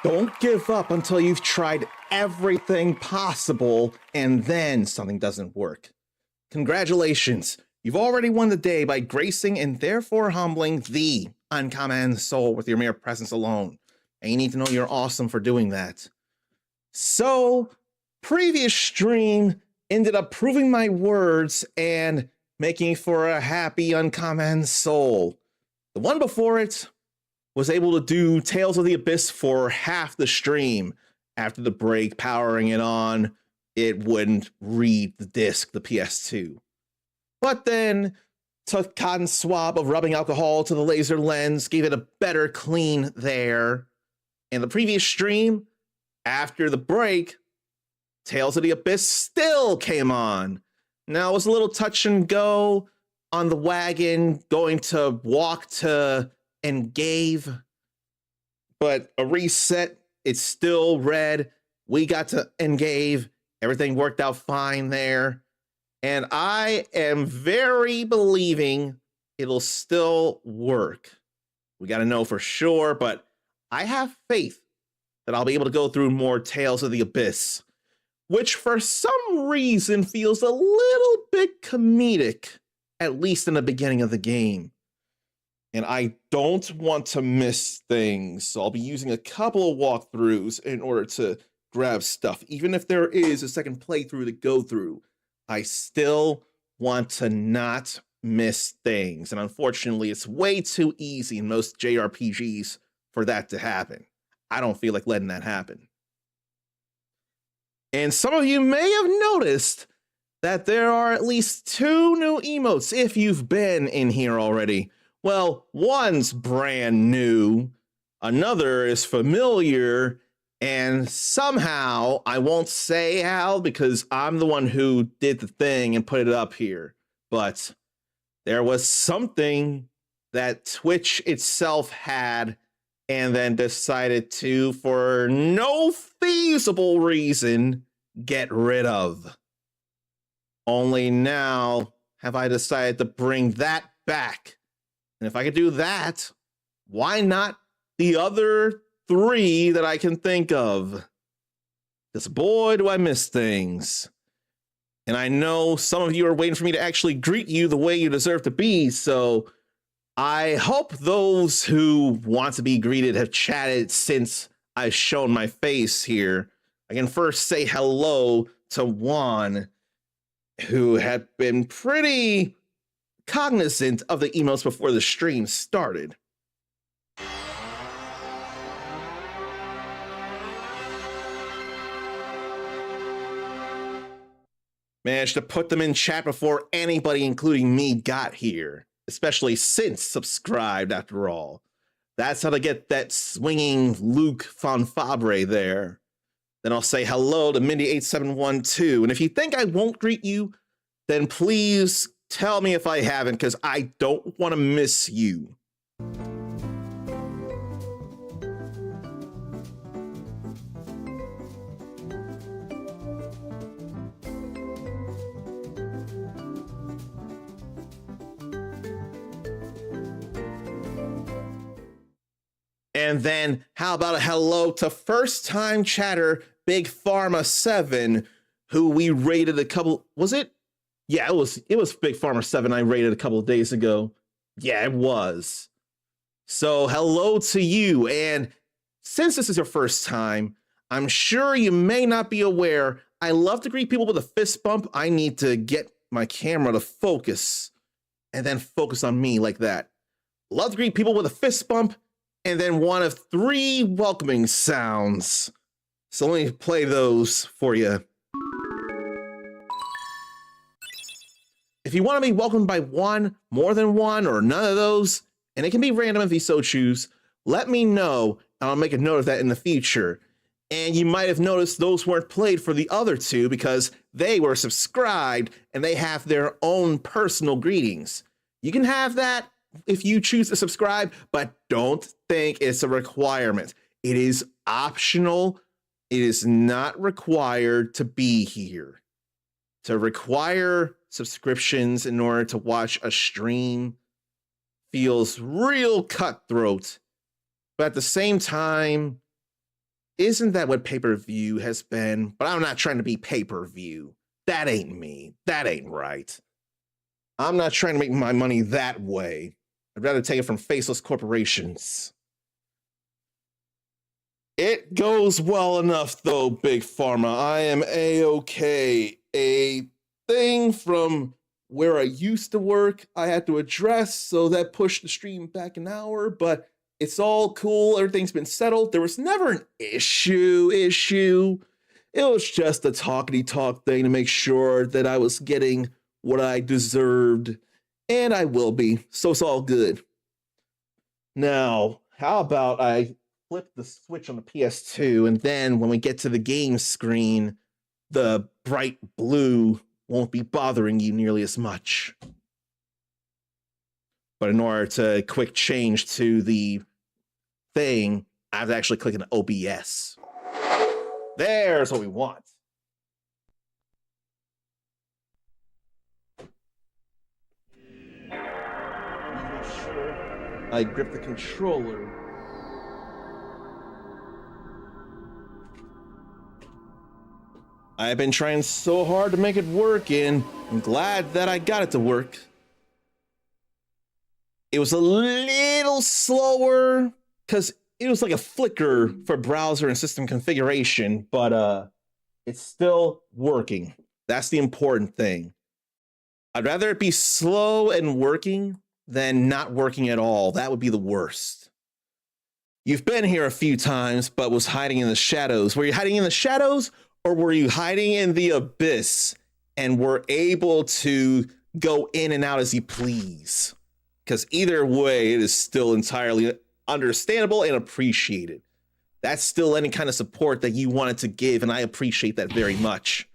Don't give up until you've tried everything possible and then something doesn't work. Congratulations, you've already won the day by gracing and therefore humbling the uncommon soul with your mere presence alone. And you need to know you're awesome for doing that. So, previous stream ended up proving my words and making for a happy uncommon soul. The one before it was able to do Tales of the Abyss for half the stream. After the break, powering it on, it wouldn't read the disc, the PS2. But then took cotton swab of rubbing alcohol to the laser lens, gave it a better clean there. And the previous stream, after the break, Tales of the Abyss still came on. Now it was a little touch and go on the wagon, going to walk to Engave, but a reset, it's still red. We got to Engave. Everything worked out fine there. And I am very believing it'll still work. We got to know for sure, but I have faith that I'll be able to go through more Tales of the Abyss, which for some reason feels a little bit comedic, at least in the beginning of the game. And I don't want to miss things, so I'll be using a couple of walkthroughs in order to grab stuff. Even if there is a second playthrough to go through, I still want to not miss things. And unfortunately, it's way too easy in most JRPGs for that to happen. I don't feel like letting that happen. And some of you may have noticed that there are at least 2 new emotes if you've been in here already. Well, one's brand new, another is familiar, and somehow, I won't say how because I'm the one who did the thing and put it up here, but there was something that Twitch itself had and then decided to, for no feasible reason, get rid of. Only now have I decided to bring that back. And if I could do that, why not the other 3 that I can think of? Because boy, do I miss things. And I know some of you are waiting for me to actually greet you the way you deserve to be, so I hope those who want to be greeted have chatted since I've shown my face here. I can first say hello to Juan, who had been pretty cognizant of the emotes before the stream started. Managed to put them in chat before anybody, including me, got here, especially since subscribed after all. That's how to get that swinging Luke von Fabre there. Then I'll say hello to Mindy8712, and if you think I won't greet you, then please tell me if I haven't, because I don't want to miss you. And then how about a hello to first time chatter Big Pharma 7, who we rated a couple, was it? Yeah, it was Big Pharma 7 I rated a couple of days ago. Yeah, it was. So hello to you. And since this is your first time, I'm sure you may not be aware, I love to greet people with a fist bump. I need to get my camera to focus and then focus on me like that. Love to greet people with a fist bump and then one of 3 welcoming sounds. So let me play those for you. If you want to be welcomed by one, more than one, or none of those, and it can be random if you so choose, let me know, and I'll make a note of that in the future. And you might have noticed those weren't played for the other 2 because they were subscribed and they have their own personal greetings. You can have that if you choose to subscribe, but don't think it's a requirement. It is optional. It is not required to be here. To require subscriptions in order to watch a stream feels real cutthroat, but at the same time, Isn't that what pay-per-view has been? But I'm not trying to be pay-per-view. That ain't me. That ain't right. I'm not trying to make my money that way. I'd rather take it from faceless corporations. It goes well enough, though, Big Pharma. I am A-okay. A thing from where I used to work, I had to address, so that pushed the stream back an hour, but it's all cool. Everything's been settled. There was never an issue. It was just a talkity-talk thing to make sure that I was getting what I deserved, and I will be, so it's all good. Now, how about I flip the switch on the PS2, and then when we get to the game screen, the bright blue won't be bothering you nearly as much. But in order to quick change to the thing, I have to actually click an OBS. There's what we want. Make sure I grip the controller. I've been trying so hard to make it work, and I'm glad that I got it to work. It was a little slower because it was like a flicker for browser and system configuration, but it's still working. That's the important thing. I'd rather it be slow and working than not working at all. That would be the worst. You've been here a few times, but was hiding in the shadows. Were you hiding in the shadows, or were you hiding in the abyss and were able to go in and out as you please? Because either way, it is still entirely understandable and appreciated. That's still any kind of support that you wanted to give, and I appreciate that very much.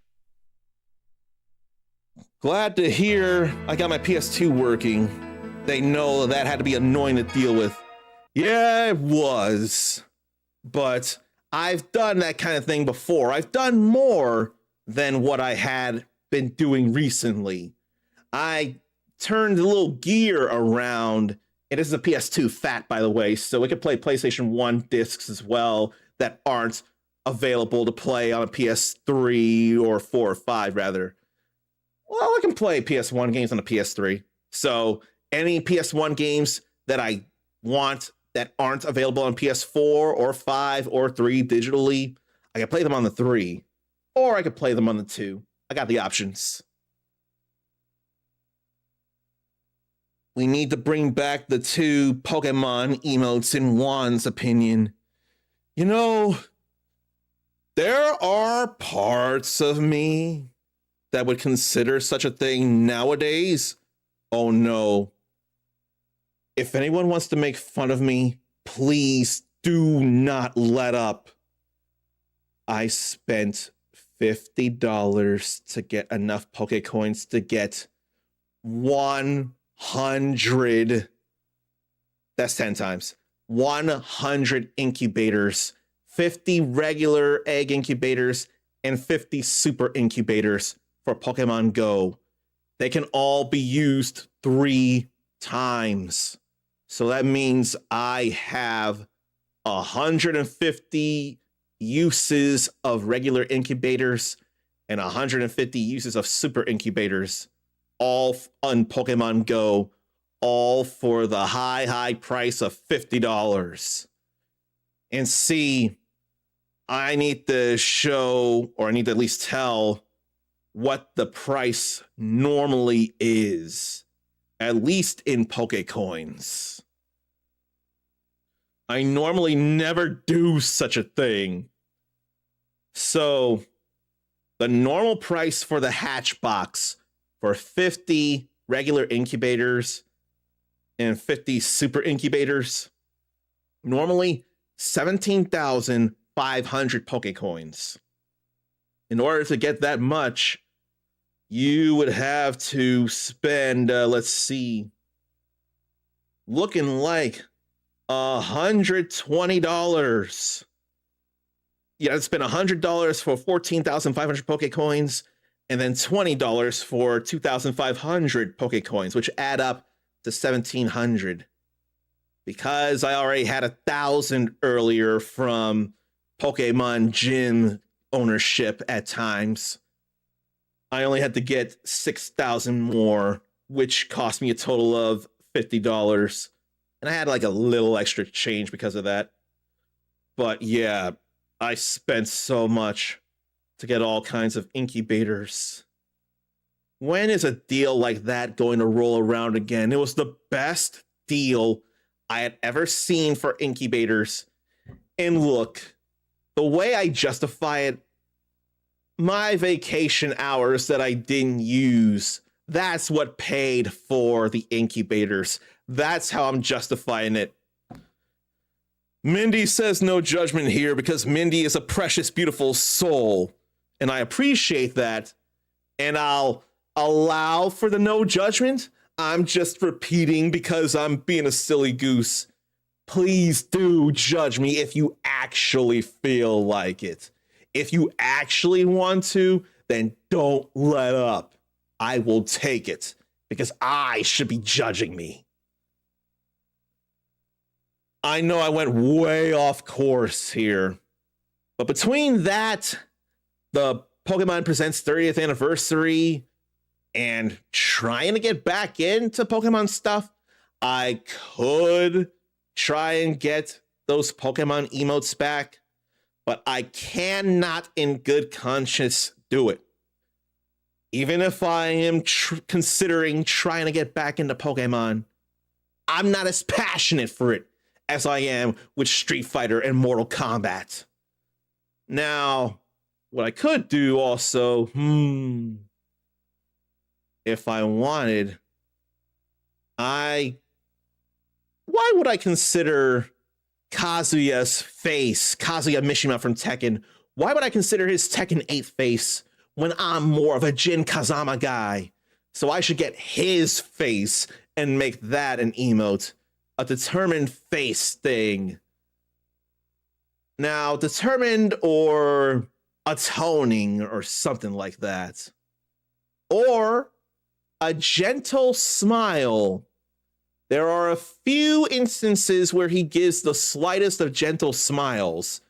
Glad to hear I got my PS2 working. They know that had to be annoying to deal with. Yeah, it was. But I've done that kind of thing before. I've done more than what I had been doing recently. I turned the little gear around, and this is a PS2 fat, by the way, so it could play PlayStation 1 discs as well that aren't available to play on a PS3 or 4 or 5, rather. Well, I can play PS1 games on a PS3. So any PS1 games that I want that aren't available on PS4 or 5 or 3 digitally, I can play them on the 3, or I could play them on the 2. I got the options. We need to bring back the 2 Pokemon emotes in Juan's opinion. You know, there are parts of me that would consider such a thing nowadays. Oh no. If anyone wants to make fun of me, please do not let up. I spent $50 to get enough Pokecoins to get 100. That's 10 times. 100 incubators, 50 regular egg incubators, and 50 super incubators for Pokemon Go. They can all be used 3 times. So that means I have 150 uses of regular incubators and 150 uses of super incubators, all on Pokemon Go, all for the high price of $50. And see, I need to show, or I need to at least tell, what the price normally is, at least in Pokecoins. I normally never do such a thing. So, the normal price for the hatch box for 50 regular incubators and 50 super incubators, normally 17,500 Pokecoins. In order to get that much, you would have to spend, let's see, looking like $120. You have to spend $100 for 14,500 Pokecoins, and then $20 for 2,500 Pokecoins, which add up to 1,700. Because I already had 1,000 earlier from Pokemon gym ownership at times. I only had to get 6,000 more, which cost me a total of $50. And I had like a little extra change because of that. But yeah, I spent so much to get all kinds of incubators. When is a deal like that going to roll around again? It was the best deal I had ever seen for incubators. And look, the way I justify it, my vacation hours that I didn't use, that's what paid for the incubators. That's how I'm justifying it. Mindy says no judgment here because Mindy is a precious, beautiful soul. And I appreciate that. And I'll allow for the no judgment. I'm just repeating because I'm being a silly goose. Please do judge me if you actually feel like it. If you actually want to, then don't let up. I will take it because I should be judging me. I know I went way off course here, but between that, the Pokemon Presents 30th anniversary, and trying to get back into Pokemon stuff, I could try and get those Pokemon emotes back, but I cannot in good conscience do it. Even if I am considering trying to get back into Pokemon, I'm not as passionate for it as I am with Street Fighter and Mortal Kombat. Now, what I could do also, if I wanted, why would I consider Kazuya's face, Kazuya Mishima from Tekken, why would I consider his Tekken 8 face when I'm more of a Jin Kazama guy? So I should get his face and make that an emote, a determined face thing. Now, determined or atoning or something like that. Or a gentle smile. There are a few instances where he gives the slightest of gentle smiles,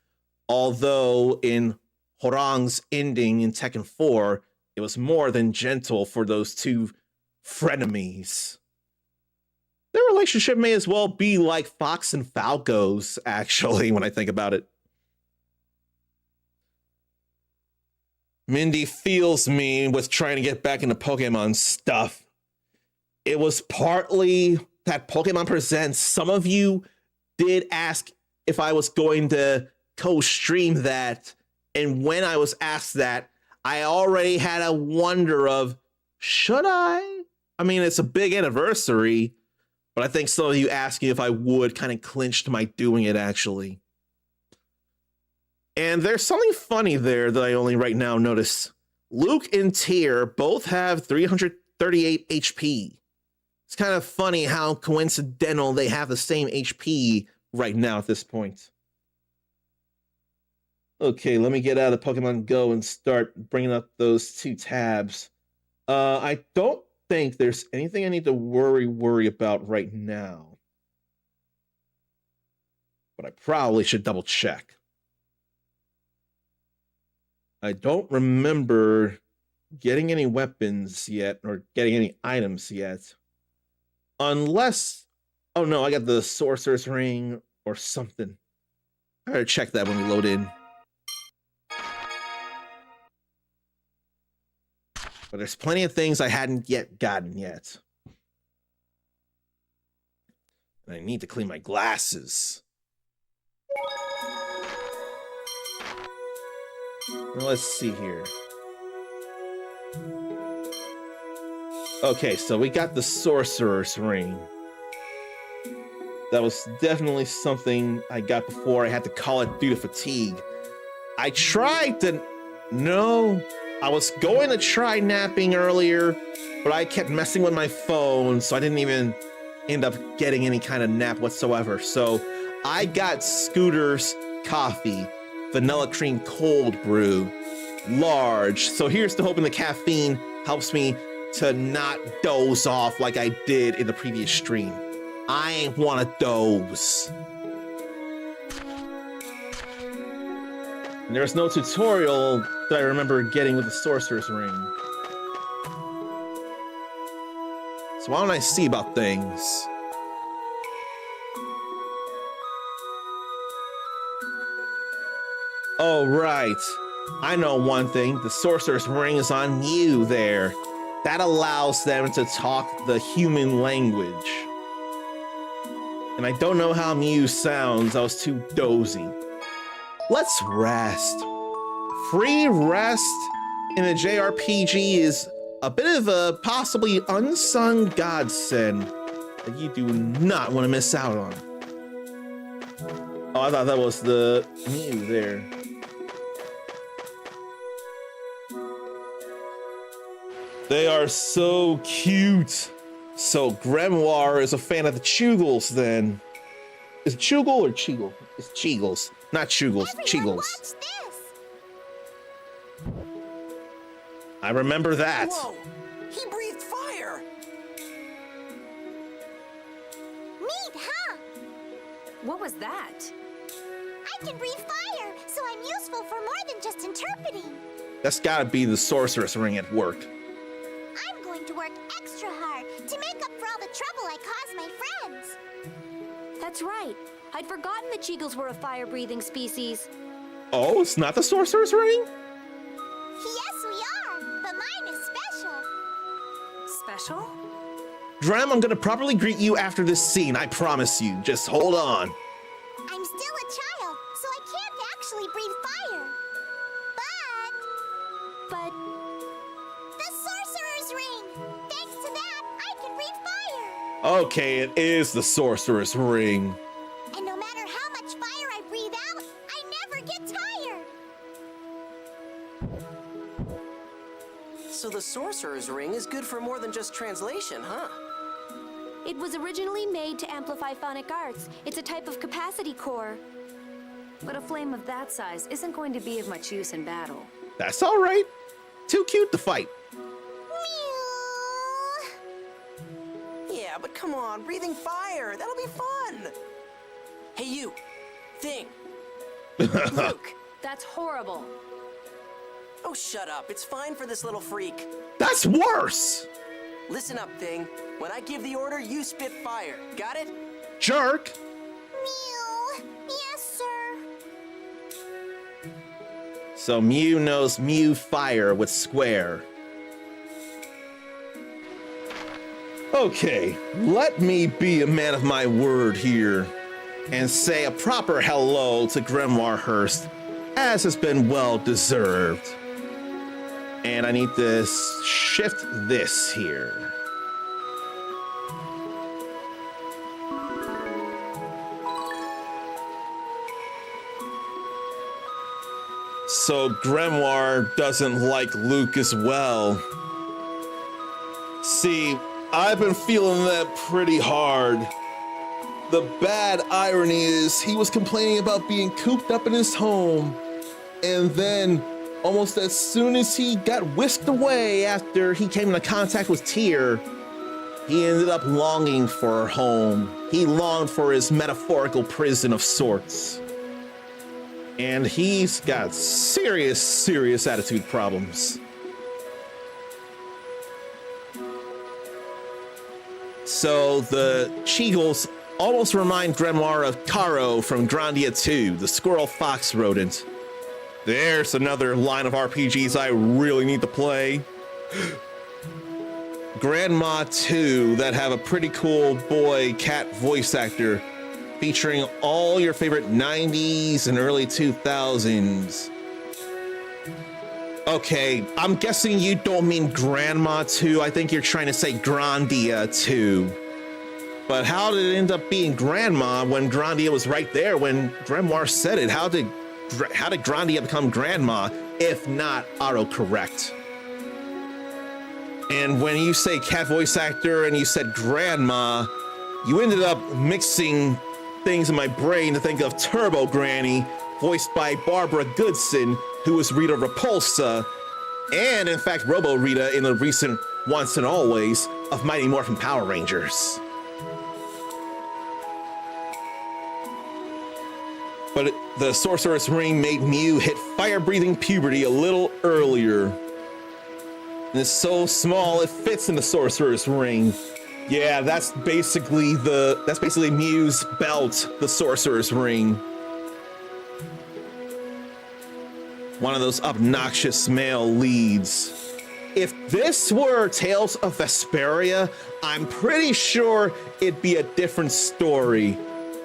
although in Horang's ending in Tekken 4, it was more than gentle for those two frenemies. Their relationship may as well be like Fox and Falco's, actually, when I think about it. Mindy feels me with trying to get back into Pokemon stuff. It was partly that Pokemon Presents. Some of you did ask if I was going to co-stream that. And when I was asked that, I already had a wonder of, should I? I mean, it's a big anniversary, but I think some of you asking if I would kind of clinched my doing it, actually. And there's something funny there that I only right now notice. Luke and Tyr both have 338 HP. It's kind of funny how coincidental they have the same HP right now at this point. Okay, let me get out of Pokemon Go and start bringing up those two tabs. I don't think there's anything I need to worry about right now. But I probably should double check. I don't remember getting any weapons yet or getting any items yet. Unless, oh no, I got the Sorcerer's Ring or something. I gotta check that when we load in. But there's plenty of things I hadn't yet gotten yet. And I need to clean my glasses. Now let's see here. Okay, so we got the Sorcerer's Ring. That was definitely something I got before I had to call it due to fatigue. I tried to... No, I was going to try napping earlier, but I kept messing with my phone, so I didn't even end up getting any kind of nap whatsoever. So I got Scooter's coffee, vanilla cream cold brew, large. So here's to hoping the caffeine helps me to not doze off like I did in the previous stream. I ain't wanna doze. And there was no tutorial that I remember getting with the Sorcerer's Ring. So why don't I see about things? Oh, right. I know one thing. The Sorcerer's Ring is on Mew there. That allows them to talk the human language. And I don't know how Mew sounds. I was too dozy. Let's rest. Free rest in a JRPG is a bit of a possibly unsung godsend that you do not want to miss out on. Oh, I thought that was the Mew there. They are so cute. So Grimoire is a fan of the Chugles then. Is it Chugle or Cheagle? It's Cheagles, not Chugles, Cheagles. I remember that. Whoa, he breathed fire. Neat, huh? What was that? I can breathe fire, so I'm useful for more than just interpreting. That's gotta be the Sorcerer's Ring at work. I'm going to work extra hard to make up for all the trouble I caused my friends. That's right. I'd forgotten the Cheagles were a fire-breathing species. Oh, it's not the Sorcerer's Ring? Yes, we are, but mine is special. Special? Drem, I'm gonna properly greet you after this scene, I promise you. Just hold on. I'm still a child, so I can't actually breathe fire. But the Sorcerer's Ring! Thanks to that, I can breathe fire! Okay, it is the Sorcerer's Ring. And no matter how much fire I breathe out, I never get tired! So the Sorcerer's Ring is good for more than just translation, huh? It was originally made to amplify phonic arts. It's a type of capacity core. But a flame of that size isn't going to be of much use in battle. That's all right. Too cute to fight. Mew! Yeah, but come on, breathing fire, that'll be fun. Hey, you, Thing. Luke. That's horrible. Oh, shut up. It's fine for this little freak. That's worse. Listen up, Thing. When I give the order, you spit fire. Got it? Jerk. Mew! Yes, sir. So Mew knows Mew Fire with Square. Okay, let me be a man of my word here and say a proper hello to Grimoire Hurst, as has been well deserved. And I need to shift this here. So Grimoire doesn't like Luke as well. See, I've been feeling that pretty hard. The bad irony is he was complaining about being cooped up in his home, and then almost as soon as he got whisked away after he came into contact with Tyr, he ended up longing for home. He longed for his metaphorical prison of sorts. And he's got serious, serious attitude problems. So the Cheagles almost remind Grimoire of Karo from Grandia 2, the squirrel fox rodent. There's another line of RPGs I really need to play. Grandma 2 that have a pretty cool boy cat voice actor featuring all your favorite 90s and early 2000s. Okay, I'm guessing you don't mean Grandma 2. I think you're trying to say Grandia 2. But how did it end up being Grandma when Grandia was right there when Grimoire said it? How did Grandia become Grandma if not autocorrect? And when you say cat voice actor and you said Grandma, you ended up mixing things in my brain to think of Turbo Granny, voiced by Barbara Goodson, who was Rita Repulsa, and in fact Robo Rita in the recent Once and Always of Mighty Morphin Power Rangers. but the Sorcerer's Ring made Mew hit fire-breathing puberty a little earlier. And it's so small it fits in the Sorcerer's Ring. Yeah, that's basically Mew's belt, the Sorcerer's Ring. One of those obnoxious male leads. If this were Tales of Vesperia, I'm pretty sure it'd be a different story.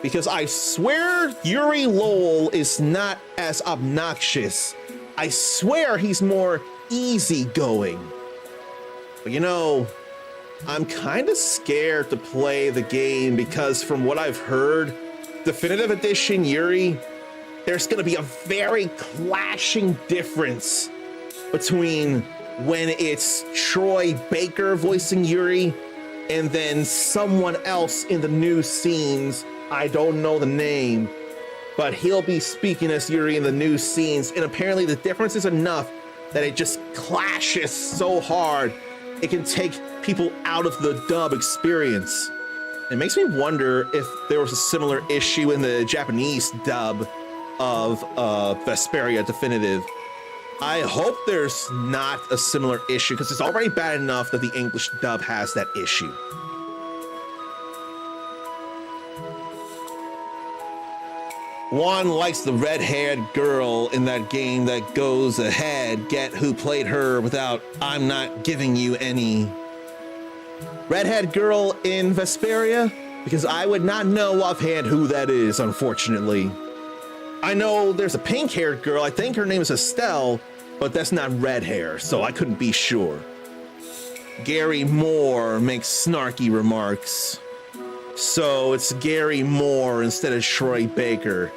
Because I swear Yuri Lowell is not as obnoxious. I swear he's more easygoing. But you know, I'm kind of scared to play the game because from what I've heard, Definitive Edition Yuri, there's gonna be a very clashing difference between when it's Troy Baker voicing Yuri and then someone else in the new scenes. I don't know the name, but he'll be speaking as Yuri in the new scenes, and apparently the difference is enough that it just clashes so hard it can take people out of the dub experience. It makes me wonder if there was a similar issue in the Japanese dub of Vesperia Definitive. I hope there's not a similar issue, because it's already bad enough that the English dub has that issue. Juan likes the red-haired girl in that game that goes ahead. Get who played her without I'm not giving you any. Redhead girl in Vesperia? Because I would not know offhand who that is, unfortunately. I know there's a pink-haired girl. I think her name is Estelle, but that's not red hair, so I couldn't be sure. Gary Moore makes snarky remarks. So it's Gary Moore instead of Troy Baker.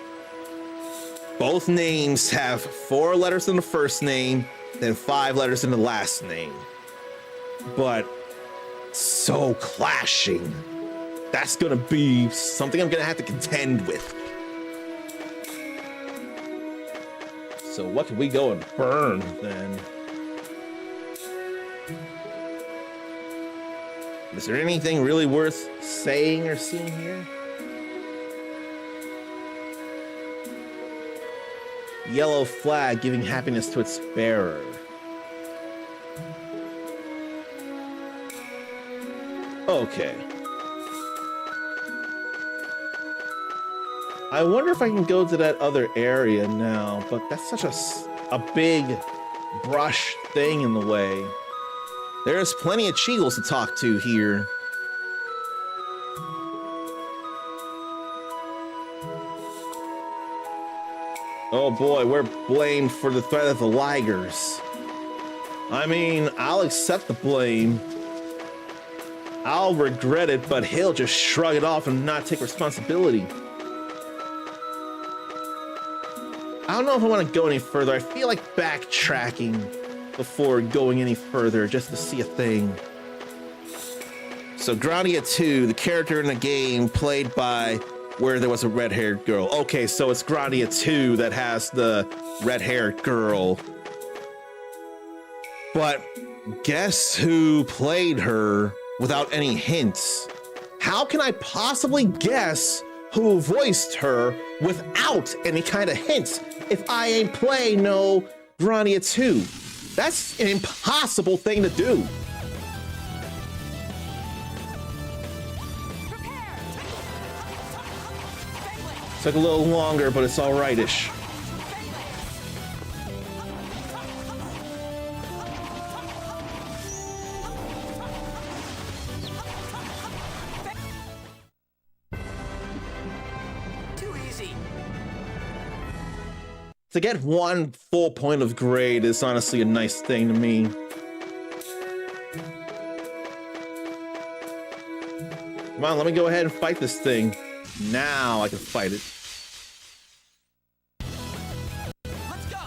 Both names have 4 letters in the first name, then 5 letters in the last name. But so clashing. That's gonna be something I'm gonna have to contend with. So what can we go and burn then? Is there anything really worth saying or seeing here? Yellow flag giving happiness to its bearer. Okay. I wonder if I can go to that other area now, but that's such a big brush thing in the way. There's plenty of Cheagles to talk to here. Oh boy, we're blamed for the threat of the Ligers. I mean, I'll accept the blame. I'll regret it, but he'll just shrug it off and not take responsibility. I don't know if I want to go any further. I feel like backtracking before going any further just to see a thing. So Grania 2, the character in the game played by where there was a red-haired girl. Okay, so it's Grania 2 that has the red-haired girl. But guess who played her without any hints? How can I possibly guess who voiced her without any kind of hints if I ain't play no Grania 2? That's an impossible thing to do. Took a little longer, but it's all right-ish. Too easy. To get 1 full point of grade is honestly a nice thing to me. Come on, let me go ahead and fight this thing. Now I can fight it. Let's go.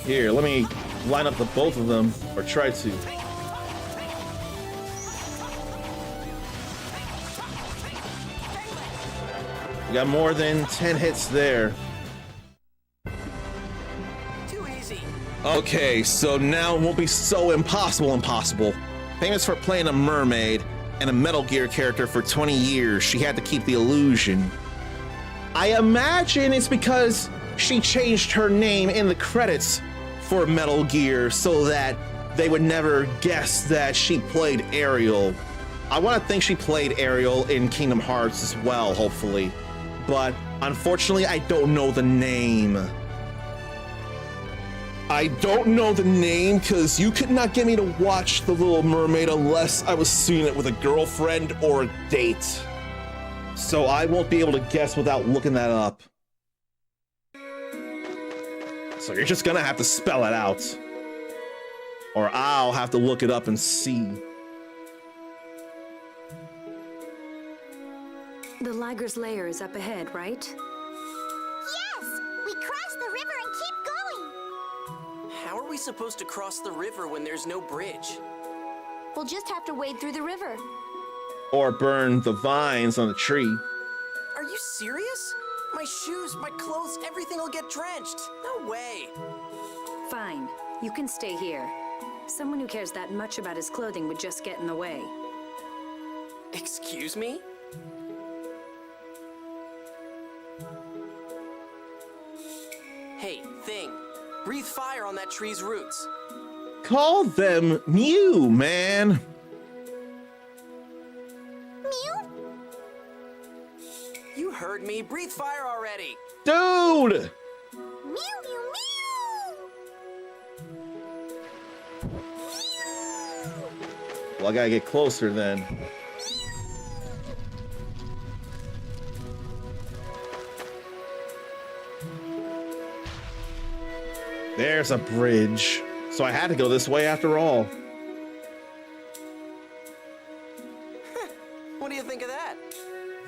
Here, let me line up the both of them, or try to. We got more than 10 hits there. Too easy. Okay, so now it won't be so impossible. Famous for playing a mermaid and a Metal Gear character for 20 years, she had to keep the illusion. I imagine it's because she changed her name in the credits for Metal Gear so that they would never guess that she played Ariel. I want to think she played Ariel in Kingdom Hearts as well, hopefully. But unfortunately, I don't know the name. I don't know the name because you could not get me to watch The Little Mermaid unless I was seeing it with a girlfriend or a date. So I won't be able to guess without looking that up. So you're just gonna have to spell it out. Or I'll have to look it up and see. The Liger's lair is up ahead, right? Yes! We cross the river and keep going! How are we supposed to cross the river when there's no bridge? We'll just have to wade through the river. Or burn the vines on the tree. Are you serious? My shoes, my clothes, everything will get drenched. No way. Fine, you can stay here. Someone who cares that much about his clothing would just get in the way. Excuse me? Hey, Thing. Breathe fire on that tree's roots. Call them Mew, man. Mew? You heard me. Breathe fire already. Dude! Mew, mew, mew! Well, I gotta get closer then. There's a bridge. So I had to go this way after all. What do you think of that?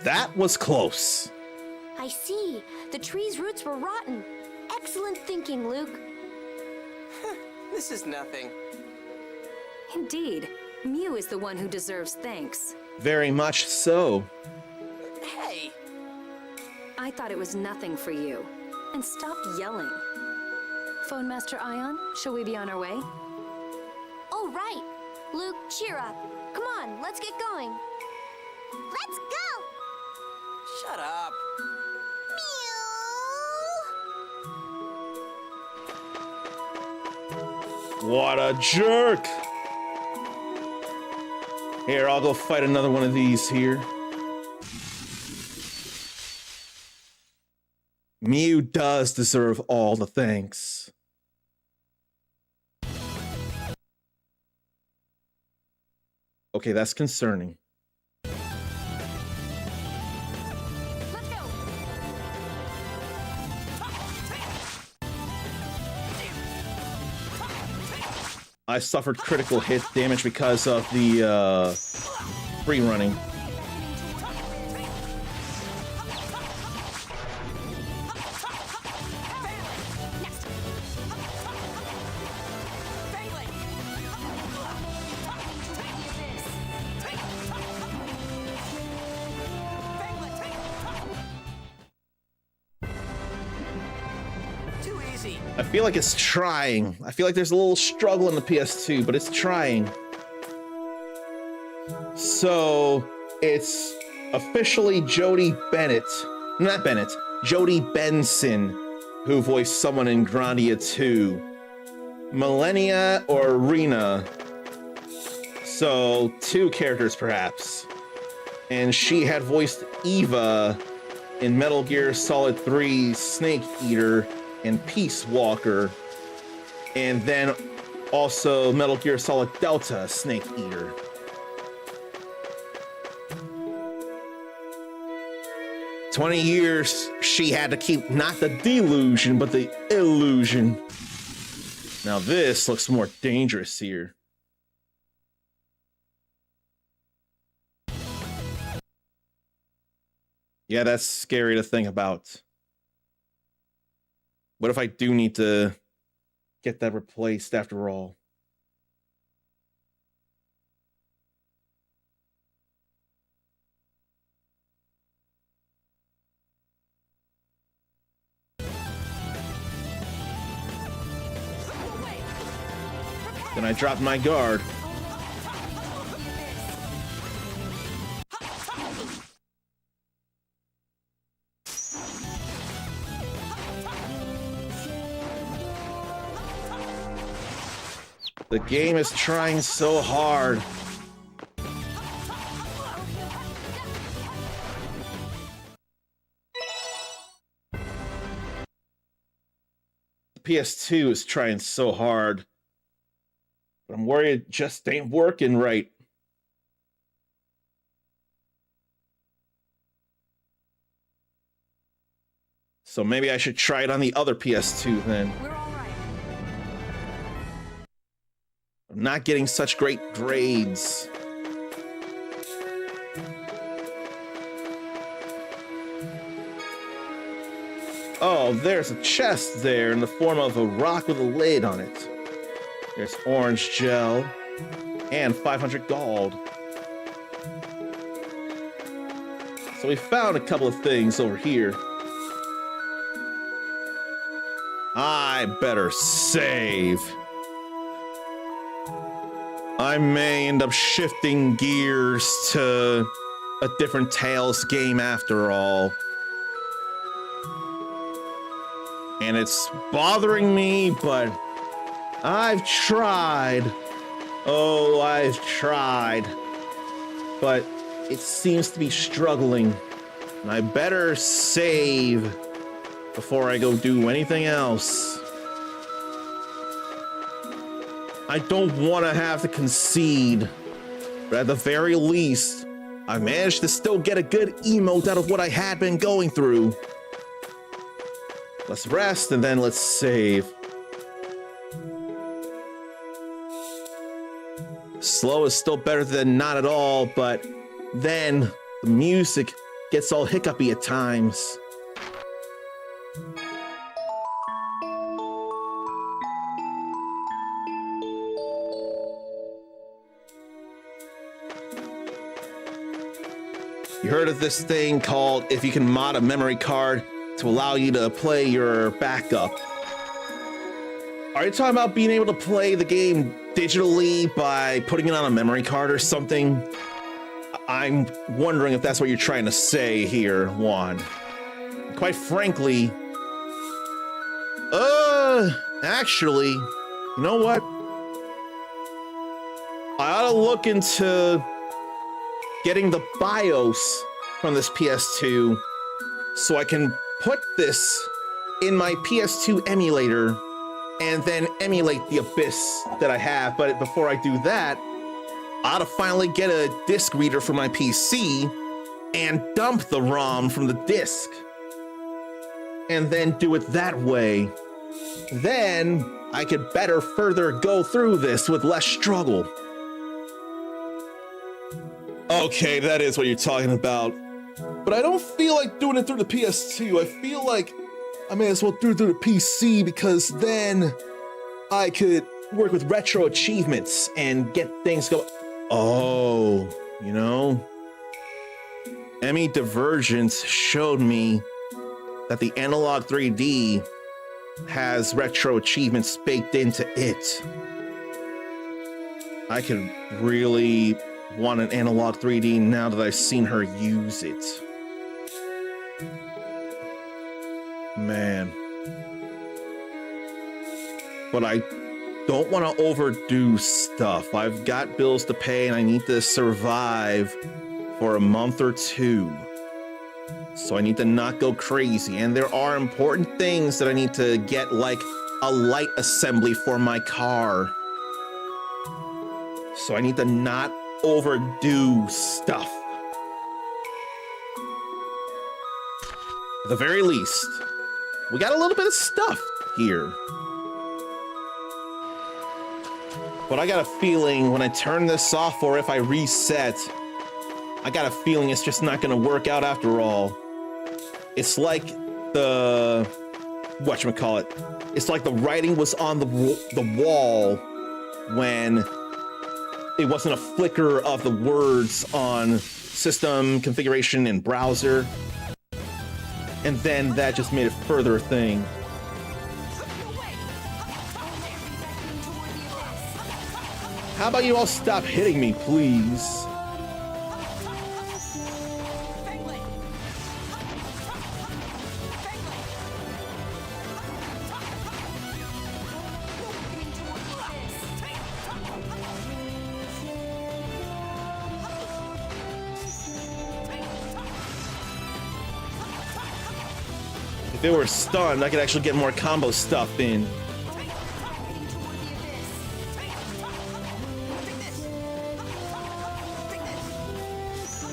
That was close. I see. The tree's roots were rotten. Excellent thinking, Luke. This is nothing. Indeed. Mew is the one who deserves thanks. Very much so. Hey! I thought it was nothing for you. And stop yelling. Phone Master Ion, shall we be on our way? Oh, right! Luke, cheer up. Come on, let's get going. Let's go! Shut up. Mew! What a jerk! Here, I'll go fight another one of these here. Mew does deserve all the thanks. Okay, that's concerning. Let's go! I suffered critical hit damage because of the free running. Too easy. I feel like it's trying. I feel like there's a little struggle in the PS2, but it's trying. So it's officially Jodie Bennett, not Bennett, Jodie Benson, who voiced someone in Grandia 2. Millennia or Rena. So 2 characters perhaps. And she had voiced Eva in Metal Gear Solid 3 Snake Eater and Peace Walker, and then also Metal Gear Solid Delta Snake Eater. "20 years she had to keep not the delusion, but the illusion." Now this looks more dangerous here. Yeah, that's scary to think about. What if I do need to get that replaced after all? Then I dropped my guard. The game is trying so hard. The PS2 is trying so hard. But I'm worried it just ain't working right. So maybe I should try it on the other PS2 then. We're all right. I'm not getting such great grades. Oh, there's a chest there in the form of a rock with a lid on it. There's orange gel and 500 gold. So we found a couple of things over here. I better save. I may end up shifting gears to a different Tales game after all. And it's bothering me, but I've tried. Oh, I've tried. But it seems to be struggling. And I better save before I go do anything else. I don't want to have to concede, but at the very least, I managed to still get a good emote out of what I had been going through. Let's rest and then let's save. Slow is still better than not at all, but then the music gets all hiccupy at times. You heard of this thing called if you can mod a memory card to allow you to play your backup. Are you talking about being able to play the game digitally by putting it on a memory card or something? I'm wondering if that's what you're trying to say here, Juan. Quite frankly, actually, you know what? I ought to look into getting the BIOS from this PS2 so I can put this in my PS2 emulator and then emulate the Abyss that I have. But before I do that, I ought to finally get a disc reader for my PC and dump the ROM from the disc and then do it that way. Then I could better further go through this with less struggle. Okay, that is what you're talking about. But I don't feel like doing it through the PS2. I feel like I may as well do it through the PC because then I could work with retro achievements and get things going. Oh, you know, Emmy Divergence showed me that the Analog 3D has retro achievements baked into it. I could really want an Analog 3D now that I've seen her use it. Man. But I don't want to overdo stuff. I've got bills to pay and I need to survive for a month or two. So I need to not go crazy. And there are important things that I need to get, like a light assembly for my car. So I need to not overdo stuff. At the very least, we got a little bit of stuff here. But I got a feeling when I turn this off or if I reset, I got a feeling it's just not gonna work out after all. It's like the, whatchamacallit, it's like the writing was on the wall when it wasn't a flicker of the words on system configuration and browser. And then that just made it further a thing. How about you all stop hitting me, please? If they were stunned, I could actually get more combo stuff in.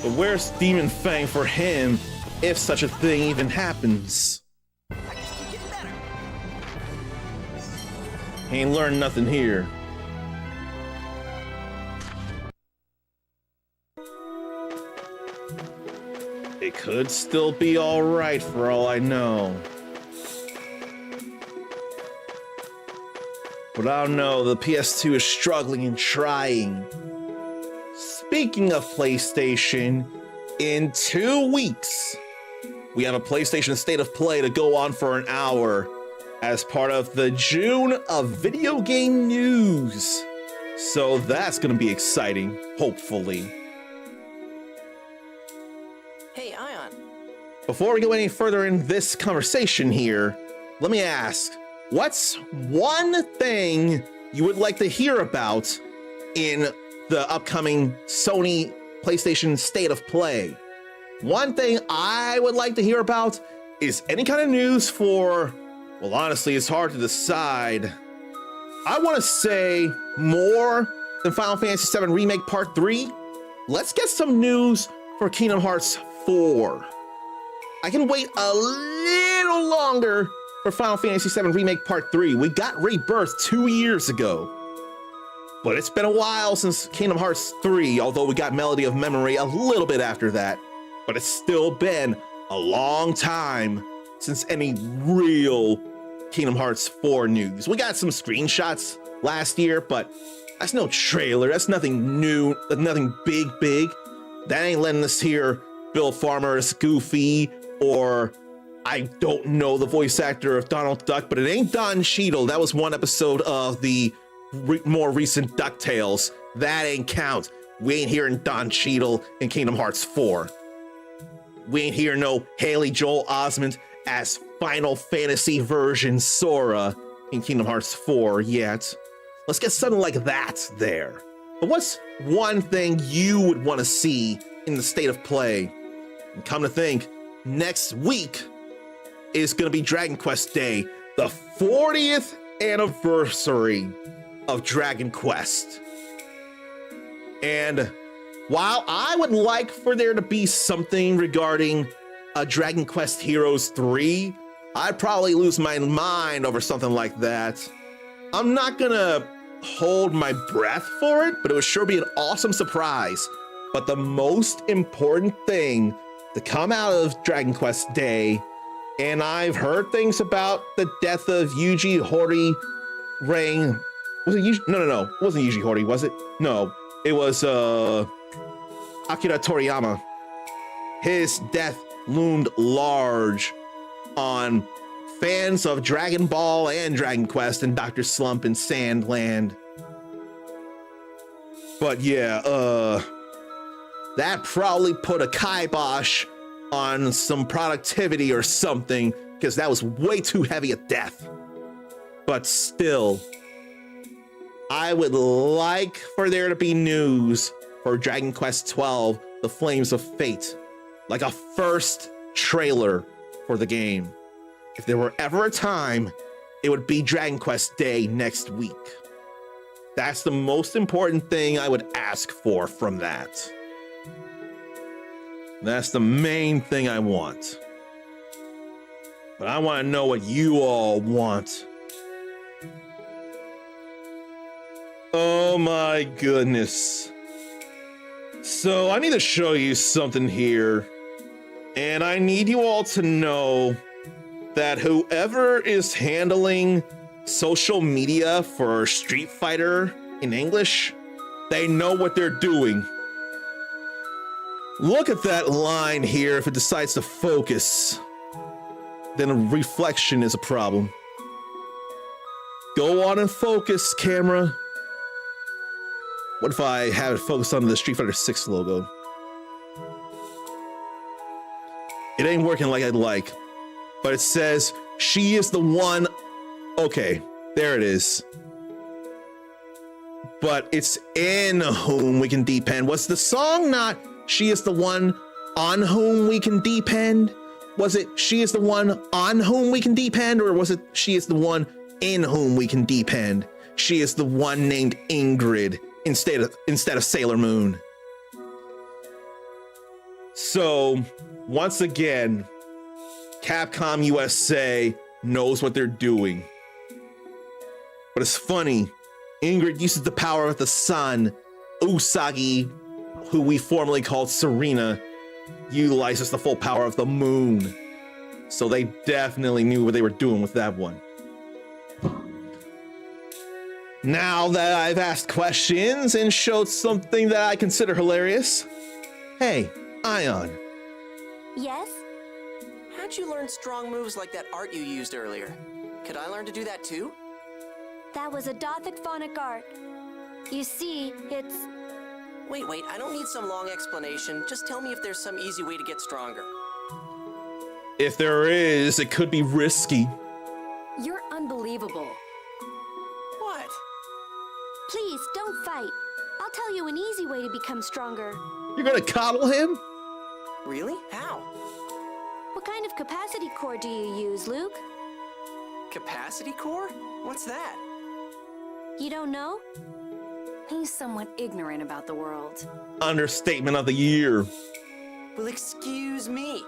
But where's Demon Fang for him, if such a thing even happens? He ain't learned nothing here. It could still be alright for all I know. But I don't know, the PS2 is struggling and trying. Speaking of PlayStation, in 2 weeks, we have a PlayStation State of Play to go on for an hour as part of the June of Video Game News. So that's gonna be exciting, hopefully. Hey, Ion. Before we go any further in this conversation here, let me ask, what's one thing you would like to hear about in the upcoming Sony PlayStation State of Play? One thing I would like to hear about is any kind of news for, well, honestly, it's hard to decide. I want to say more than Final Fantasy VII Remake Part 3. Let's get some news for Kingdom Hearts 4. I can wait a little longer for Final Fantasy VII Remake Part 3. We got Rebirth 2 years ago. But it's been a while since Kingdom Hearts 3, although we got Melody of Memory a little bit after that. But it's still been a long time since any real Kingdom Hearts 4 news. We got some screenshots last year, but that's no trailer. That's nothing new, nothing big. That ain't letting us hear Bill Farmer as Goofy, or I don't know the voice actor of Donald Duck, but it ain't Don Cheadle. That was one episode of the more recent DuckTales. That ain't count. We ain't hearing Don Cheadle in Kingdom Hearts 4. We ain't hearing no Haley Joel Osment as Final Fantasy version Sora in Kingdom Hearts 4 yet. Let's get something like that there. But what's one thing you would want to see in the State of Play? And come to think, next week is going to be Dragon Quest Day, the 40th anniversary of Dragon Quest. And while I would like for there to be something regarding a Dragon Quest Heroes 3, I'd probably lose my mind over something like that. I'm not gonna hold my breath for it, but it would sure be an awesome surprise. But the most important thing to come out of Dragon Quest Day, and I've heard things about the death of Yuji Horii Rang. Was it Yuji? No. It wasn't Yuji Horii, was it? No, it was Akira Toriyama. His death loomed large on fans of Dragon Ball and Dragon Quest and Dr. Slump and Sandland. But yeah, that probably put a kibosh on some productivity or something, because that was way too heavy a death. But still, I would like for there to be news for Dragon Quest XII, The Flames of Fate, like a first trailer for the game. If there were ever a time, it would be Dragon Quest Day next week. That's the most important thing I would ask for from that. That's the main thing I want. But I want to know what you all want. Oh my goodness. So I need to show you something here. And I need you all to know that whoever is handling social media for Street Fighter in English, they know what they're doing. Look at that line here. If it decides to focus, then a reflection is a problem. Go on and focus, camera. What if I have it focused on the Street Fighter 6 logo? It ain't working like I'd like, but it says she is the one. Okay, there it is. But it's in whom we can depend. Was the song not she is the one on whom we can depend? Was it she is the one on whom we can depend, or was it she is the one in whom we can depend? She is the one named Ingrid instead of Sailor Moon. So once again, Capcom USA knows what they're doing. But it's funny, Ingrid uses the power of the sun. Usagi, who we formerly called Serena, utilizes the full power of the moon. So they definitely knew what they were doing with that one. Now that I've asked questions and showed something that I consider hilarious, hey, Ion. Yes? How'd you learn strong moves like that art you used earlier? Could I learn to do that too? That was a Dothic phonic art. You see, it's... Wait, I don't need some long explanation. Just tell me if there's some easy way to get stronger. If there is, it could be risky. You're unbelievable. What? Please, don't fight. I'll tell you an easy way to become stronger. You're gonna coddle him? Really? How? What kind of capacity core do you use, Luke? Capacity core? What's that? You don't know? He's somewhat ignorant about the world. Understatement of the year. Well, excuse me.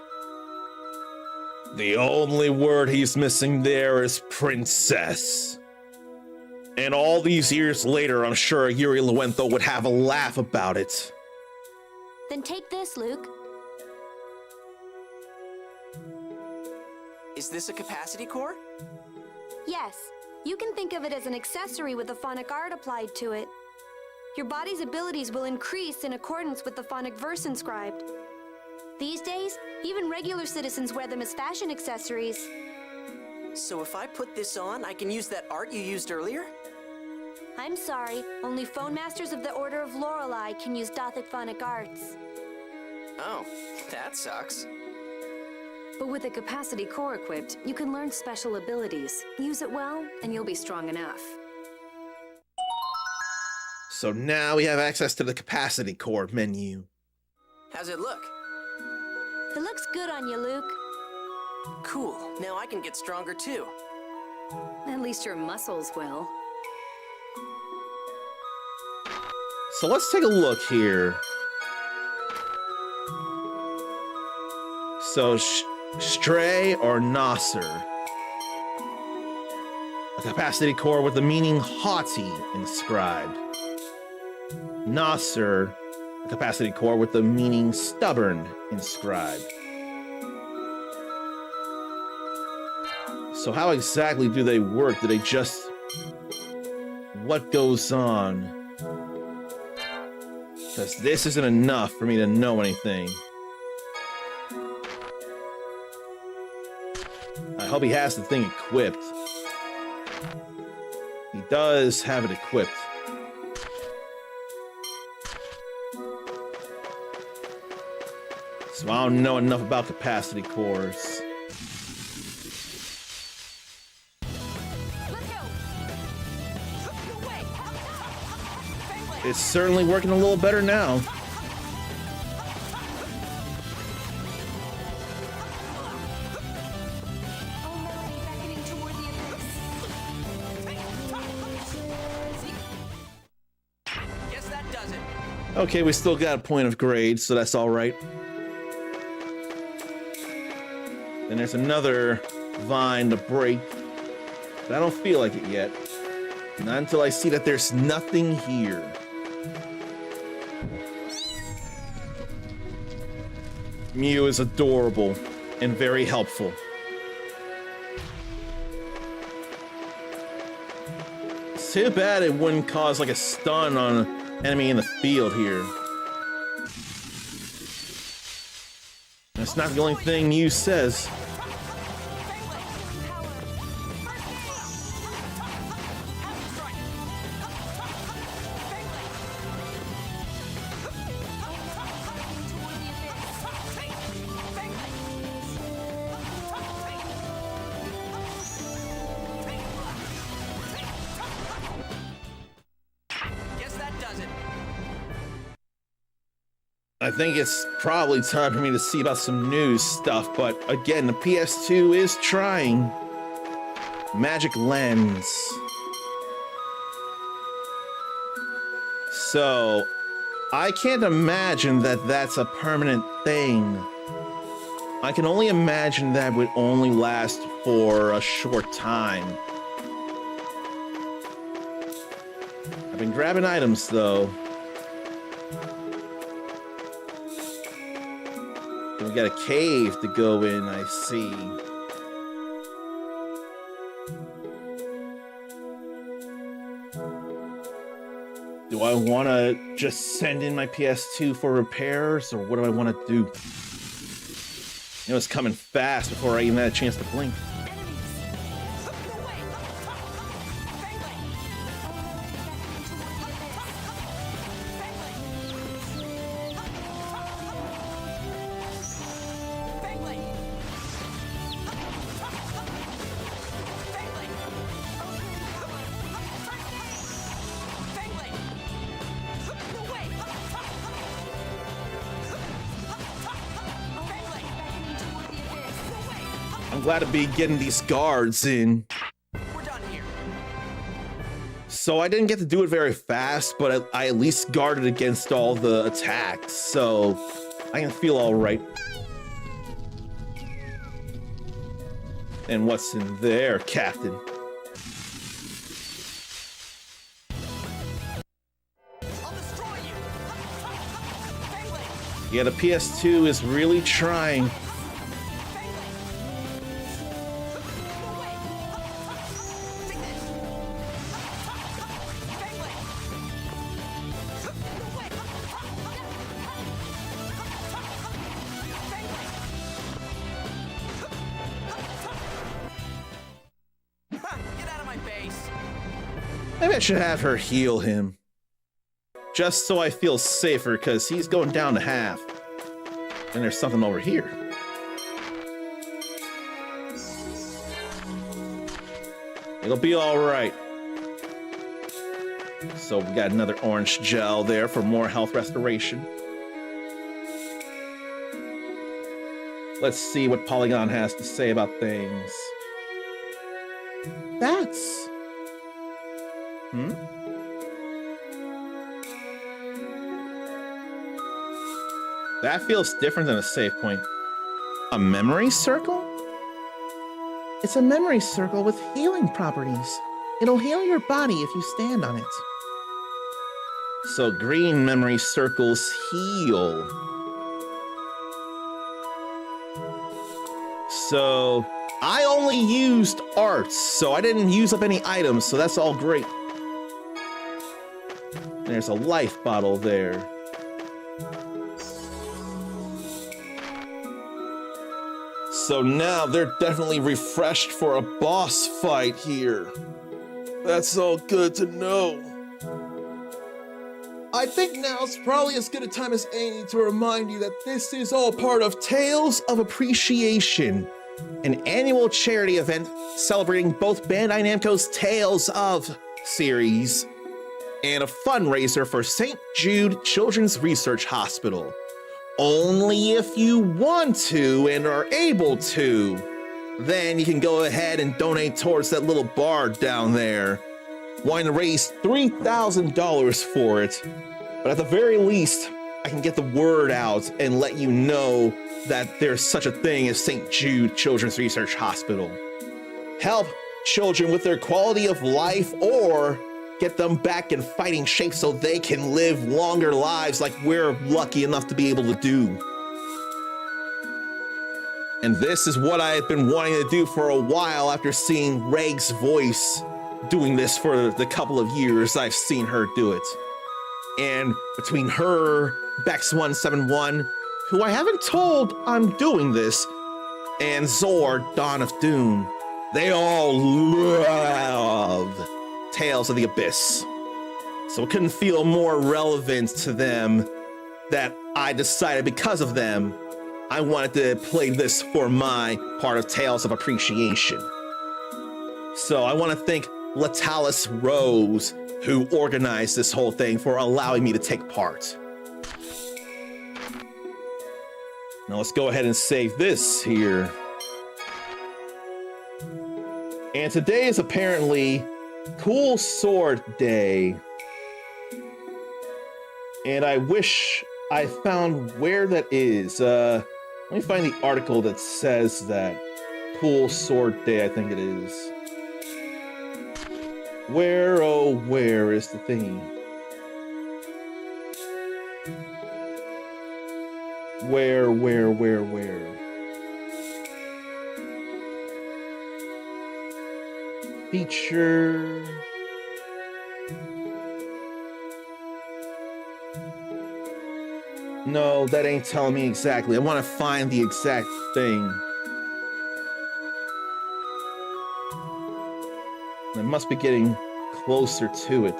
The only word he's missing there is princess. And all these years later, I'm sure Yuri Luento would have a laugh about it. Then take this, Luke. Is this a capacity core? Yes, you can think of it as an accessory with a phonic art applied to it. Your body's abilities will increase in accordance with the phonic verse inscribed. These days, even regular citizens wear them as fashion accessories. So if I put this on, I can use that art you used earlier? I'm sorry, only phone masters of the Order of Lorelei can use Dothic phonic arts. Oh, that sucks. But with a capacity core equipped, you can learn special abilities. Use it well, and you'll be strong enough. So now we have access to the capacity core menu. How's it look? It looks good on you, Luke. Cool. Now I can get stronger too. At least your muscles will. So let's take a look here. So Stray or Nasser? A capacity core with the meaning haughty inscribed. Nasser, a capacity core with the meaning stubborn inscribed. So how exactly do they work? Do they just... What goes on? Because this isn't enough for me to know anything. I hope he has the thing equipped. He does have it equipped. So I don't know enough about capacity cores. It's certainly working a little better now. Guess that does it. Okay, we still got a point of grade, so that's all right. Then there's another vine to break, but I don't feel like it yet. Not until I see that there's nothing here. Mew is adorable and very helpful. It's too bad it wouldn't cause like a stun on an enemy in the field here. That's not the only thing Mew says. I think it's probably time for me to see about some news stuff, but again, the PS2 is trying. Magic lens. So, I can't imagine that that's a permanent thing. I can only imagine that would only last for a short time. I've been grabbing items though. We got a cave to go in, I see. Do I want to just send in my PS2 for repairs, or what do I want to do? You know, it's coming fast before I even had a chance to blink. I'm glad to be getting these guards in. We're done here. So I didn't get to do it very fast, but I at least guarded against all the attacks, so I can feel all right. And what's in there, Captain? I'll destroy you. Yeah, the PS2 is really trying. Get out of my base. Maybe I should have her heal him. Just so I feel safer, because he's going down to half. And there's something over here. It'll be all right. So we got another orange gel there for more health restoration. Let's see what Polygon has to say about things. Bats. That feels different than a save point. A memory circle? It's a memory circle with healing properties. It'll heal your body if you stand on it. So green memory circles heal. So I only used arts, so I didn't use up any items, so that's all great. There's a life bottle there. So now they're definitely refreshed for a boss fight here. That's all good to know. I think now's probably as good a time as any to remind you that this is all part of Tales of Appreciation, an annual charity event celebrating both Bandai Namco's Tales of series and a fundraiser for St. Jude Children's Research Hospital. Only if you want to and are able to, then you can go ahead and donate towards that little bar down there. Wanting to raise $3,000 for it, but at the very least, I can get the word out and let you know that there's such a thing as St. Jude Children's Research Hospital. Help children with their quality of life, or get them back in fighting shape so they can live longer lives like we're lucky enough to be able to do. And this is what I have been wanting to do for a while after seeing Reg's voice doing this for the couple of years I've seen her do it. And between her, Bex171, who I haven't told I'm doing this, and Zor, Dawn of Doom, they all love Tales of the Abyss. So it couldn't feel more relevant to them that I decided because of them, I wanted to play this for my part of Tales of Appreciation. So I want to thank Latalis Rose, who organized this whole thing, for allowing me to take part. Now let's go ahead and save this here. And today is apparently Cool Sword Day. And I wish I found where that is. Let me find the article that says that. Cool Sword Day, I think it is. Where, oh, where is the thingy? Where? Feature. No, that ain't telling me exactly. I want to find the exact thing. I must be getting closer to it.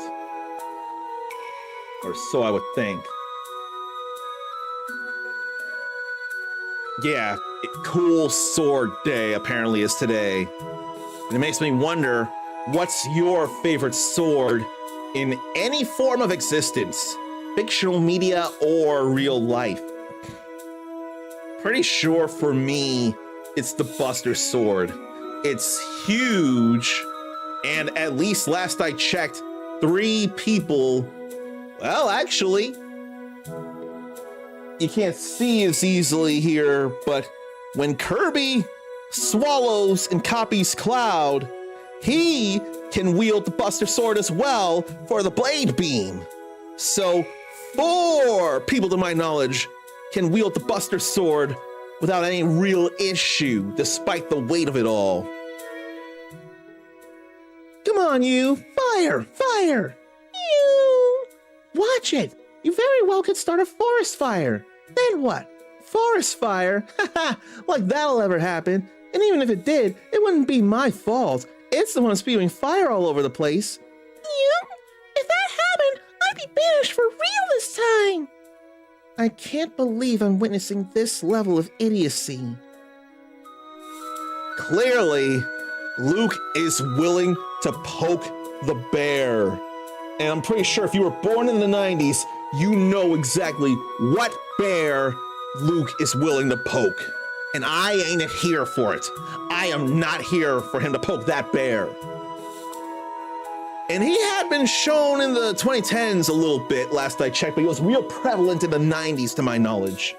Or so I would think. Yeah, Cool Sword Day apparently is today. And it makes me wonder, what's your favorite sword in any form of existence? Fictional media or real life? Pretty sure for me, it's the Buster Sword. It's huge, and at least last I checked, 3 people, well, actually, you can't see as easily here, but when Kirby swallows and copies Cloud, he can wield the Buster Sword as well for the Blade Beam. So 4 people, to my knowledge, can wield the Buster Sword without any real issue, despite the weight of it all. Come on, you! Fire! Fire! You! Watch it! You very well could start a forest fire. Then what? Forest fire? Haha, like that'll ever happen. And even if it did, it wouldn't be my fault. It's the one spewing fire all over the place. You? If that happened, I'd be banished for real this time. I can't believe I'm witnessing this level of idiocy. Clearly, Luke is willing to poke the bear. And I'm pretty sure if you were born in the 90s, you know exactly what bear Luke is willing to poke. And I ain't here for it. I am not here for him to poke that bear. And he had been shown in the 2010s a little bit last I checked, but he was real prevalent in the 90s to my knowledge.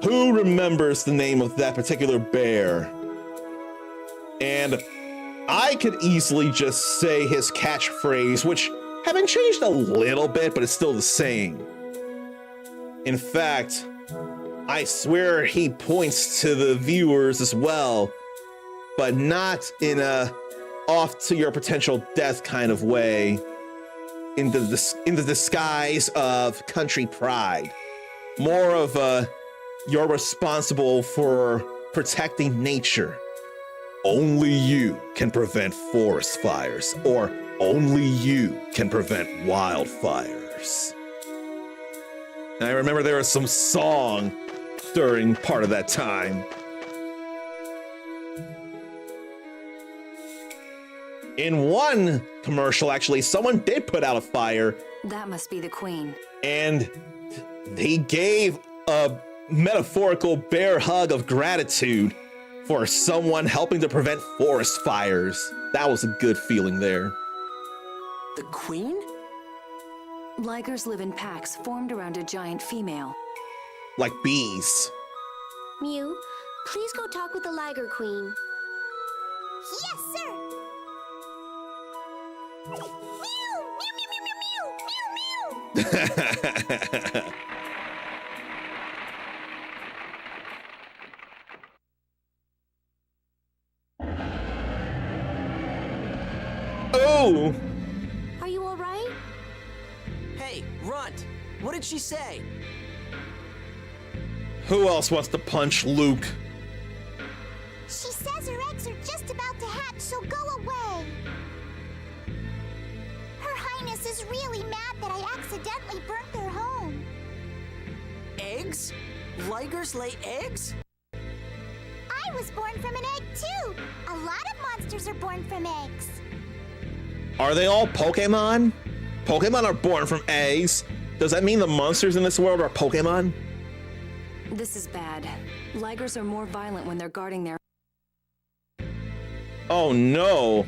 Who remembers the name of that particular bear? And I could easily just say his catchphrase, which have been changed a little bit, but it's still the same. In fact, I swear he points to the viewers as well, but not in a off to your potential death kind of way, in the disguise of country pride. More of a, you're responsible for protecting nature. Only you can prevent forest fires, or only you can prevent wildfires. And I remember there was some song during part of that time. In one commercial, actually, someone did put out a fire. That must be the Queen. And he gave a metaphorical bear hug of gratitude for someone helping to prevent forest fires. That was a good feeling there. The Queen? Ligers live in packs formed around a giant female. Like bees. Mew, please go talk with the Liger Queen. Yes, sir! Mew! Mew, mew, mew, mew, mew, mew, mew! Oh! Are you all right? Hey, Runt, what did she say? Who else wants to punch Luke? She says her eggs are just about to hatch, so go away. Her Highness is really mad that I accidentally burnt their home. Eggs? Ligers lay eggs? I was born from an egg, too. A lot of monsters are born from eggs. Are they all Pokemon? Pokemon are born from eggs. Does that mean the monsters in this world are Pokemon? This is bad. Ligers are more violent when they're guarding their... Oh no!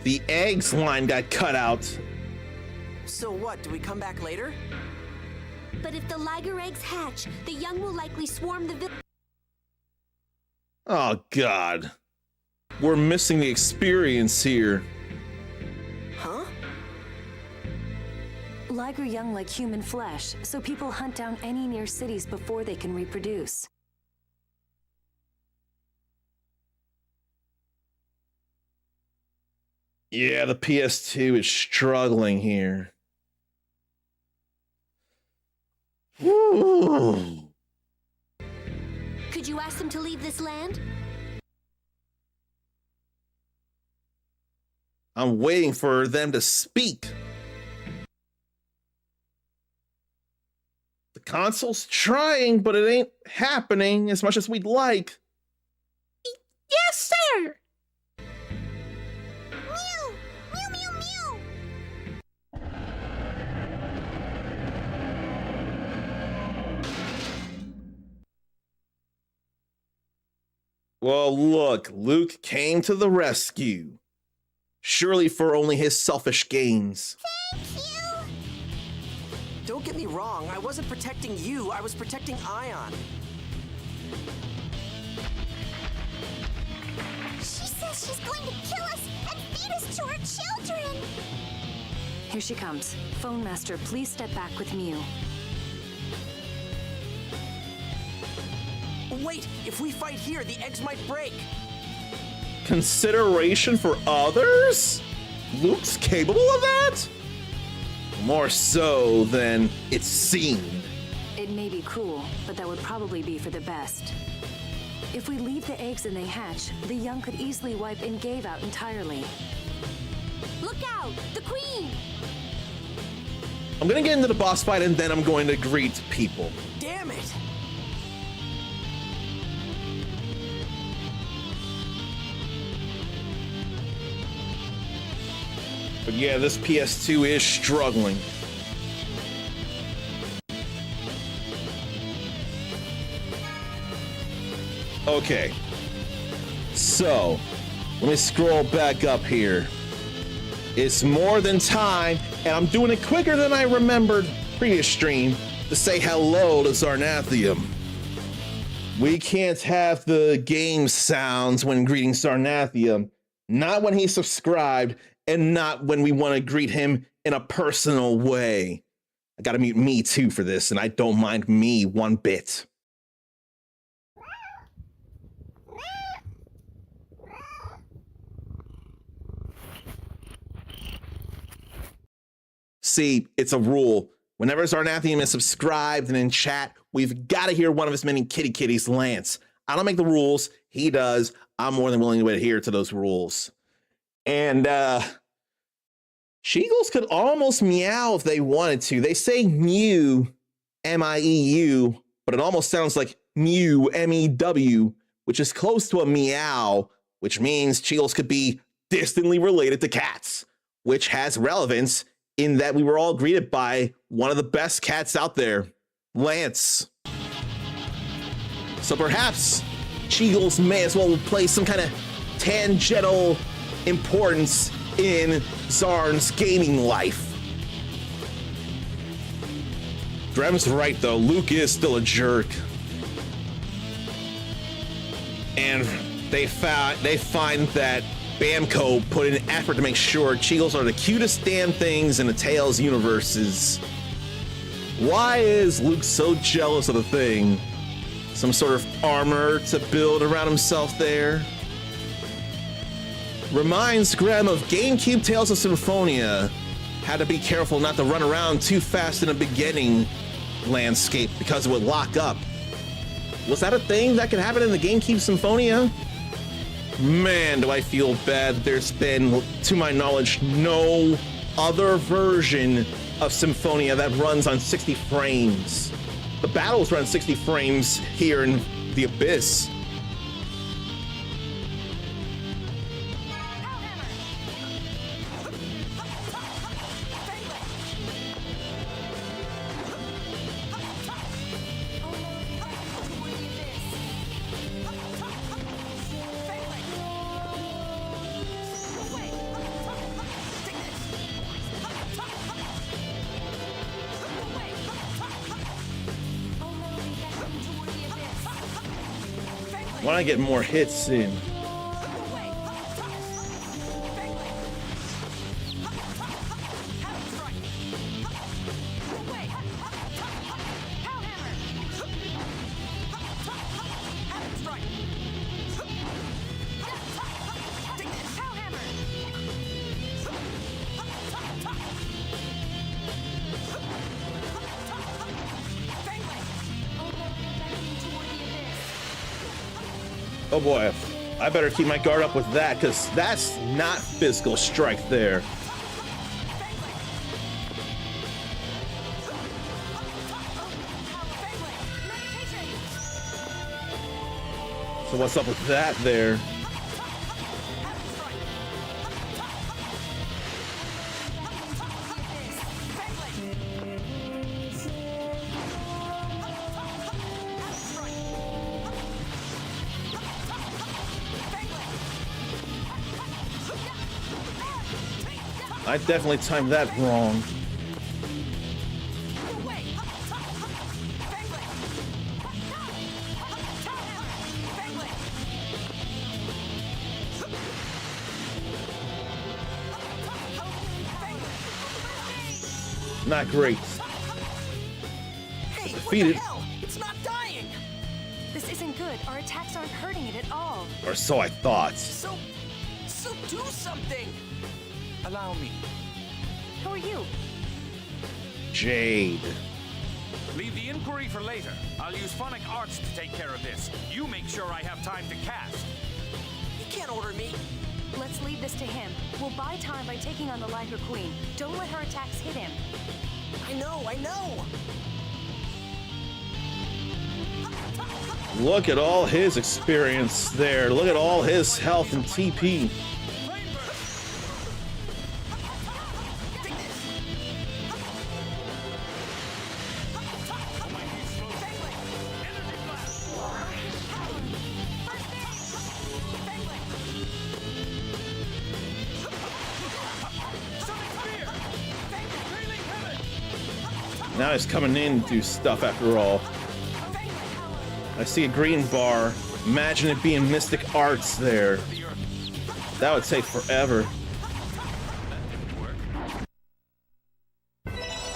The eggs line got cut out. So what, do we come back later? But if the liger eggs hatch, the young will likely swarm the village. Oh god. We're missing the experience here. Huh? Liger young like human flesh, so people hunt down any near cities before they can reproduce. Yeah, the PS2 is struggling here. Woo. Could you ask them to leave this land? I'm waiting for them to speak. The console's trying, but it ain't happening as much as we'd like. Yes, sir! Mew! Mew, mew, mew! Well, look, Luke came to the rescue. Surely for only his selfish gains. Thank you! Don't get me wrong, I wasn't protecting you, I was protecting Ion. She says she's going to kill us and feed us to our children! Here she comes. Phone Master, please step back with Mew. Wait, if we fight here, the eggs might break. Consideration for others? Luke's capable of that? More so than it seemed. It may be cruel, but that would probably be for the best. If we leave the eggs and they hatch, the young could easily wipe Ingave out entirely. Look out! The queen! I'm gonna get into the boss fight and then I'm going to greet people. Damn it! But yeah, this PS2 is struggling. Okay. So, let me scroll back up here. It's more than time, and I'm doing it quicker than I remembered previous stream to say hello to Zarnathium. We can't have the game sounds when greeting Zarnathium, not when he's subscribed, and not when we want to greet him in a personal way. I gotta mute me too for this, and I don't mind me one bit. See, it's a rule. Whenever Zarnathium is subscribed and in chat, we've got to hear one of his many kitty kitties lance. I don't make the rules, he does. I'm more than willing to adhere to those rules. And Cheagles could almost meow if they wanted to. They say mew, M-I-E-U, but it almost sounds like mew, M-E-W, which is close to a meow, which means Cheagles could be distantly related to cats, which has relevance in that we were all greeted by one of the best cats out there, Lance. So perhaps Cheagles may as well play some kind of tangential importance in Zarn's gaming life. Grem's right though, Luke is still a jerk. And they find that Bamco put in an effort to make sure Cheagles are the cutest damn things in the Tales universes. Why is Luke so jealous of the thing? Some sort of armor to build around himself there? Reminds Grem of GameCube Tales of Symphonia. Had to be careful not to run around too fast in the beginning landscape because it would lock up. Was that a thing that could happen in the GameCube Symphonia? Man, do I feel bad. There's been, to my knowledge, no other version of Symphonia that runs on 60 frames. The battles run 60 frames here in the Abyss. Want to get more hits in. Oh boy, I better keep my guard up with that, because that's not physical strike there. So what's up with that there? I definitely timed that wrong. Not great. Hey, Defeated. what the hell? It's not dying. This isn't good. Our attacks aren't hurting it at all. Or so I thought. So do something. Allow me. Who are you? Jade. Leave the inquiry for later. I'll use phonic arts to take care of this. You make sure I have time to cast. You can't order me. Let's leave this to him. We'll buy time by taking on the Liger Queen. Don't let her attacks hit him. I know. Look at all his experience there. Look at all his health and TP. Now he's coming in to do stuff after all. I see a green bar. Imagine it being Mystic Arts there. That would take forever.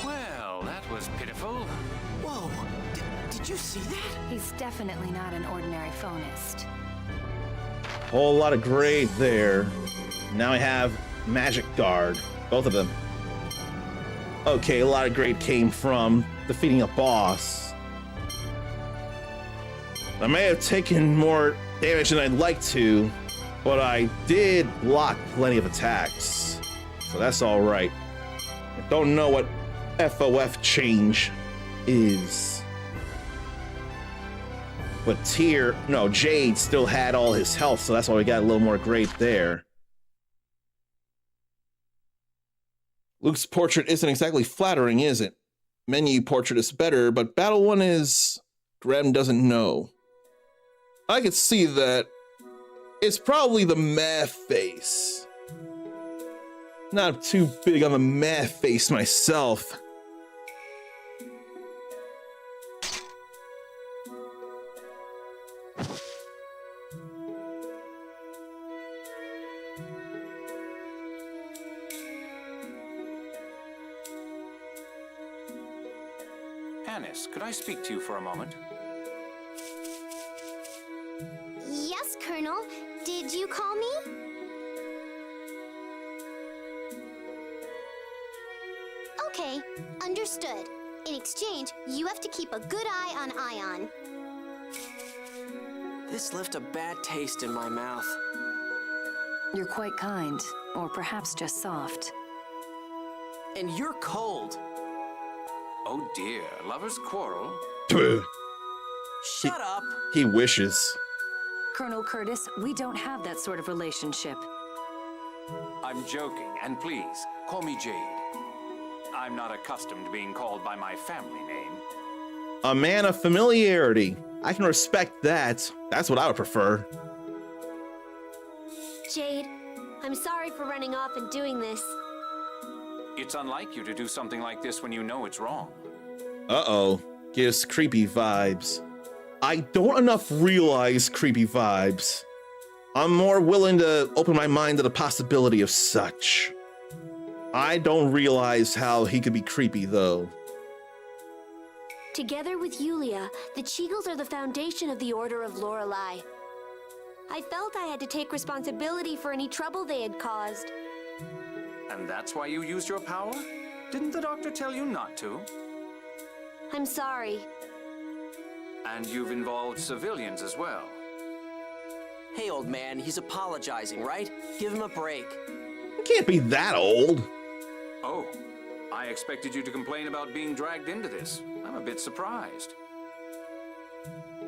Well, that was pitiful. Whoa. Did you see that? He's definitely not an ordinary phonist. Whole lot of grade there. Now I have Magic Guard. Both of them. Okay, a lot of grade came from defeating a boss. I may have taken more damage than I'd like to, but I did block plenty of attacks. So that's alright. I don't know what FOF change is. But Jade still had all his health, so that's why we got a little more grade there. Luke's portrait isn't exactly flattering, is it? Menu portrait is better, but battle one is... Graham doesn't know. I could see that. It's probably the meh face. Not too big on the meh face myself. Hannes, could I speak to you for a moment? Yes, Colonel. Did you call me? Okay, understood. In exchange, you have to keep a good eye on Ion. This left a bad taste in my mouth. You're quite kind, or perhaps just soft. And you're cold. Oh dear, lovers quarrel? Shut up. He wishes. Colonel Curtis, we don't have that sort of relationship. I'm joking, and please, call me Jade. I'm not accustomed to being called by my family name. A man of familiarity. I can respect that. That's what I would prefer. Jade, I'm sorry for running off and doing this. It's unlike you to do something like this when you know it's wrong. Uh-oh. Gives creepy vibes. I don't enough realize creepy vibes. I'm more willing to open my mind to the possibility of such. I don't realize how he could be creepy, though. Together with Yulia, the Cheagles are the foundation of the Order of Lorelei. I felt I had to take responsibility for any trouble they had caused. And that's why you used your power? Didn't the doctor tell you not to? I'm sorry. And you've involved civilians as well. Hey, old man, he's apologizing, right? Give him a break. He can't be that old. Oh, I expected you to complain about being dragged into this. I'm a bit surprised.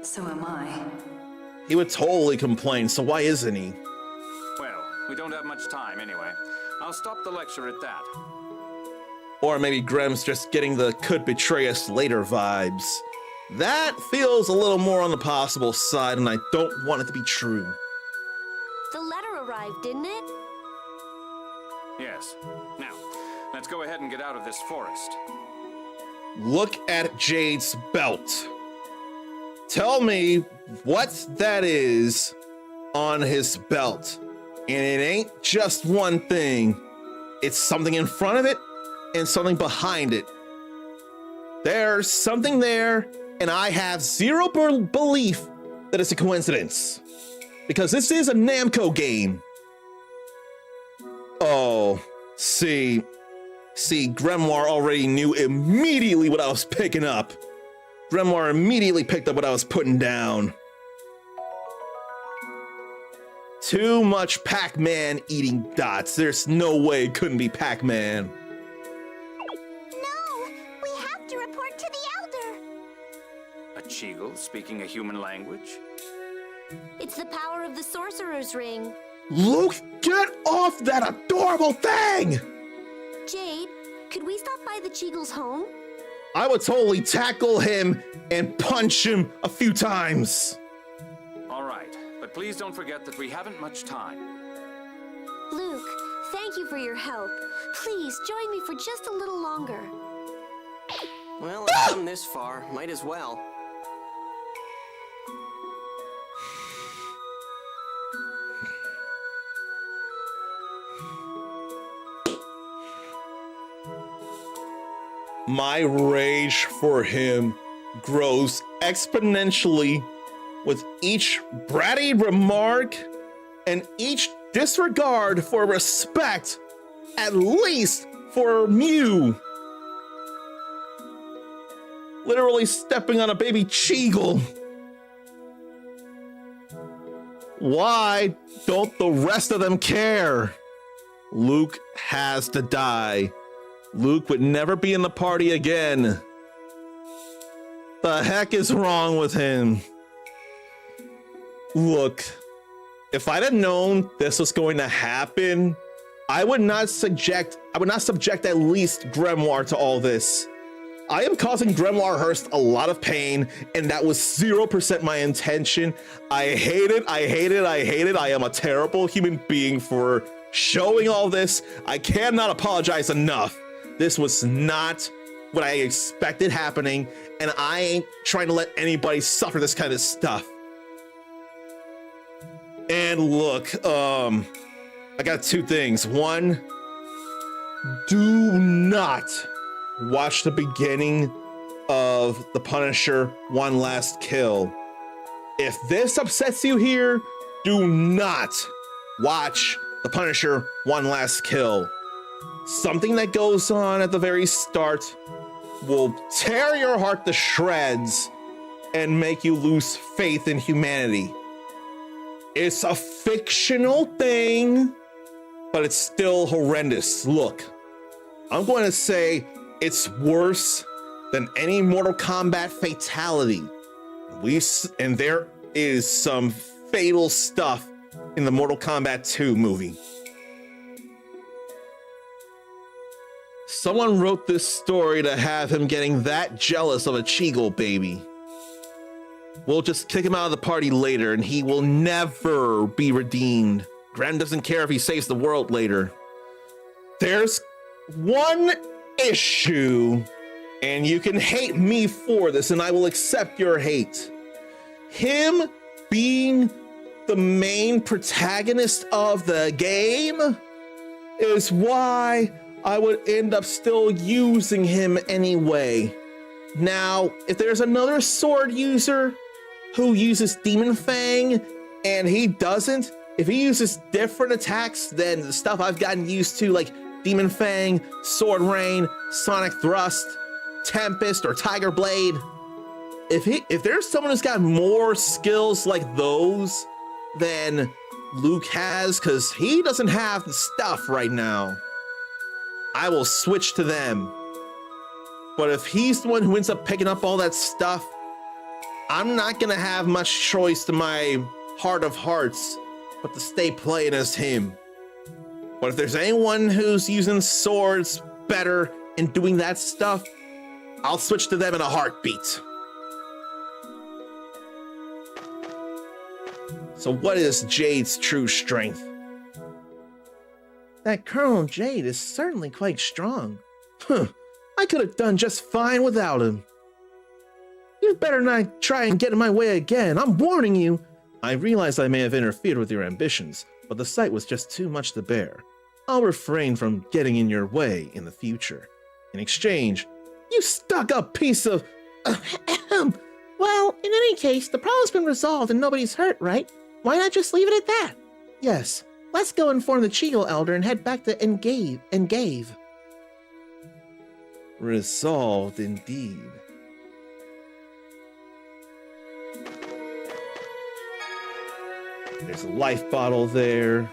So am I. He would totally complain, so why isn't he? Well, we don't have much time anyway. I'll stop the lecture at that. Or maybe Grem's just getting the could betray us later vibes. That feels a little more on the possible side, and I don't want it to be true. The letter arrived, didn't it? Yes. Now, let's go ahead and get out of this forest. Look at Jade's belt. Tell me what that is on his belt. And it ain't just one thing. It's something in front of it and something behind it. There's something there, and I have zero belief that it's a coincidence. Because this is a Namco game. Oh, see, Grimoire already knew immediately what I was picking up. Grimoire immediately picked up what I was putting down. Too much Pac-Man eating dots. There's no way it couldn't be Pac-Man. No, we have to report to the Elder. A Cheagle speaking a human language? It's the power of the Sorcerer's Ring. Luke, get off that adorable thing! Jade, could we stop by the Cheagles' home? I would totally tackle him and punch him a few times. All right, but please don't forget that we haven't much time. Luke, thank you for your help. Please join me for just a little longer. Well, I've come this far. Might as well. My rage for him grows exponentially with each bratty remark and each disregard for respect, at least for Mew. Literally stepping on a baby Cheagle. Why don't the rest of them care? Luke has to die. Luke would never be in the party again. The heck is wrong with him? Look, if I'd have known this was going to happen, I would not subject at least Grimoire to all this. I am causing Grimoire Hurst a lot of pain, and that was 0% my intention. I hate it. I am a terrible human being for showing all this. I cannot apologize enough. This was not what I expected happening, and I ain't trying to let anybody suffer this kind of stuff. And look, I got two things. One, do not watch the beginning of The Punisher One Last Kill. If this upsets you here, do not watch The Punisher One Last Kill. Something that goes on at the very start will tear your heart to shreds and make you lose faith in humanity. It's a fictional thing, but it's still horrendous. Look, I'm going to say it's worse than any Mortal Kombat fatality. And there is some fatal stuff in the Mortal Kombat 2 movie. Someone wrote this story to have him getting that jealous of a Cheagle baby. We'll just kick him out of the party later, and he will never be redeemed. Graham doesn't care if he saves the world later. There's one issue, and you can hate me for this, and I will accept your hate. him being the main protagonist of the game is why I would end up still using him anyway. Now, if there's another sword user who uses Demon Fang and he doesn't, if he uses different attacks than the stuff I've gotten used to, like Demon Fang, Sword Rain, Sonic Thrust, Tempest, or Tiger Blade, if there's someone who's got more skills like those than Luke has, because he doesn't have the stuff right now, I will switch to them. But if he's the one who ends up picking up all that stuff, I'm not gonna have much choice to my heart of hearts but to stay playing as him. But if there's anyone who's using swords better and doing that stuff, I'll switch to them in a heartbeat. So what is Jade's true strength? That Colonel Jade is certainly quite strong. I could have done just fine without him. You better not try and get in my way again, I'm warning you. I realize I may have interfered with your ambitions, but the sight was just too much to bear. I'll refrain from getting in your way in the future. In exchange, you stuck-up piece of... Well, in any case, the problem's been resolved and nobody's hurt, right? Why not just leave it at that? Yes, let's go inform the Cheegle Elder and head back to Engave. Resolved indeed. There's a life bottle there.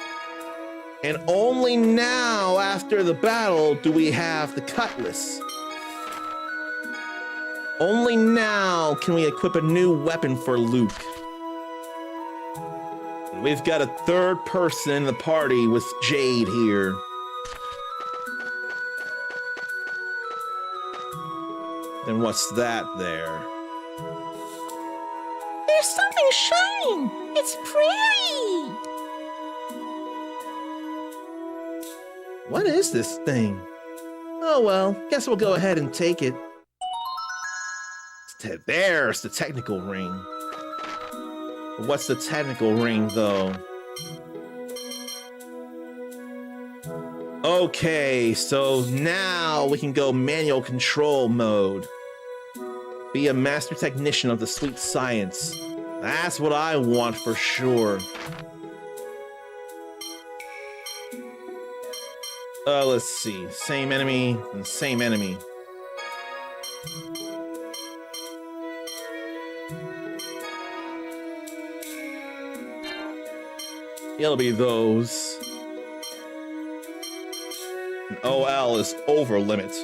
And only now, after the battle, do we have the cutlass. Only now can we equip a new weapon for Luke. And we've got a third person in the party with Jade here. Then what's that there? There's something shining! It's pretty! What is this thing? Oh well, guess we'll go ahead and take it. There's the technical ring. What's the technical ring, though? Okay, so now we can go manual control mode. Be a master technician of the sweet science. That's what I want for sure. Let's see. Same enemy and same enemy. It'll be those. And OL is over limit.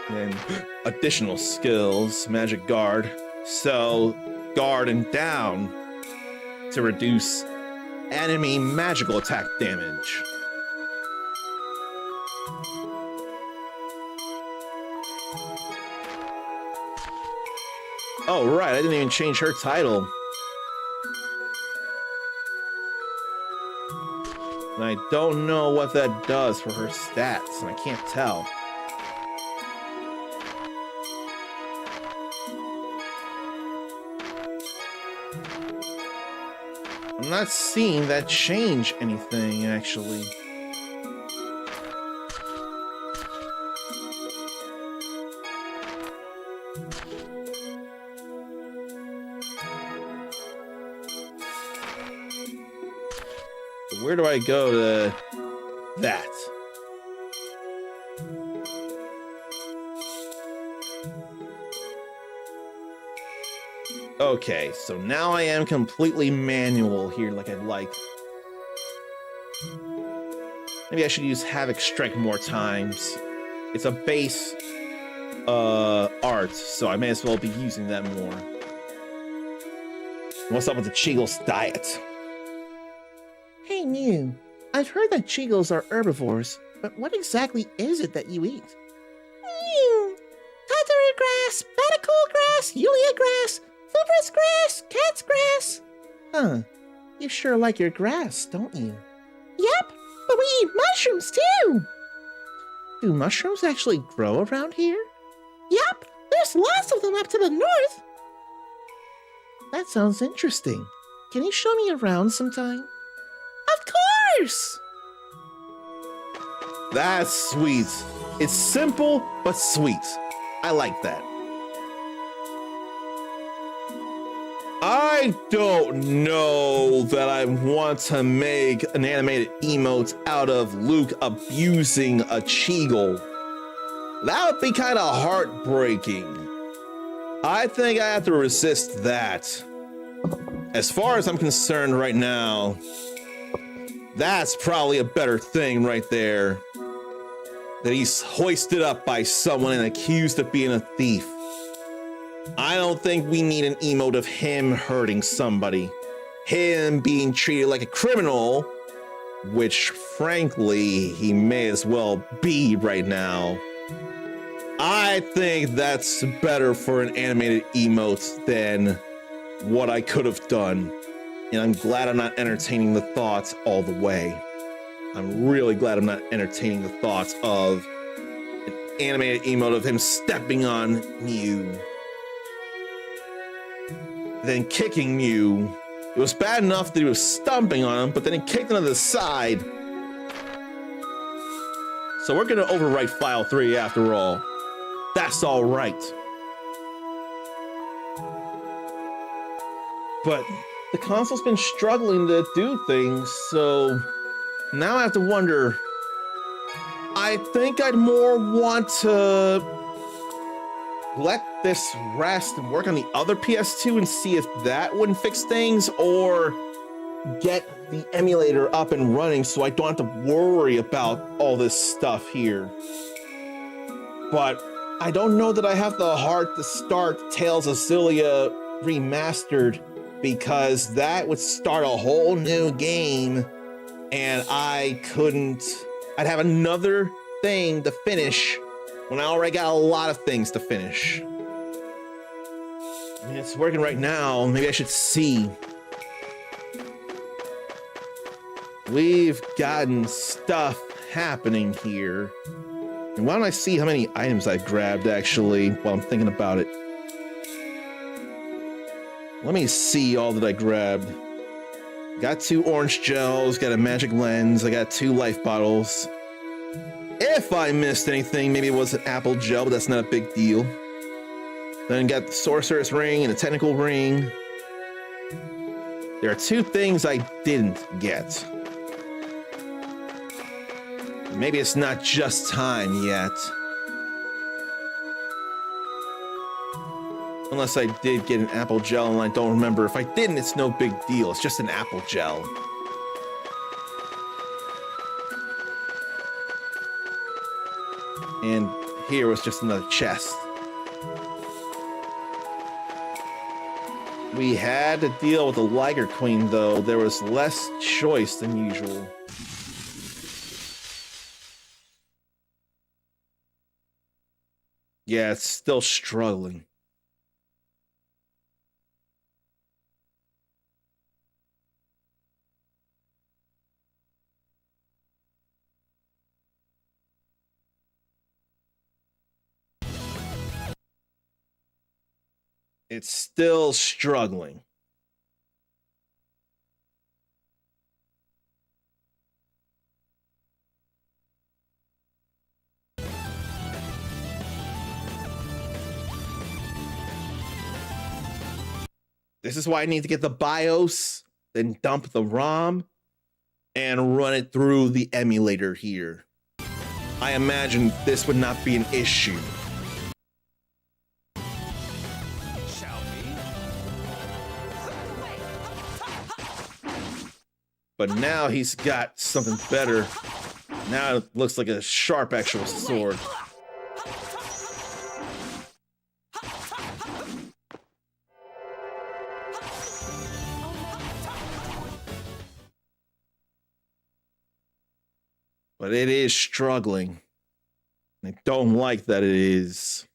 And additional skills, Magic Guard. So, guard and down to reduce enemy magical attack damage. Oh, right, I didn't even change her title. And I don't know what that does for her stats, and I can't tell. I'm not seeing that change anything, actually. Where do I go to that? Okay, so now I am completely manual here like I'd like. Maybe I should use Havoc Strike more times. It's a base art, so I may as well be using that more. What's up with the Cheegle's diet? Hey, Mew. I've heard that Cheegles are herbivores, but what exactly is it that you eat? Mew. Cutlery grass, Baticool grass, Yulia grass, Fibrous grass, cat's grass. Huh. You sure like your grass, don't you? Yep, but we eat mushrooms too. Do mushrooms actually grow around here? Yep, there's lots of them up to the north. That sounds interesting. Can you show me around sometime? Of course! That's sweet. It's simple, but sweet. I like that. I don't know that I want to make an animated emote out of Luke abusing a Cheegle. That would be kind of heartbreaking. I think I have to resist that. As far as I'm concerned right now, that's probably a better thing right there. That he's hoisted up by someone and accused of being a thief. I don't think we need an emote of him hurting somebody. Him being treated like a criminal, which frankly, he may as well be right now. I think that's better for an animated emote than what I could have done. And I'm glad I'm not entertaining the thoughts all the way. I'm really glad I'm not entertaining the thoughts of an animated emote of him stepping on Mew. Then kicking Mew. It was bad enough that he was stomping on him, but then he kicked him to the side. So we're gonna overwrite file 3 after all. That's all right. But the console's been struggling to do things, so now I have to wonder. I think I'd more want to let this rest and work on the other PS2 and see if that wouldn't fix things, or get the emulator up and running so I don't have to worry about all this stuff here. But I don't know that I have the heart to start Tales of Xillia Remastered, because that would start a whole new game and I'd have another thing to finish when I already got a lot of things to finish. I mean, it's working right now. Maybe I should see. We've gotten stuff happening here. And why don't I see how many items I grabbed actually while I'm thinking about it? Let me see all that I grabbed. Got 2 orange gels, got a magic lens, I got 2 life bottles. If I missed anything, maybe it was an apple gel, but that's not a big deal. Then got the sorceress ring and a technical ring. There are 2 things I didn't get. Maybe it's not just time yet. Unless I did get an apple gel and I don't remember. If I didn't, it's no big deal. It's just an apple gel. And here was just another chest. We had to deal with the Liger Queen, though. There was less choice than usual. Yeah, it's still struggling. It's still struggling. This is why I need to get the BIOS, then dump the ROM, and run it through the emulator here. I imagine this would not be an issue. But now he's got something better. Now it looks like a sharp actual sword. But it is struggling. I don't like that it is.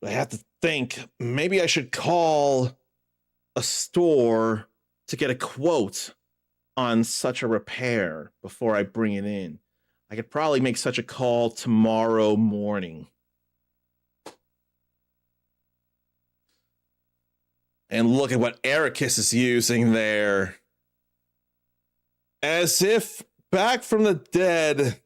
I have to think, maybe I should call a store to get a quote on such a repair before I bring it in. I could probably make such a call tomorrow morning. And look at what Ericus is using there. As if back from the dead,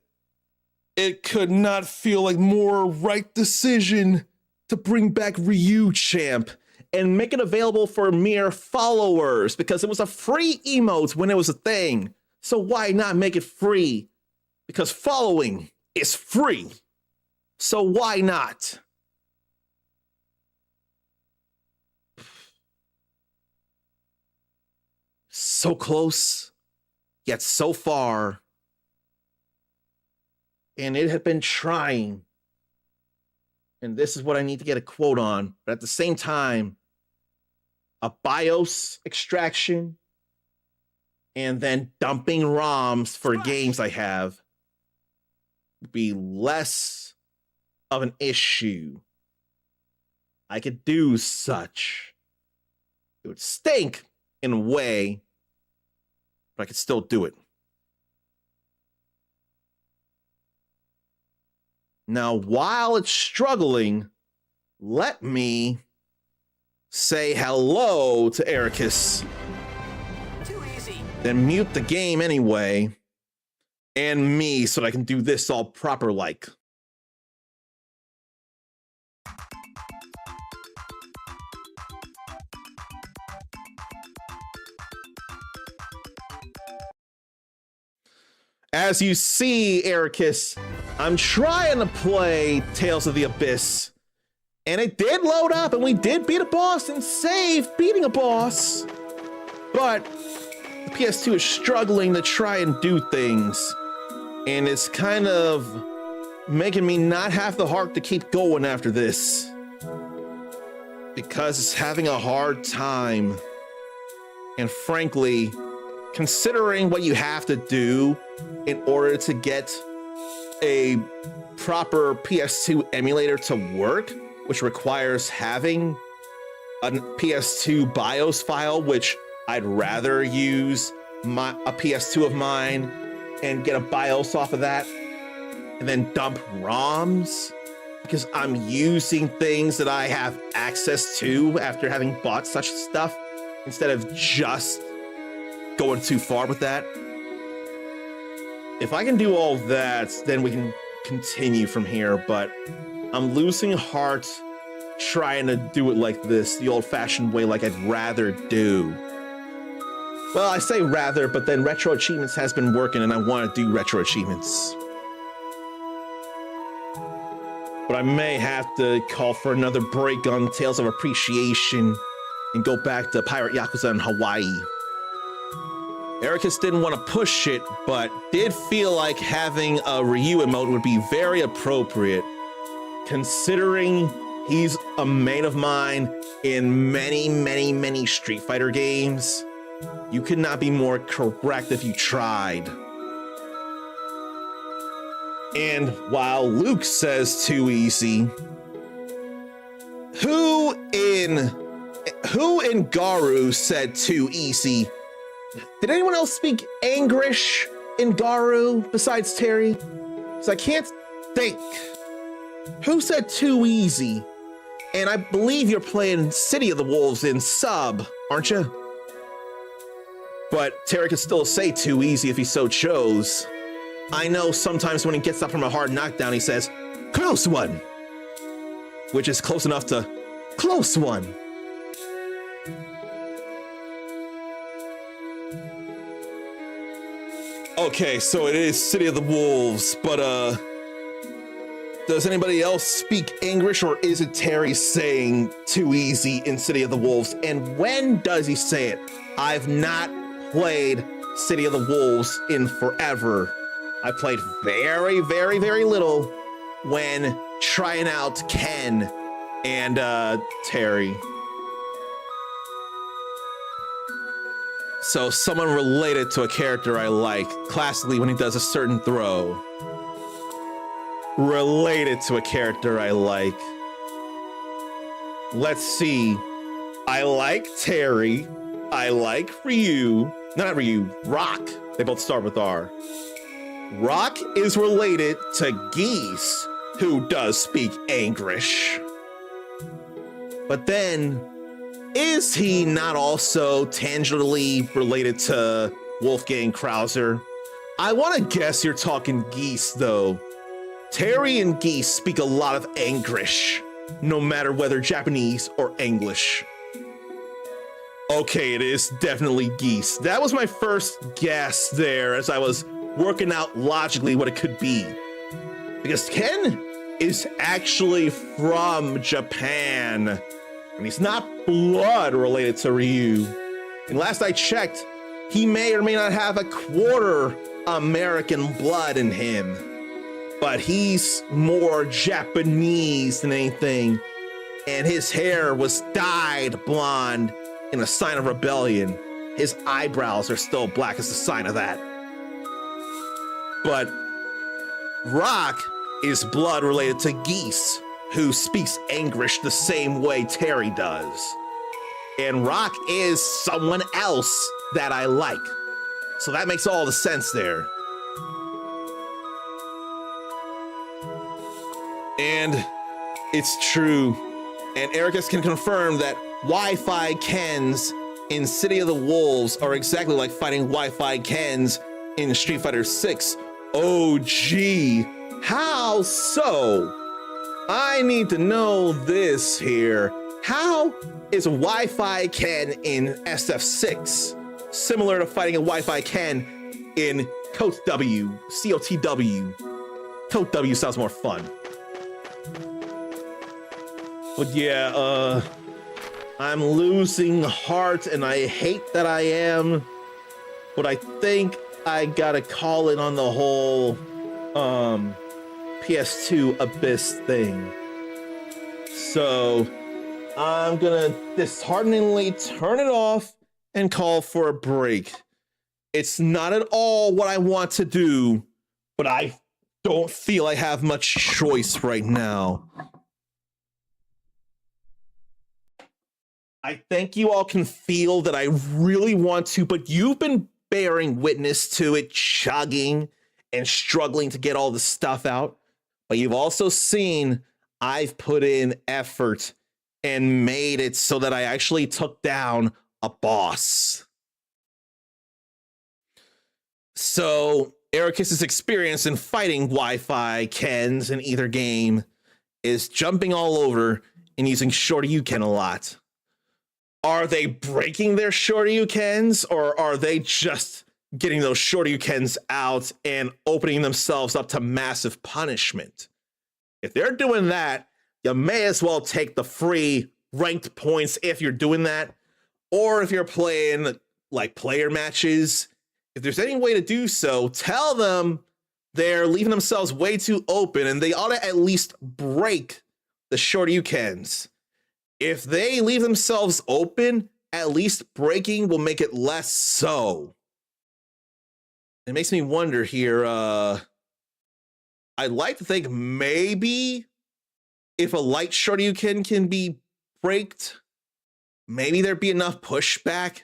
it could not feel like more right decision to bring back Ryu Champ and make it available for mere followers, because it was a free emote when it was a thing. So why not make it free? Because following is free. So why not? So close, yet so far. And it had been trying. And this is what I need to get a quote on. But at the same time, a BIOS extraction and then dumping ROMs for games I have would be less of an issue. I could do such. It would stink in a way, but I could still do it. Now, while it's struggling, let me say hello to Ericus. Too easy. Then mute the game anyway. And me, so that I can do this all proper like. As you see, Ericus, I'm trying to play Tales of the Abyss. And it did load up, and we did beat a boss and save beating a boss. But the PS2 is struggling to try and do things. And it's kind of making me not have the heart to keep going after this. Because it's having a hard time. And frankly, considering what you have to do in order to get a proper PS2 emulator to work, which requires having a PS2 BIOS file, which I'd rather use a PS2 of mine and get a BIOS off of that, and then dump ROMs, because I'm using things that I have access to after having bought such stuff, instead of just going too far with that. If I can do all that, then we can continue from here, but I'm losing heart trying to do it like this, the old-fashioned way, like I'd rather do. Well, I say rather, but then Retro Achievements has been working and I want to do Retro Achievements. But I may have to call for another break on Tales of Appreciation and go back to Pirate Yakuza in Hawaii. Ericus didn't want to push it, but did feel like having a Ryu emote would be very appropriate, considering he's a main of mine in many, many, many Street Fighter games. You could not be more correct if you tried. And while Luke says too easy, who in Garu said too easy? Did anyone else speak English in Garu besides Terry? Because I can't think. Who said too easy? And I believe you're playing City of the Wolves in sub, aren't you? But Terry could still say too easy if he so chose. I know sometimes when he gets up from a hard knockdown, he says, close one, which is close enough to close one. Okay, so it is City of the Wolves, but does anybody else speak English, or is it Terry saying too easy in City of the Wolves? And when does he say it? I've not played City of the Wolves in forever. I played very, very, very little when trying out Ken and Terry. So someone related to a character I like, classically when he does a certain throw. Related to a character I like. Let's see. I like Terry. I like Ryu, not Ryu, Rock. They both start with R. Rock is related to Geese, who does speak English. But then, is he not also tangentially related to Wolfgang Krauser? I want to guess you're talking Geese, though. Terry and Geese speak a lot of English, no matter whether Japanese or English. Okay, it is definitely Geese. That was my first guess there as I was working out logically what it could be. Because Ken is actually from Japan, and he's not blood related to Ryu. And last I checked, he may or may not have a quarter American blood in him, but he's more Japanese than anything. And his hair was dyed blonde in a sign of rebellion. His eyebrows are still black as a sign of that. But Rock is blood related to Geese, who speaks English the same way Terry does. And Rock is someone else that I like. So that makes all the sense there. And it's true. And Ericus can confirm that Wi-Fi Kens in City of the Wolves are exactly like fighting Wi-Fi Kens in Street Fighter 6. Oh, gee. How so? I need to know this here. How is Wi-Fi Ken in SF6 similar to fighting a Wi-Fi Ken in Coat W, COTW? Coat W sounds more fun. But yeah, I'm losing heart and I hate that I am, but I think I gotta call it on the whole PS2 Abyss thing. So I'm gonna dishearteningly turn it off and call for a break. It's not at all what I want to do, but I don't feel I have much choice right now. I think you all can feel that I really want to, but you've been bearing witness to it chugging and struggling to get all the stuff out. But you've also seen I've put in effort and made it so that I actually took down a boss. So Ericus's experience in fighting Wi-Fi Kens in either game is jumping all over and using Shoryuken a lot. Are they breaking their Shoryukens, or are they just getting those Shoryukens out and opening themselves up to massive punishment? If they're doing that, you may as well take the free ranked points if you're doing that. Or if you're playing like player matches, if there's any way to do so, tell them they're leaving themselves way too open and they ought to at least break the Shoryukens. If they leave themselves open, at least breaking will make it less so. It makes me wonder here. I'd like to think maybe if a light Shoryuken can be braked, maybe there'd be enough pushback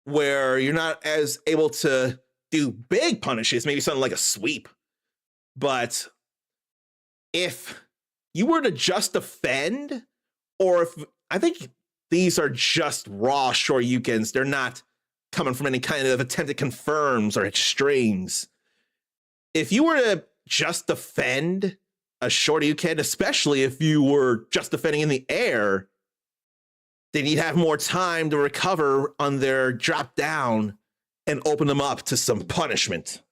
where you're not as able to do big punishes, maybe something like a sweep. But if you were to just defend, or if I think these are just raw Shoryukens, they're not coming from any kind of attempted confirms or extremes. If you were to just defend a Shoryuken, especially if you were just defending in the air, then you'd have more time to recover on their drop down and open them up to some punishment.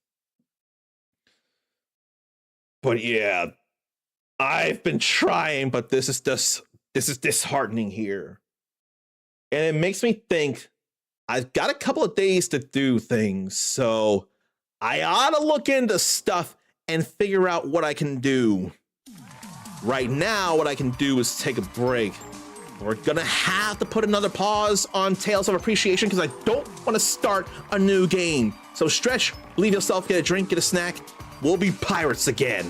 But yeah, I've been trying, but this is disheartening here. And it makes me think I've got a couple of days to do things, so I ought to look into stuff and figure out what I can do. Right now, what I can do is take a break. We're gonna have to put another pause on Tales of Appreciation because I don't want to start a new game. So stretch, leave yourself, get a drink, get a snack. We'll be pirates again.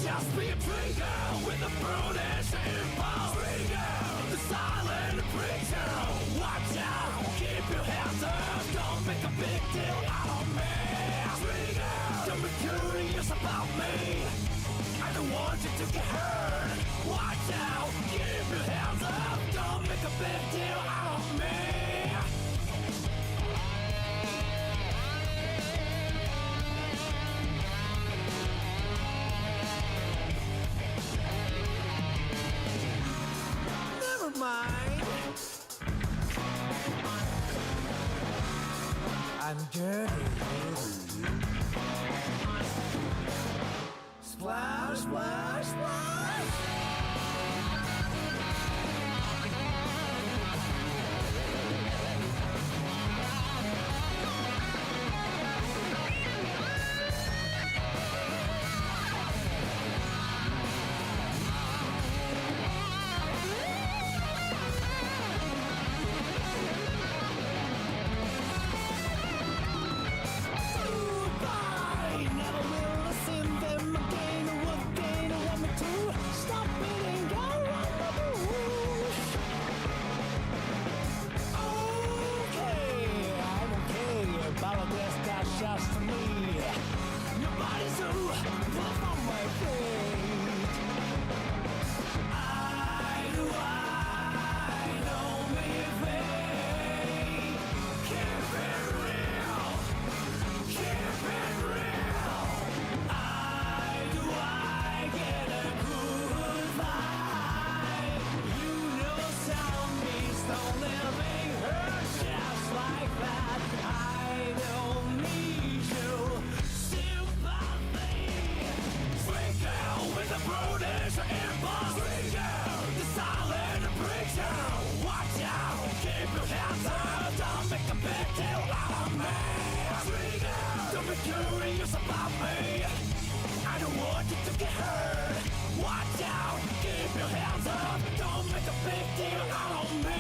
Just be a trigger with a brutish impulse. Trigger, the silent preacher. Watch out, keep your hands up. Don't make a big deal out of me. Trigger, don't be curious about me. I don't want you to get hurt. Watch out, keep your hands up. Don't make a big deal out of me. Never mind. I'm dirty. Splash, splash, splash! Goodbye! Never will I see them again. What they don't want me to stop beating around the bush. Okay, I'm okay, but I guess that's just for me. Nobody's who will from my fate. I know me fate. Keep it real. Keep it real. I get a good vibe. You know zombies don't living hurt just like that. I don't need you sympathy. Freak out with the brutish impulse. Freak out the silent preacher. Watch out, keep your hands up. Don't make a big deal out of me. Freak out, don't be curious about me. I don't want you to get hurt. Watch out, keep your hands up. Don't make a big deal out of me.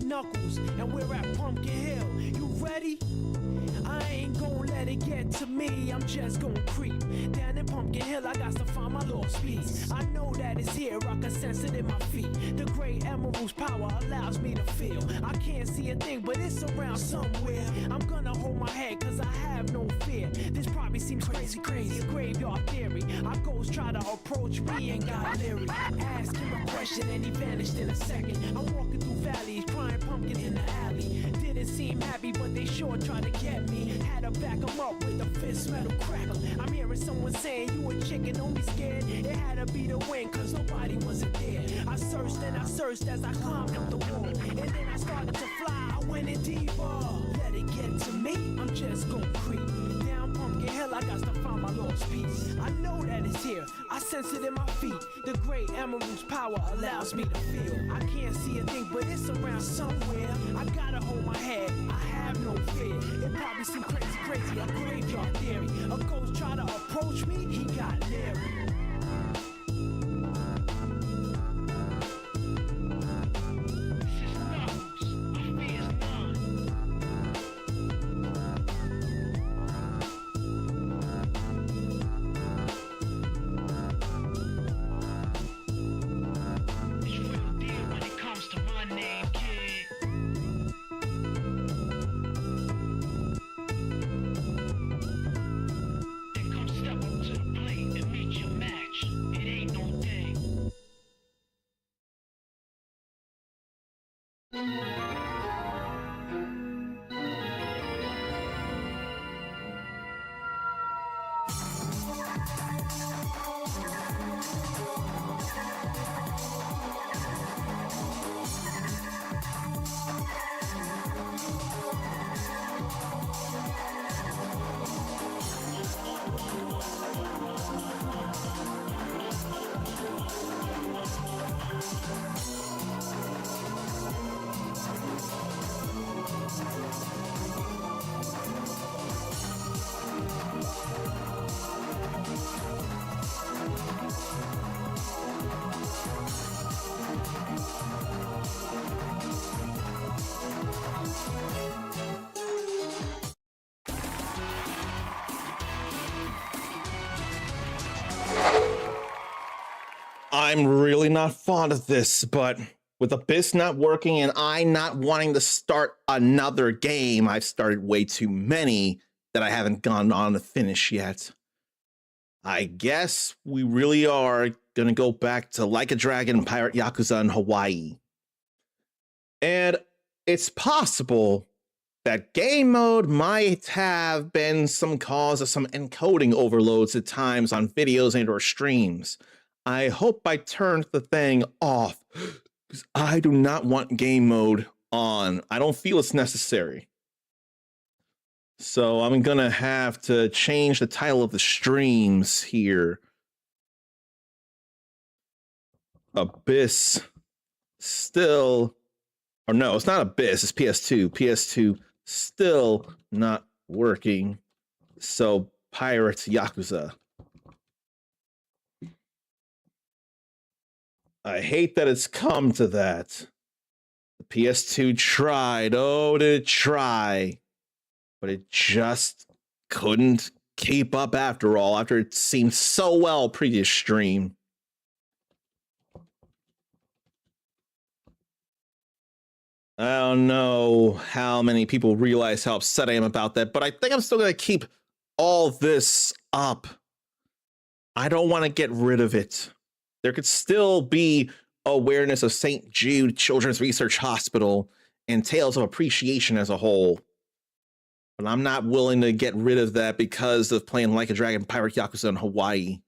Knuckles, and we're at Pumpkin Hill. You ready? I ain't gon' let it get to me. I'm just gon' creep down in Pumpkin Hill. I got to find my lost piece. I know that it's here. I can sense it in my feet. The great emerald's power allows me to feel. I can't see a thing, but it's around somewhere. I'm gonna hold my head, cause I have no fear. This probably seems crazy, a graveyard theory. Our ghosts try to approach me and got leery. Ask him a question and he vanished in a second. I'm walking through valleys, crying pumpkin in the alley. Didn't seem happy, but they sure tried to get me. Had to back them up with a fist metal crackle. I'm hearing someone saying, you a chicken, don't be scared. It had to be the wind, cause nobody wasn't there. I searched and I searched as I climbed up the wall. And then I started to fly, I went in deeper. Let it get to me, I'm just gon' creep down Pumpkin Hill, I got to find my lost piece. I know that it's here, I sense it in my feet. The great emerald's power allows me to feel. I can't see a thing, but it's around somewhere. I gotta hold my head, I have no fear. It probably seems crazy, a graveyard theory. A ghost try to approach me, he got leery. I'm really not fond of this, but with Abyss not working and I not wanting to start another game, I've started way too many that I haven't gone on to finish yet. I guess we really are gonna go back to Like a Dragon Pirate Yakuza in Hawaii. And it's possible that game mode might have been some cause of some encoding overloads at times on videos and or streams. I hope I turned the thing off, because I do not want game mode on. I don't feel it's necessary. So I'm gonna have to change the title of the streams here. Abyss still, or no, it's not Abyss, it's PS2. PS2 still not working. So Pirates Yakuza. I hate that it's come to that. The PS2 tried, oh, did it try, but it just couldn't keep up after all, after it seemed so well previous stream. I don't know how many people realize how upset I am about that, but I think I'm still going to keep all this up. I don't want to get rid of it. There could still be awareness of St. Jude Children's Research Hospital and Tales of Appreciation as a whole. But I'm not willing to get rid of that because of playing Like a Dragon Pirate Yakuza in Hawaii.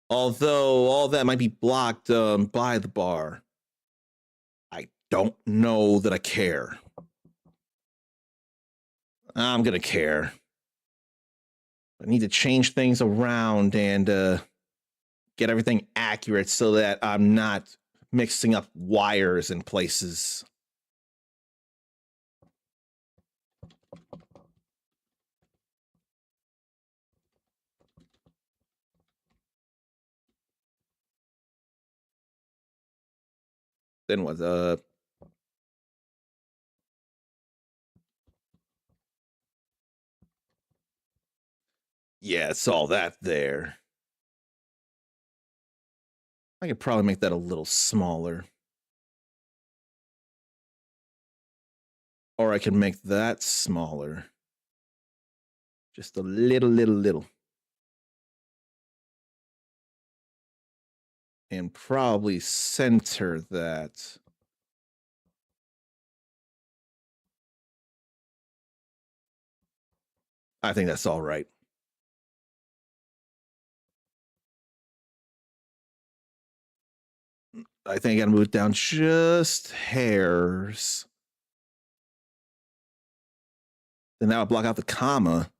Although all that might be blocked by the bar. I don't know that I care. I'm gonna care. I need to change things around and get everything accurate so that I'm not mixing up wires in places. Then what? Yeah, it's all that there. I could probably make that a little smaller. Or I can make that smaller. Just a little. And probably center that. I think that's all right. I think I gotta move it down just hairs. Then that would block out the comma.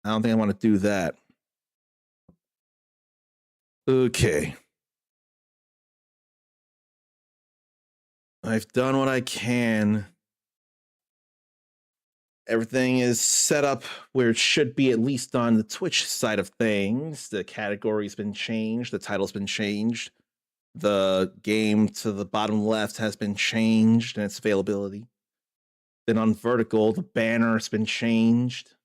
I don't think I want to do that. Okay. I've done what I can. Everything is set up where it should be, at least on the Twitch side of things. The category's been changed. The title's been changed. The game to the bottom left has been changed in its availability. Then on vertical, the banner has been changed.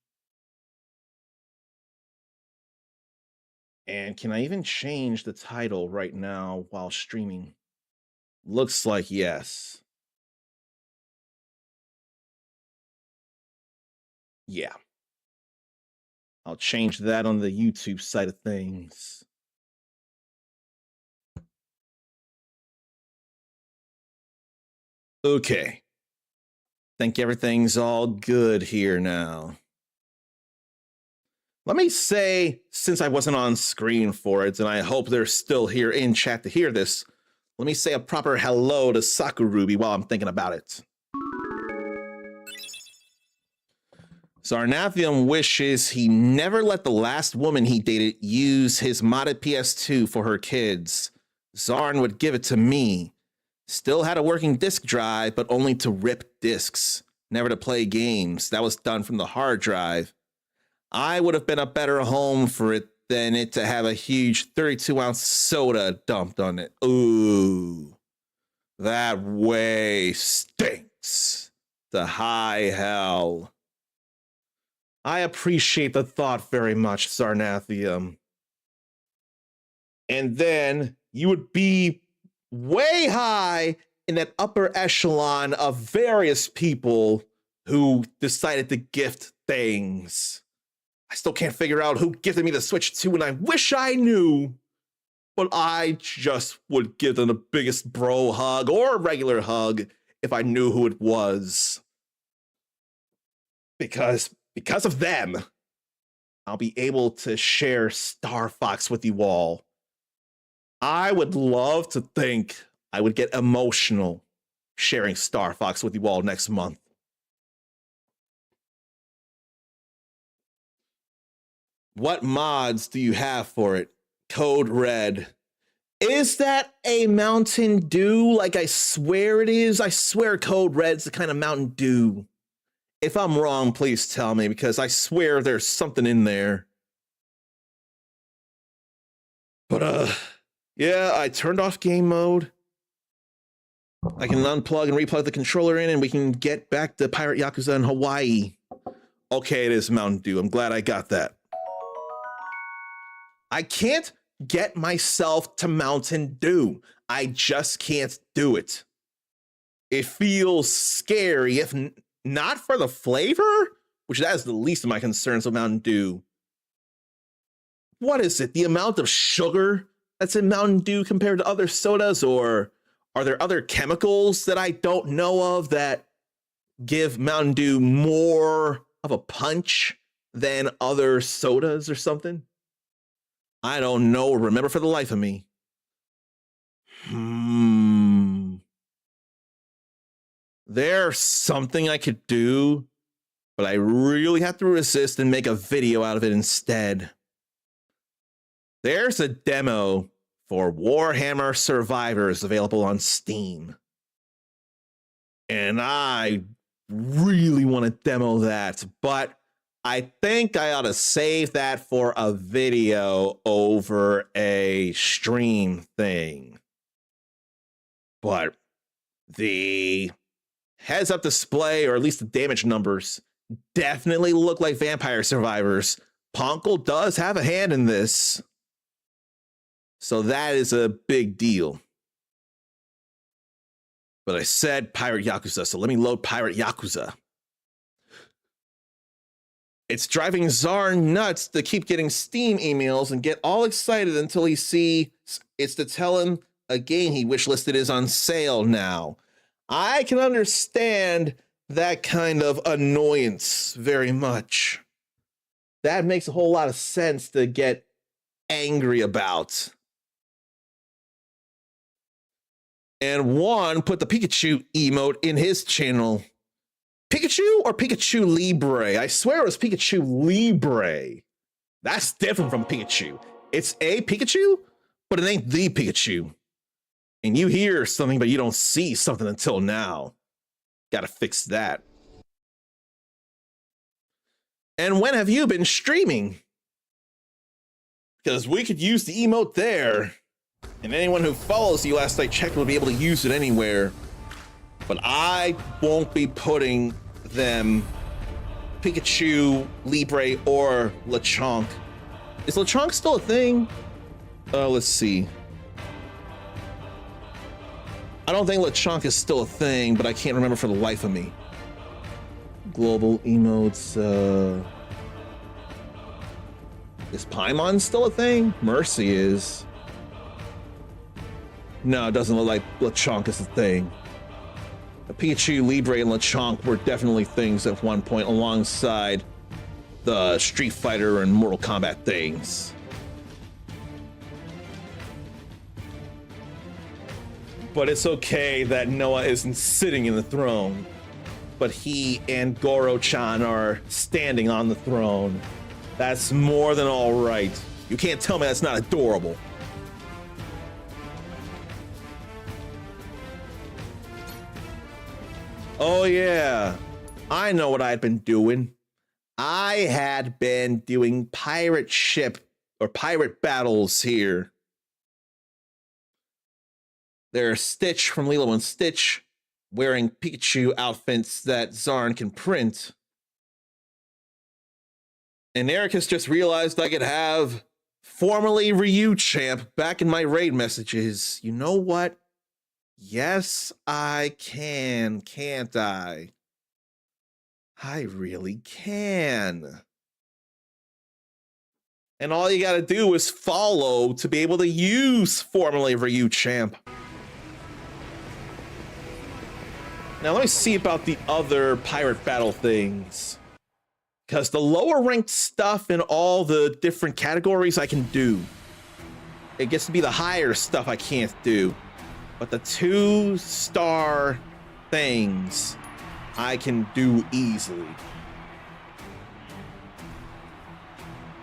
And can I even change the title right now while streaming? Looks like yes. Yeah. I'll change that on the YouTube side of things. Okay. Think everything's all good here now. Let me say, since I wasn't on screen for it, and I hope they're still here in chat to hear this, let me say a proper hello to Sakurubi while I'm thinking about it. Zarnathium wishes he never let the last woman he dated use his modded PS2 for her kids. Zarn would give it to me. Still had a working disk drive, but only to rip discs, never to play games. That was done from the hard drive. I would have been a better home for it than it to have a huge 32-ounce soda dumped on it. Ooh, that way stinks to high hell. I appreciate the thought very much, Zarnathium. And then you would be way high in that upper echelon of various people who decided to gift things. I still can't figure out who gifted me the Switch 2, and I wish I knew. But I just would give them the biggest bro hug or regular hug if I knew who it was. Because of them, I'll be able to share Star Fox with you all. I would love to think I would get emotional sharing Star Fox with you all next month. What mods do you have for it? Code Red. Is that a Mountain Dew like I swear it is? I swear Code Red's the kind of Mountain Dew. If I'm wrong, please tell me, because I swear there's something in there. But, yeah, I turned off game mode. I can unplug and replug the controller in, and we can get back to Pirate Yakuza in Hawaii. Okay, it is Mountain Dew. I'm glad I got that. I can't get myself to Mountain Dew. I just can't do it. It feels scary, if not for the flavor, which that is the least of my concerns with Mountain Dew. What is it? The amount of sugar that's in Mountain Dew compared to other sodas, or are there other chemicals that I don't know of that give Mountain Dew more of a punch than other sodas or something? I don't know or remember for the life of me. There's something I could do, but I really have to resist and make a video out of it instead. There's a demo for Warhammer Survivors available on Steam. And I really want to demo that, but I think I ought to save that for a video over a stream thing. But the heads-up display, or at least the damage numbers, definitely look like Vampire Survivors. Ponkle does have a hand in this. So that is a big deal. But I said Pirate Yakuza, so let me load Pirate Yakuza. It's driving Czar nuts to keep getting Steam emails and get all excited until he sees it's to tell him a game he wishlisted is on sale now. I can understand that kind of annoyance very much. That makes a whole lot of sense to get angry about. And Juan put the Pikachu emote in his channel. Pikachu or Pikachu Libre? I swear it was Pikachu Libre. That's different from Pikachu. It's a Pikachu, but it ain't the Pikachu. And you hear something, but you don't see something until now. Gotta fix that. And when have you been streaming? Because we could use the emote there. And anyone who follows you last I checked will be able to use it anywhere. But I won't be putting them Pikachu, Libre, or Lechonk. Is Lechonk still a thing? Let's see. I don't think Lechonk is still a thing, but I can't remember for the life of me. Global emotes. Is Paimon still a thing? Mercy is. No, it doesn't look like Lechonk is a thing. Pikachu, Libre, and Lechonk were definitely things at one point alongside the Street Fighter and Mortal Kombat things. But it's okay that Noah isn't sitting in the throne, but he and Goro-chan are standing on the throne. That's more than all right. You can't tell me that's not adorable. Oh yeah, I know what I'd been doing. I had been doing pirate ship or pirate battles here. There's Stitch from Lilo and Stitch wearing Pikachu outfits that Zarn can print. And Eric has just realized I could have formerly Ryu Champ back in my raid messages. You know what? Yes, I can, can't I? I really can. And all you gotta do is follow to be able to use formerly Ryu Champ. Now let me see about the other pirate battle things. Because the lower ranked stuff in all the different categories I can do. It gets to be the higher stuff I can't do. But the 2-star things I can do easily.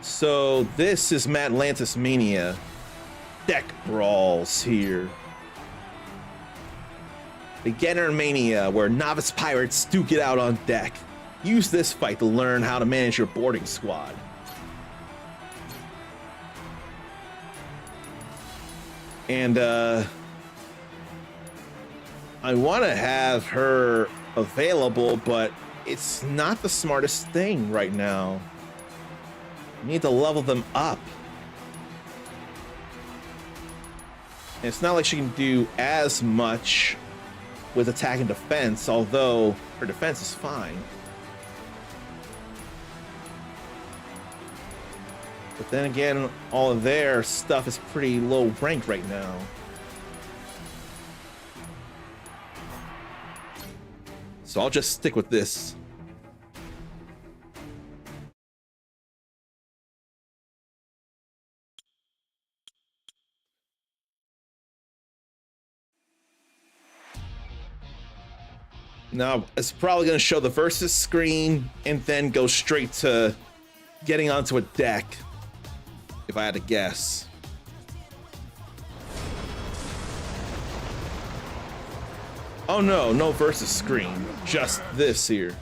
So this is Matlantis Mania. Deck brawls here. Beginner Mania, where novice pirates do get out on deck. Use this fight to learn how to manage your boarding squad. And I want to have her available, but it's not the smartest thing right now. I need to level them up. And it's not like she can do as much with attack and defense, although her defense is fine. But then again, all of their stuff is pretty low rank right now. So I'll just stick with this. Now, it's probably going to show the versus screen and then go straight to getting onto a deck, if I had to guess. Oh no, no versus screen, just this here.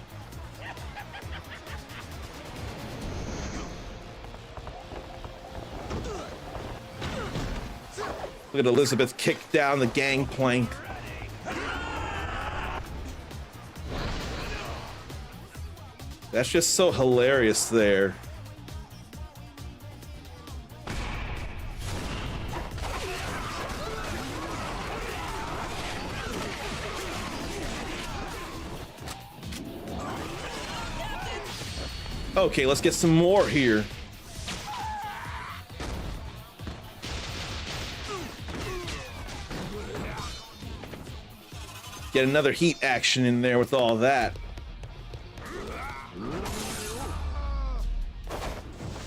Look at Elizabeth kick down the gangplank. That's just so hilarious there. Okay, let's get some more here. Get another heat action in there with all that.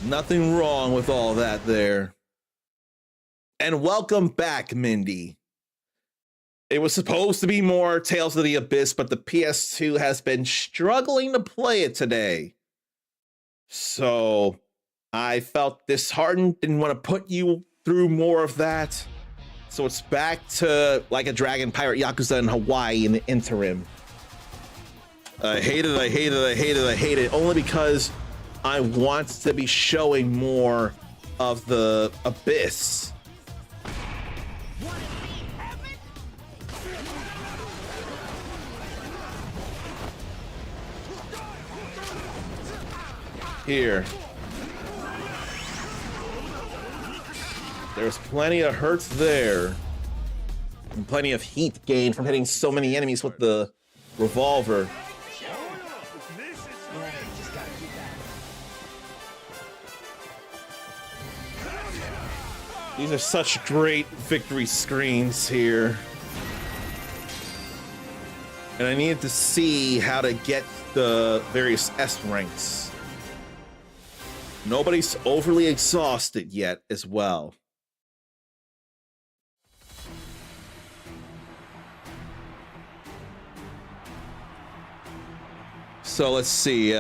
Nothing wrong with all that there. And welcome back, Mindy. It was supposed to be more Tales of the Abyss, but the PS2 has been struggling to play it today. So I felt disheartened, didn't want to put you through more of that. So it's back to Like a Dragon Pirate Yakuza in Hawaii in the interim. I hate it, I hate it, I hate it, I hate it. Only because I want to be showing more of the Abyss. Here. There's plenty of hurts there. And plenty of heat gained from hitting so many enemies with the revolver. These are such great victory screens here. And I needed to see how to get the various S ranks. Nobody's overly exhausted yet as well. So let's see,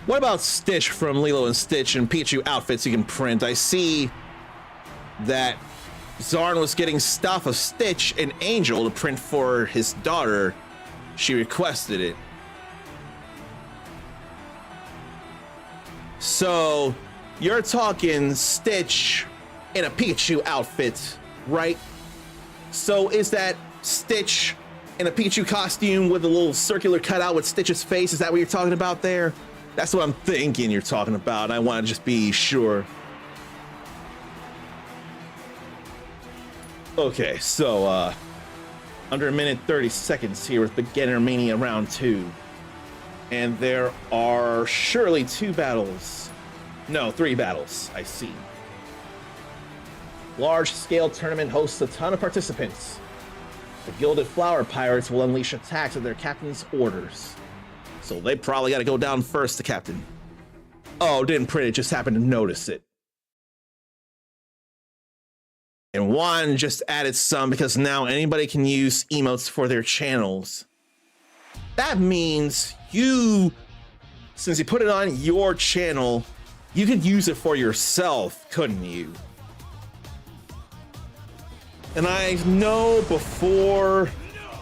what about Stitch from Lilo and Stitch and Pikachu outfits you can print? I see that Zarn was getting stuff of Stitch and Angel to print for his daughter. She requested it. So you're talking Stitch in a Pikachu outfit, right? So is that Stitch in a Pikachu costume with a little circular cutout with Stitch's face? Is that what you're talking about there? That's what I'm thinking you're talking about. I want to just be sure. Okay, so under a minute 30 seconds here with Beginner Mania round 2. And there are surely 2 battles. No, 3 battles, I see. Large-scale tournament hosts a ton of participants. The Gilded Flower Pirates will unleash attacks at their captain's orders. So they probably got to go down first, the captain. Oh, didn't print it, just happened to notice it. And Juan just added some because now anybody can use emotes for their channels. That means you, since you put it on your channel, you could use it for yourself, couldn't you? And I know before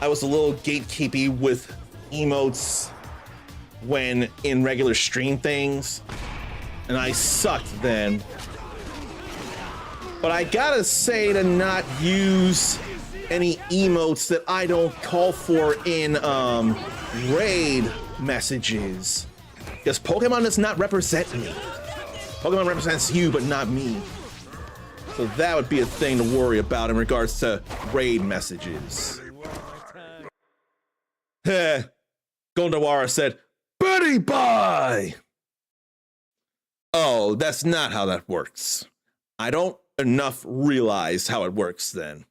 I was a little gatekeepy with emotes when in regular stream things, and I sucked then. But I gotta say to not use any emotes that I don't call for in raid messages, because Pokemon does not represent me. Pokemon represents you, but not me. So that would be a thing to worry about in regards to raid messages. Heh. Gondawara said, "Betty bye!" Oh, that's not how that works. I don't enough realize how it works then.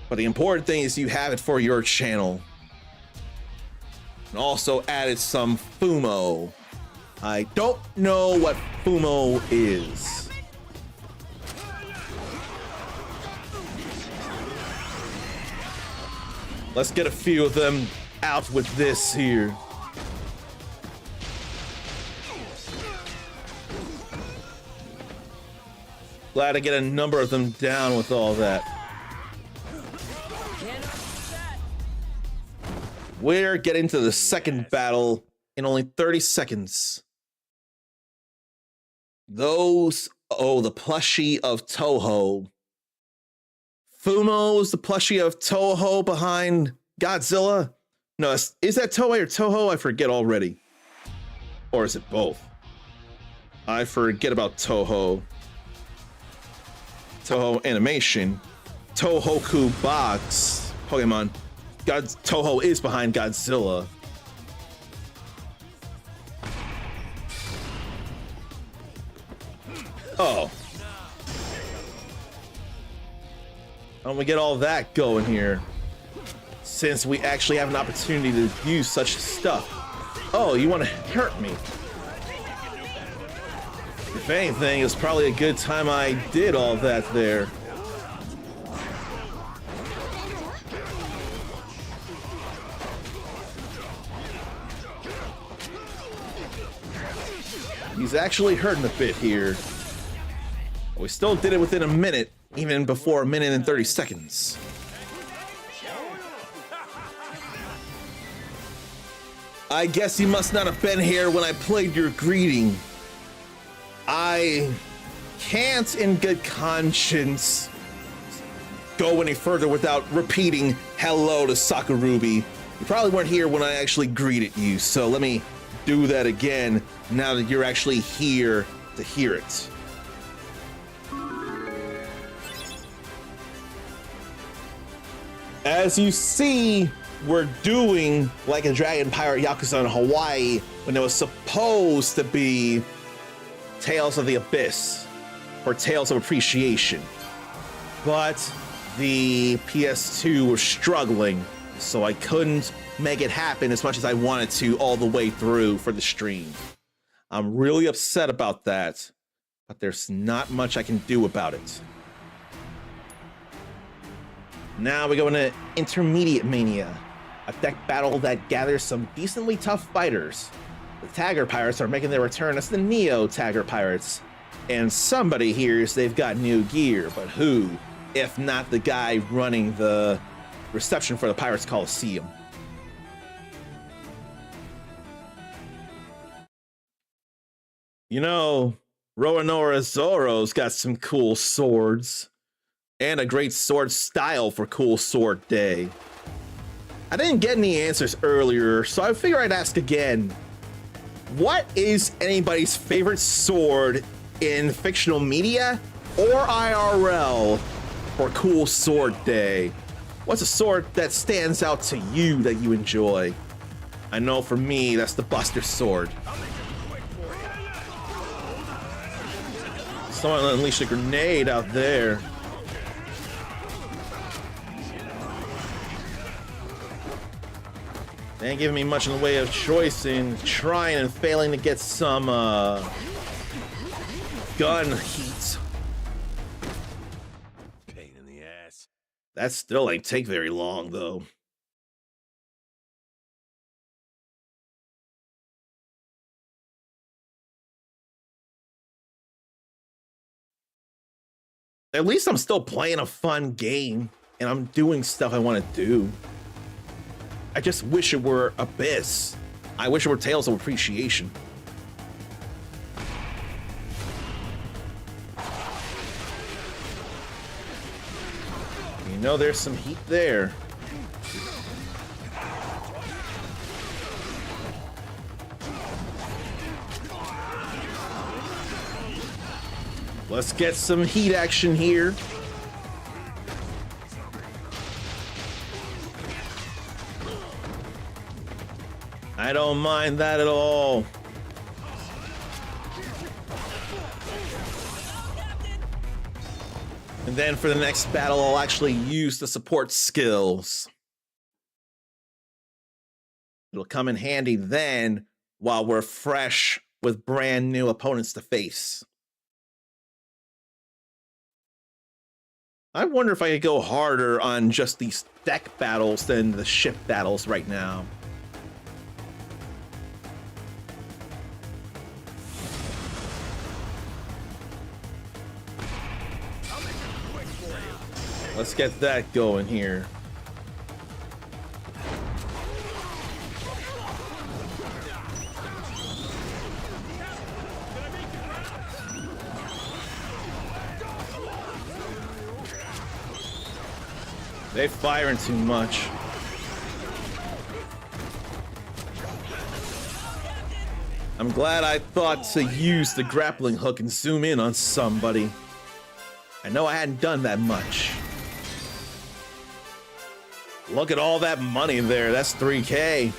But the important thing is you have it for your channel. And also added some Fumo. I don't know what Fumo is. Let's get a few of them out with this here. Glad to get a number of them down with all that. We're getting to the second battle in only 30 seconds. Those, oh, the plushie of Toho. Fumo's the plushie of Toho behind Godzilla? No, is that Toei or Toho? I forget already. Or is it both? I forget about Toho. Toho Animation. Tohoku Box. Pokemon. Toho is behind Godzilla. Oh. How do we get all that going here? Since we actually have an opportunity to use such stuff. Oh, you want to hurt me? If anything, it's probably a good time I did all that there. He's actually hurting a bit here. We still did it within a minute, even before a minute and 30 seconds. I guess you must not have been here when I played your greeting. I can't in good conscience go any further without repeating hello to Sakurubi. You probably weren't here when I actually greeted you, so let me do that again now that you're actually here to hear it. As you see, we're doing like a Dragon Pirate Yakuza in Hawaii when it was supposed to be Tales of the Abyss or Tales of Appreciation. But the PS2 was struggling, so I couldn't make it happen as much as I wanted to all the way through for the stream. I'm really upset about that, but there's not much I can do about it. Now we go into Intermediate Mania, a deck battle that gathers some decently tough fighters. The Tagger Pirates are making their return as the Neo Tagger Pirates, and somebody hears they've got new gear, but who, if not the guy running the reception for the Pirates Coliseum? You know, Roanoa Zoro's got some cool swords, and a great sword style for Cool Sword Day. I didn't get any answers earlier, so I figure I'd ask again. What is anybody's favorite sword in fictional media or IRL for Cool Sword Day? What's a sword that stands out to you that you enjoy? I know for me, that's the Buster Sword. Someone unleashed a grenade out there. They ain't giving me much in the way of choice in trying and failing to get some gun heat. Pain in the ass. That still ain't take very long though. At least I'm still playing a fun game and I'm doing stuff I want to do. I just wish it were Abyss. I wish it were Tales of Appreciation. You know, there's some heat there. Let's get some heat action here. I don't mind that at all. And then for the next battle, I'll actually use the support skills. It'll come in handy then while we're fresh with brand new opponents to face. I wonder if I could go harder on just these deck battles than the ship battles right now. Let's get that going here. They're firing too much. I'm glad I thought to use the grappling hook and zoom in on somebody. I know I hadn't done that much. Look at all that money there. That's 3K.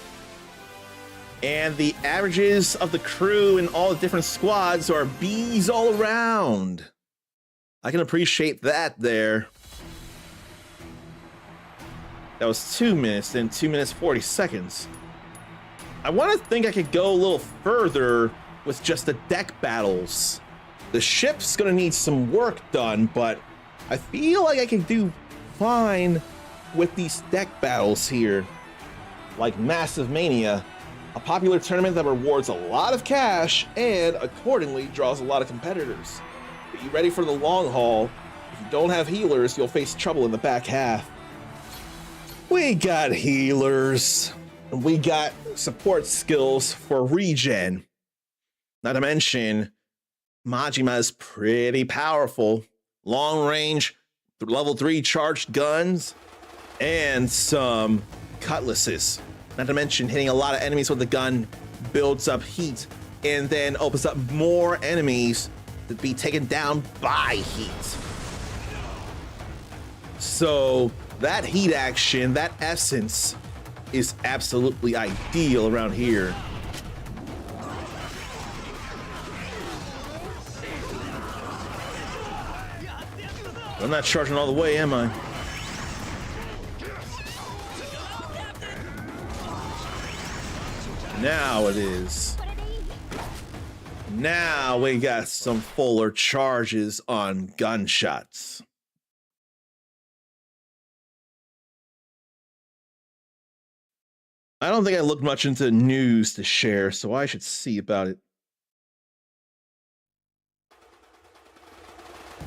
And the averages of the crew and all the different squads are B's all around. I can appreciate that there. That was 2 minutes, then 2 minutes 40 seconds. I want to think I could go a little further with just the deck battles. The ship's gonna need some work done, but I feel like I can do fine with these deck battles here. Like Massive Mania, a popular tournament that rewards a lot of cash and accordingly draws a lot of competitors. Be ready for the long haul. If you don't have healers, you'll face trouble in the back half. We got healers, and we got support skills for regen. Not to mention, Majima is pretty powerful. Long range, level 3 charged guns, and some cutlasses. Not to mention, hitting a lot of enemies with the gun builds up heat and then opens up more enemies to be taken down by heat. So that heat action, that essence, is absolutely ideal around here. I'm not charging all the way, am I? Now it is. Now we got some fuller charges on gunshots. I don't think I looked much into news to share, so I should see about it.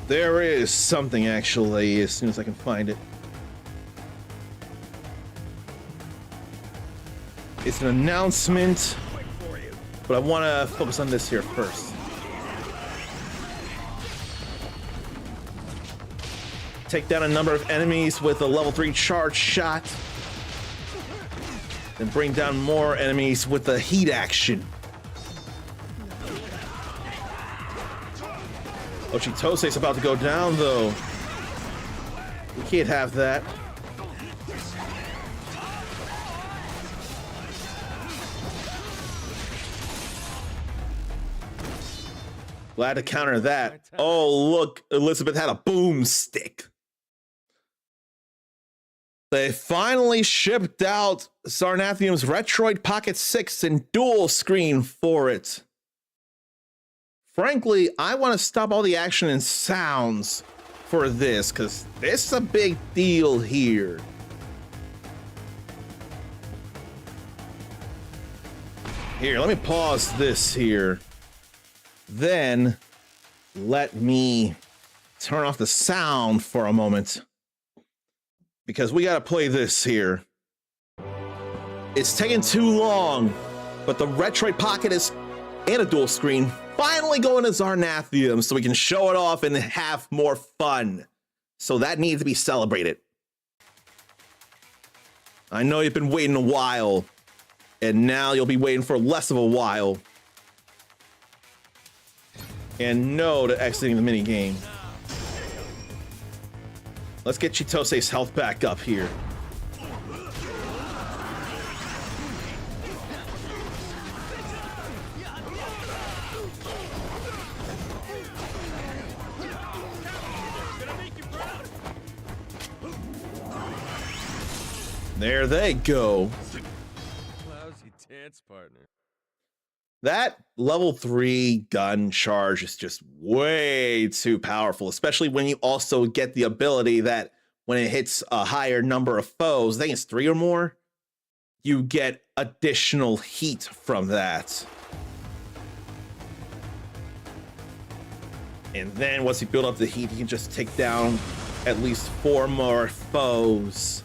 There is something, actually, as soon as I can find it. It's an announcement, but I want to focus on this here first. Take down a number of enemies with a level 3 charge shot. Then bring down more enemies with the heat action. Ochitose's about to go down, though. We can't have that. Glad to counter that. Oh, look, Elizabeth had a boomstick. They finally shipped out Sarnathium's Retroid Pocket 6 and dual screen for it. Frankly, I want to stop all the action and sounds for this, because this is a big deal here. Here, let me pause this here. Then, let me turn off the sound for a moment, because we gotta play this here. It's taking too long, but the Retroid Pocket is and a dual screen finally going to Sarnathium so we can show it off and have more fun. So that needs to be celebrated. I know you've been waiting a while, and now you'll be waiting for less of a while. And no to exiting the minigame. Let's get Chitose's health back up here. There they go. Lousy dance partner. That level 3 gun charge is just way too powerful, especially when you also get the ability that when it hits a higher number of foes, I think it's 3 or more, you get additional heat from that. And then once you build up the heat, you can just take down at least 4 more foes.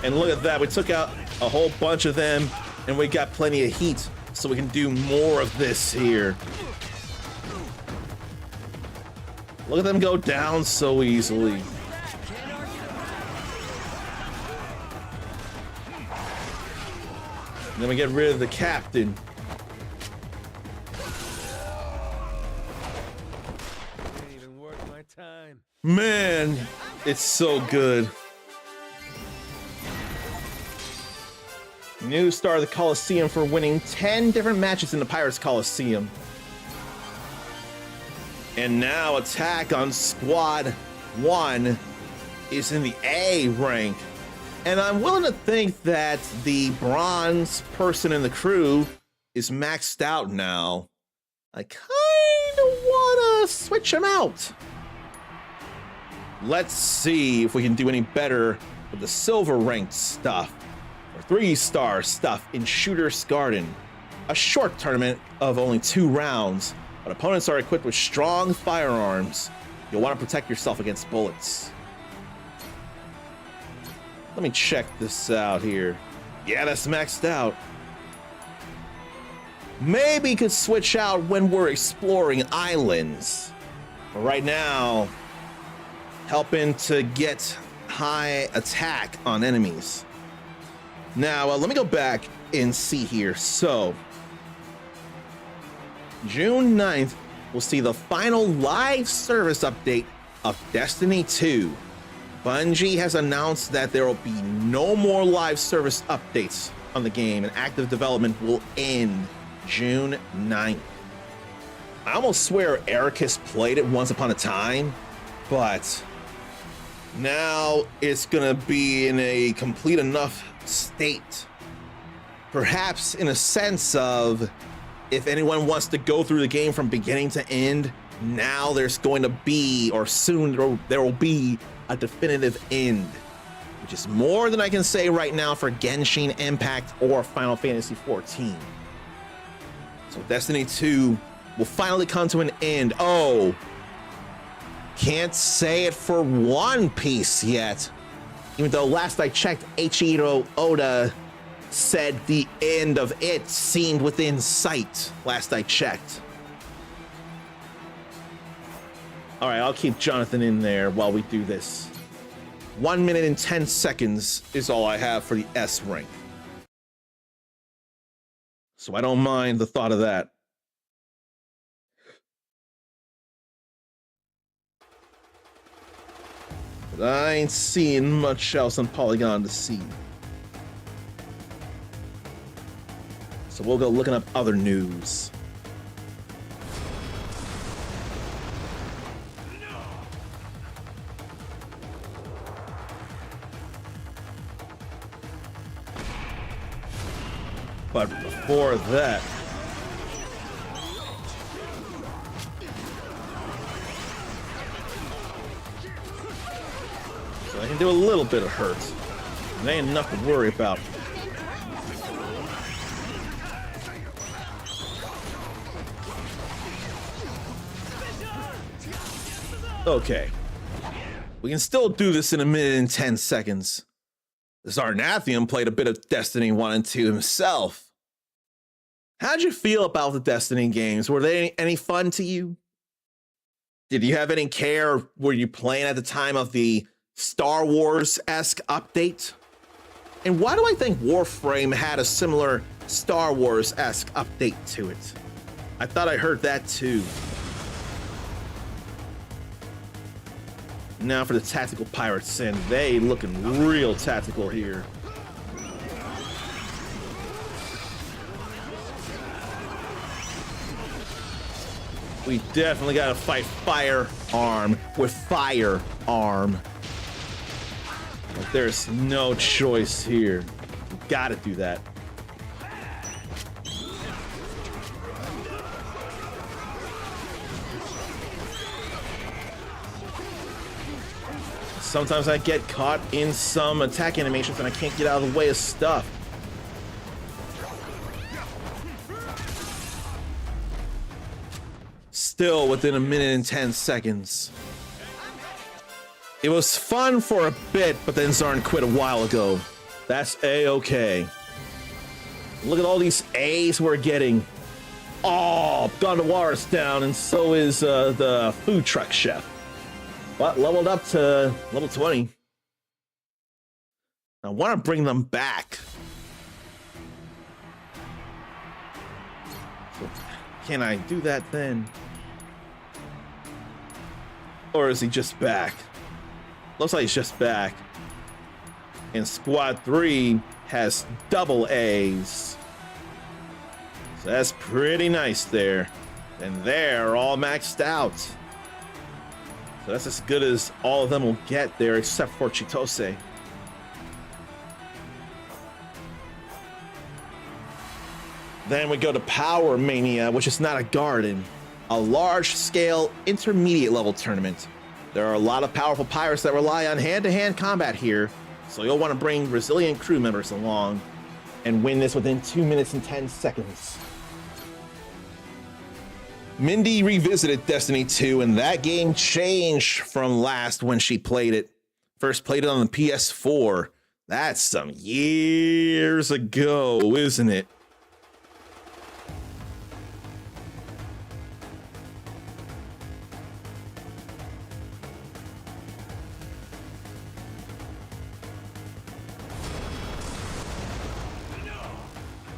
And look at that, we took out a whole bunch of them, and we got plenty of heat, so we can do more of this here. Look at them go down so easily. And then we get rid of the captain. Man, it's so good. New star of the Coliseum for winning 10 different matches in the Pirates Coliseum. And now attack on Squad 1 is in the A rank. And I'm willing to think that the bronze person in the crew is maxed out now. I kind of want to switch him out. Let's see if we can do any better with the silver ranked stuff. Or 3-star stuff in Shooter's Garden. A short tournament of only 2 rounds, but opponents are equipped with strong firearms. You'll want to protect yourself against bullets. Let me check this out here. Yeah, that's maxed out. Maybe could switch out when we're exploring islands. But right now, helping to get high attack on enemies. Now, let me go back and see here. So, June 9th, we'll see the final live service update of Destiny 2. Bungie has announced that there will be no more live service updates on the game, and active development will end June 9th. I almost swear Ericus played it once upon a time, but now it's gonna be in a complete enough state. Perhaps in a sense of, if anyone wants to go through the game from beginning to end, now there's going to be, or soon there will be, a definitive end, which is more than I can say right now for Genshin Impact or Final Fantasy XIV. So Destiny 2 will finally come to an end. Oh, can't say it for One Piece yet, even though last I checked, Eiichiro Oda said the end of it seemed within sight. Last I checked. All right, I'll keep Jonathan in there while we do this. 1 minute and 10 seconds is all I have for the S rank. So I don't mind the thought of that. But I ain't seeing much else on Polygon to see. So we'll go looking up other news. But before that, so I can do a little bit of hurt. It ain't enough to worry about. Okay. We can still do this in 1 minute and 10 seconds. Zarnathium played a bit of Destiny 1 and 2 himself. How'd you feel about the Destiny games? Were they any fun to you? Did you have any care? Were you playing at the time of the Star Wars-esque update? And why do I think Warframe had a similar Star Wars-esque update to it? I thought I heard that too. Now for the tactical pirates, and they looking real tactical here. We definitely gotta fight firearm with firearm. But there's no choice here. We gotta do that. Sometimes I get caught in some attack animations and I can't get out of the way of stuff. Still within 1 minute and 10 seconds. It was fun for a bit, but then Zarn quit a while ago. That's A-okay. Look at all these A's we're getting. Oh, Gondwara's down, and so is the food truck chef. But leveled up to level 20. I want to bring them back. So can I do that then? Or is he just back? Looks like he's just back. And Squad 3 has double A's. So that's pretty nice there. And they're all maxed out. So that's as good as all of them will get there, except for Chitose. Then we go to Power Mania, which is not a garden. A large-scale, intermediate-level tournament. There are a lot of powerful pirates that rely on hand-to-hand combat here, so you'll want to bring resilient crew members along and win this within 2 minutes and 10 seconds. Mindy revisited Destiny 2, and that game changed from last when she played it. First played it on the PS4. That's some years ago, isn't it?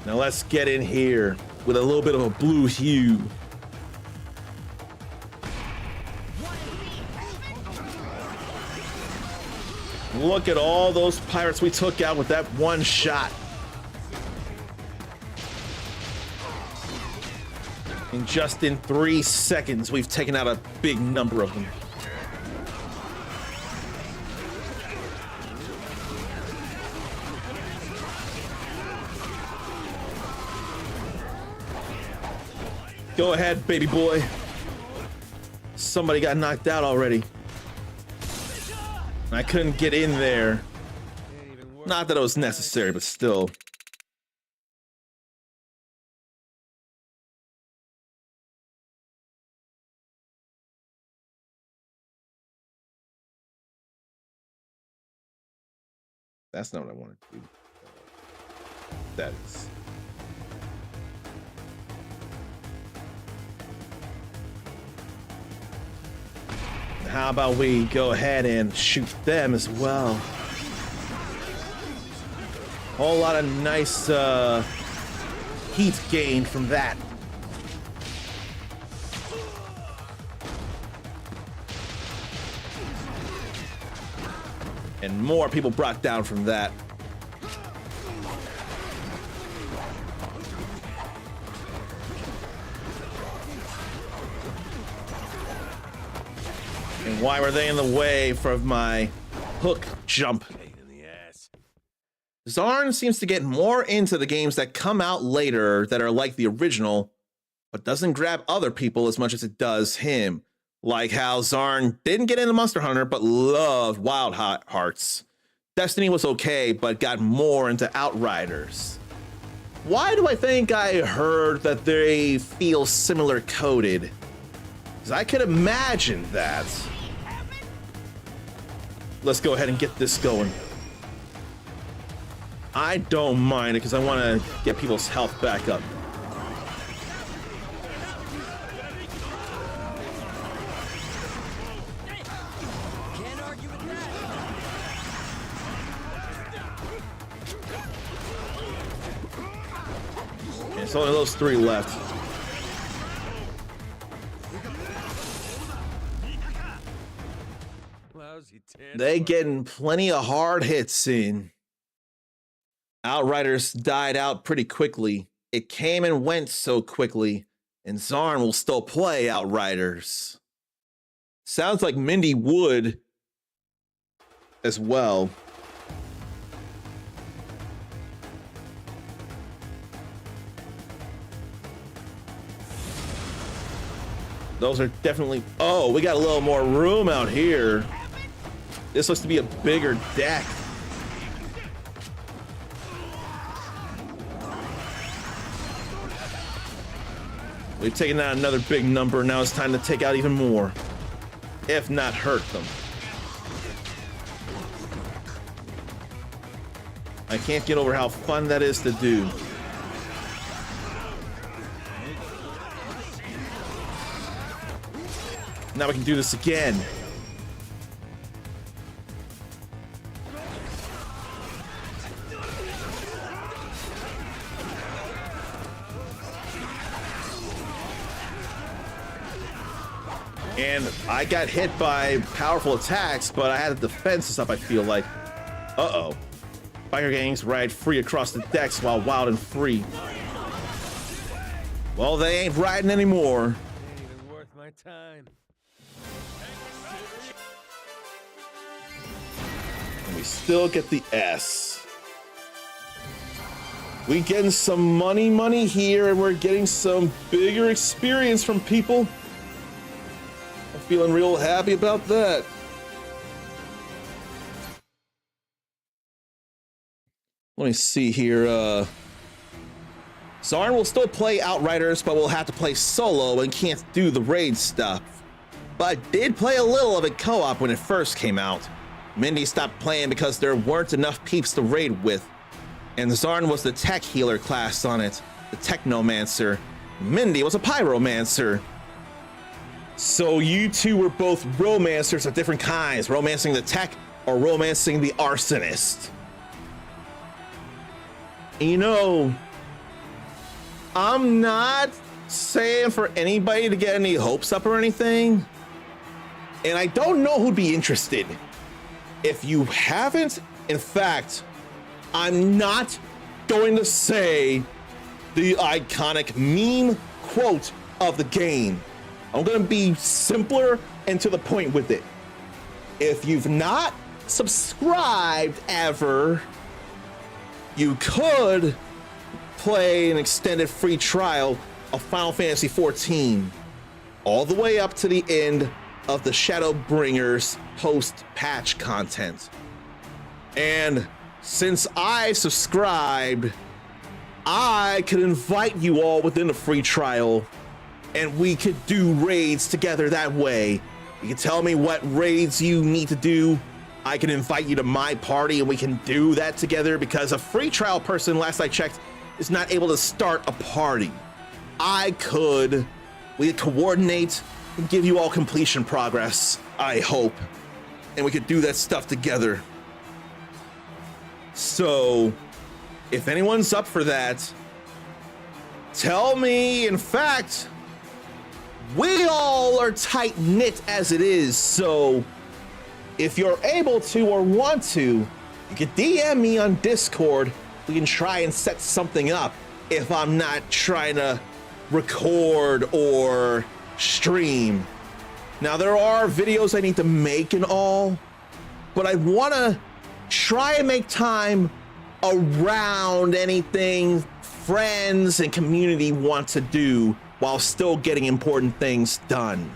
Now let's get in here with a little bit of a blue hue. Look at all those pirates we took out with that one shot. And just in 3 seconds, we've taken out a big number of them. Go ahead, baby boy. Somebody got knocked out already. I couldn't get in there. Not that it was necessary, but still. That's not what I wanted to do. That is. How about we go ahead and shoot them as well? Whole lot of nice heat gained from that. And more people brought down from that. And why were they in the way for my hook jump? Zarn seems to get more into the games that come out later that are like the original, but doesn't grab other people as much as it does him. Like how Zarn didn't get into Monster Hunter, but loved Wild Hearts. Destiny was okay, but got more into Outriders. Why do I think I heard that they feel similar coded? Because I could imagine that. Let's go ahead and get this going. I don't mind it because I want to get people's health back up. Can't argue with that. Okay, so only those 3 left. They getting plenty of hard hits in. Outriders died out pretty quickly. It came and went so quickly, and Zarn will still play Outriders. Sounds like Mindy would as well. Those are definitely... Oh, we got a little more room out here. This looks to be a bigger deck. We've taken out another big number. Now it's time to take out even more, if not hurt them. I can't get over how fun that is to do. Now we can do this again. And I got hit by powerful attacks, but I had the defense and stuff, I feel like. Uh-oh. Biker gangs ride free across the decks while wild and free. Well, they ain't riding anymore. Ain't even worth my time. And we still get the S. We getting some money here, and we're getting some bigger experience from people. I'm feeling real happy about that. Let me see here. Zarn will still play Outriders, but will have to play solo and can't do the raid stuff. But did play a little of it co-op when it first came out. Mindy stopped playing because there weren't enough peeps to raid with. And Zarn was the tech healer class on it, the Technomancer. Mindy was a Pyromancer. So you two were both romancers of different kinds, romancing the tech or romancing the arsonist. You know, I'm not saying for anybody to get any hopes up or anything, and I don't know who'd be interested. If you haven't, in fact, I'm not going to say the iconic meme quote of the game. I'm going to be simpler and to the point with it. If you've not subscribed ever, you could play an extended free trial of Final Fantasy XIV all the way up to the end of the Shadowbringers post-patch content. And since I subscribed, I could invite you all within the free trial and we could do raids together that way. You can tell me what raids you need to do. I can invite you to my party and we can do that together, because a free trial person, last I checked, is not able to start a party. We could coordinate and give you all completion progress, I hope. And we could do that stuff together. So, if anyone's up for that, tell me. In fact, we all are tight-knit as it is, so if you're able to or want to, you can DM me on Discord. We can try and set something up if I'm not trying to record or stream. Now, there are videos I need to make and all, but I want to try and make time around anything friends and community want to do while still getting important things done.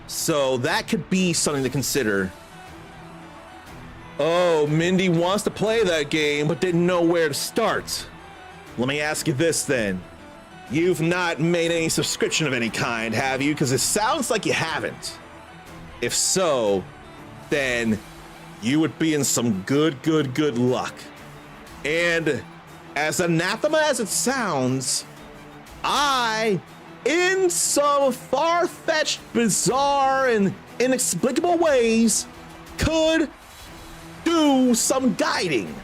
So that could be something to consider. Oh, Mindy wants to play that game but didn't know where to start. Let me ask you this then. You've not made any subscription of any kind, have you? Because it sounds like you haven't. If so, then you would be in some good luck. And as anathema as it sounds, I, in some far-fetched, bizarre, and inexplicable ways, could do some guiding.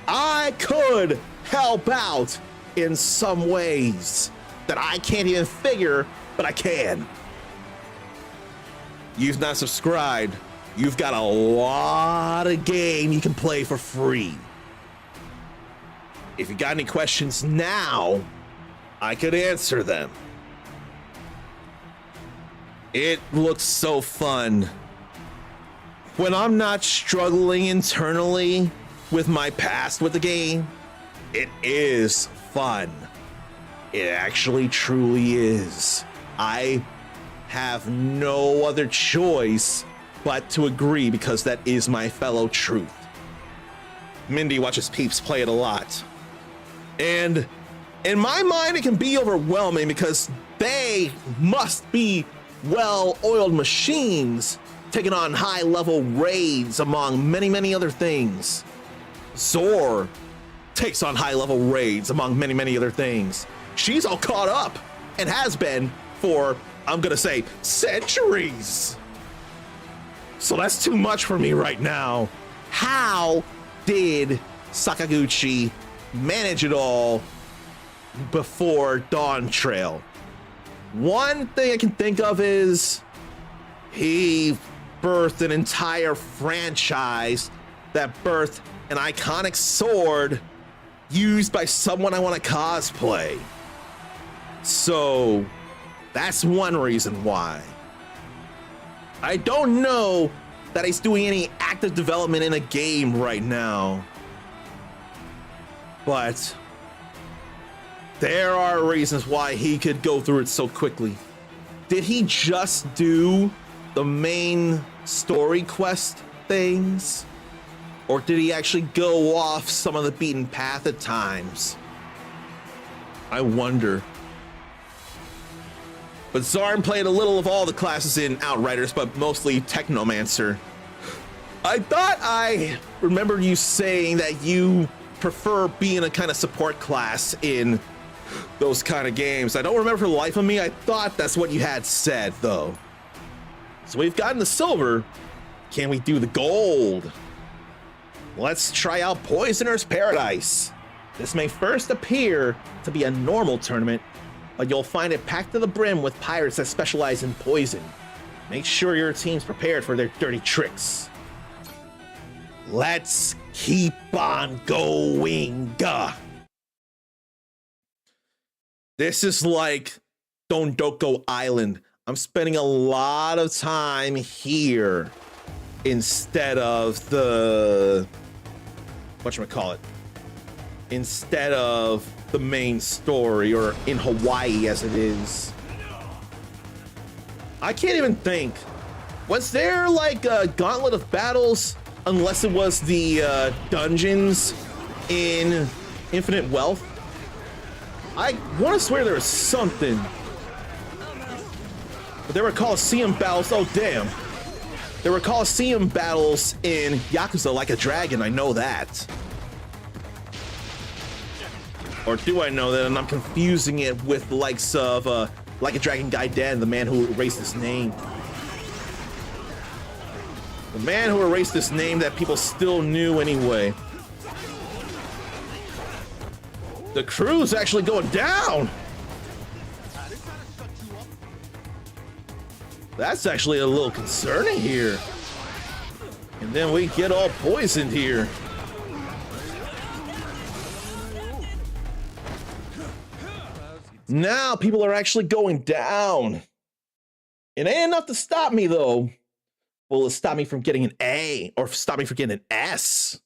I could help out in some ways that I can't even figure, but I can. You've not subscribed. You've got a lot of game you can play for free. If you got any questions now, I could answer them. It looks so fun. When I'm not struggling internally with my past with the game, it is fun. It actually truly is. I have no other choice but to agree, because that is my fellow truth. Mindy watches peeps play it a lot. And in my mind, it can be overwhelming because they must be well-oiled machines taking on high-level raids among many other things. Zor takes on high-level raids among many other things. She's all caught up and has been for, I'm gonna say, centuries. So that's too much for me right now. How did Sakaguchi manage it all before Dawn Trail? One thing I can think of is He birthed an entire franchise that birthed an iconic sword used by someone I want to cosplay. So that's one reason why. I don't know that he's doing any active development in a game right now, but there are reasons why he could go through it so quickly. Did he just do the main story quest things? Or did he actually go off some of the beaten path at times? I wonder. But Zarn played a little of all the classes in Outriders, but mostly Technomancer. I thought I remembered you saying that you prefer being a kind of support class in those kind of games. I don't remember for the life of me. I thought that's what you had said, though. So we've gotten the silver. Can we do the gold? Let's try out Poisoner's Paradise. This may first appear to be a normal tournament, but you'll find it packed to the brim with pirates that specialize in poison. Make sure your team's prepared for their dirty tricks. Let's keep on going. This is like Dondoko Island. I'm spending a lot of time here instead of the whatchamacallit, instead of the main story, or in Hawaii as it is. I can't even think. Was there like a gauntlet of battles, unless it was the dungeons in Infinite Wealth? I want to swear there was something. But there were Coliseum battles. Oh, damn. There were Coliseum battles in Yakuza Like a Dragon. I know that. Or do I know that and I'm confusing it with the likes of Like a Dragon Gaiden, the man who erased his name. The man who erased this name that people still knew anyway. The crew's actually going down. That's actually a little concerning here. And then we get all poisoned here. Now people are actually going down. It ain't enough to stop me though. Will it stop me from getting an A or stop me from getting an S?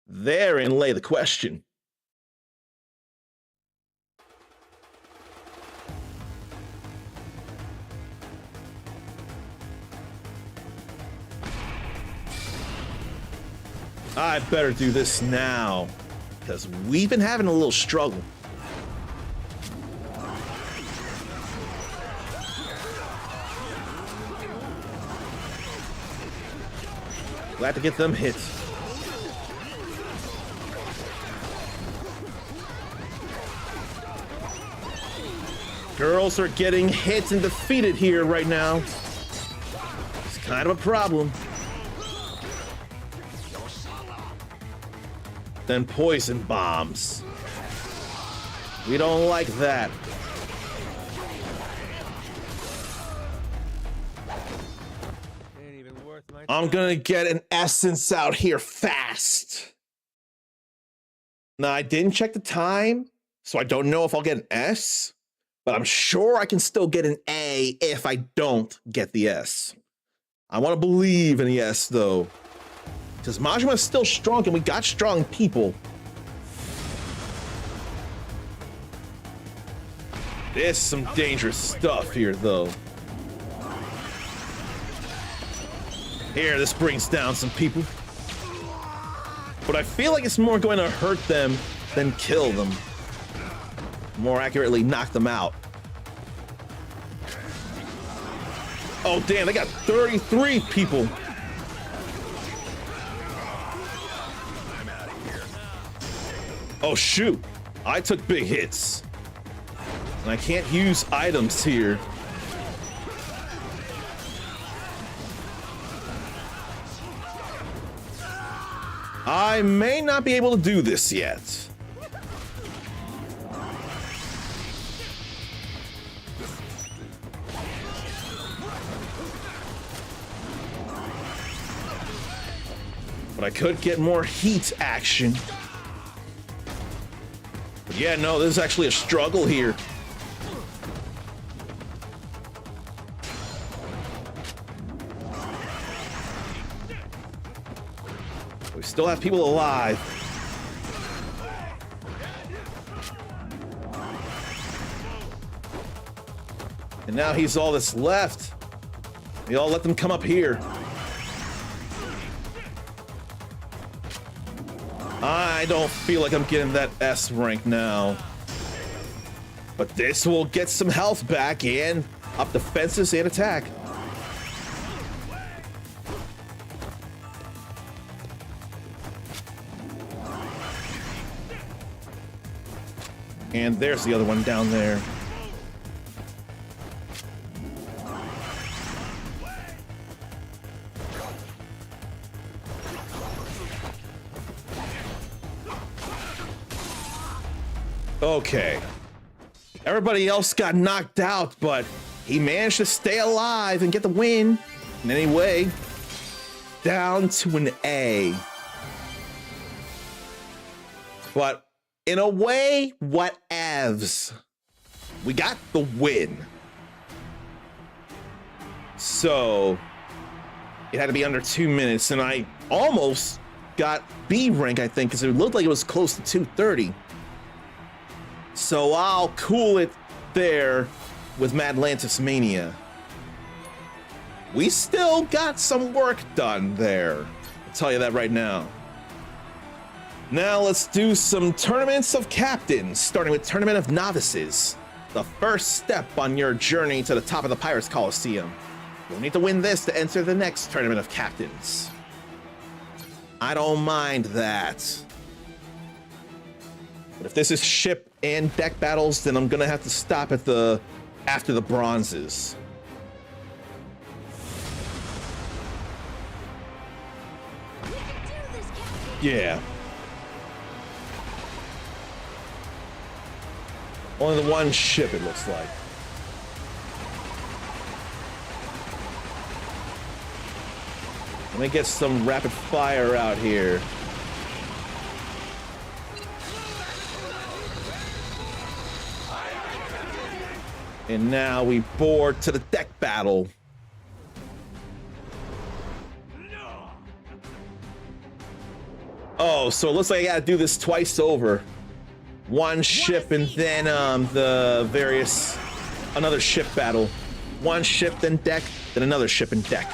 Therein lay the question. I better do this now, because we've been having a little struggle. Glad to get them hit. Girls are getting hit and defeated here right now. It's kind of a problem. Then poison bombs. We don't like that. I'm gonna get an essence out here fast. Now, I didn't check the time, so I don't know if I'll get an S, but I'm sure I can still get an A if I don't get the S. I want to believe in the S, though. Because Majima is still strong, and we got strong people. There's some dangerous stuff here, though. Here, this brings down some people. But I feel like it's more going to hurt them than kill them. More accurately, knock them out. Oh, damn, they got 33 people. Oh, shoot. I took big hits. And I can't use items here. I may not be able to do this yet. But I could get more heat action. But yeah, no, this is actually a struggle here. We still have people alive. And now he's all that's left. We all let them come up here. I don't feel like I'm getting that S rank now. But this will get some health back and up defenses and attack. And there's the other one down there. Okay. Everybody else got knocked out, but he managed to stay alive and get the win. And anyway, down to an A. But in a way, whatevs. We got the win. So it had to be under 2 minutes, and I almost got B rank, I think, because it looked like it was close to 230. So I'll cool it there with Madlantis Mania. We still got some work done there. I'll tell you that right now. Now let's do some tournaments of captains, starting with Tournament of Novices. The first step on your journey to the top of the Pirates Coliseum. You'll need to win this to enter the next Tournament of Captains. I don't mind that. But if this is ship and deck battles, then I'm gonna have to stop at after the bronzes. Yeah. Only the one ship, it looks like. Let me get some rapid fire out here. And now we board to the deck battle. Oh, so it looks like I gotta do this twice over. One ship and then another ship battle. One ship, then deck, then another ship and deck.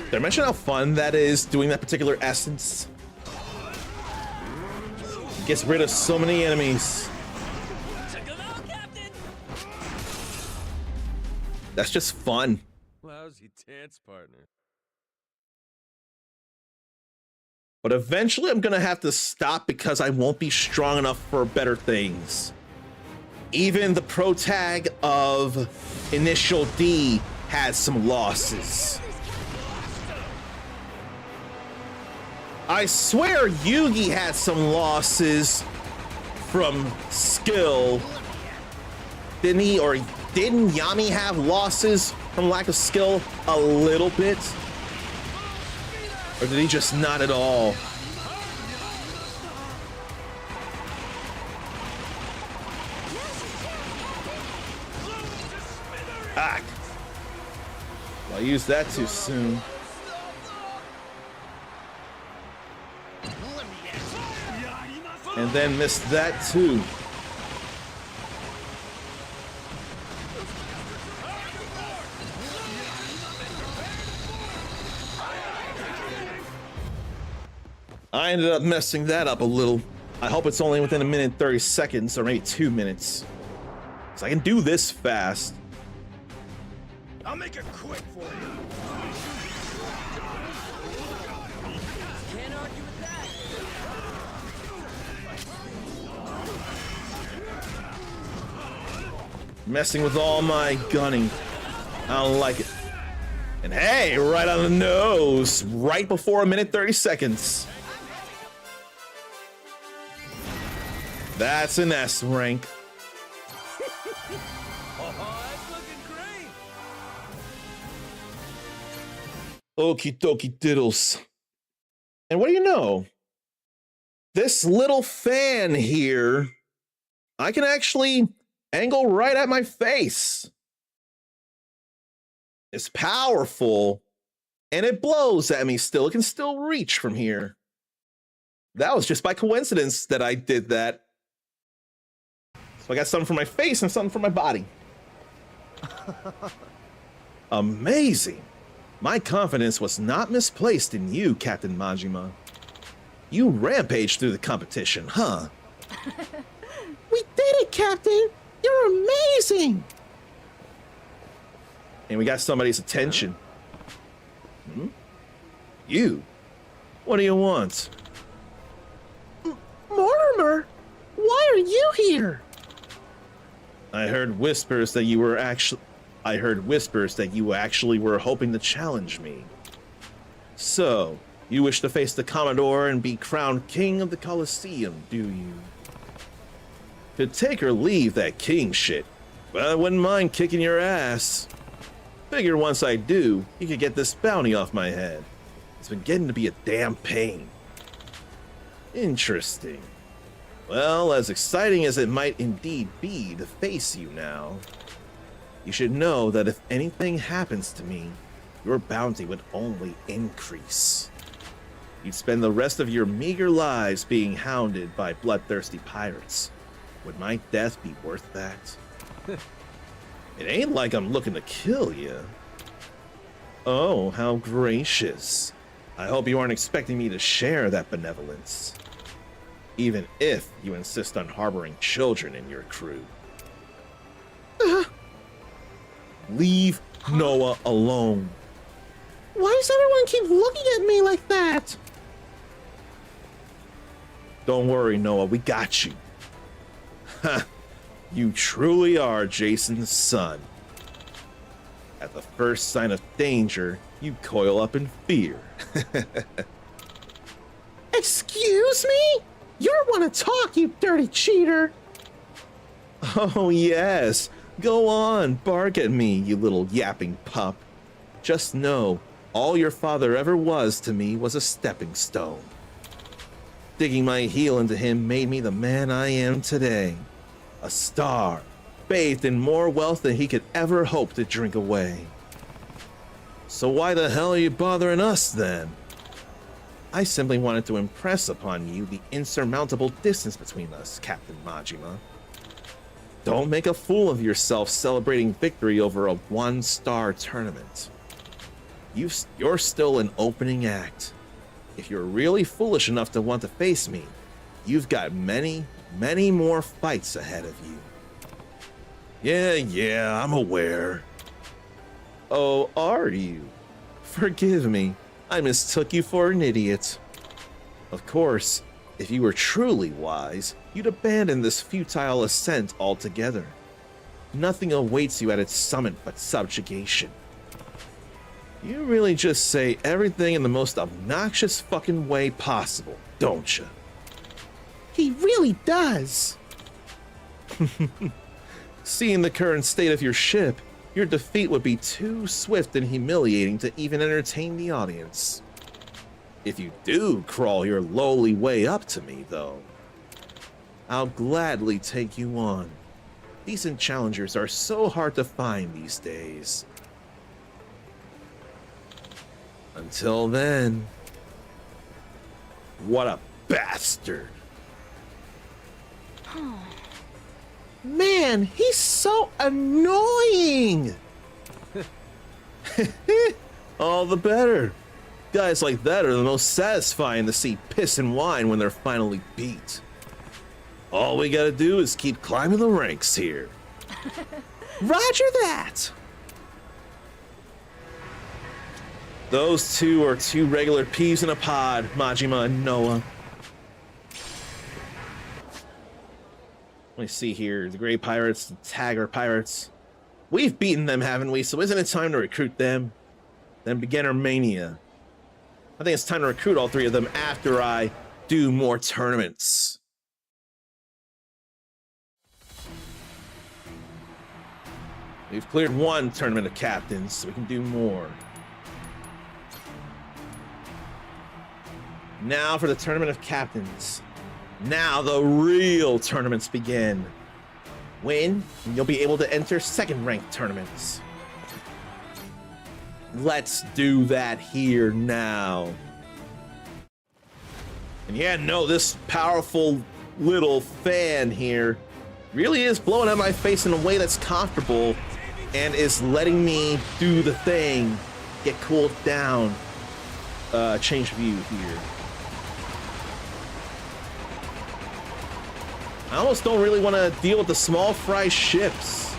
Did I mention how fun that is, doing that particular essence? Gets rid of so many enemies. That's just fun. Lousy dance partner. But eventually I'm gonna have to stop because I won't be strong enough for better things. Even the pro tag of Initial D had some losses. I swear Yugi had some losses from skill. Didn't he? Or didn't Yami have losses from lack of skill a little bit? Or did he just not at all? Ah! Well, I used that too soon. And then missed that too. I ended up messing that up a little. I hope it's only within 1 minute and 30 seconds or maybe 2 minutes. So I can do this fast. I'll make it quick for you. Can't argue with that. Messing with all my gunning. I don't like it. And hey, right on the nose, right before 1 minute 30 seconds. That's an S rank. Oh, that's looking great. Okie dokie diddles. And what do you know? This little fan here, I can actually angle right at my face. It's powerful, and it blows at me still. It can still reach from here. That was just by coincidence that I did that. So I got something for my face and something for my body. Amazing. My confidence was not misplaced in you, Captain Majima. You rampaged through the competition, huh? We did it, Captain! You're amazing! And we got somebody's attention. You? What do you want? Mortimer! Why are you here? I heard whispers that you actually were hoping to challenge me. So, you wish to face the Commodore and be crowned king of the Colosseum, do you? Could take or leave that king shit, but I wouldn't mind kicking your ass. Figure once I do, you could get this bounty off my head. It's been getting to be a damn pain. Interesting. Well, as exciting as it might indeed be to face you now, you should know that if anything happens to me, your bounty would only increase. You'd spend the rest of your meager lives being hounded by bloodthirsty pirates. Would my death be worth that? It ain't like I'm looking to kill you. Oh, how gracious. I hope you aren't expecting me to share that benevolence. Even if you insist on harboring children in your crew. Leave Noah alone. Why does everyone keep looking at me like that? Don't worry, Noah, we got you. Ha! You truly are Jason's son. At the first sign of danger, you coil up in fear. Excuse me? You want to talk, you dirty cheater. Oh, yes. Go on, bark at me, you little yapping pup. Just know, all your father ever was to me was a stepping stone. Digging my heel into him made me the man I am today. A star, bathed in more wealth than he could ever hope to drink away. So why the hell are you bothering us then? I simply wanted to impress upon you the insurmountable distance between us, Captain Majima. Don't make a fool of yourself celebrating victory over a one-star tournament. You're still an opening act. If you're really foolish enough to want to face me, you've got many, many more fights ahead of you. Yeah, I'm aware. Oh, are you? Forgive me, I mistook you for an idiot. Of course, if you were truly wise, you'd abandon this futile ascent altogether. Nothing awaits you at its summit but subjugation. You really just say everything in the most obnoxious fucking way possible, don't you? He really does. Seeing the current state of your ship, your defeat would be too swift and humiliating to even entertain the audience. If you do crawl your lowly way up to me, though, I'll gladly take you on. Decent challengers are so hard to find these days. Until then, what a bastard. Man, he's so annoying. All the better. Guys like that are the most satisfying to see piss and whine when they're finally beat. All we gotta do is keep climbing the ranks here. Roger that. Those two are two regular peas in a pod, Majima and Noah. Let me see here. The Grey Pirates, the Tagger Pirates. We've beaten them, haven't we? So isn't it time to recruit them? Then Beginner Mania. I think it's time to recruit all three of them after I do more tournaments. We've cleared one tournament of captains, so we can do more. Now for the Tournament of Captains. Now the real tournaments begin. Win, and you'll be able to enter second-ranked tournaments. Let's do that here now. And yeah, no, this powerful little fan here really is blowing up my face in a way that's comfortable and is letting me do the thing, get cooled down. Change view here. I almost don't really want to deal with the small fry ships.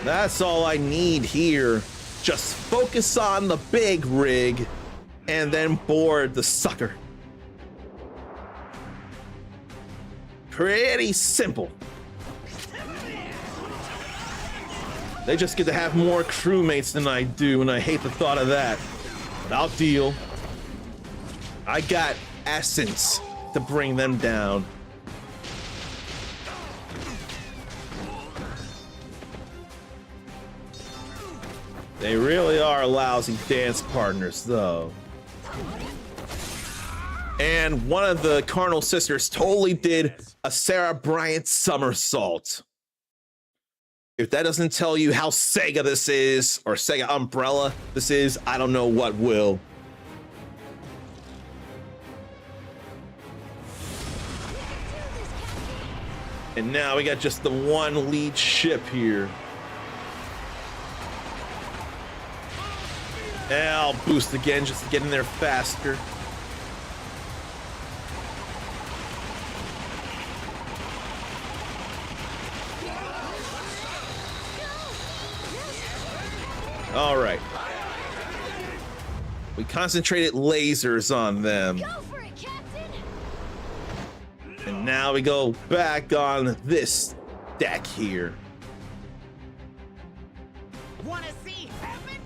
That's all I need here. Just focus on the big rig and then board the sucker. Pretty simple. They just get to have more crewmates than I do, and I hate the thought of that. But I'll deal. I got essence to bring them down. They really are lousy dance partners, though. And one of the Carnal Sisters totally did a Sarah Bryant somersault. If that doesn't tell you how Sega this is, or Sega Umbrella this is, I don't know what will. And now we got just the one lead ship here. And I'll boost again just to get in there faster. All right. We concentrated lasers on them. Go for it, Captain! And now we go back on this deck here. Wanna see heaven?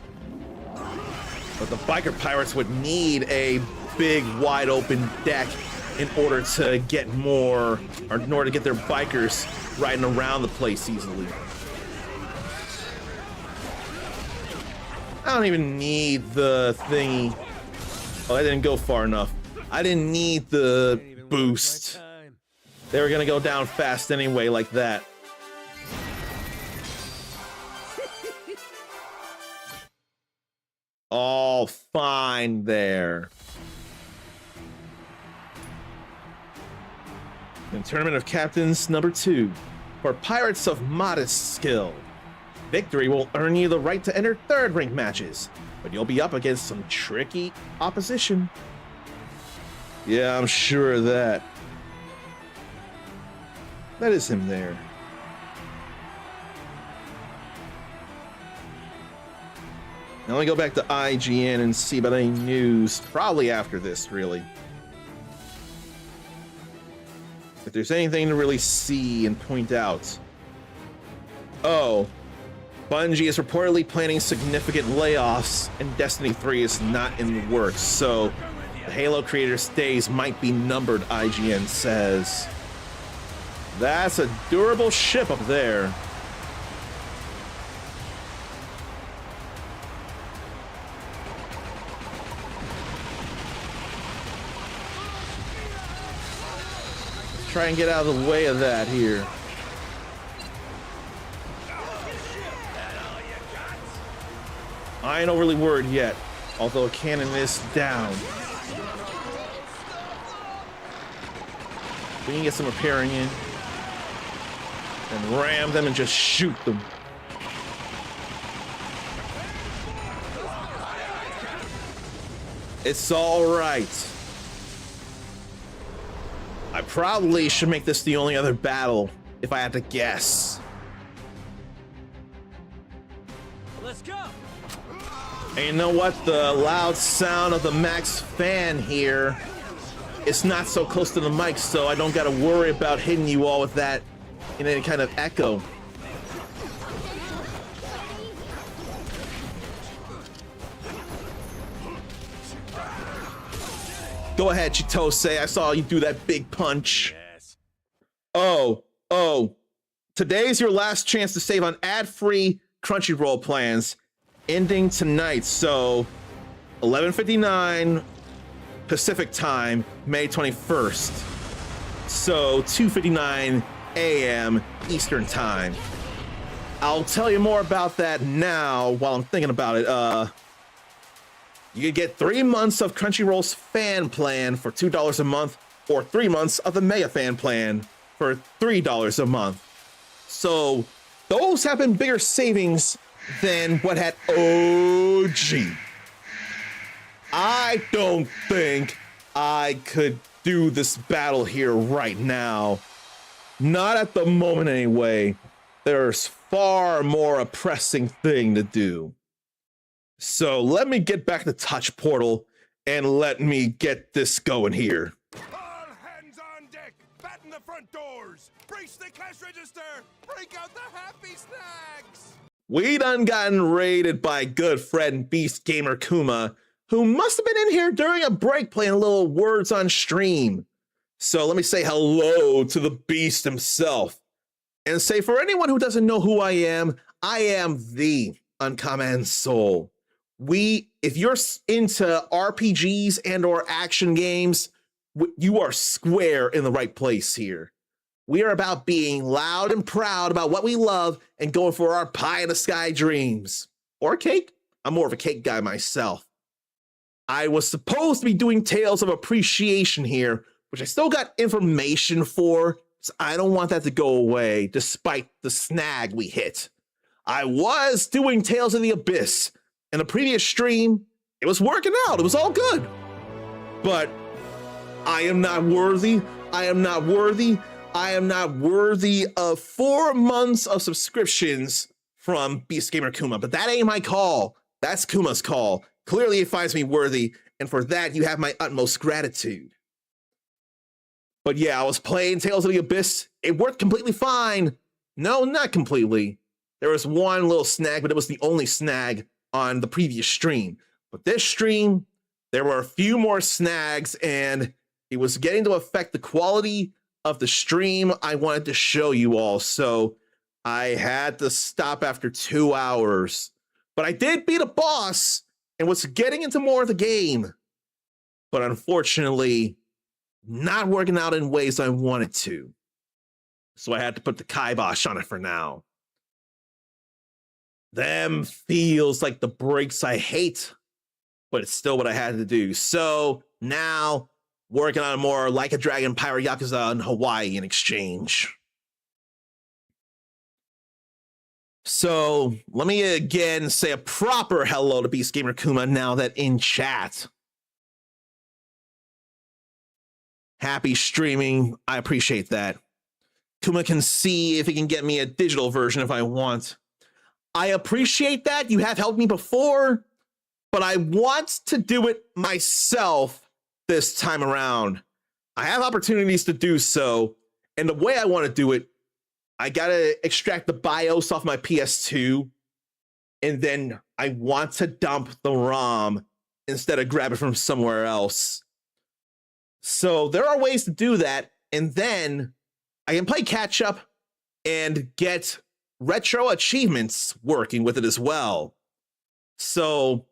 But the biker pirates would need a big, wide open deck in order to get more, or in order to get their bikers riding around the place easily. I don't even need the thingy. Oh, I didn't go far enough. I didn't need the boost. They were gonna go down fast anyway, like that. All fine there. And Tournament of Captains number 2. For pirates of modest skill. Victory will earn you the right to enter third-ranked matches, but you'll be up against some tricky opposition. Yeah, I'm sure of that. That is him there. Now let me go back to IGN and see about any news, probably after this, really. If there's anything to really see and point out. Oh. Bungie is reportedly planning significant layoffs, and Destiny 3 is not in the works, so the Halo creators' days might be numbered, IGN says. That's a durable ship up there. Let's try and get out of the way of that here. I ain't overly worried yet, although a cannon is down. We can get some repairing in. And ram them and just shoot them. It's all right. I probably should make this the only other battle, if I had to guess. Let's go! And you know what? The loud sound of the Max fan here is not so close to the mic, so I don't gotta worry about hitting you all with that in any kind of echo. Go ahead, Chitose. I saw you do that big punch. Oh. Today's your last chance to save on ad-free Crunchyroll plans ending tonight. So 11:59 Pacific time, May 21st. So 2:59 a.m. Eastern time. I'll tell you more about that now while I'm thinking about it. You can get 3 months of Crunchyroll's fan plan for $2 a month, or 3 months of the Mega Fan plan for $3 a month. So those have been bigger savings than what had OG. I don't think I could do this battle here right now. Not at the moment anyway. There's far more pressing thing to do. So let me get back to Touch Portal and let me get this going here. All hands on deck! Batten the front doors! Brace the cash register! Break out the happy snacks! We done gotten raided by good friend Beast Gamer Kuma, who must have been in here during a break playing a little words on stream. So let me say hello to the Beast himself. And say, for anyone who doesn't know who I am the Uncommon Soul. If you're into RPGs and or action games, you are square in the right place here. We are about being loud and proud about what we love and going for our pie in the sky dreams. Or cake. I'm more of a cake guy myself. I was supposed to be doing Tales of Appreciation here, which I still got information for, so I don't want that to go away despite the snag we hit. I was doing Tales of the Abyss. In the previous stream, it was working out. It was all good. But I am not worthy. I am not worthy. I am not worthy of 4 months of subscriptions from Beast Gamer Kuma. But that ain't my call. That's Kuma's call. Clearly, he finds me worthy. And for that, you have my utmost gratitude. But yeah, I was playing Tales of the Abyss. It worked completely fine. No, not completely. There was one little snag, but it was the only snag on the previous stream. But this stream, there were a few more snags, and it was getting to affect the quality of the stream I wanted to show you all. So I had to stop after 2 hours. But I did beat a boss and was getting into more of the game. But unfortunately, not working out in ways I wanted to. So I had to put the kibosh on it for now. Them feels like the breaks I hate, but it's still what I had to do. So now, working on more Like a Dragon Pirate Yakuza in Hawaii in exchange. So let me again say a proper hello to Beast Gamer Kuma now that in chat. Happy streaming. I appreciate that. Kuma can see if he can get me a digital version if I want. I appreciate that. You have helped me before, but I want to do it myself this time around. I have opportunities to do so, and the way I want to do it, I gotta extract the BIOS off my PS2, and then I want to dump the ROM instead of grab it from somewhere else. So there are ways to do that, and then I can play catch up and get retro achievements working with it as well. So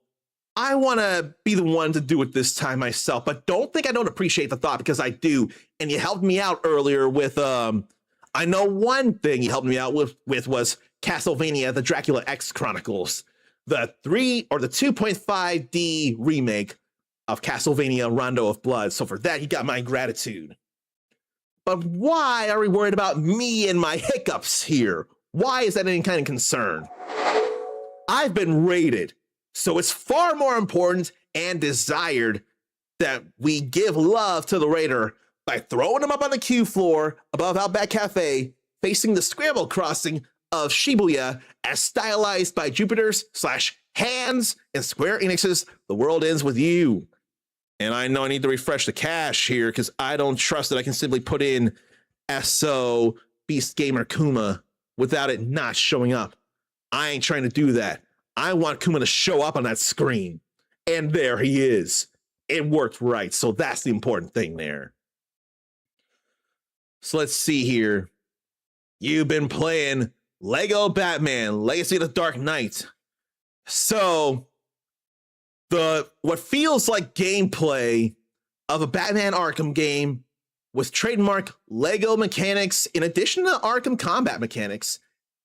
I want to be the one to do it this time myself, but don't think I don't appreciate the thought, because I do. And you helped me out earlier with, I know one thing you helped me out with was Castlevania, the Dracula X Chronicles, the 2.5D remake of Castlevania Rondo of Blood. So for that, you got my gratitude. But why are we worried about me and my hiccups here? Why is that any kind of concern? I've been raided, so it's far more important and desired that we give love to the raider by throwing him up on the queue floor above Outback Cafe, facing the scramble crossing of Shibuya as stylized by Jupiter's / Hands and Square Enix's The World Ends With You. And I know I need to refresh the cache here because I don't trust that I can simply put in SO Beast Gamer Kuma without it not showing up. I ain't trying to do that. I want Kuma to show up on that screen. And there he is. It worked right. So that's the important thing there. So let's see here. You've been playing Lego Batman, Legacy of the Dark Knight. So, what feels like gameplay of a Batman Arkham game with trademark Lego mechanics in addition to Arkham combat mechanics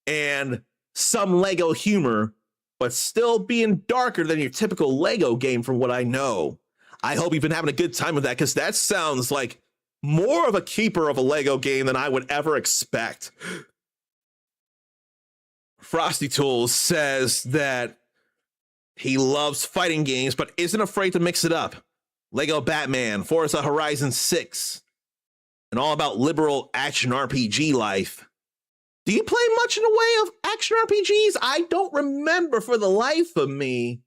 and some Lego humor, but still being darker than your typical Lego game from what I know. I hope you've been having a good time with that, because that sounds like more of a keeper of a Lego game than I would ever expect. Frosty Tools says that he loves fighting games, but isn't afraid to mix it up. Lego Batman, Forza Horizon 6, and all about liberal action RPG life. Do you play much in the way of action RPGs? I don't remember for the life of me.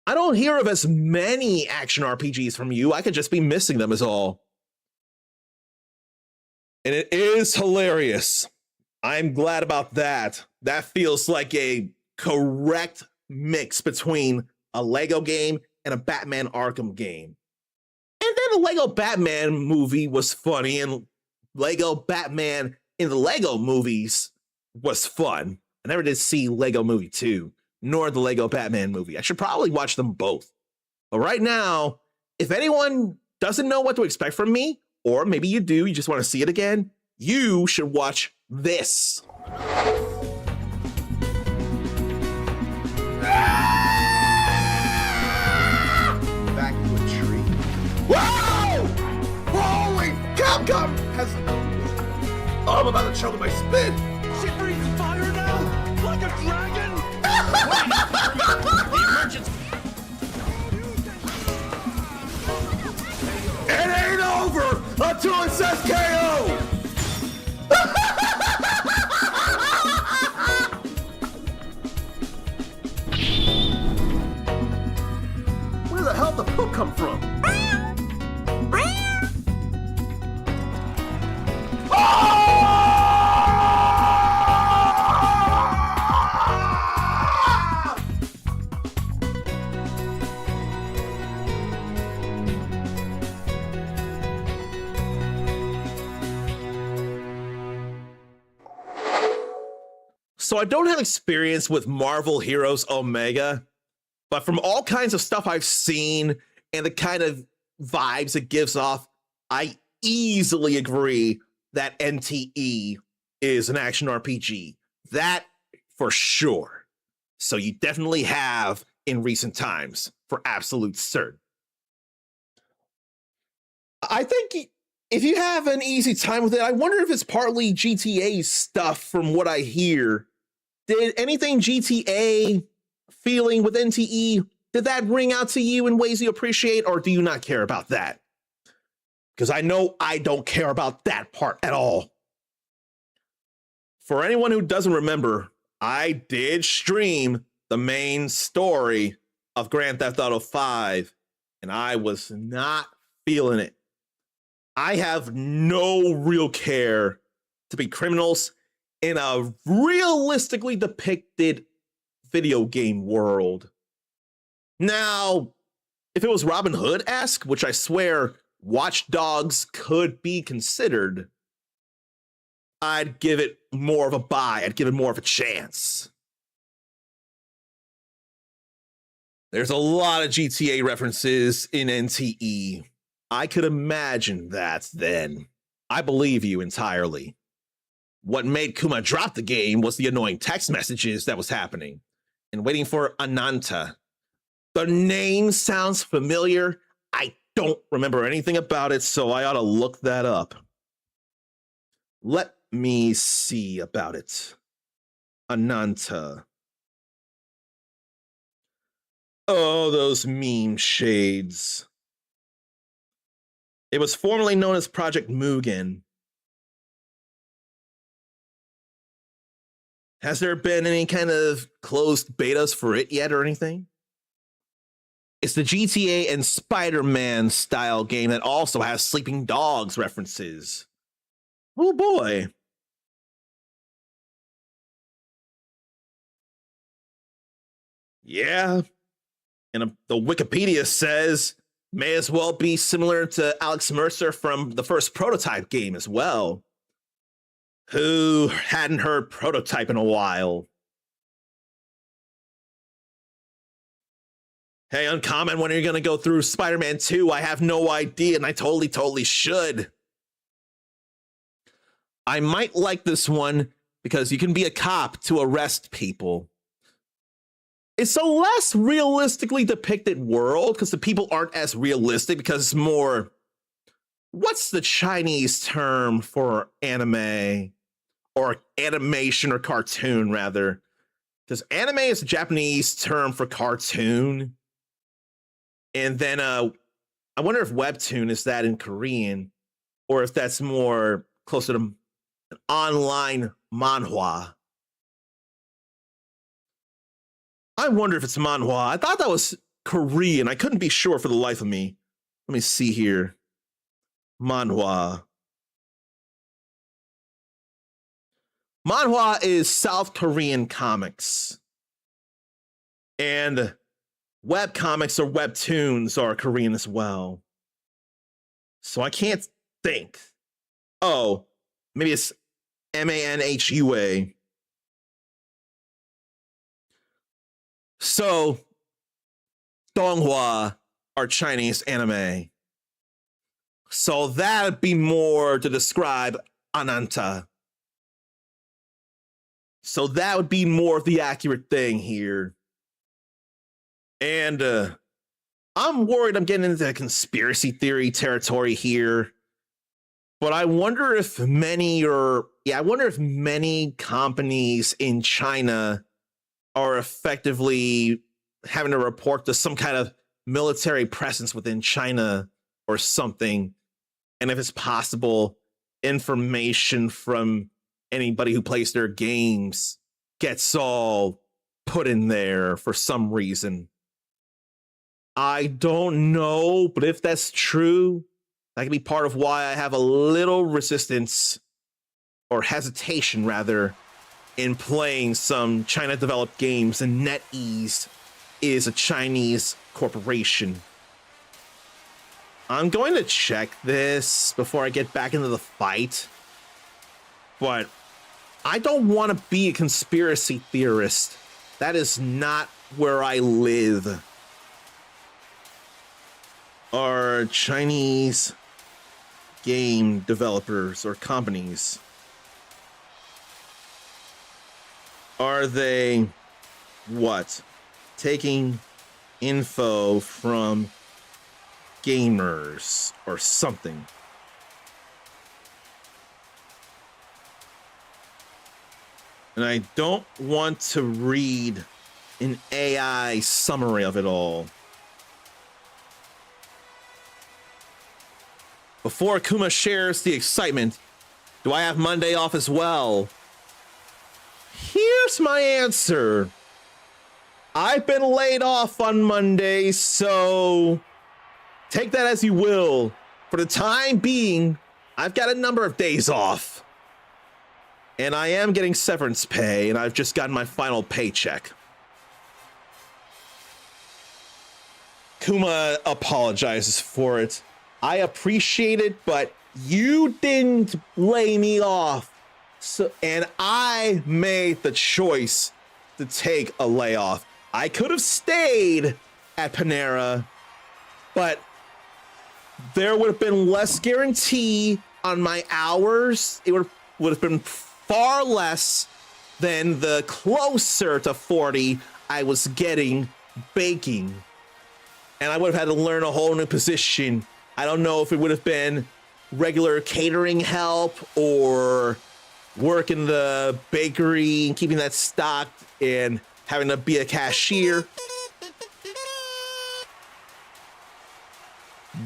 I don't hear of as many action RPGs from you. I could just be missing them is all. And it is hilarious. I'm glad about that. That feels like a correct mix between a Lego game and a Batman Arkham game. And then the Lego Batman movie was funny, and Lego Batman in the Lego movies was fun. I never did see Lego Movie 2, nor the Lego Batman movie. I should probably watch them both. But right now, if anyone doesn't know what to expect from me, or maybe you do, you just want to see it again, you should watch this. Back to a tree. Whoa! Holy Capcom has... Oh, I'm about to choke on my spit. She breathes fire now? Like a dragon? It ain't over until it says KO! Where the hell did the poop come from? So I don't have experience with Marvel Heroes Omega, but from all kinds of stuff I've seen and the kind of vibes it gives off, I easily agree that NTE is an action RPG. That for sure. So you definitely have in recent times, for absolute certain. I think if you have an easy time with it, I wonder if it's partly GTA stuff from what I hear. Did anything GTA feeling with NTE, did that ring out to you in ways you appreciate, or do you not care about that? Because I know I don't care about that part at all. For anyone who doesn't remember, I did stream the main story of Grand Theft Auto 5, and I was not feeling it. I have no real care to be criminals in a realistically depicted video game world. Now, if it was Robin Hood-esque, which I swear Watch Dogs could be considered, I'd give it more of a buy. I'd give it more of a chance. There's a lot of GTA references in NTE. I could imagine that then. I believe you entirely. What made Kuma drop the game was the annoying text messages that was happening and waiting for Ananta. The name sounds familiar. I don't remember anything about it, so I ought to look that up. Let me see about it. Ananta. Oh, those meme shades. It was formerly known as Project Mugen. Has there been any kind of closed betas for it yet or anything? It's the GTA and Spider-Man style game that also has Sleeping Dogs references. Oh boy. Yeah. And the Wikipedia says may as well be similar to Alex Mercer from the first Prototype game as well. Who hadn't heard prototype in a while? Hey, Uncommon, when are you going to go through Spider-Man 2? I have no idea, and I totally should. I might like this one because you can be a cop to arrest people. It's a less realistically depicted world because the people aren't as realistic because it's more... What's the Chinese term for anime? Or animation or cartoon, rather. Because anime is a Japanese term for cartoon. And then I wonder if webtoon is that in Korean. Or if that's more closer to an online manhwa. I wonder if it's manhwa. I thought that was Korean. I couldn't be sure for the life of me. Let me see here. Manhwa. Manhwa is South Korean comics. And web comics or webtoons are Korean as well. So I can't think. Oh, maybe it's manhua. So, donghua are Chinese anime. So that'd be more to describe Ananta. So that would be more of the accurate thing here. And I'm worried I'm getting into conspiracy theory territory here. But I wonder if many companies in China are effectively having to report to some kind of military presence within China or something. And if it's possible, information from anybody who plays their games gets all put in there for some reason. I don't know, but if that's true, that could be part of why I have a little resistance or hesitation, rather, in playing some China-developed games, and NetEase is a Chinese corporation. I'm going to check this before I get back into the fight, but I don't want to be a conspiracy theorist. That is not where I live. Are Chinese game developers or companies, are they what? Taking info from gamers or something? And I don't want to read an AI summary of it all. Before Akuma shares the excitement, do I have Monday off as well? Here's my answer. I've been laid off on Monday, so take that as you will. For the time being, I've got a number of days off. And I am getting severance pay, and I've just gotten my final paycheck. Kuma apologizes for it. I appreciate it, but you didn't lay me off. So, and I made the choice to take a layoff. I could have stayed at Panera, but there would have been less guarantee on my hours. It would have been far less than the closer to 40 I was getting baking. And I would have had to learn a whole new position. I don't know if it would have been regular catering help or work in the bakery and keeping that stocked and having to be a cashier.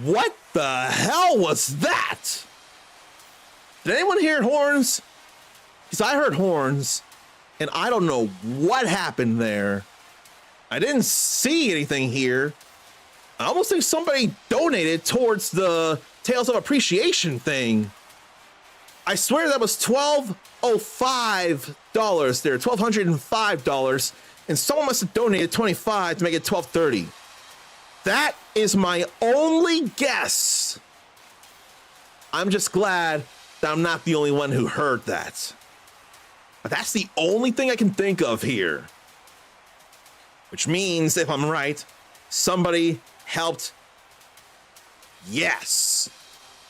What the hell was that? Did anyone hear horns? Because I heard horns and I don't know what happened there. I didn't see anything here. I almost think somebody donated towards the Tales of Appreciation thing. I swear that was $1,205 there, $1,205, and someone must have donated $25 to make it $1,230. That is my only guess. I'm just glad that I'm not the only one who heard that. But that's the only thing I can think of here. Which means, if I'm right, somebody helped. Yes,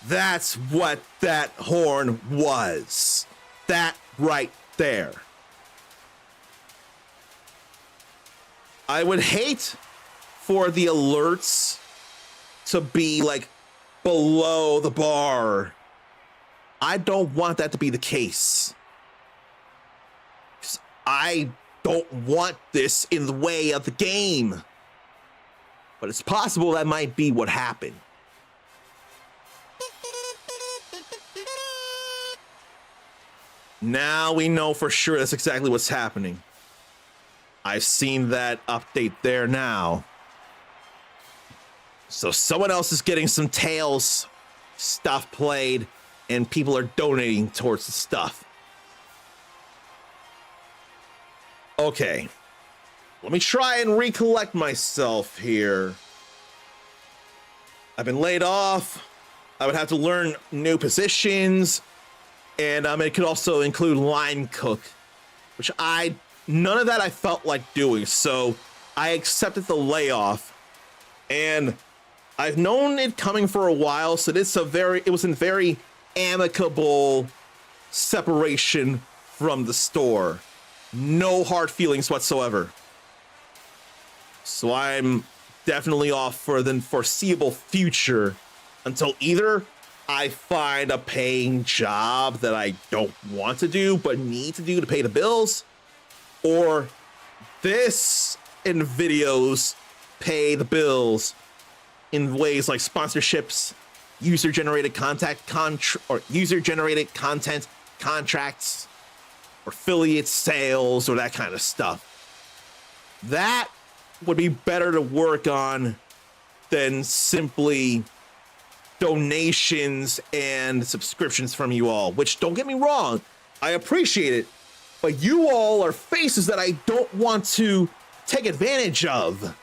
that's what that horn was. That right there. I would hate for the alerts to be like below the bar. I don't want that to be the case. 'Cause I don't want this in the way of the game. But it's possible that might be what happened. Now we know for sure that's exactly what's happening. I've seen that update there now. So someone else is getting some Tales stuff played, and people are donating towards the stuff. Okay. Let me try and recollect myself here. I've been laid off. I would have to learn new positions. And it could also include line cook, which none of that I felt like doing. So I accepted the layoff, and I've known it coming for a while. So it was a very amicable separation from the store. No hard feelings whatsoever. So I'm definitely off for the foreseeable future until either I find a paying job that I don't want to do but need to do to pay the bills, or this and videos pay the bills in ways like sponsorships, user-generated content contracts, or affiliate sales, or that kind of stuff. That would be better to work on than simply donations and subscriptions from you all, which, don't get me wrong, I appreciate it, but you all are faces that I don't want to take advantage of.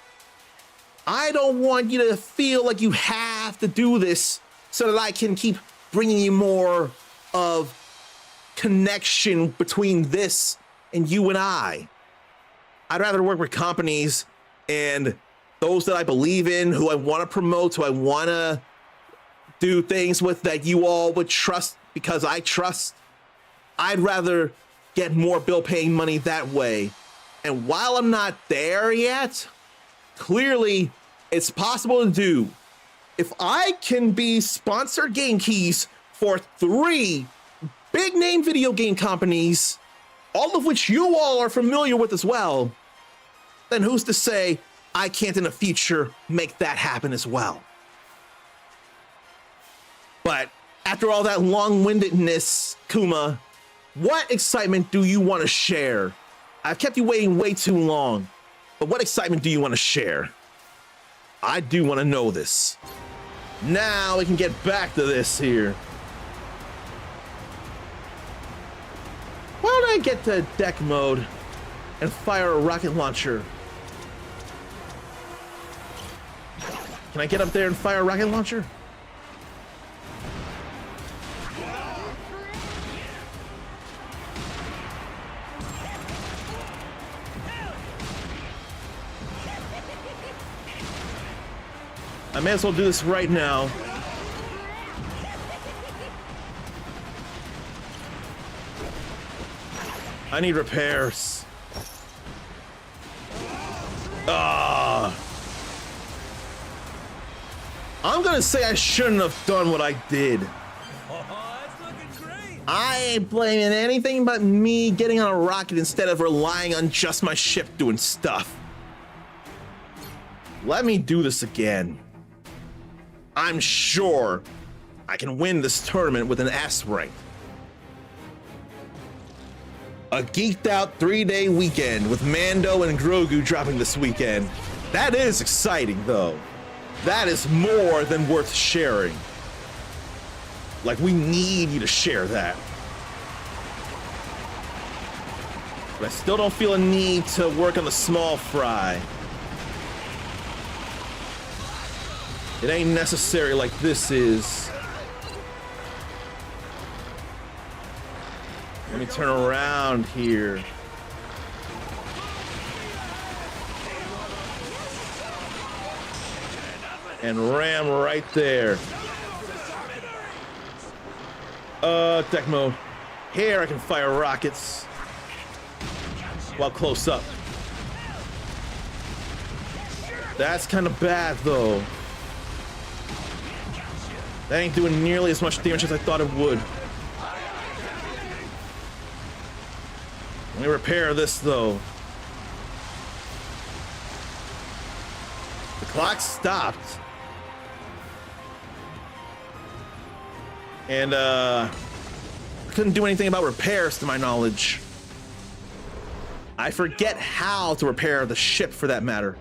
I don't want you to feel like you have to do this so that I can keep bringing you more of connection between this and you and I. I'd rather work with companies and those that I believe in, who I want to promote, who I want to do things with, that you all would trust because I trust. I'd rather get more bill paying money that way. And while I'm not there yet, clearly it's possible to do. If I can be sponsored game keys for 3 big name video game companies, all of which you all are familiar with as well, then who's to say I can't in the future make that happen as well? But after all that long-windedness, Kuma, what excitement do you want to share? I've kept you waiting way too long, but what excitement do you want to share? I do want to know this. Now we can get back to this here. Why don't I get to deck mode and fire a rocket launcher? Can I get up there and fire a rocket launcher? I may as well do this right now. I need repairs. I'm gonna say I shouldn't have done what I did. I ain't blaming anything but me getting on a rocket instead of relying on just my ship doing stuff. Let me do this again. I'm sure I can win this tournament with an S rank. A geeked out 3-day weekend with Mando and Grogu dropping this weekend. That is exciting though. That is more than worth sharing. Like, we need you to share that. But I still don't feel a need to work on the small fry. It ain't necessary like this is. me turn around here. And ram right there. Deck mode. Here I can fire rockets while close up. That's kind of bad though. That ain't doing nearly as much damage as I thought it would. Let me repair this though. The clock stopped. And I couldn't do anything about repairs to my knowledge. I forget how to repair the ship for that matter.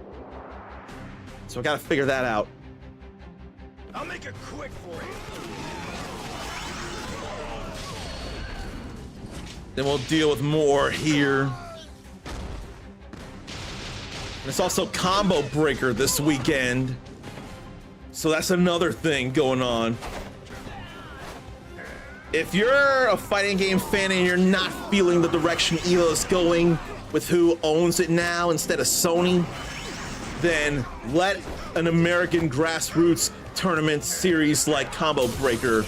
So I gotta figure that out. I'll make it quick for you. Then we'll deal with more here. And it's also Combo Breaker this weekend. So that's another thing going on. If you're a fighting game fan and you're not feeling the direction EVO is going with who owns it now instead of Sony, then let an American grassroots tournament series like Combo Breaker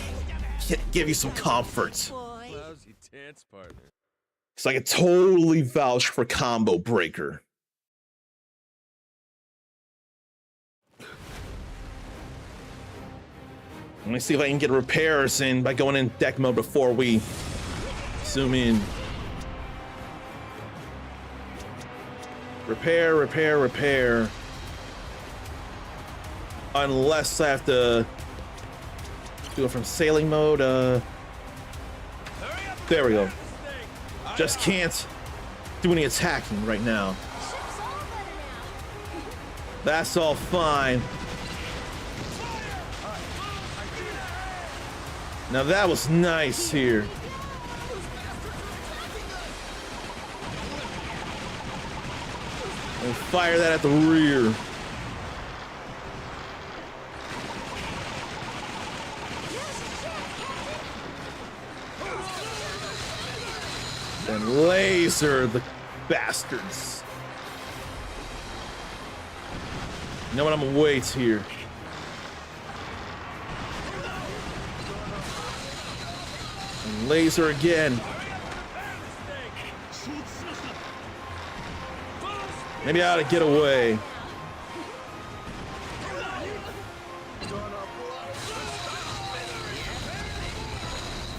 give you some comfort. Lousy dance partner. Because I could totally vouch for Combo Breaker. Let me see if I can get repairs in by going in deck mode before we zoom in. Repair, repair, repair. Unless I have to do it from sailing mode. There we go. Just can't do any attacking right now. That's all fine. Now that was nice here. And fire that at the rear. And laser the bastards. You know what? I'm gonna wait here. And laser again. Maybe I ought to get away.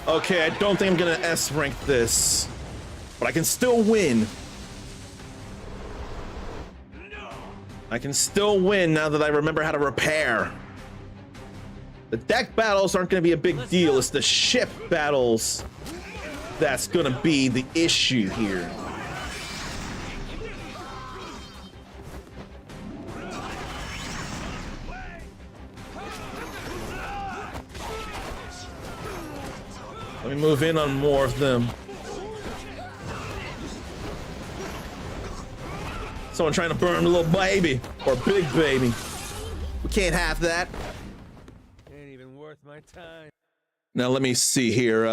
Okay, I don't think I'm gonna S rank this, but I can still win. I can still win now that I remember how to repair. The deck battles aren't going to be a big deal. It's the ship battles that's going to be the issue here. Let me move in on more of them. Someone trying to burn a little baby or a big baby. We can't have that. Ain't even worth my time. Now let me see here.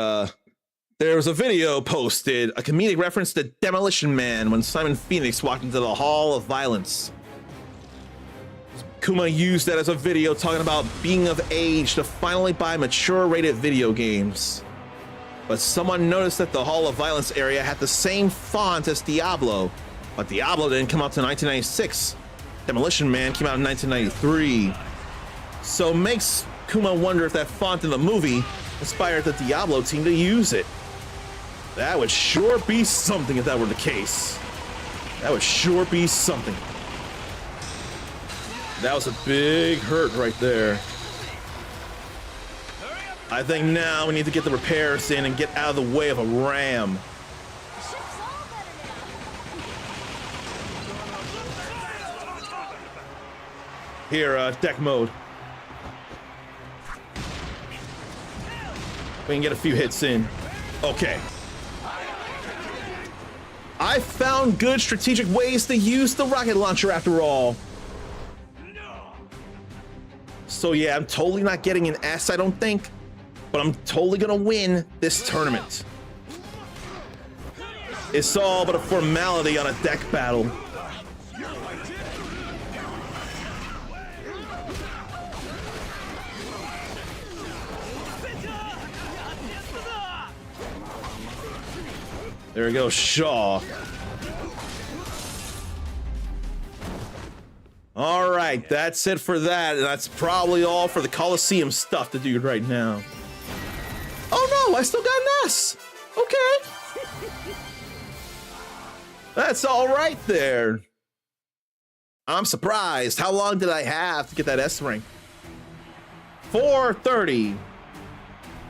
There was a video posted, a comedic reference to Demolition Man when Simon Phoenix walked into the Hall of Violence. Kuma used that as a video talking about being of age to finally buy mature rated video games. But someone noticed that the Hall of Violence area had the same font as Diablo. But Diablo didn't come out until 1996. Demolition Man came out in 1993. So it makes Kuma wonder if that font in the movie inspired the Diablo team to use it. That would sure be something if that were the case. That would sure be something. That was a big hurt right there. I think now we need to get the repairs in and get out of the way of a ram. Here, deck mode. We can get a few hits in. Okay. I found good strategic ways to use the rocket launcher after all. So yeah, I'm totally not getting an S, I don't think. But I'm totally gonna win this tournament. It's all but a formality on a deck battle. There we go, Shaw. All right, that's it for that. And that's probably all for the Coliseum stuff to do right now. Oh no, I still got an S. Okay. That's all right there. I'm surprised. How long did I have to get that S rank? 430.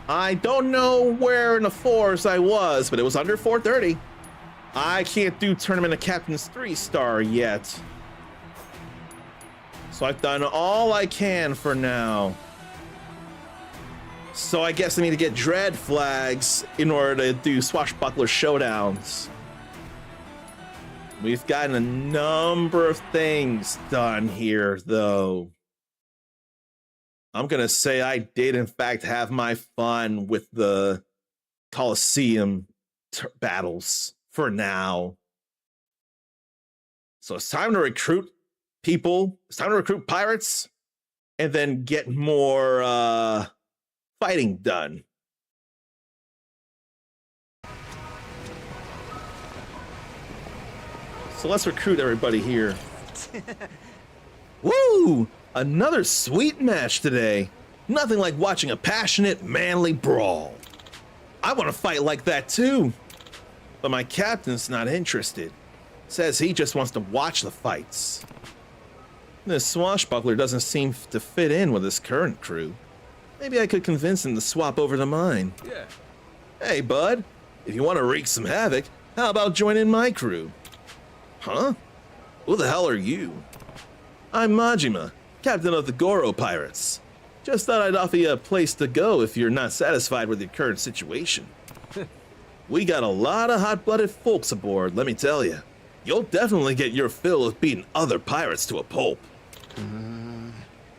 I don't know where in the fours I was, but it was under 430. I can't do Tournament of Captains 3-star yet. So I've done all I can for now. So I guess I need to get Dread flags in order to do Swashbuckler showdowns. We've gotten a number of things done here, though. I'm gonna say I did, in fact, have my fun with the Coliseum battles for now. So it's time to recruit people. It's time to recruit pirates and then get more fighting done. So let's recruit everybody here. Woo! Another sweet match today. Nothing like watching a passionate, manly brawl. I want to fight like that too. But my captain's not interested. Says he just wants to watch the fights. This swashbuckler doesn't seem to fit in with his current crew. Maybe I could convince him to swap over to mine. Yeah. Hey, bud. If you want to wreak some havoc, how about joining my crew? Huh? Who the hell are you? I'm Majima, captain of the Goro Pirates. Just thought I'd offer you a place to go if you're not satisfied with your current situation. We got a lot of hot-blooded folks aboard, let me tell you. You'll definitely get your fill of beating other pirates to a pulp.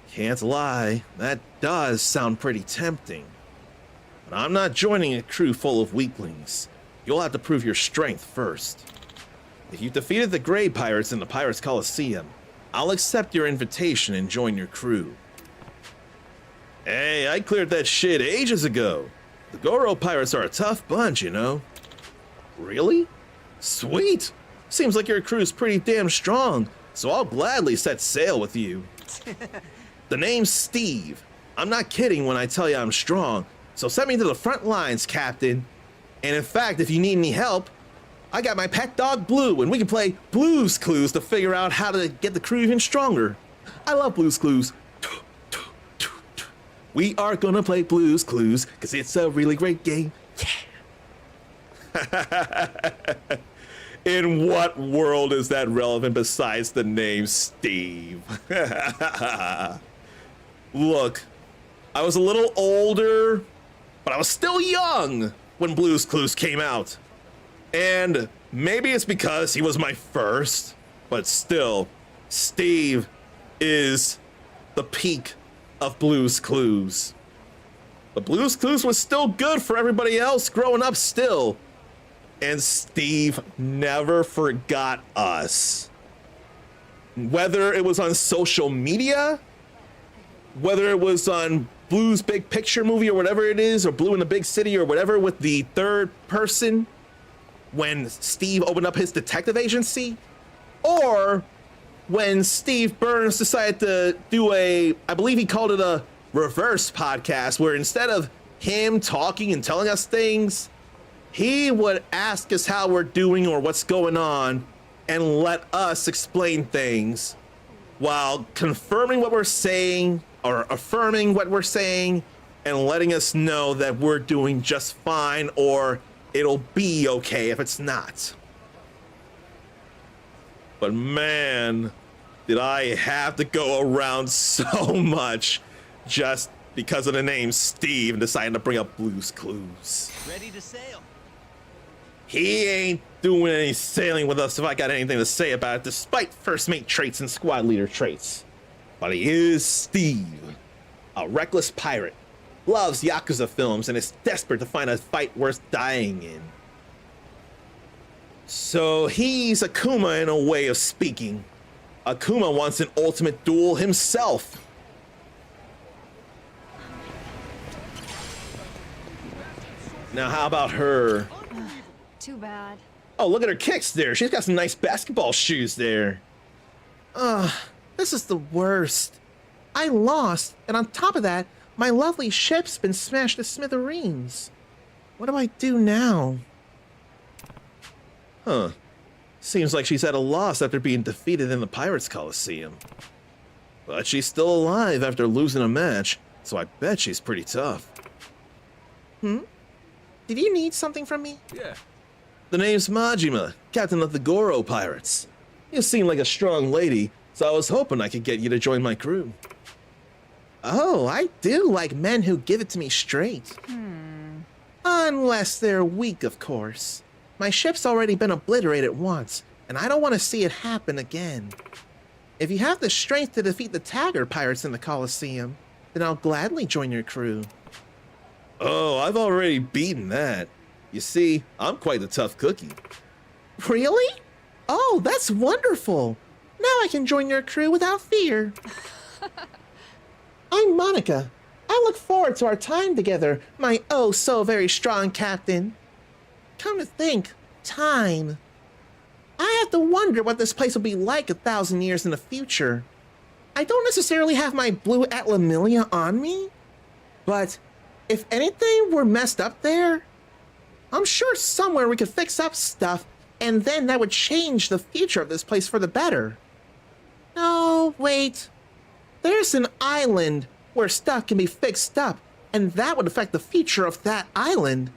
Can't lie, that does sound pretty tempting. But I'm not joining a crew full of weaklings. You'll have to prove your strength first. If you've defeated the Grey Pirates in the Pirates Coliseum, I'll accept your invitation and join your crew. Hey, I cleared that shit ages ago. The Goro Pirates are a tough bunch, you know. Really? Sweet! Seems like your crew's pretty damn strong, so I'll gladly set sail with you. The name's Steve. I'm not kidding when I tell you I'm strong, so send me to the front lines, Captain. And in fact, if you need any help, I got my pet dog Blue, and we can play Blue's Clues to figure out how to get the crew even stronger. I love Blue's Clues. We are gonna play Blue's Clues, because it's a really great game. Yeah. In what world is that relevant besides the name Steve? Look, I was a little older, but I was still young when Blue's Clues came out. And maybe it's because he was my first, but still, Steve is the peak of Blue's Clues. But Blue's Clues was still good for everybody else growing up still. And Steve never forgot us. Whether it was on social media, whether it was on Blue's Big Picture movie or whatever it is, or Blue in the Big City or whatever with the third person, when Steve opened up his detective agency, or when Steve Burns decided to do I believe he called it a reverse podcast, where instead of him talking and telling us things, he would ask us how we're doing or what's going on and let us explain things while confirming what we're saying or affirming what we're saying and letting us know that we're doing just fine or it'll be okay if it's not. But man, did I have to go around so much just because of the name Steve and deciding to bring up Blue's Clues. Ready to sail. He ain't doing any sailing with us if I got anything to say about it, despite first mate traits and squad leader traits. But he is Steve, a reckless pirate, loves Yakuza films, and is desperate to find a fight worth dying in. So he's Akuma in a way of speaking. Akuma wants an ultimate duel himself. Now, how about her? Too bad. Oh, look at her kicks there. She's got some nice basketball shoes there. This is the worst. I lost, and on top of that, my lovely ship's been smashed to smithereens. What do I do now? Huh. Seems like she's at a loss after being defeated in the Pirates Coliseum. But she's still alive after losing a match, so I bet she's pretty tough. Did you need something from me? Yeah. The name's Majima, captain of the Goro Pirates. You seem like a strong lady, so I was hoping I could get you to join my crew. Oh, I do like men who give it to me straight. Unless they're weak, of course. My ship's already been obliterated once, and I don't want to see it happen again. If you have the strength to defeat the Tagger pirates in the Coliseum, then I'll gladly join your crew. Oh, I've already beaten that. You see, I'm quite a tough cookie. Really? Oh, that's wonderful. Now I can join your crew without fear. I'm Monica. I look forward to our time together, my oh so very strong captain. Come to think, time. I have to wonder what this place will be like 1,000 years in the future. I don't necessarily have my blue Atlamilia on me, but if anything were messed up there, I'm sure somewhere we could fix up stuff, and then that would change the future of this place for the better. No, wait. There's an island where stuff can be fixed up, and that would affect the future of that island.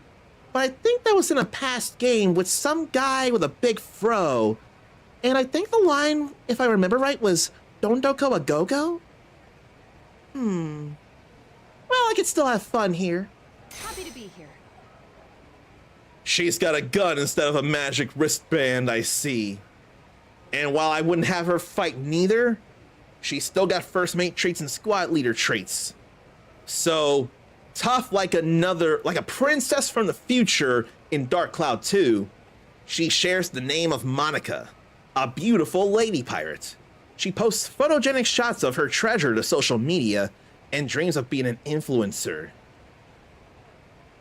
But I think that was in a past game with some guy with a big fro. And I think the line, if I remember right, was Dondoko a go-go? Well, I could still have fun here. Happy to be here. She's got a gun instead of a magic wristband, I see. And while I wouldn't have her fight neither, she's still got first mate traits and squad leader traits. So, tough like a princess from the future in Dark Cloud 2, she shares the name of Monica, a beautiful lady pirate. She posts photogenic shots of her treasure to social media and dreams of being an influencer.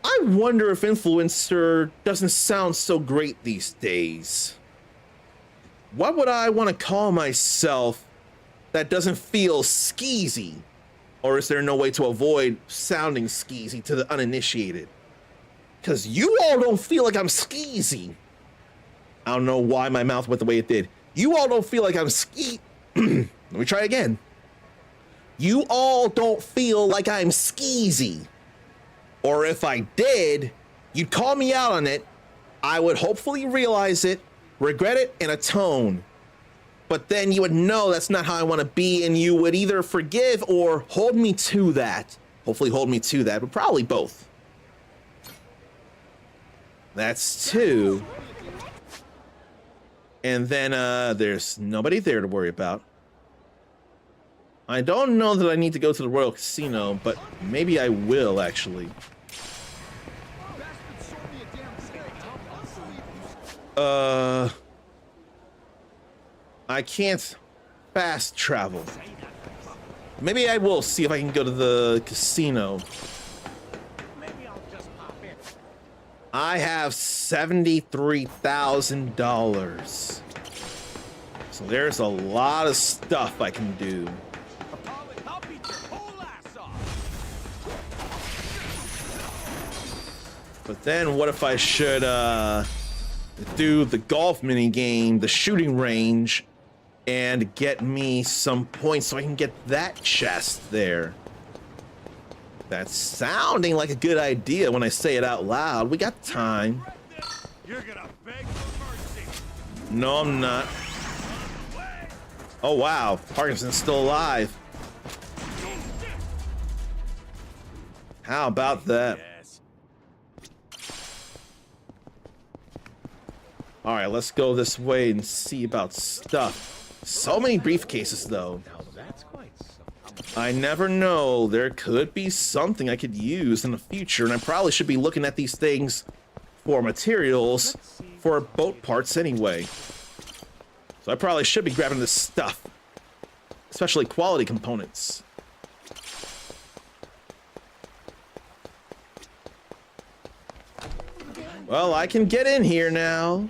I wonder if influencer doesn't sound so great these days. What would I want to call myself that doesn't feel skeezy? Or is there no way to avoid sounding skeezy to the uninitiated? Because you all don't feel like I'm skeezy. I don't know why my mouth went the way it did. You all don't feel like I'm Let me try again. You all don't feel like I'm skeezy. Or if I did, you'd call me out on it. I would hopefully realize it, regret it, and atone. But then you would know that's not how I want to be, and you would either forgive or hold me to that. Hopefully hold me to that, but probably both. That's 2. And then there's nobody there to worry about. I don't know that I need to go to the Royal Casino, but maybe I will, actually. I can't fast travel. Maybe I will see if I can go to the casino. I have $73,000. So there's a lot of stuff I can do. But then what if I should do the golf mini game, the shooting range, and get me some points so I can get that chest there? That's sounding like a good idea when I say it out loud. We got time. You're gonna beg for mercy. No, I'm not. Oh, wow. Parkinson's still alive. How about that? Yes. All right, let's go this way and see about stuff. So many briefcases, though. Now that's quite something. I never know. There could be something I could use in the future, and I probably should be looking at these things for materials for boat parts anyway. So I probably should be grabbing this stuff, especially quality components. Well, I can get in here now.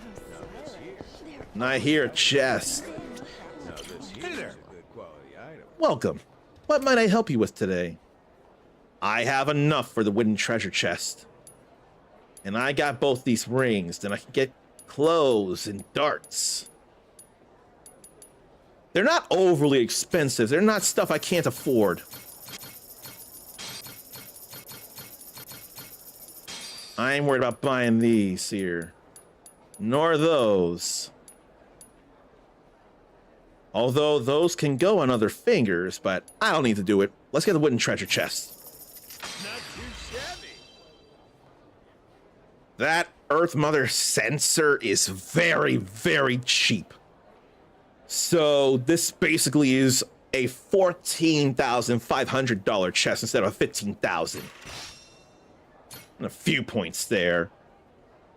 And I hear a chest. Welcome. What might I help you with today? I have enough for the wooden treasure chest. And I got both these rings, then I can get clothes and darts. They're not overly expensive. They're not stuff I can't afford. I ain't worried about buying these here. Nor those. Although those can go on other fingers, but I don't need to do it. Let's get the wooden treasure chest. Not too shabby. That Earth Mother sensor is very, very cheap. So this basically is a $14,500 chest instead of a $15,000. And a few points there.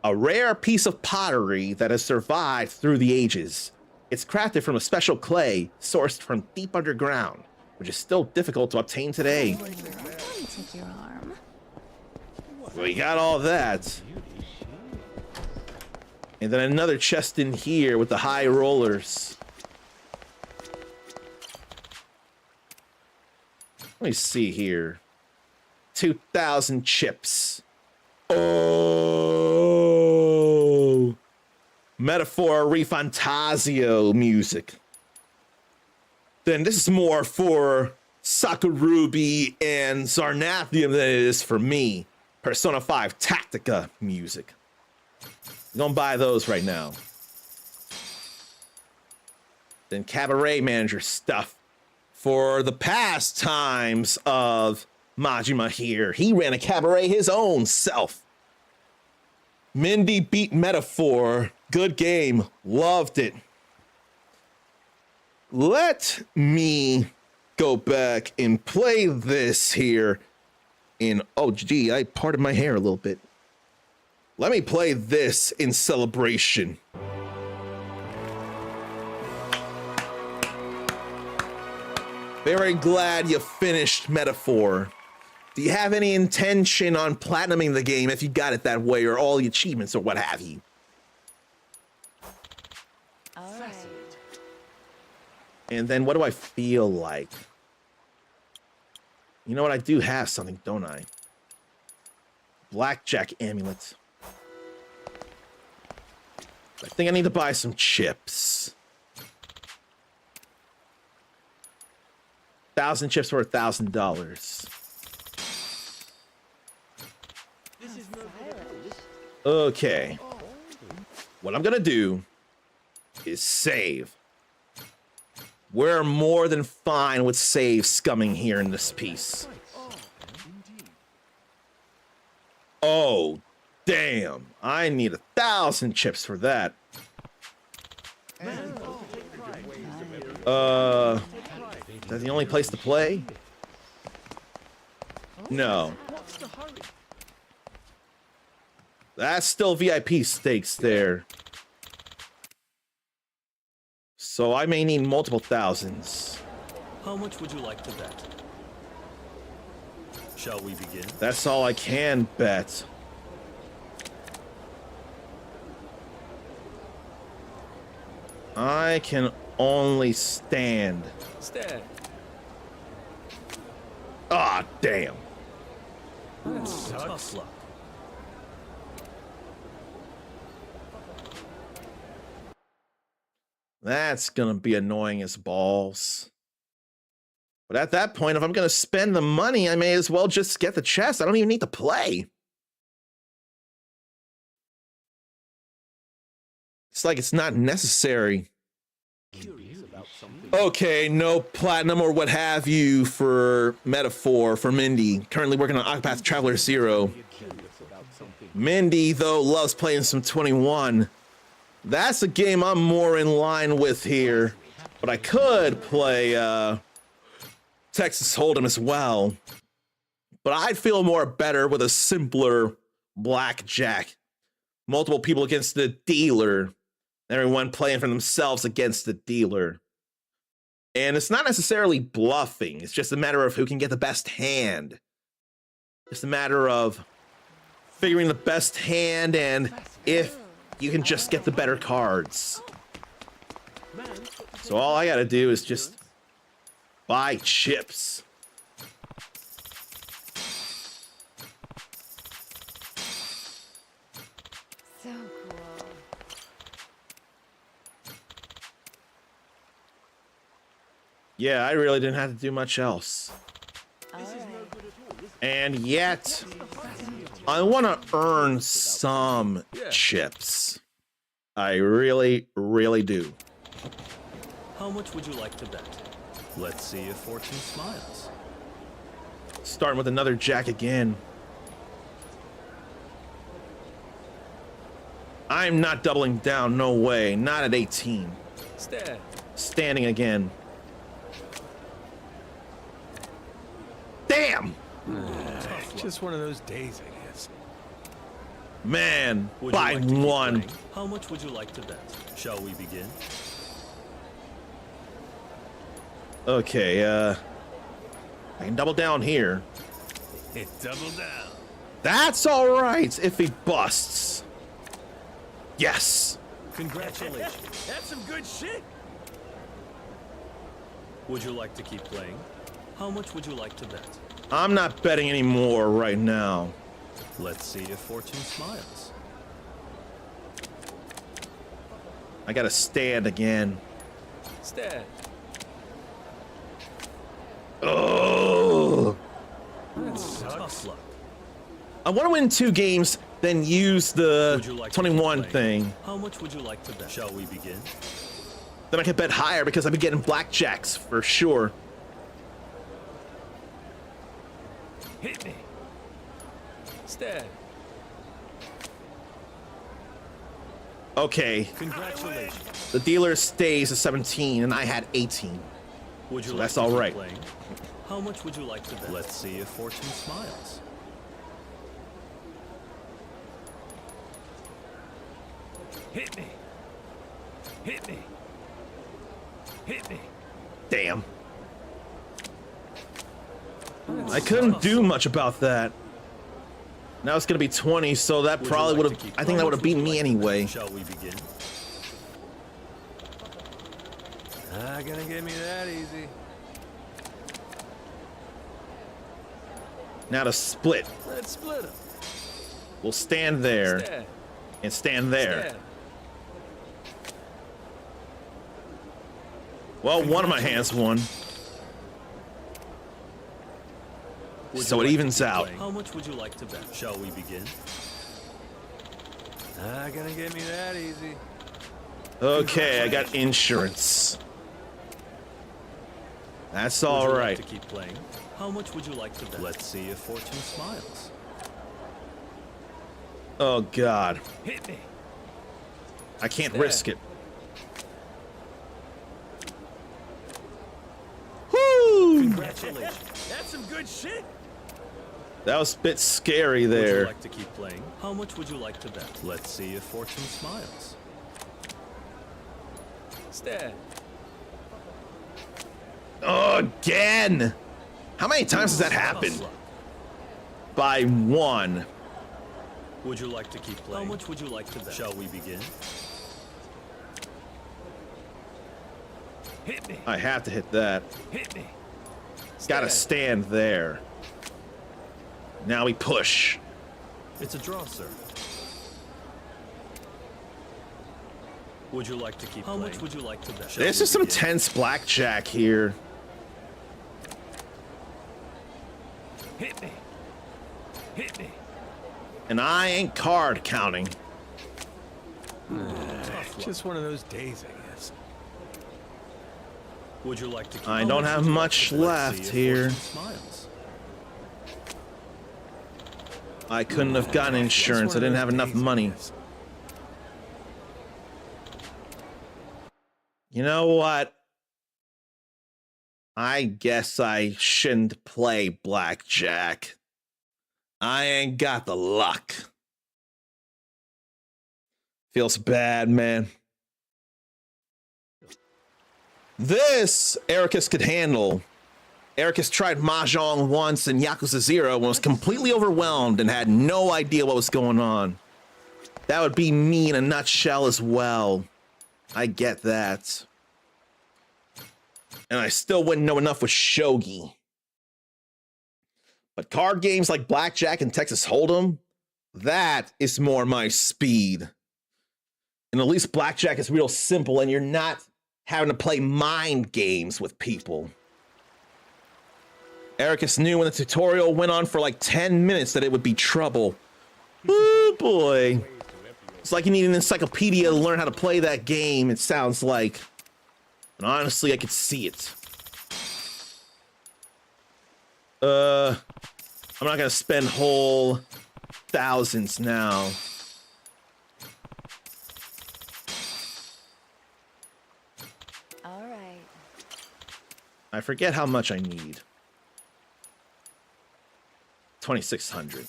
A rare piece of pottery that has survived through the ages. It's crafted from a special clay sourced from deep underground, which is still difficult to obtain today. Take your arm. We got all that. And then another chest in here with the high rollers. Let me see here. 2,000 chips. Oh! Metaphor Refantasio music. Then this is more for Sakurubi and Zarnathium than it is for me. Persona 5 Tactica music. I'm gonna buy those right now. Then Cabaret Manager stuff for the pastimes of Majima here. He ran a cabaret his own self. Mindy beat Metaphor. Good game. Loved it. Let me go back and play this here in... Oh, gee, I parted my hair a little bit. Let me play this in celebration. Very glad you finished Metaphor. Do you have any intention on platinuming the game if you got it that way, or all the achievements or what have you? All right. And then what do I feel like? You know what? I do have something, don't I? Blackjack amulet. I think I need to buy some chips. 1,000 chips for $1,000. Okay. What I'm gonna do is save. We're more than fine with save scumming here in this piece. Oh, damn. I need 1,000 chips for that. Is that the only place to play? No. That's still VIP stakes there. So I may need multiple thousands. How much would you like to bet? Shall we begin? That's all I can bet. I can only stand. Stand. Ah, damn. Tough luck. That's gonna be annoying as balls. But at that point, if I'm gonna spend the money, I may as well just get the chest. I don't even need to play. It's like it's not necessary. Okay, no platinum or what have you for Metaphor for Mindy. Currently working on Octopath Traveler 0. Mindy, though, loves playing some 21. That's a game I'm more in line with here. But I could play Texas Hold'em as well. But I'd feel more better with a simpler blackjack. multiple people against the dealer. Everyone playing for themselves against the dealer. And it's not necessarily bluffing. It's just a matter of who can get the best hand. It's a matter of figuring the best hand and if you can just get the better cards. So all I gotta do is just buy chips. So cool. Yeah, I really didn't have to do much else. And yet, I want to earn some chips. I really, really do. How much would you like to bet? Let's see if fortune smiles. Starting with another jack again. I'm not doubling down, no way. Not at 18. Stand. Standing again. Damn! Just one of those days, I guess. Man, Would you by like to keep one. playing? How much would you like to bet? Shall we begin? Okay, I can double down here. Double down. That's alright if he busts. Yes! Congratulations. That's some good shit. Would you like to keep playing? How much would you like to bet? I'm not betting anymore right now. Let's see if fortune smiles. I gotta stand again. Stand. Oh! Tough luck. I want to win 2 games, then use the Would you like to 21 keep playing? thing. How much would you like to bet? Shall we begin? Then I can bet higher because I've been getting blackjacks for sure. Hit me. Stand. Okay, Congratulations. the dealer stays at 17 and I had 18. Would you So like that's to all keep right. playing? How much would you like to bet? Let's see if fortune smiles. Hit me. Hit me. Hit me. Damn. I couldn't do much about that. Now it's gonna be 20, so that probably would have. I think that would have beaten me anyway. Shall we begin? Not gonna get me that easy. Now to split. Let's split them. We'll stand there Stand. and stand there. Stand. Well, one of my hands won. Would So you it like to evens keep out. playing? How much would you like to bet? Shall we begin? Not gonna get me that easy. Okay, I got insurance. That's Would all you like right. to keep playing? How much would you like to bet? Let's see if fortune smiles. Oh God, Hit me. I can't Stand. risk it. Woo! Congratulations. That's some good shit. That was a bit scary Would you there. like to keep playing? How much would you like to bet? Let's see if fortune smiles. Stand. Again! How many times has that happened? Tough luck. By one. Would you like to keep playing? How much would you like to bet? Shall we begin? Hit me. I have to hit that. Hit me. Gotta stand there. Now we push. It's a draw, sir. Would you like to keep playing? How much would you like to bet? Shall This we is some begin? tense blackjack here. Hit me. Hit me. And I ain't card counting. Just one of those days, I guess. Would you like to keep I How don't much have would you like much to bet? Let's left see if here. fortune smiles. I couldn't have gotten insurance. I didn't have enough money. You know what? I guess I shouldn't play blackjack. I ain't got the luck. Feels bad, man. This Ericus could handle. Ericus tried Mahjong once in Yakuza 0 and was completely overwhelmed and had no idea what was going on. That would be me in a nutshell as well. I get that. And I still wouldn't know enough with Shogi. But card games like Blackjack and Texas Hold'em, that is more my speed. And at least Blackjack is real simple and you're not having to play mind games with people. Ericus knew when the tutorial went on for like 10 minutes that it would be trouble. Oh boy. It's like you need an encyclopedia to learn how to play that game, it sounds like. And honestly, I could see it. I'm not gonna spend whole thousands now. All right. I forget how much I need. 2,600.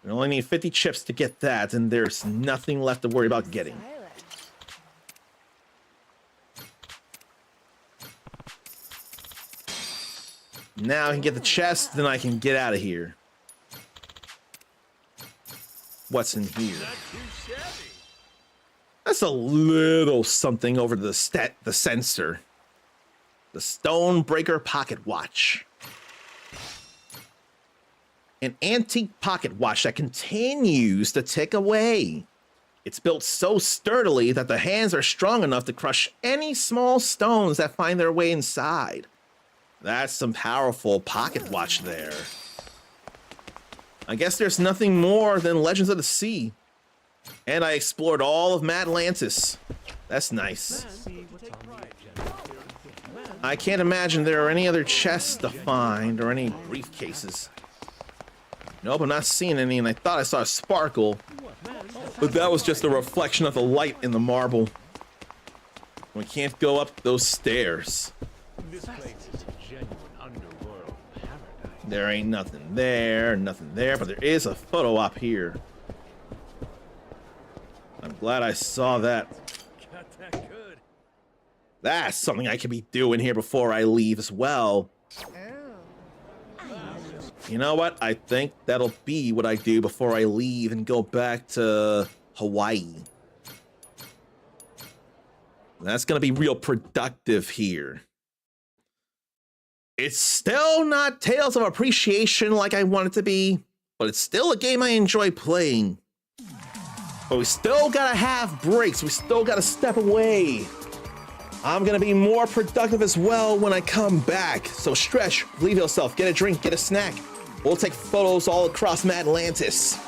I only need 50 chips to get that, and there's nothing left to worry about getting. Now I can get the chest, then I can get out of here. What's in here? That's a little something over the sensor. The Stonebreaker pocket watch. An antique pocket watch that continues to tick away. It's built so sturdily that the hands are strong enough to crush any small stones that find their way inside. That's some powerful pocket watch there. I guess there's nothing more than Legends of the Sea. And I explored all of Madlantis. That's nice. I can't imagine there are any other chests to find or any briefcases. Nope, I'm not seeing any, and I thought I saw a sparkle. But that was just a reflection of the light in the marble. We can't go up those stairs. There ain't nothing there, but there is a photo op here. I'm glad I saw that. That's something I could be doing here before I leave as well. You know what? I think that'll be what I do before I leave and go back to Hawaii. That's gonna be real productive here. It's still not Tales of Appreciation like I want it to be, but it's still a game I enjoy playing. But we still gotta have breaks. We still gotta step away. I'm gonna be more productive as well when I come back. So stretch, leave yourself, get a drink, get a snack. We'll take photos all across Madlantis.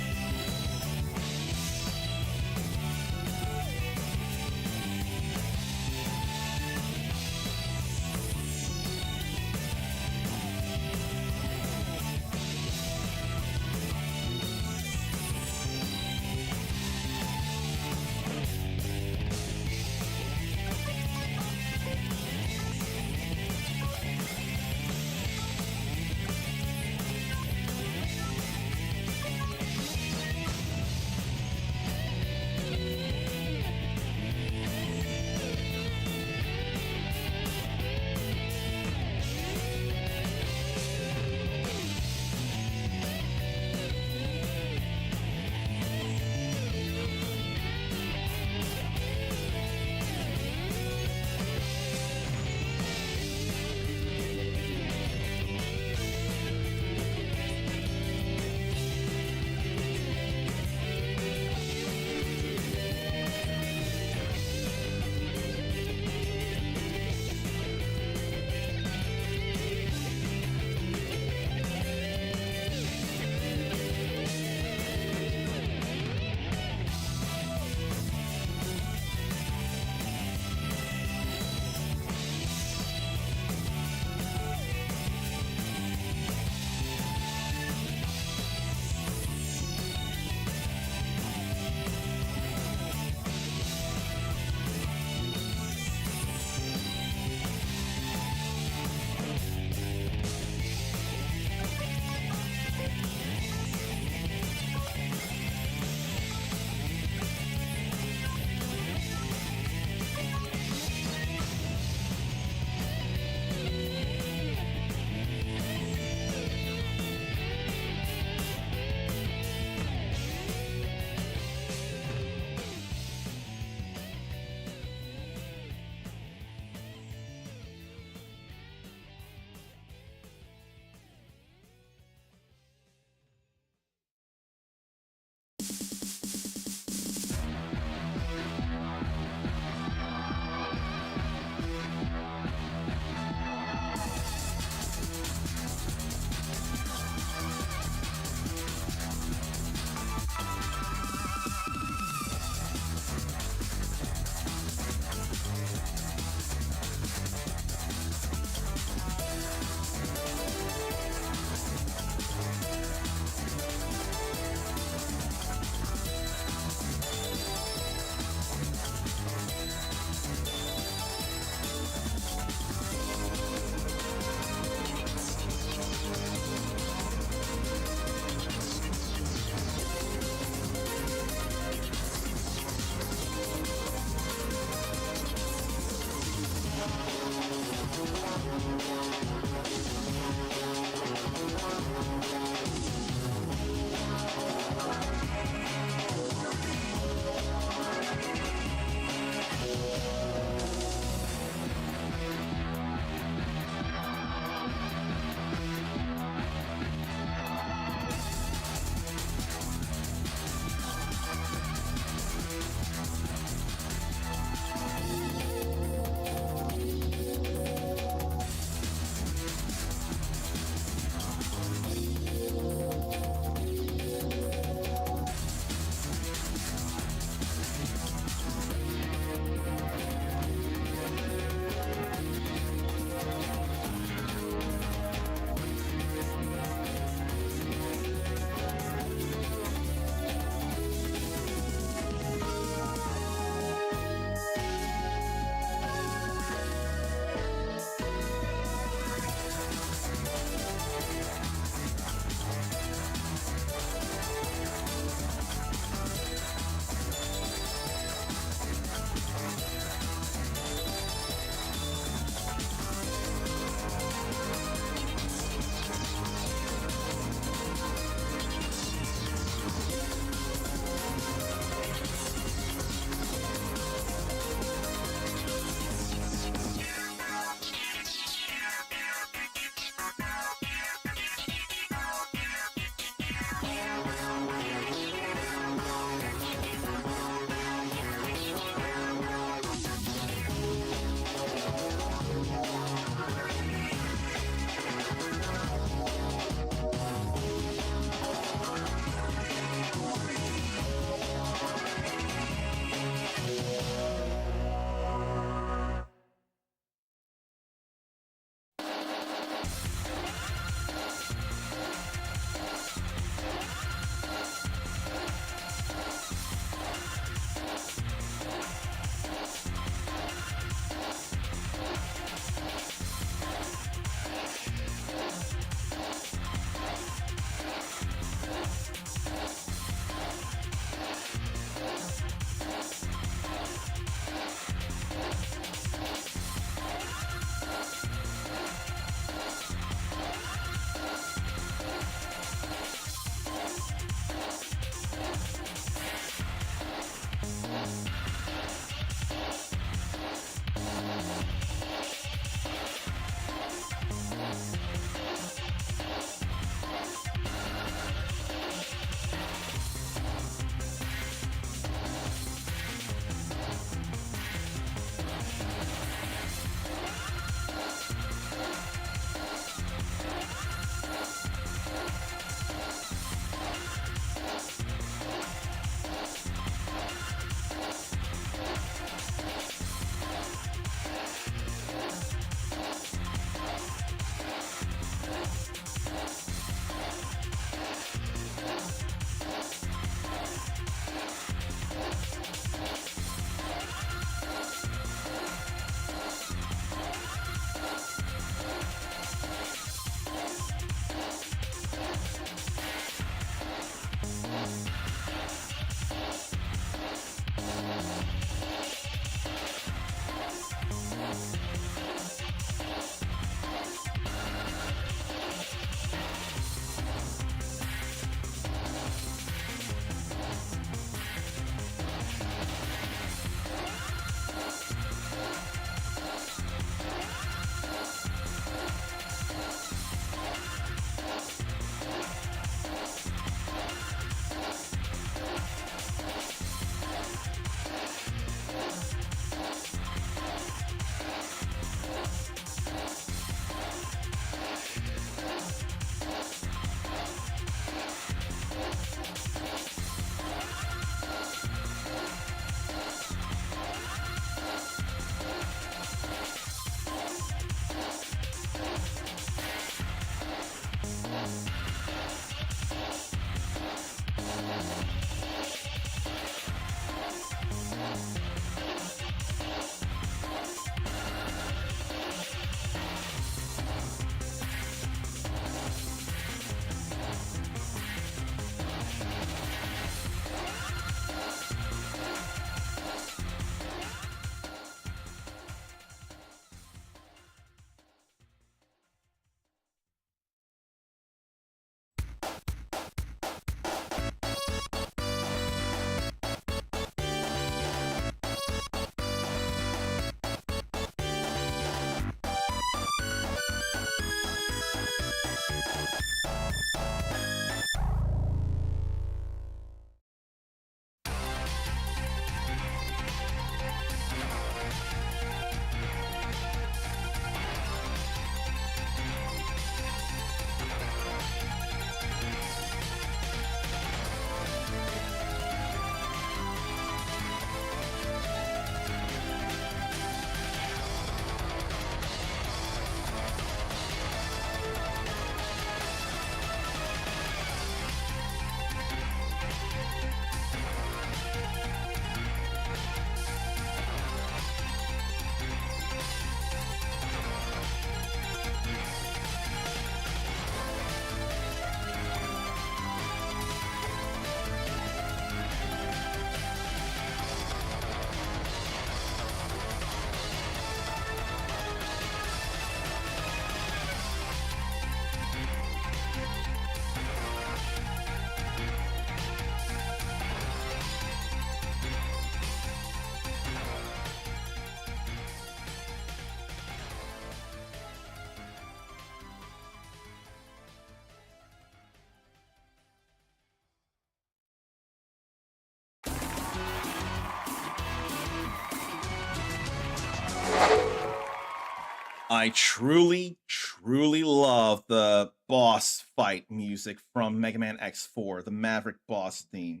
I truly, truly love the boss fight music from Mega Man X4, the Maverick boss theme.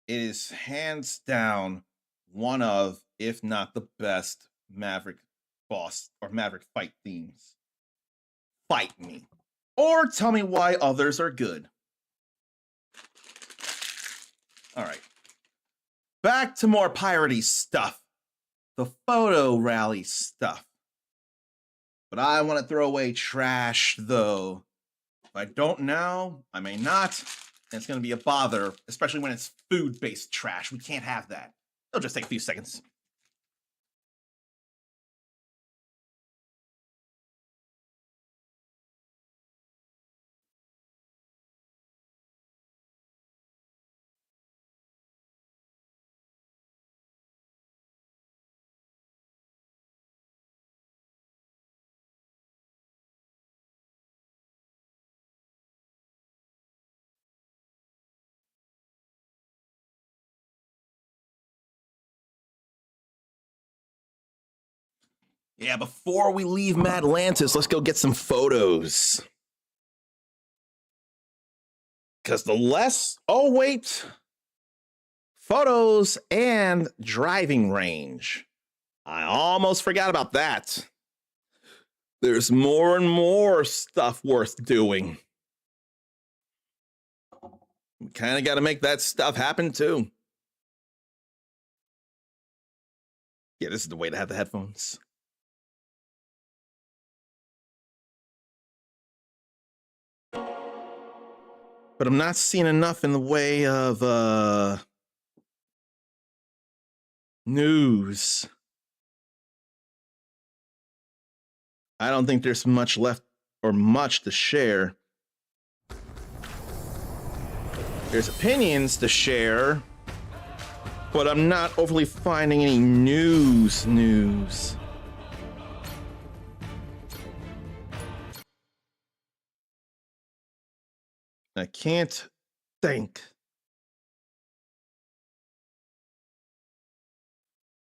It is hands down one of, if not the best, Maverick boss or Maverick fight themes. Fight me. Or tell me why others are good. Alright. Back to more piratey stuff. The photo rally stuff. But I want to throw away trash, though. If I don't now, I may not. And it's going to be a bother, especially when it's food-based trash. We can't have that. It'll just take a few seconds. Yeah, before we leave Madlantis, let's go get some photos. Because the less... Oh, wait. Photos and driving range. I almost forgot about that. There's more and more stuff worth doing. We kind of got to make that stuff happen, too. Yeah, this is the way to have the headphones. But I'm not seeing enough in the way of news. I don't think there's much left or much to share. There's opinions to share, but I'm not overly finding any news. I can't think.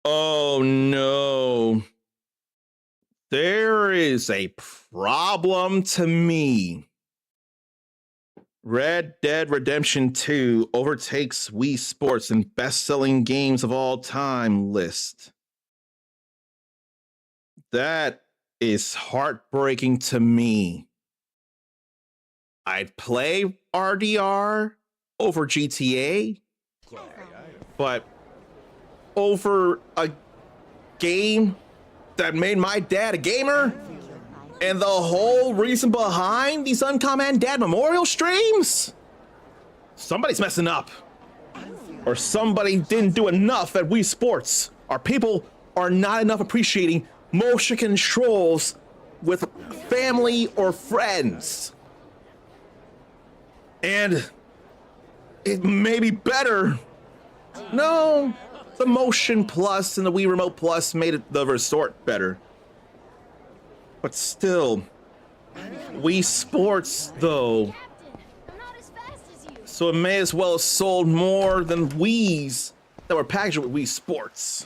Oh no. There is a problem to me. Red Dead Redemption 2 overtakes Wii Sports in best-selling games of all time list. That is heartbreaking to me. I'd play RDR over GTA, but over a game that made my dad a gamer, and the whole reason behind these Uncommon Dad Memorial streams? Somebody's messing up. Or somebody didn't do enough at Wii Sports. Our people are not enough appreciating motion controls with family or friends. And it may be better. No, the Motion Plus and the Wii Remote Plus made the resort better. But still, Wii Sports, though. So it may as well have sold more than Wii's that were packaged with Wii Sports.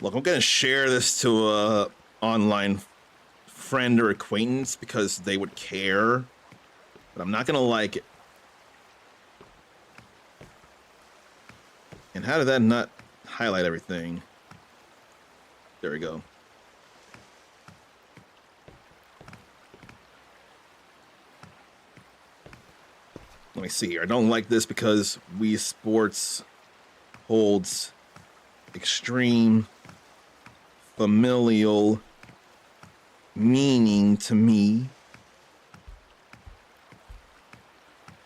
Look, I'm gonna share this to a online friend or acquaintance because they would care. But I'm not gonna like it. And how did that not highlight everything? There we go. Let me see here. I don't like this because Wii Sports holds extreme familial meaning to me.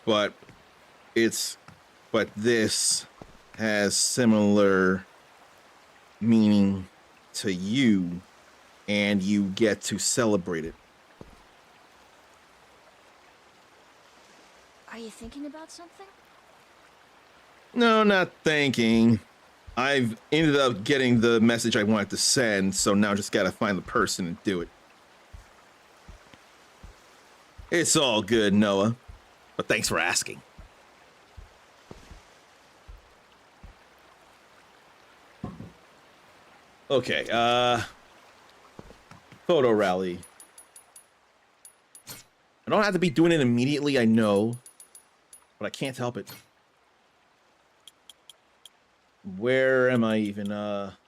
But this has similar meaning to you, and you get to celebrate it. Are you thinking about something? No, not thinking. I've ended up getting the message I wanted to send, so now I just gotta find the person and do it. It's all good, Noah. But thanks for asking. Okay, Photo rally. I don't have to be doing it immediately, I know. But I can't help it. Where am I even?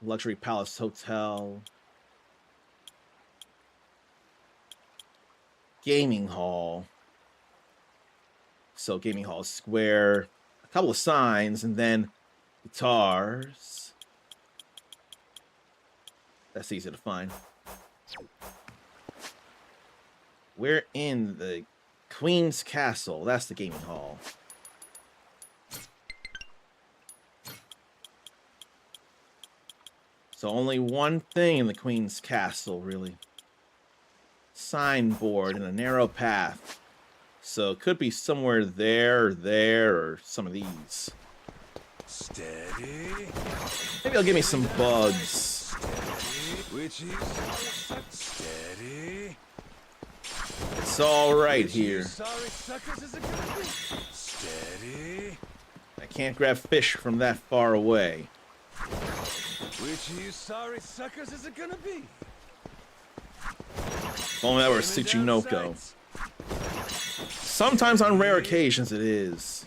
Luxury Palace Hotel. Gaming Hall. So, Gaming Hall Square. A couple of signs, and then guitars. That's easy to find. We're in the Queen's Castle. That's the gaming hall. So only one thing in the Queen's Castle, really. Signboard and a narrow path. So it could be somewhere there, or some of these. Steady. Maybe it'll give me some bugs. Steady. Witches. Steady. It's all right here. Sorry, suckers, is it gonna be? Steady. I can't grab fish from that far away. Which of you sorry suckers is it gonna be? If only that were Tsuchinoko. Sometimes on rare occasions it is.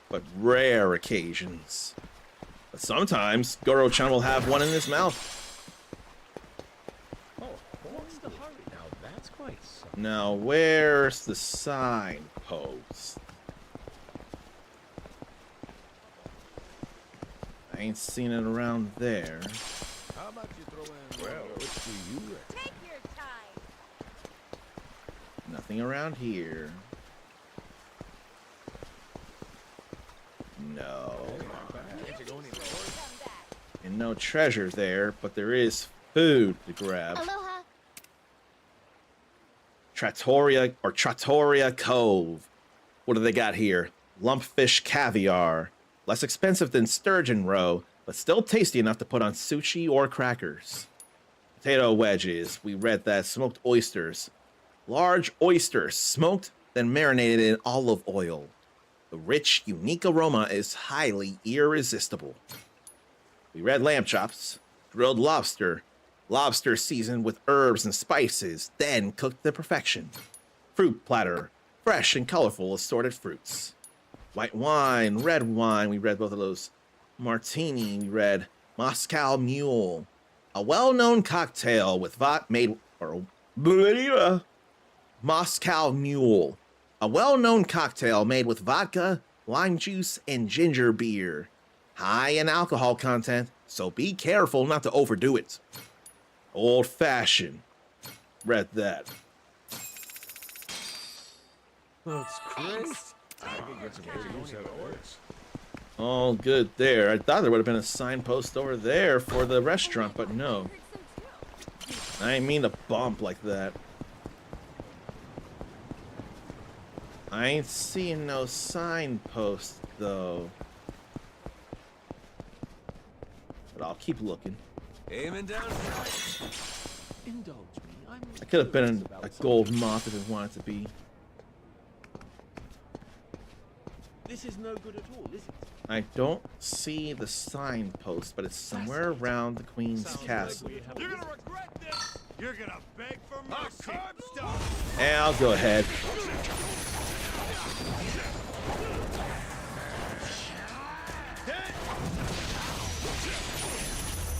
But rare occasions. But sometimes Goro-chan will have one in his mouth. What's the hurry? Now that's quite something. Now, where's the signpost? I ain't seen it around there. How about you throw in? Well, what do you reckon? Take your time. Nothing around here. No. And no treasure there, but there is food to grab. Aloha. Trattoria Cove. What do they got here? Lumpfish caviar. Less expensive than sturgeon roe, but still tasty enough to put on sushi or crackers. Potato wedges. We read that. Smoked oysters. Large oysters, smoked, then marinated in olive oil. The rich, unique aroma is highly irresistible. We read lamb chops. Grilled lobster. Lobster seasoned with herbs and spices, then cooked to perfection. Fruit platter. Fresh and colorful assorted fruits. White wine, red wine, we read both of those. Martini, we read Moscow Mule. A well-known cocktail with Moscow Mule. A well-known cocktail made with vodka, lime juice, and ginger beer. High in alcohol content, so be careful not to overdo it. Old-fashioned. Read that. That's great. I can get some use out of this. All good there. I thought there would have been a signpost over there for the restaurant, but no. I didn't mean to bump like that. I ain't seeing no signpost, though. But I'll keep looking. Aiming down. Indulge me. I could have been a gold moth if it wanted to be. This is no good at all, is it? I don't see the signpost, but it's somewhere around the Queen's Castle. You're gonna regret this. You're gonna beg for mercy. Hey, I'll go ahead.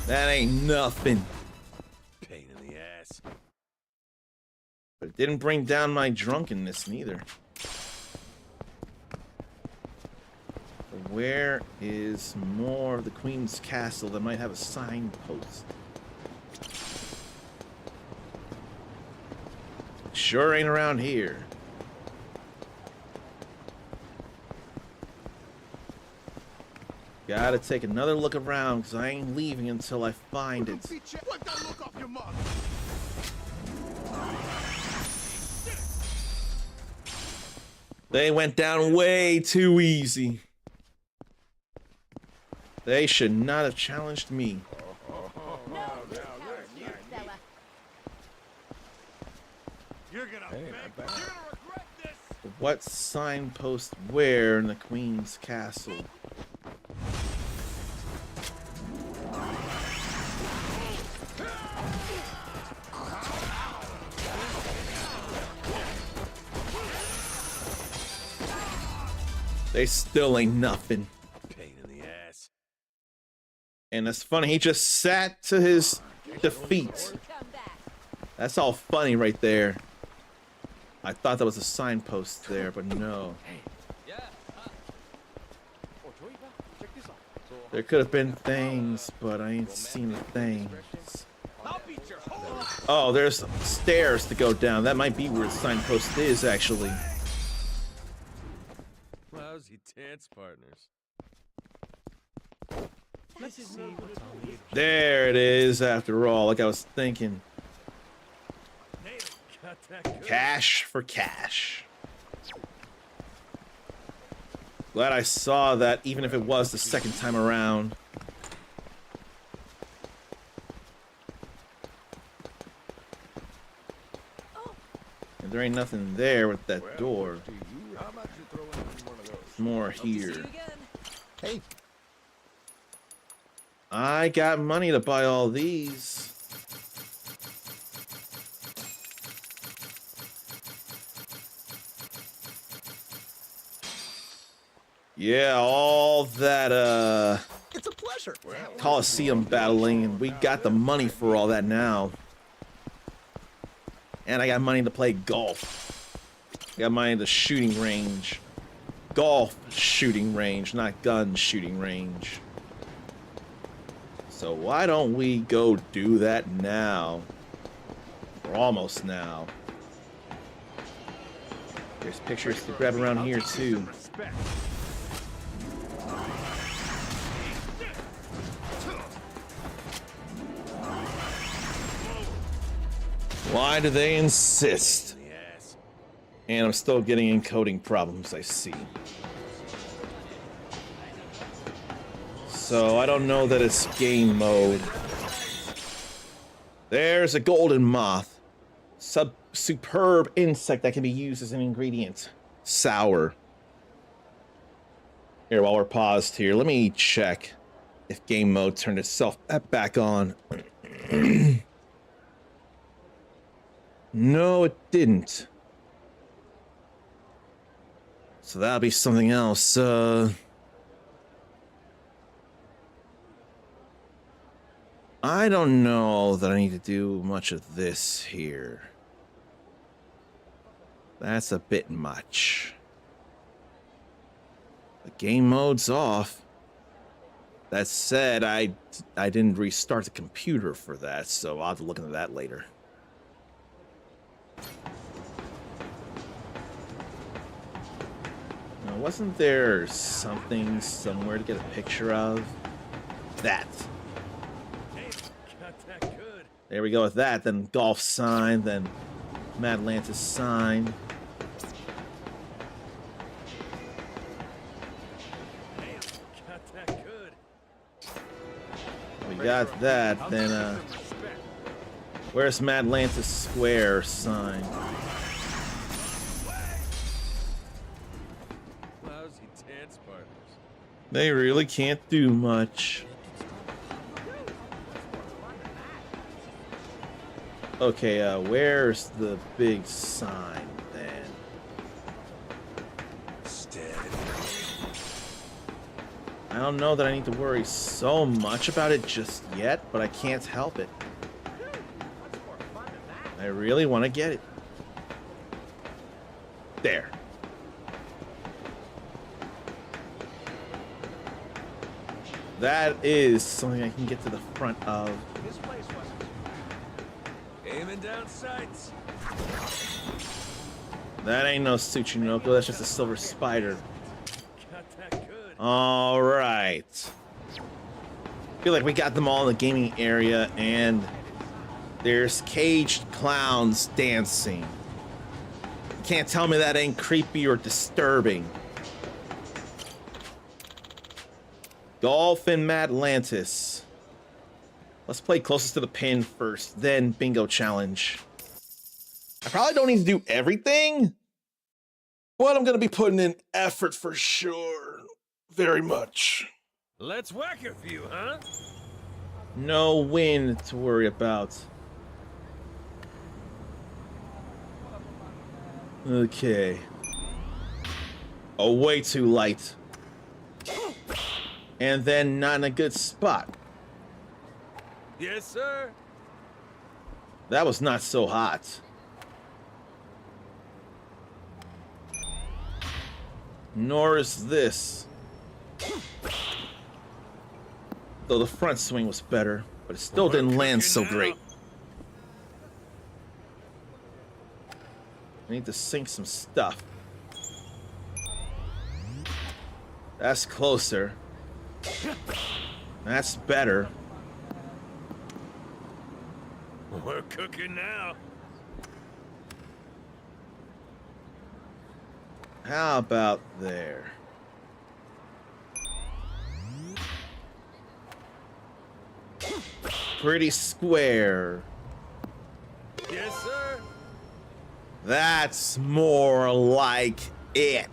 That ain't nothing. Pain in the ass. But it didn't bring down my drunkenness neither. Where is more of the Queen's Castle that might have a signpost? Sure ain't around here. Gotta take another look around, because I ain't leaving until I find it. Wipe that look off your mug. They went down way too easy. They should not have challenged me. You're gonna beg. You're gonna regret this. What signpost where in the Queen's Castle? They still ain't nothing. Pain in the ass. And it's funny, he just sat to his defeat. That's all funny right there. I thought that was a signpost there, but no. There could have been things, but I ain't seen the things. Oh, there's stairs to go down. That might be where the signpost is, actually. Lousy dance partners. There it is, after all, like I was thinking. Cash for cash. Glad I saw that, even if it was the second time around. And there ain't nothing there with that door. There's more here. Hey, I got money to buy all these. Yeah, all that, it's a pleasure. Coliseum battling, and we got the money for all that now. And I got money to play golf. I got money to shooting range. Golf shooting range, not gun shooting range. So why don't we go do that now? Or almost now. There's pictures to grab around here too. Why do they insist? And I'm still getting encoding problems, I see. So I don't know that it's game mode. There's a golden moth. Superb insect that can be used as an ingredient. Sour. Here, while we're paused here, let me check if game mode turned itself back on. No, it didn't. So that'll be something else. I don't know that I need to do much of this here. That's a bit much. The game mode's off. That said, I didn't restart the computer for that, so I'll have to look into that later. Now, wasn't there something somewhere to get a picture of? That. There we go with that. Then golf sign, then Madlantis sign. We got that. Then where's Madlantis Square sign? Lousy dance partners. They really can't do much. Okay, where's the big sign then? I don't know that I need to worry so much about it just yet, but I can't help it. I really want to get it. There. That is something I can get to the front of. Aiming down sights. That ain't no Tsuchinoko, that's just a silver spider. Alright. Feel like we got them all in the gaming area, and there's caged clowns dancing. You can't tell me that ain't creepy or disturbing. Golf and Madlantis. Let's play closest to the pin first, then bingo challenge. I probably don't need to do everything, but I'm gonna be putting in effort for sure. Very much. Let's whack a few, huh? No win to worry about. Okay. Oh, way too light. And then not in a good spot. Yes, sir. That was not so hot. Nor is this. Though the front swing was better, but it still didn't land so great. I need to sink some stuff. That's closer. That's better. We're cooking now. How about there? Pretty square. Yes, sir. That's more like it.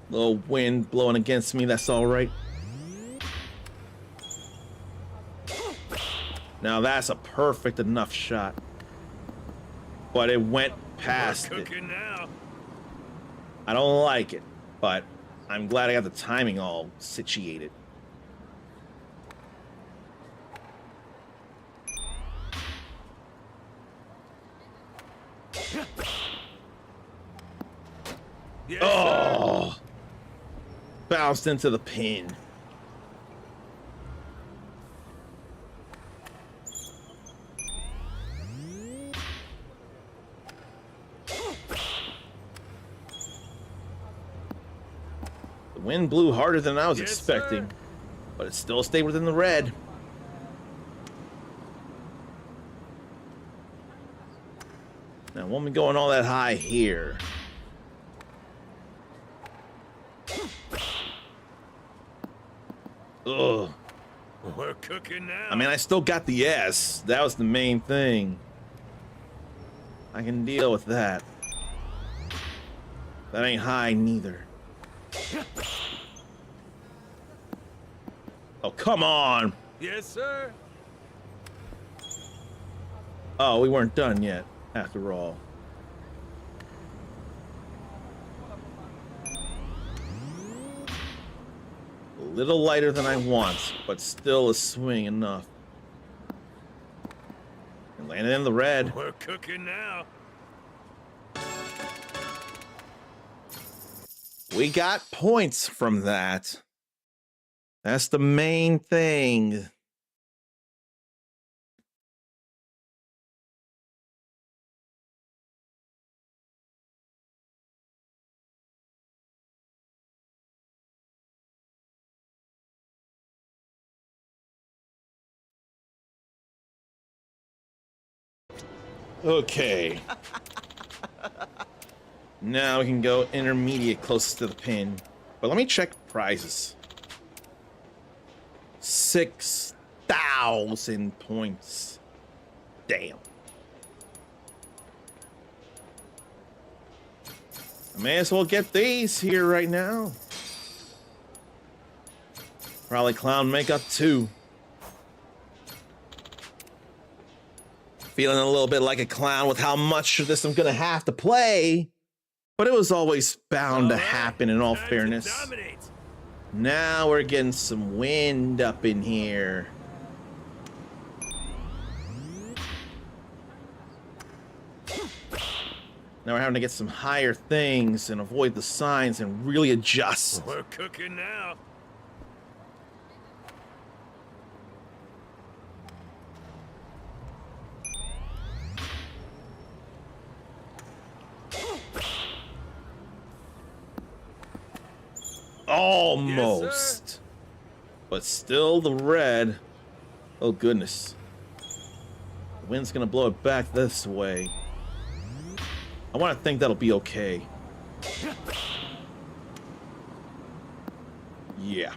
Little wind blowing against me, that's all right. Now that's a perfect enough shot. But it went past it. Now. I don't like it, but I'm glad I got the timing all situated. Yes, Oh! Bounced into the pin. The wind blew harder than I was expecting, but it still stayed within the red. Now, won't be going all that high here. Ugh. We're cooking now. I mean, I still got the S. That was the main thing. I can deal with that. That ain't high neither. Oh, come on. Yes, sir. Oh, we weren't done yet, after all. A little lighter than I want, but still a swing enough. And landed in the red. We're cooking now. We got points from that. That's the main thing. Okay. Now we can go intermediate closest to the pin. But let me check prizes. 6,000 points. Damn. I may as well get these here right now. Probably clown makeup too. Feeling a little bit like a clown with how much of this I'm gonna have to play. But it was always bound to happen in all fairness. Now we're getting some wind up in here. Now we're having to get some higher things and avoid the signs and really adjust. We're cooking now. Almost. Yes, but still the red. Oh, goodness. The wind's going to blow it back this way. I want to think that'll be okay. Yeah.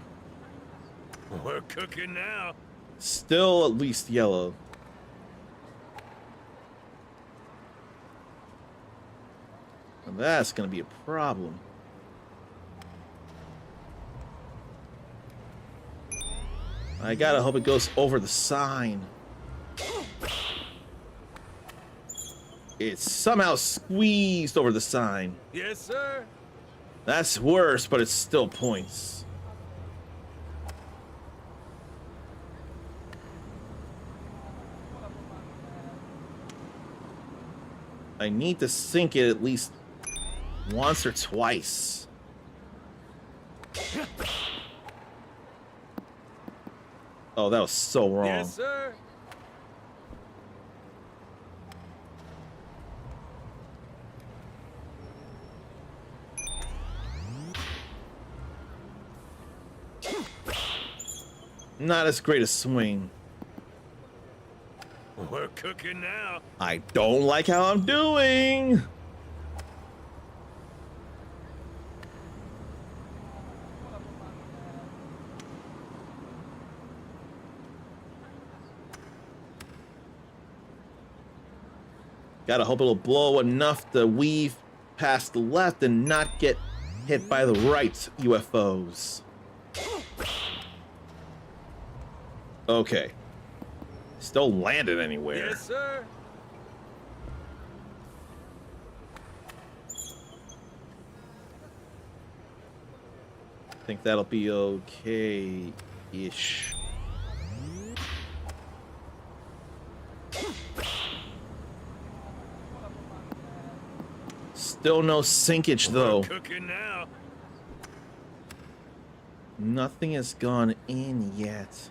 We're cooking now. Still at least yellow. Now that's going to be a problem. I gotta hope it goes over the sign. It's somehow squeezed over the sign. Yes, sir. That's worse, but it's still points. I need to sink it at least once or twice. Oh, that was so wrong. Yes, sir. Not as great a swing. We're cooking now. I don't like how I'm doing. Gotta hope it'll blow enough to weave past the left and not get hit by the right UFOs. Okay. Still landed anywhere. Yes, sir. I think that'll be okay-ish. Still no sinkage though. We're cooking now. Nothing has gone in yet.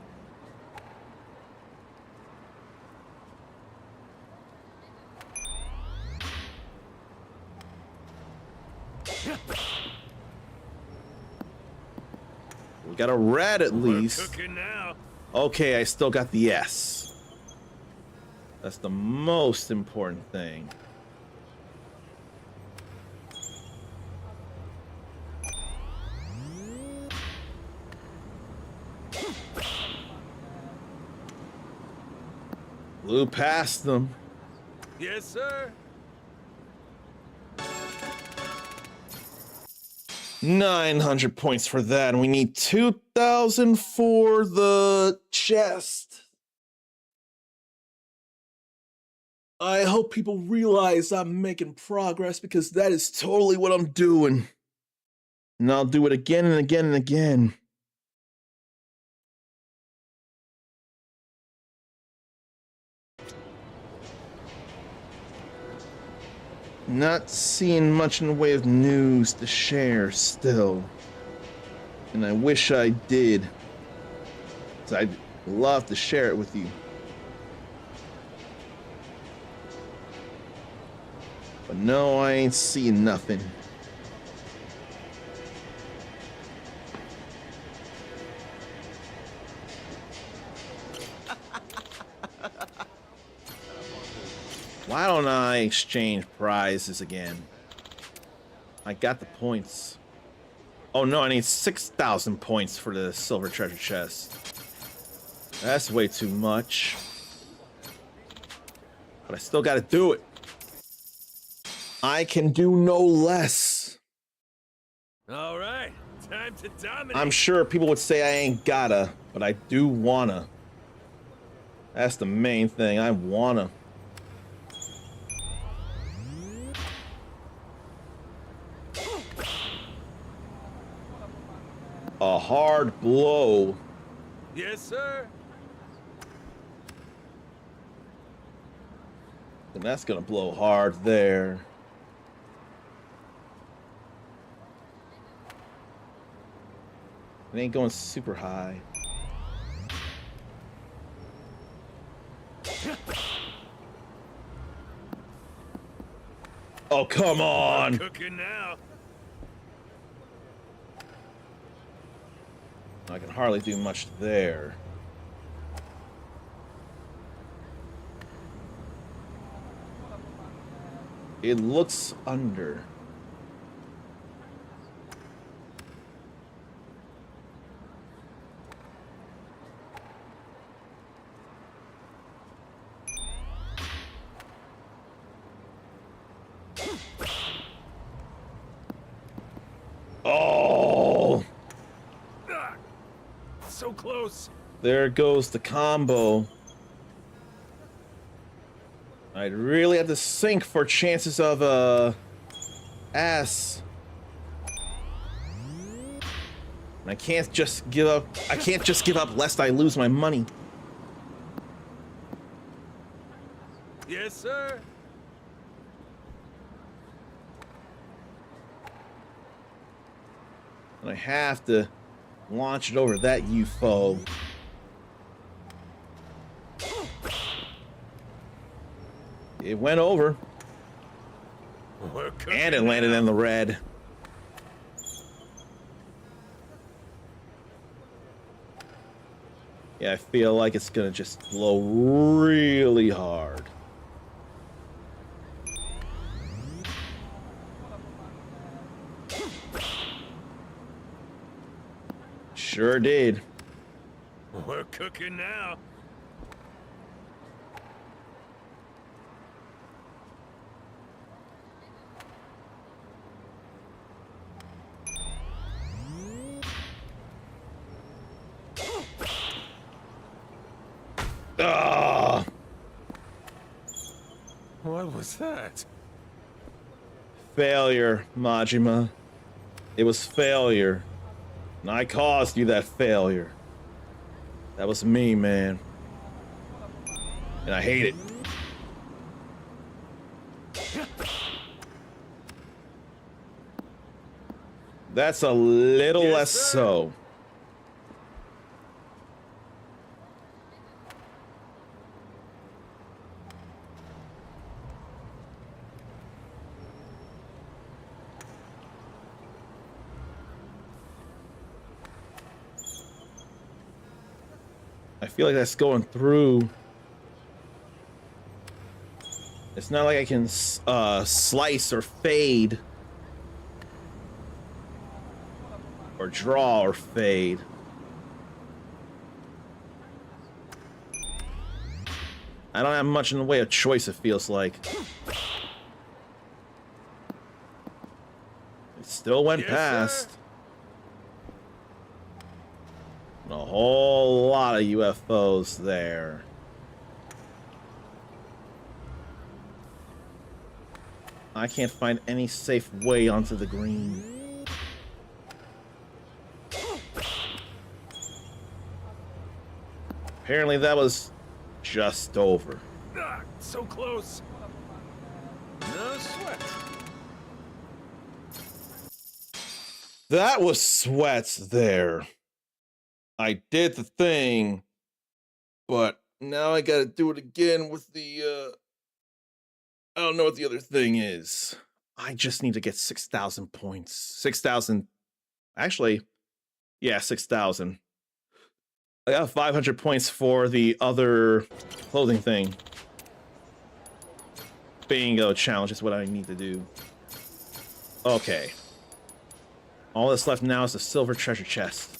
We got a red at least. We're cooking now. Okay, I still got the S. That's the most important thing. Blew past them. Yes, sir. 900 points for that, and we need 2,000 for the chest. I hope people realize I'm making progress because that is totally what I'm doing. And I'll do it again and again and again. Not seeing much in the way of news to share still. And I wish I did. 'Cause I'd love to share it with you. But no, I ain't seeing nothing. Why don't I exchange prizes again? I got the points. Oh no, I need 6,000 points for the silver treasure chest. That's way too much. But I still gotta do it. I can do no less. All right, time to dominate. I'm sure people would say I ain't gotta, but I do wanna. That's the main thing, I wanna. A hard blow. Yes, sir. And that's gonna blow hard there. It ain't going super high. Oh, come on! Cooking now. I can hardly do much there. It looks under. Oh! So close. There goes the combo. I'd really have to sink for chances of S. And I can't just give up. I can't just give up lest I lose my money. Yes, sir. And I have to launch it over that UFO. It went over. And it landed in the red. Yeah, I feel like it's gonna just blow really hard. Sure did. We're cooking now. Ah! What was that? Failure, Majima. It was failure. And I caused you that failure. That was me, man. And I hate it. That's a little Yes, less sir. so. I feel like that's going through. It's not like I can slice or fade. Or draw or fade. I don't have much in the way of choice, it feels like. It still went Yes, past. sir. A whole lot of UFOs there. I can't find any safe way onto the green. Apparently that was just over. Ah, so close. No sweat. That was sweats there. I did the thing, but now I gotta do it again with the, I don't know what the other thing is. I just need to get 6,000 points. 6,000, actually, yeah, 6,000. I got 500 points for the other clothing thing. Bingo challenge is what I need to do. Okay. All that's left now is the silver treasure chest.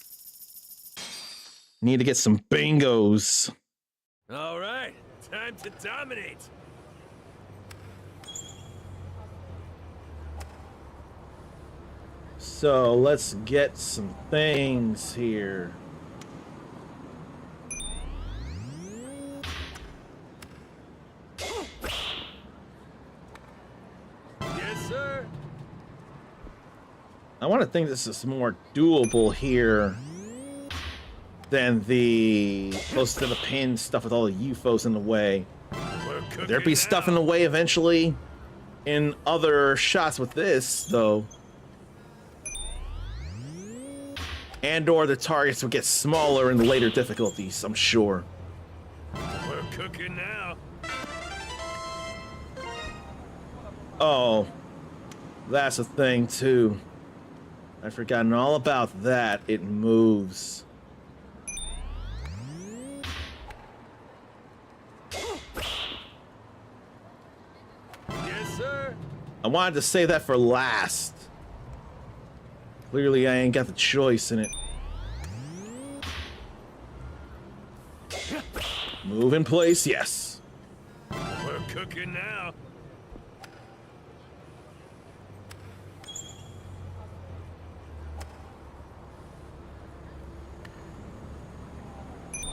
Need to get some bingos. All right, time to dominate. So let's get some things here. Yes, sir. I want to think this is more doable here than the close to the pin stuff with all the UFOs in the way. We're cooking There'd be stuff in the way eventually in other shots with this, though. And or the targets would get smaller in the later difficulties, I'm sure. We're cooking now. Oh, that's a thing too. I've forgotten all about that. It moves. Yes, sir. I wanted to say that for last. Clearly, I ain't got the choice in it. Move in place, yes. We're cooking now.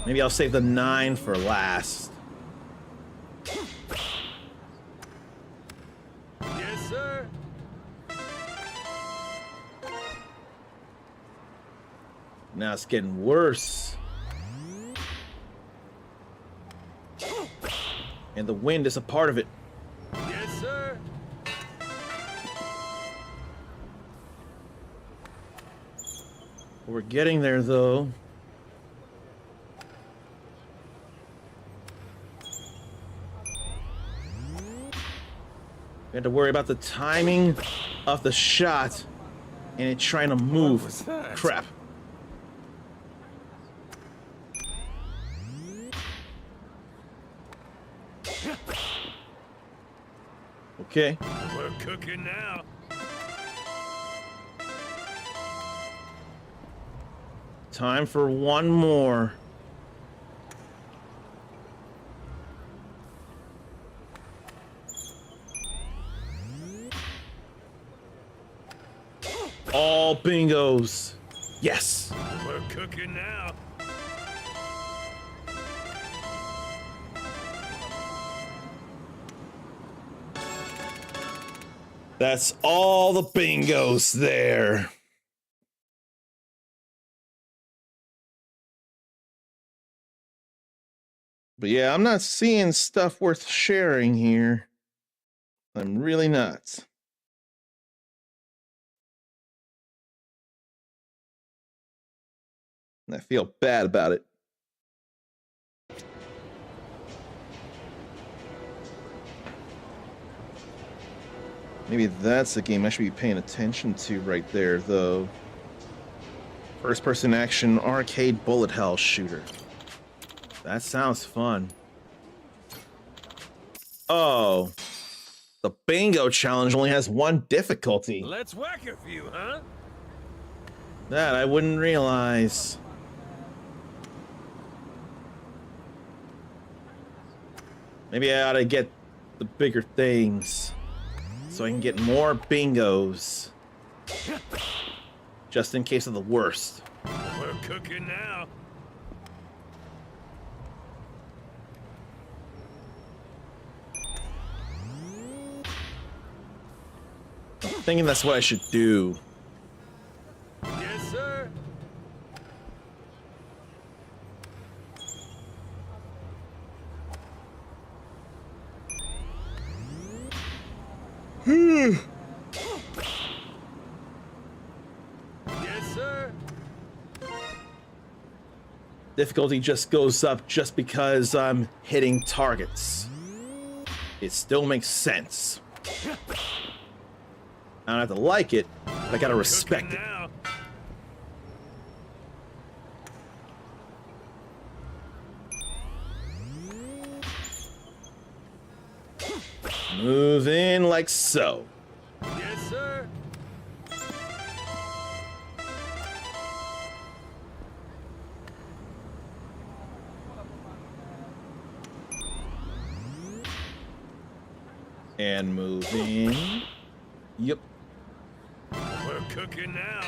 Maybe I'll save the 9 for last. Now it's getting worse. And the wind is a part of it. Yes, sir. We're getting there, though. We had to worry about the timing of the shot and it trying to move. was that? Crap. Okay. We're cooking now. Time for one more. All bingos. Yes. We're cooking now. That's all the bingos there. But yeah, I'm not seeing stuff worth sharing here. I'm really not. And I feel bad about it. Maybe that's the game I should be paying attention to right there, though. First-person action arcade bullet hell shooter. That sounds fun. Oh. The bingo challenge only has one difficulty. Let's whack a few, huh? That I wouldn't realize. Maybe I ought to get the bigger things so I can get more bingos. Just in case of the worst. We're cooking now. I'm thinking that's what I should do. Yes, sir. Yes, sir. Difficulty just goes up just because I'm hitting targets. It still makes sense. I don't have to like it, but I gotta respect it. Now. Move in like so. Yes, sir. And move in. Yep. We're cooking now.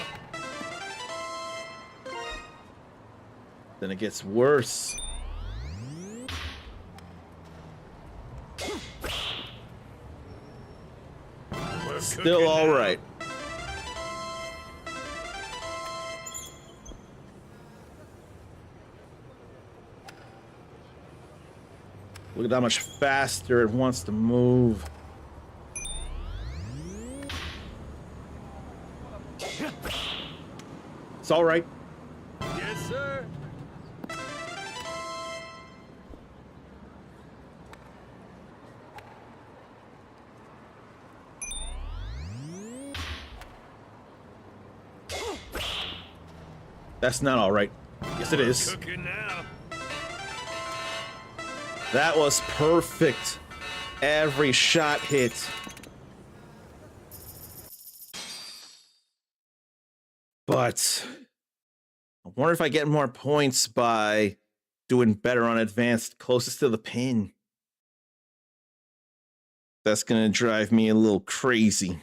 Then it gets worse. We're Still cooking all now. right. Look at how much faster it wants to move. It's all right. Yes, sir. That's not all right. Yes, it is. Cooking now. That was perfect. Every shot hit. But I wonder if I get more points by doing better on advanced closest to the pin. That's gonna drive me a little crazy.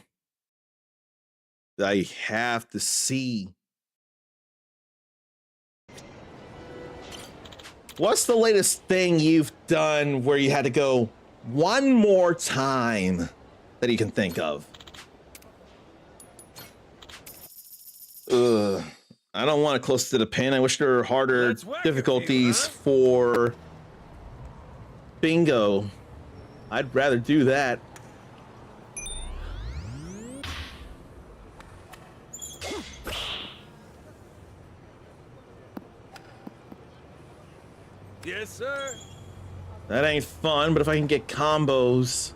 I have to see. What's the latest thing you've done where you had to go one more time that you can think of? Ugh. I don't want it close to the pin. I wish there were harder difficulties for bingo. I'd rather do that. Yes, sir. That ain't fun, but if I can get combos,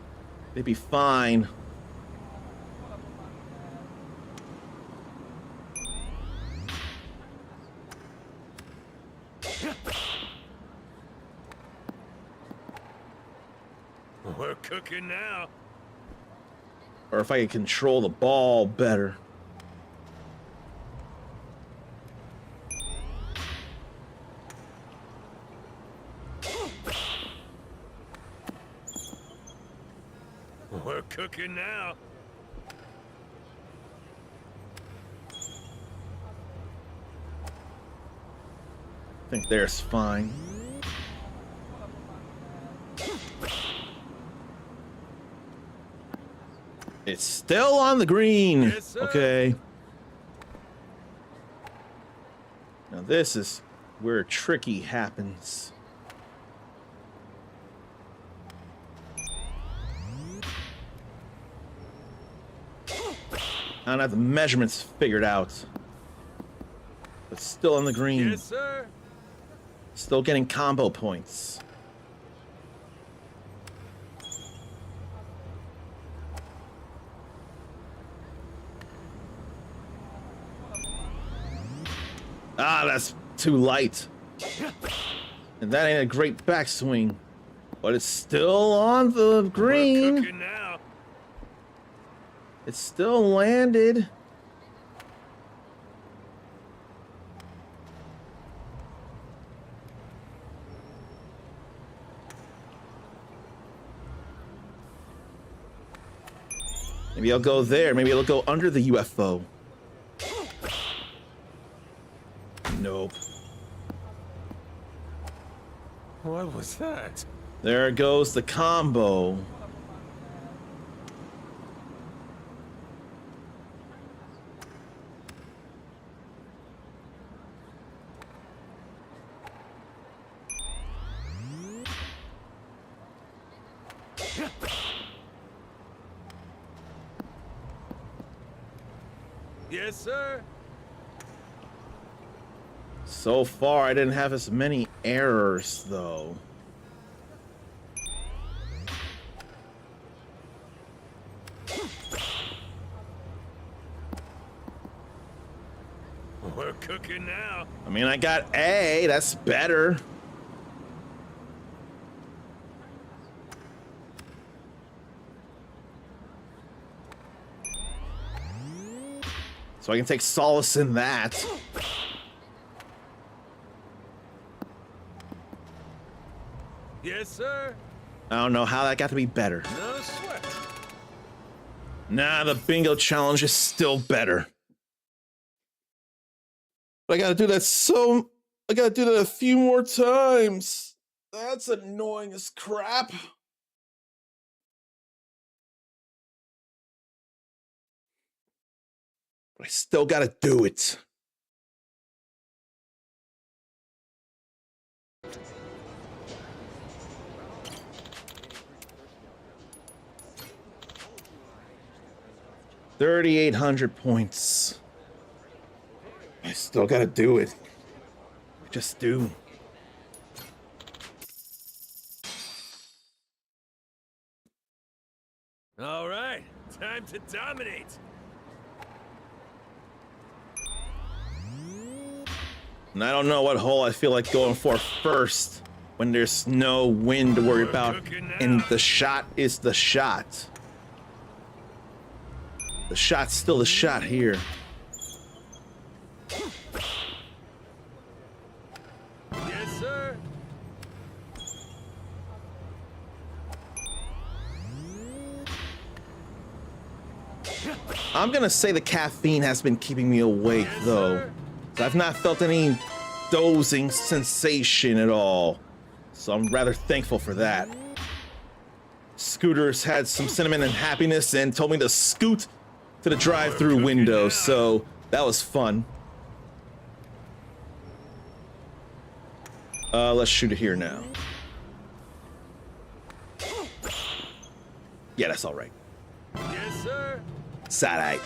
they'd be fine. We're cooking now. Or if I could control the ball better. We're cooking now. I think there's fine. It's still on the green. Yes, sir. Okay. Now this is where tricky happens. I don't have the measurements figured out. But still on the green. Yes, sir. Still getting combo points. Ah, that's too light. And that ain't a great backswing. But it's still on the We're green. cooking now. It's still landed. Maybe I'll go there. Maybe it'll go under the UFO. Nope. What was that? There goes the combo. Yes, sir. So far, I didn't have as many errors, though. We're cooking now. I mean, I got A. That's better. So I can take solace in that. Yes, sir. I don't know how that got to be better. No sweat. Nah, the bingo challenge is still better. But I gotta do that I gotta do that a few more times. That's annoying as crap. But I still gotta do it. $3,800 points. I still gotta do it. I just do. All right, time to dominate. And I don't know what hole I feel like going for first when there's no wind to worry about and the shot is the shot. The shot's still the shot here. Yes, sir. I'm gonna say the caffeine has been keeping me awake, Yes, though. sir. I've not felt any dozing sensation at all. So I'm rather thankful for that. Scooters had some cinnamon and happiness and told me to scoot to the drive-through window, so that was fun. Let's shoot it here now. Yeah, that's all right. Yes, sir. Side-eye.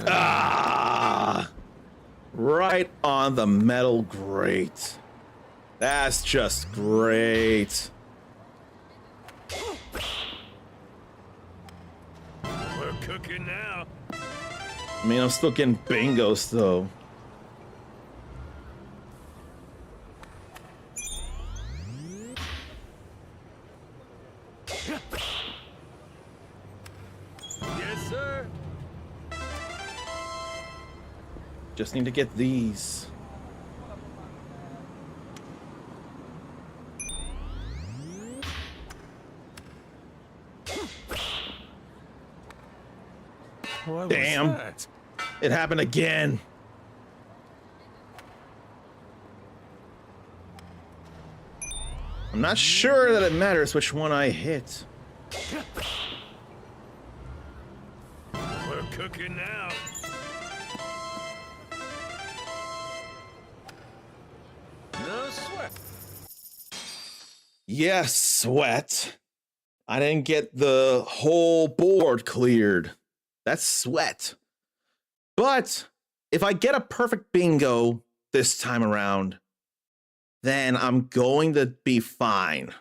Ah! Right on the metal grate. That's just great. We're cooking now. I mean, I'm still getting bingos, though. Yes, sir. Just need to get these. What Damn. was that? It happened again. I'm not sure that it matters which one I hit. We're cooking now. No sweat. Yes, sweat. I didn't get the whole board cleared. That's sweat. But if I get a perfect bingo this time around, then I'm going to be fine.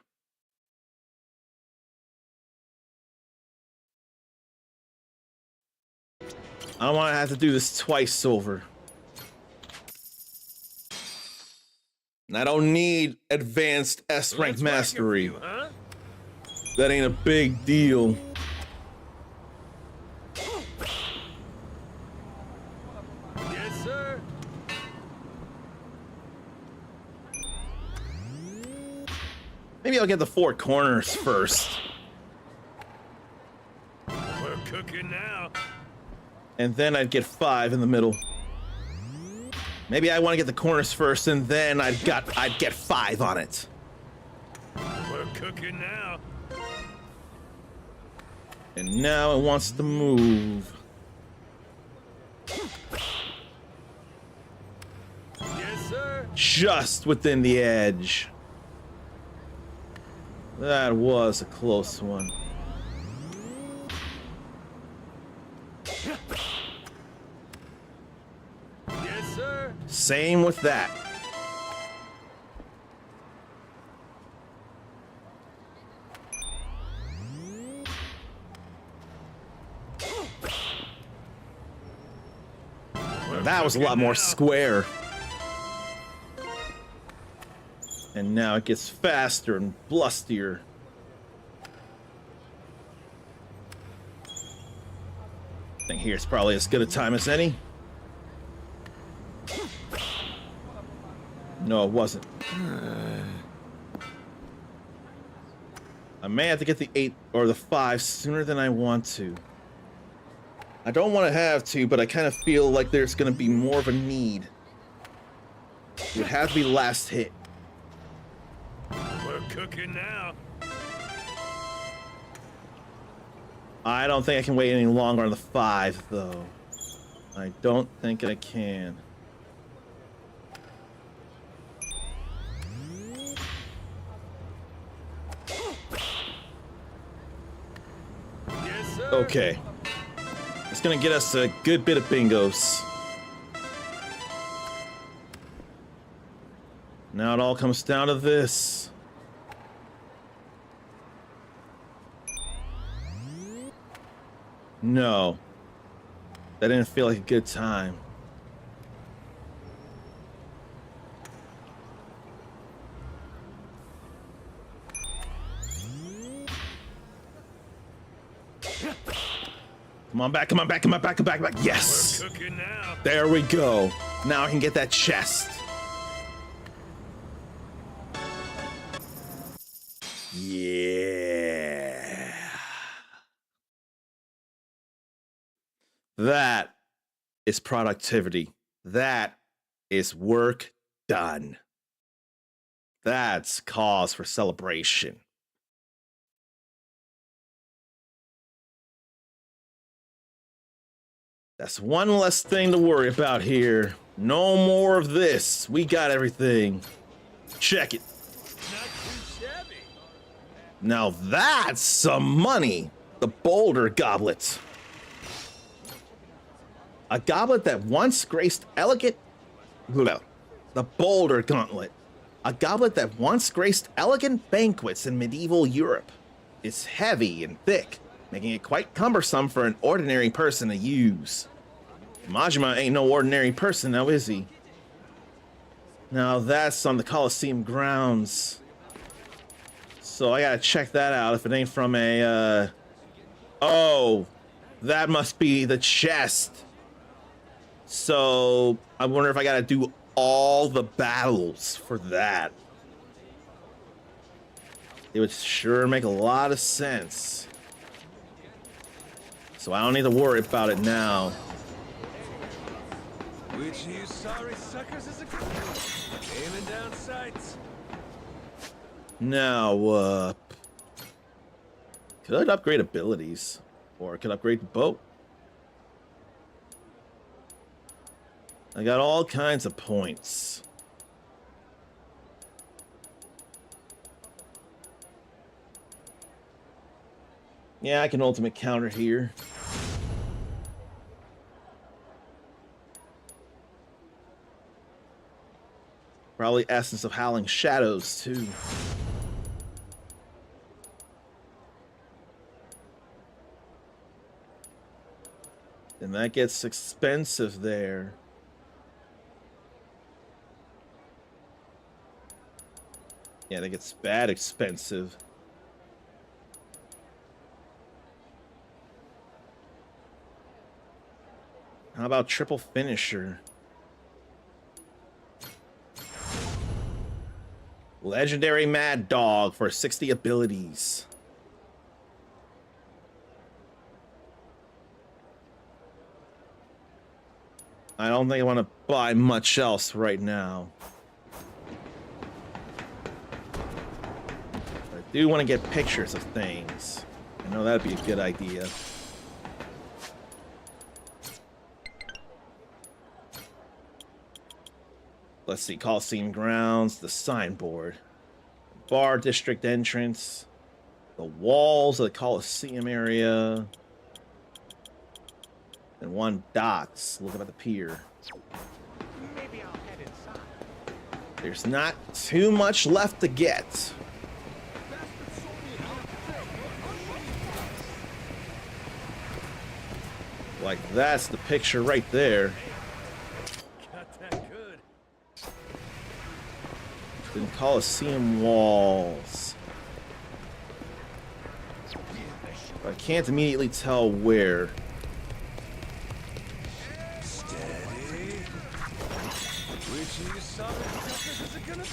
I don't want to have to do this twice over. And I don't need advanced S rank Let's mastery. whack it for you, huh? That ain't a big deal. Yes, sir. Maybe I'll get the 4 corners first. We're cooking now. And then I'd get 5 in the middle. Maybe I want to get the corners first, and then I'd get 5 on it. We're cooking now. And now it wants to move. Yes, sir. Just within the edge. That was a close one. Yes, sir. Same with that. That was a lot more square. And now it gets faster and blustier. I think here's probably as good a time as any. No, it wasn't. I may have to get the 8 or the 5 sooner than I want to. I don't want to have to, but I kind of feel like there's going to be more of a need. It would have to be last hit. We're cooking now. I don't think I can wait any longer on the 5, though. I don't think I can. Yes, sir. Okay. It's gonna get us a good bit of bingos. Now it all comes down to this. No. That didn't feel like a good time. Come on back, come on back, come on back, come on back, come on. Yes! We're cooking now. There we go. Now I can get that chest. Yeah. That is productivity. That is work done. That's cause for celebration. That's one less thing to worry about here. No more of this. We got everything. Check it. Now that's some money. The Boulder Goblet. A goblet that once graced elegant... No. The Boulder Gauntlet. A goblet that once graced elegant banquets in medieval Europe. It's heavy and thick, making it quite cumbersome for an ordinary person to use. Majima ain't no ordinary person now, is he? Now that's on the Colosseum grounds. So I gotta check that out if it ain't from a, Oh, that must be the chest. So I wonder if I gotta do all the battles for that. It would sure make a lot of sense. So I don't need to worry about it now. Which you sorry suckers is aiming down sights. Now, could upgrade abilities, or could upgrade the boat. I got all kinds of points. Yeah, I can ultimate counter here. Probably Essence of Howling Shadows, too. And that gets expensive there. Yeah, that gets bad expensive. How about triple finisher? Legendary Mad Dog for 60 abilities. I don't think I want to buy much else right now. I do want to get pictures of things. I know that'd be a good idea. Let's see, Coliseum grounds, the signboard, bar district entrance, the walls of the Coliseum area, and one docks. Look at the pier. Maybe I'll head inside. There's not too much left to get. Like, that's the picture right there. Got that good. Then Coliseum walls. I can't immediately tell where. Steady. Which of you sorry suckers is it gonna be?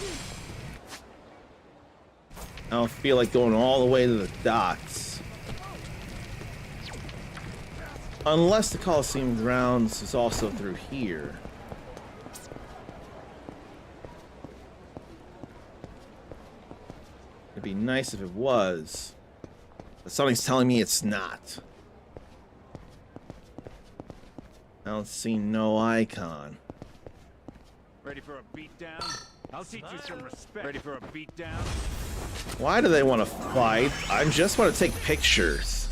I don't feel like going all the way to the docks. Unless the Coliseum grounds is also through here. It'd be nice if it was. But something's telling me it's not. I don't see no icon. Ready for a beatdown? I'll teach you some respect. Ready for a beatdown? Why do they want to fight? I just want to take pictures.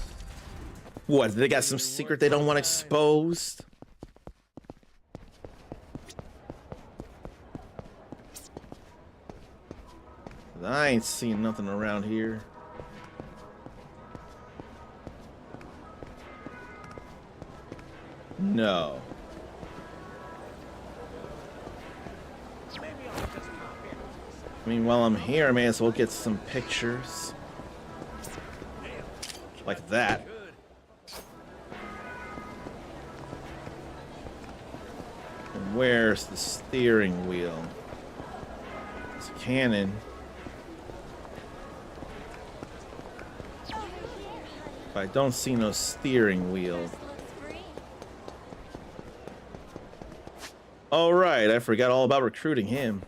What, they got some secret they don't want exposed? I ain't seen nothing around here. No. I mean, while I'm here, I may as well get some pictures. Like that. And where's the steering wheel? It's a cannon. But I don't see no steering wheel. Oh, right, I forgot all about recruiting him.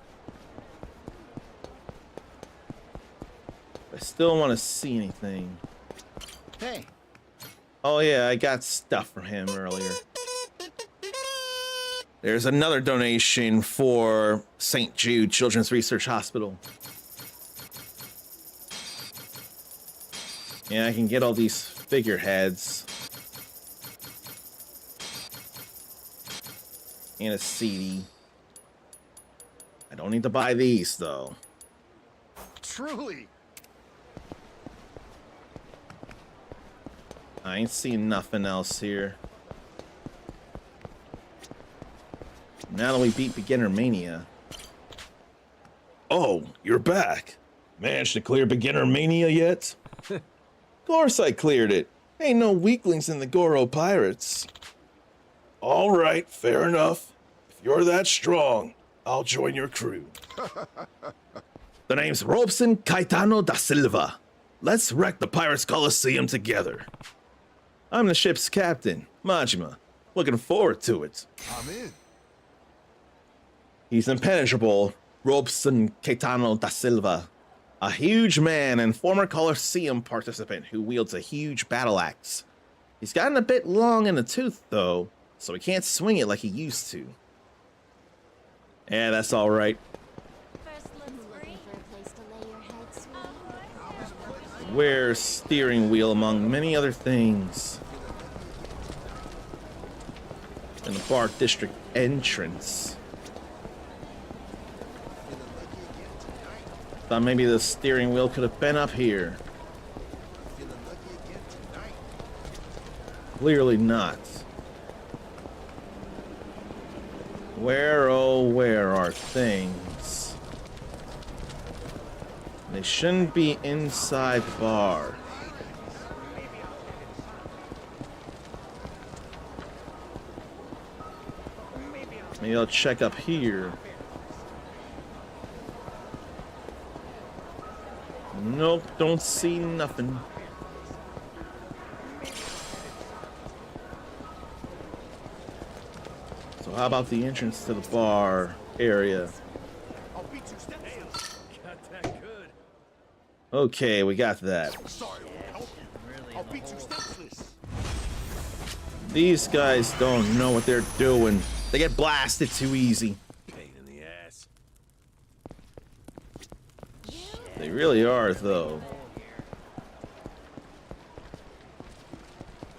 I still want to see anything. Hey. Oh yeah, I got stuff from him earlier. There's another donation for St. Jude Children's Research Hospital. Yeah, I can get all these figureheads. And a CD. I don't need to buy these, though. Truly. I ain't seeing nothing else here. Now that we beat Beginner Mania. Oh, you're back. Managed to clear Beginner Mania yet? Of course I cleared it. Ain't no weaklings in the Goro Pirates. All right, fair enough. If you're that strong, I'll join your crew. The name's Robson Caetano da Silva. Let's wreck the Pirates Coliseum together. I'm the ship's captain, Majima. Looking forward to it. I'm in. He's impenetrable, Robson Caetano da Silva. A huge man and former Coliseum participant who wields a huge battle axe. He's gotten a bit long in the tooth, though, so he can't swing it like he used to. Yeah, that's all right. Wears steering wheel among many other things. In the Bar District entrance. Thought maybe the steering wheel could have been up here. Clearly not. Where, oh, where are things? They shouldn't be inside the bar. Maybe I'll check up here. Nope, don't see nothing. So how about the entrance to the bar area? Okay, we got that. These guys don't know what they're doing. They get blasted too easy. They really are, though.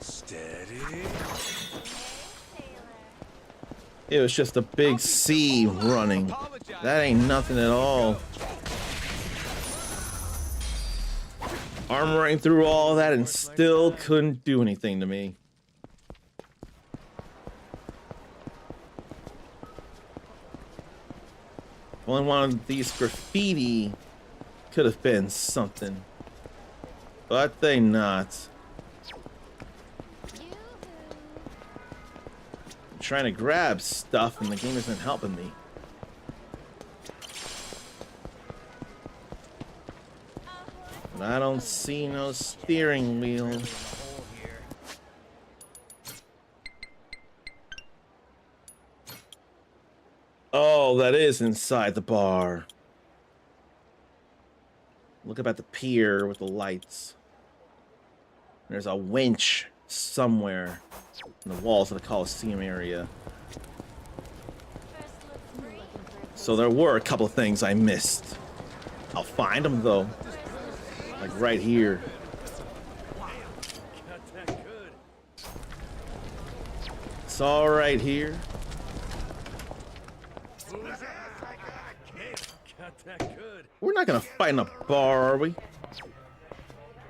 Steady. It was just a big sea running. That ain't nothing at all. Armoring through all that and still couldn't do anything to me. Only one of these graffiti could have been something, but they not. I'm trying to grab stuff and the game isn't helping me. But I don't see no steering wheel. Oh, that is inside the bar. Look up at the pier with the lights. There's a winch somewhere in the walls of the Coliseum area. So there were a couple of things I missed. I'll find them though. Like right here. It's all right here. We're not gonna fight in a bar, are we?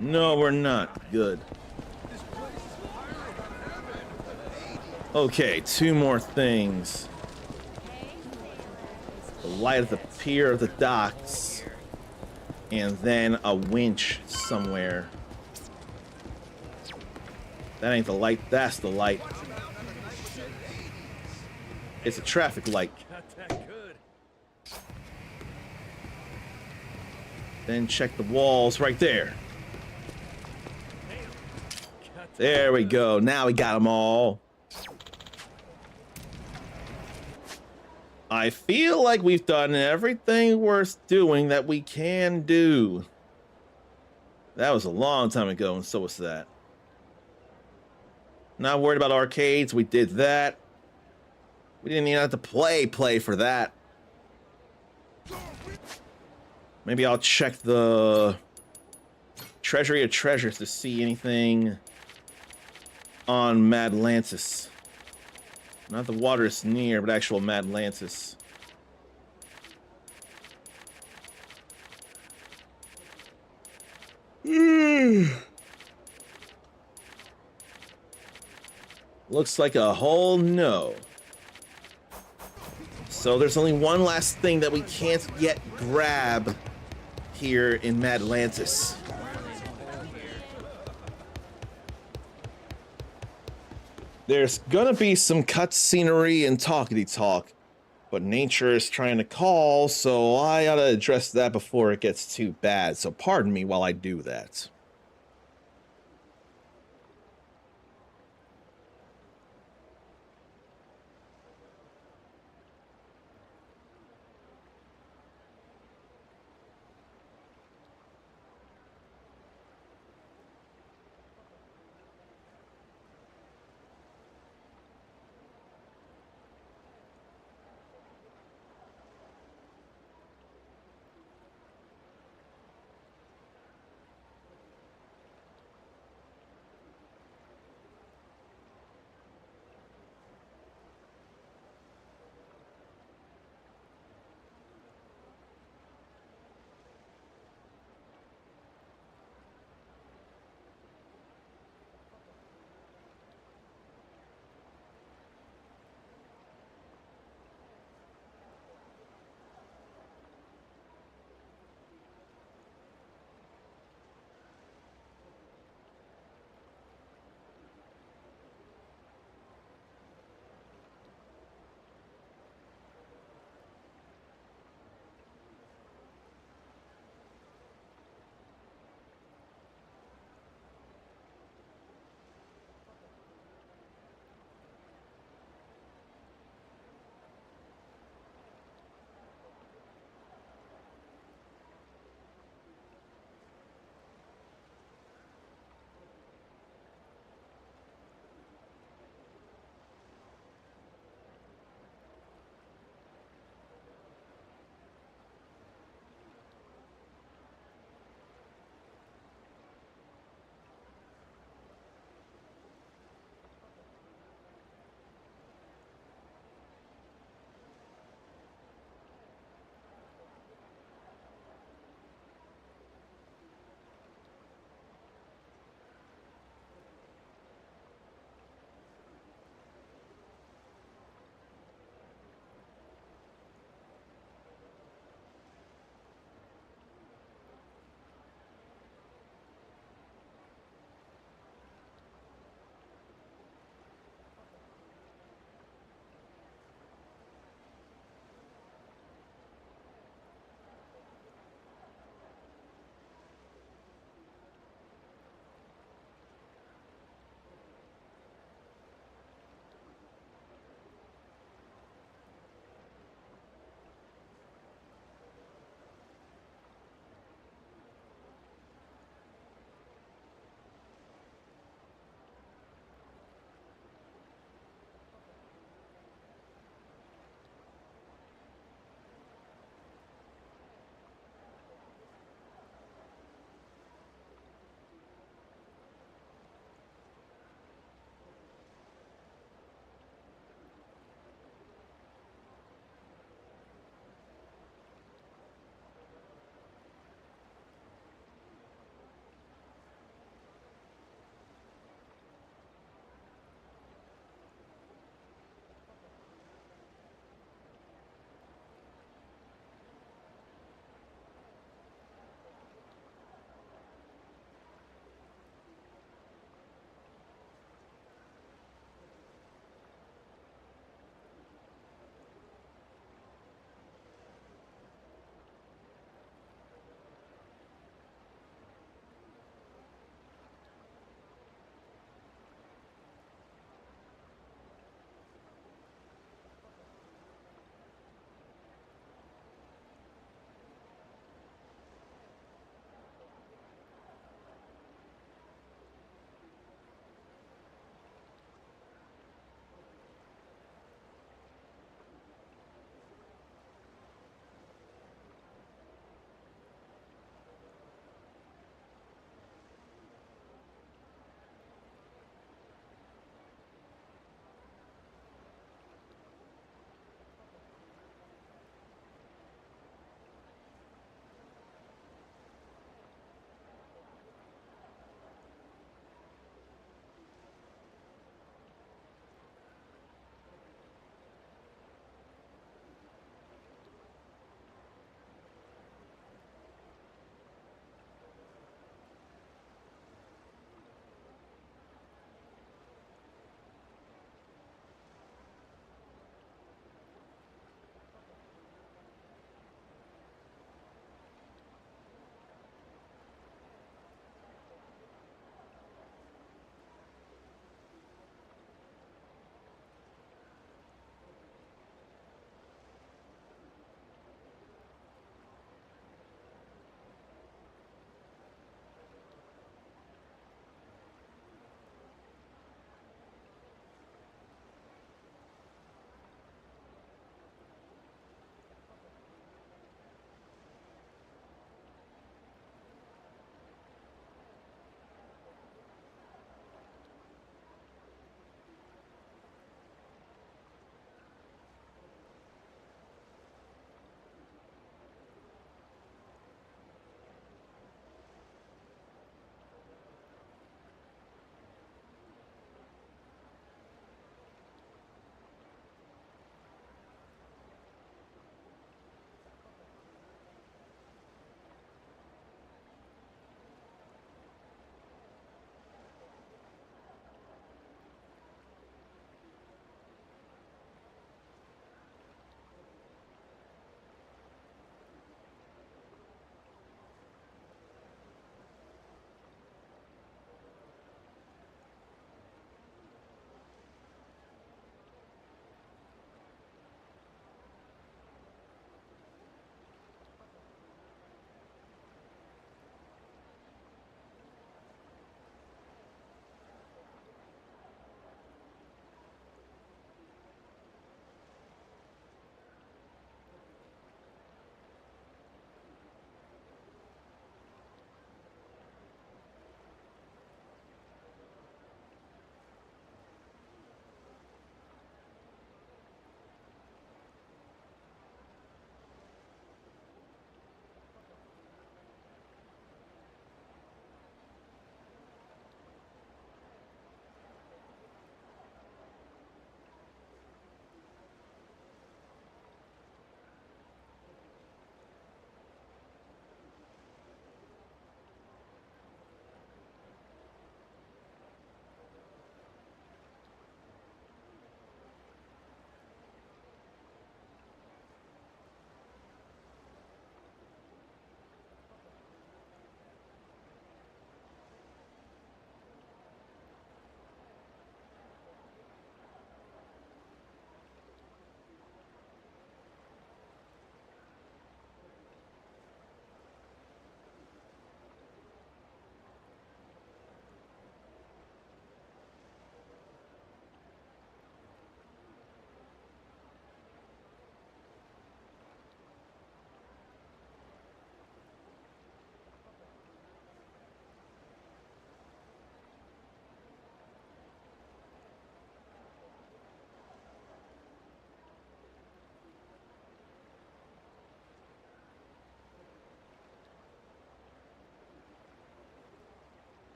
No, we're not. Good. Okay, two more things. The light at the pier of the docks. And then a winch somewhere. That ain't the light, that's the light. It's a traffic light. Then check the walls right there. There we go. Now we got them all. I feel like we've done everything worth doing that we can do. That was a long time ago, and so was that. Not worried about arcades. We did that. We didn't even have to play for that. Maybe I'll check the Treasury of Treasures to see anything on Madlantis. Not the water is near, but actual Madlantis. Looks like a whole no. So there's only one last thing that we can't yet grab here in Madlantis. There's gonna be some cutscenery and talkity talk, but nature is trying to call, so I ought to address that before it gets too bad. So pardon me while I do that.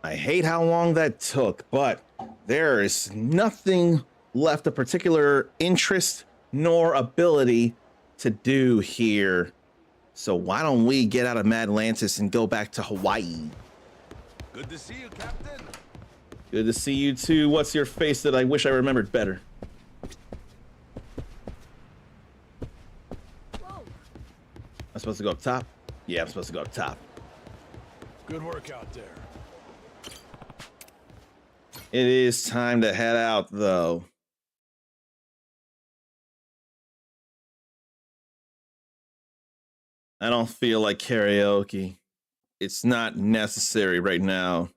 I hate how long that took, but there is nothing left of particular interest nor ability to do here. So why don't we get out of Madlantis and go back to Hawaii? Good to see you, Captain. Good to see you too. What's your face that I wish I remembered better? Whoa. I'm supposed to go up top? Yeah, I'm supposed to go up top. Good work out there. It is time to head out, though. I don't feel like karaoke. It's not necessary right now.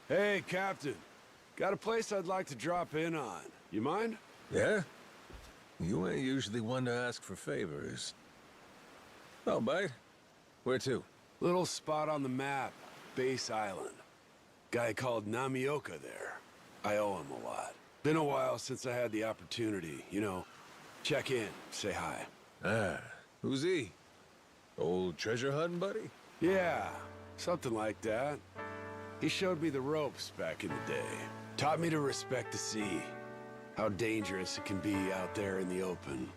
Hey, Captain. Got a place I'd like to drop in on. You mind? Yeah? You ain't usually one to ask for favors. Oh, bite. Where to? Little spot on the map. Base Island. Guy called Namioka there. I owe him a lot. Been a while since I had the opportunity, you know. Check in, say hi. Ah, who's he? Old treasure hunting buddy? Yeah, something like that. He showed me the ropes back in the day. Taught me to respect the sea. How dangerous it can be out there in the open.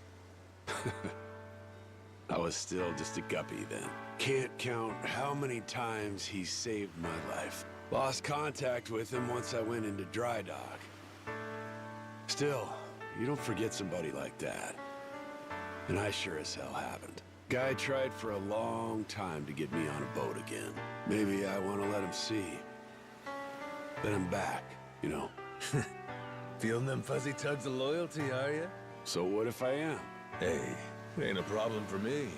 I was still just a guppy then. Can't count how many times he saved my life. Lost contact with him once I went into dry dock. Still, you don't forget somebody like that. And I sure as hell haven't. Guy tried for a long time to get me on a boat again. Maybe I want to let him see. Then I'm back, you know. Feeling them fuzzy tugs of loyalty, are you? So what if I am? Hey, it ain't a problem for me.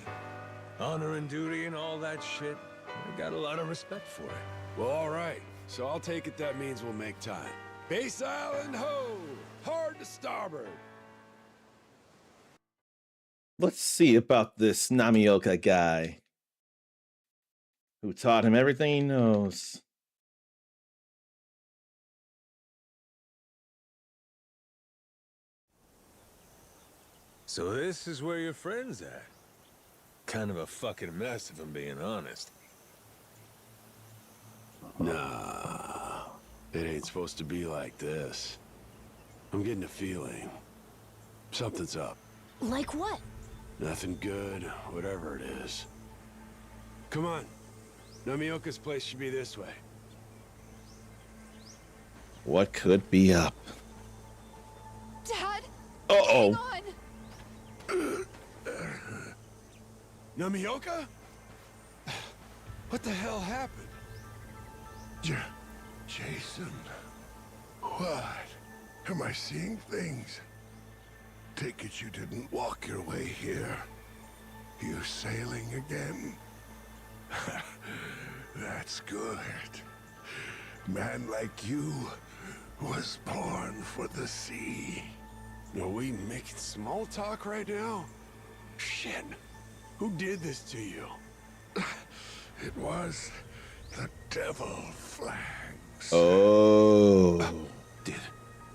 Honor and duty and all that shit. I got a lot of respect for it. Well, all right. So I'll take it that means we'll make time. Base Island, ho! Hard to starboard! Let's see about this Namioka guy who taught him everything he knows. So this is where your friend's at? Kind of a fucking mess, if I'm being honest. Nah, it ain't supposed to be like this. I'm getting a feeling. Something's up. Like what? Nothing good, whatever it is. Come on. Namioka's place should be this way. What could be up? Dad? Uh-oh. Hang on. Namioka? What the hell happened? Jason, what? Am I seeing things? Take it you didn't walk your way here. You sailing again? That's good. Man like you was born for the sea. Are we making small talk right now? Shit. Who did this to you? It was the devil flags. Oh.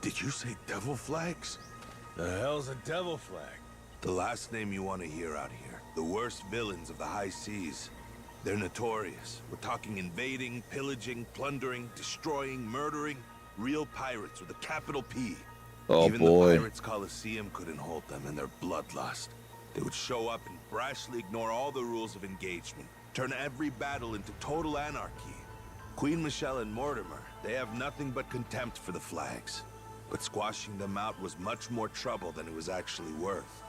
Did you say devil flags? The hell's a devil flag? The last name you want to hear out here. The worst villains of the high seas. They're notorious. We're talking invading, pillaging, plundering, destroying, murdering. Real pirates with a capital P. Oh, Even boy. the Pirates Coliseum couldn't hold them in their bloodlust. They would show up and brashly ignore all the rules of engagement. Turn every battle into total anarchy. Queen Michelle and Mortimer, they have nothing but contempt for the flags. But squashing them out was much more trouble than it was actually worth.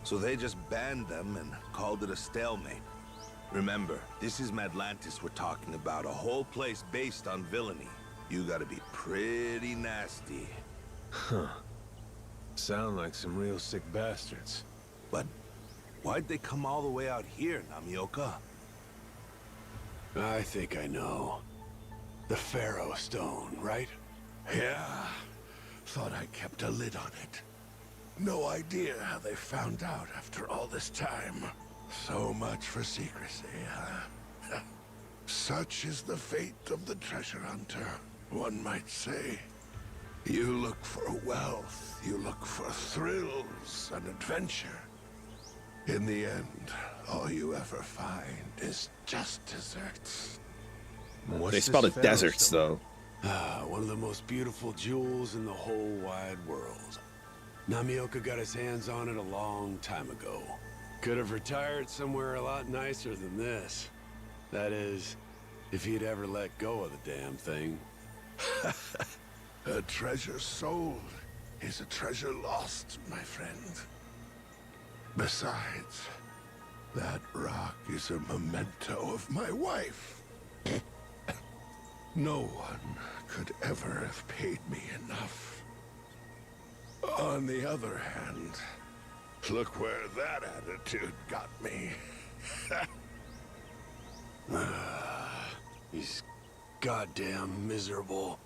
So they just banned them and called it a stalemate. Remember, this is Madlantis we're talking about, a whole place based on villainy. You gotta be pretty nasty. Huh. Sound like some real sick bastards. But why'd they come all the way out here, Namioka? I think I know. The Pharaoh Stone, right? Yeah. Thought I kept a lid on it. No idea how they found out after all this time. So much for secrecy, huh? Such is the fate of the treasure hunter, one might say. You look for wealth, you look for thrills and adventure. In the end, all you ever find is just deserts. They spelled it deserts, though. One of the most beautiful jewels in the whole wide world. Namioka got his hands on it a long time ago. Could have retired somewhere a lot nicer than this. That is, if he'd ever let go of the damn thing. A treasure sold is a treasure lost, my friend. Besides, that rock is a memento of my wife. No one could ever have paid me enough. On the other hand, look where that attitude got me. He's goddamn miserable.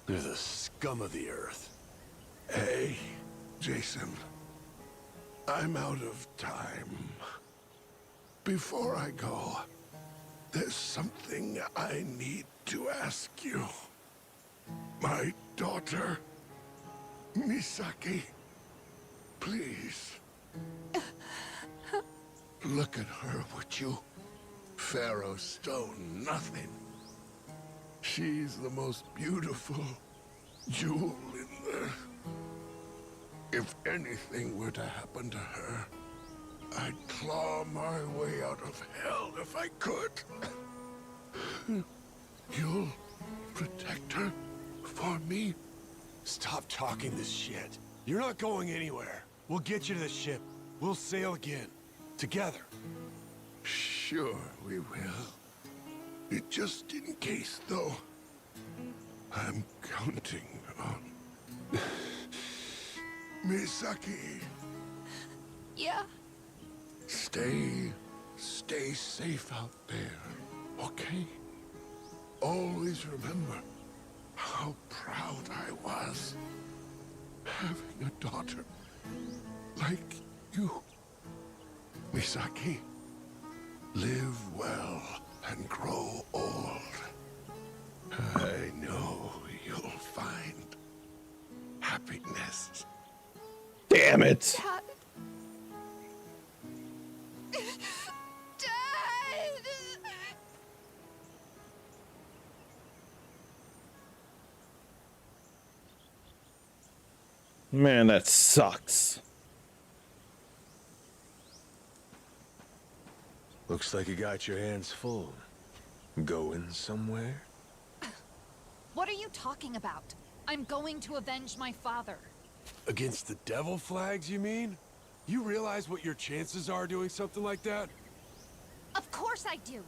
They're the scum of the earth. Hey, Jason. I'm out of time. Before I go, there's something I need to ask you. My daughter, Misaki, please. Look at her, would you? Pharaoh Stone, nothing. She's the most beautiful jewel in the... If anything were to happen to her, I'd claw my way out of hell if I could. You'll protect her for me? Stop talking this shit. You're not going anywhere. We'll get you to the ship. We'll sail again. Together. Sure we will. Just in case, though. I'm counting on... Misaki. Yeah? Stay safe out there, okay? Always remember how proud I was having a daughter like you. Misaki, live well and grow old. I know you'll find happiness. Damn it! Dad. Dad. Man, that sucks. Looks like you got your hands full. Going somewhere? What are you talking about? I'm going to avenge my father. Against the devil flags, you mean? You realize what your chances are doing something like that? Of course I do.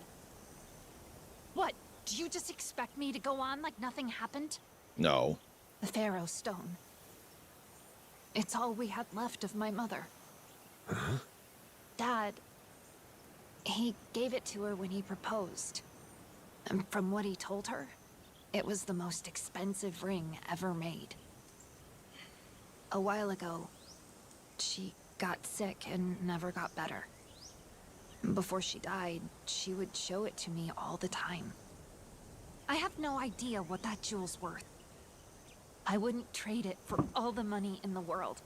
What, do you just expect me to go on like nothing happened? No. The Pharaoh Stone. It's all we had left of my mother. Huh? Dad, he gave it to her when he proposed. And from what he told her, it was the most expensive ring ever made. A while ago, she got sick and never got better. Before she died, she would show it to me all the time. I have no idea what that jewel's worth. I wouldn't trade it for all the money in the world.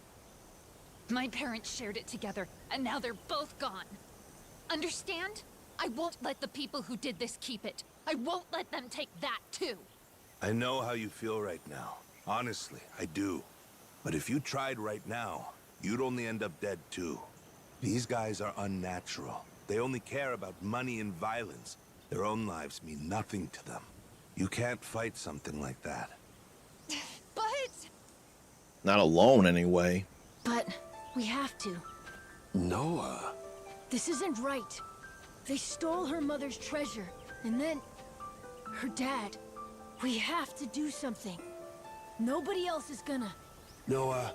My parents shared it together, and now they're both gone. Understand? I won't let the people who did this keep it. I won't let them take that, too. I know how you feel right now. Honestly, I do. But if you tried right now, you'd only end up dead too. These guys are unnatural. They only care about money and violence. Their own lives mean nothing to them. You can't fight something like that. But... Not alone, anyway. But we have to. Noah. This isn't right. They stole her mother's treasure, and then... her dad. We have to do something. Nobody else is gonna. Noah,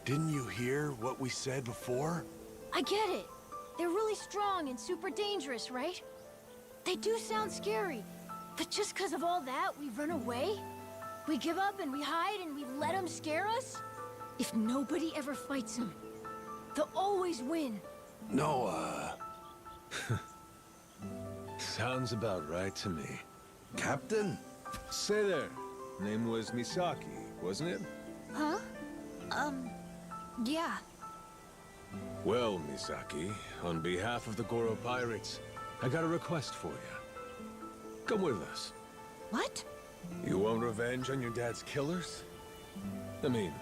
didn't you hear what we said before? I get it. They're really strong and super dangerous, right? They do sound scary. But just because of all that, we run away? We give up and we hide and we let them scare us? If nobody ever fights them, they'll always win. Noah. Sounds about right to me. Captain? Say there. Name was Misaki, wasn't it? Huh? Yeah. Well, Misaki, on behalf of the Goro Pirates, I got a request for you. Come with us. What? You want revenge on your dad's killers? I mean,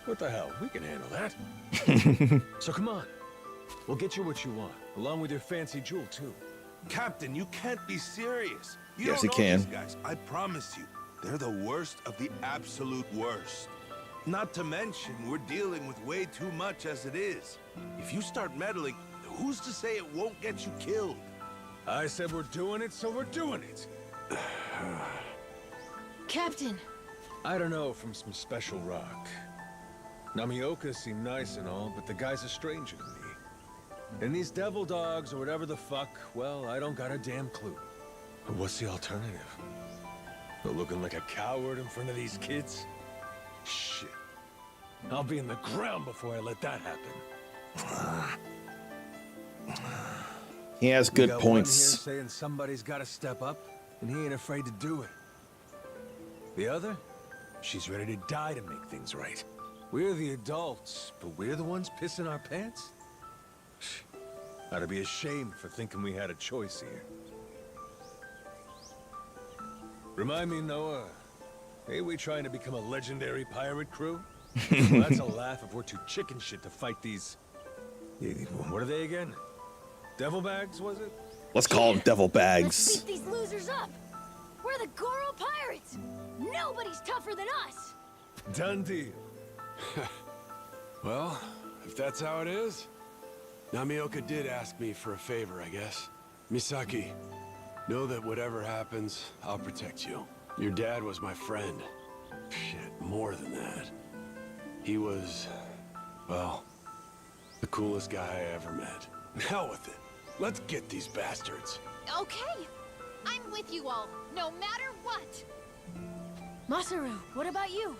what the hell? We can handle that. So come on. We'll get you what you want, along with your fancy jewel, too. Captain, you can't be serious. You Yes, don't he know can. these guys. I promise you, they're the worst of the absolute worst. Not to mention, we're dealing with way too much as it is. If you start meddling, who's to say it won't get you killed? I said we're doing it, so we're doing it. Captain. I don't know from some special rock. Namioka seemed nice and all, but the guy's a stranger to me. And these devil dogs or whatever the fuck, well, I don't got a damn clue. But what's the alternative? Looking like a coward in front of these kids? Shit. I'll be in the ground before I let that happen. He has good You got points. one here saying somebody's got to step up, and he ain't afraid to do it. The other, she's ready to die to make things right. We're the adults, but we're the ones pissing our pants? Ought to be ashamed for thinking we had a choice here. Remind me, Noah, ain't we trying to become a legendary pirate crew? Well, that's a laugh if we're too chicken shit to fight these... What are they again? Devil bags, was it? Let's call them devil Let's bags. beat these losers up. We're the Goro Pirates. Nobody's tougher than us. Done deal. Well, if that's how it is, Namioka did ask me for a favor, I guess. Misaki, know that whatever happens, I'll protect you. Your dad was my friend. Shit, more than that. He was, well, the coolest guy I ever met. Hell with it. Let's get these bastards. Okay. I'm with you all, no matter what. Masaru, what about you?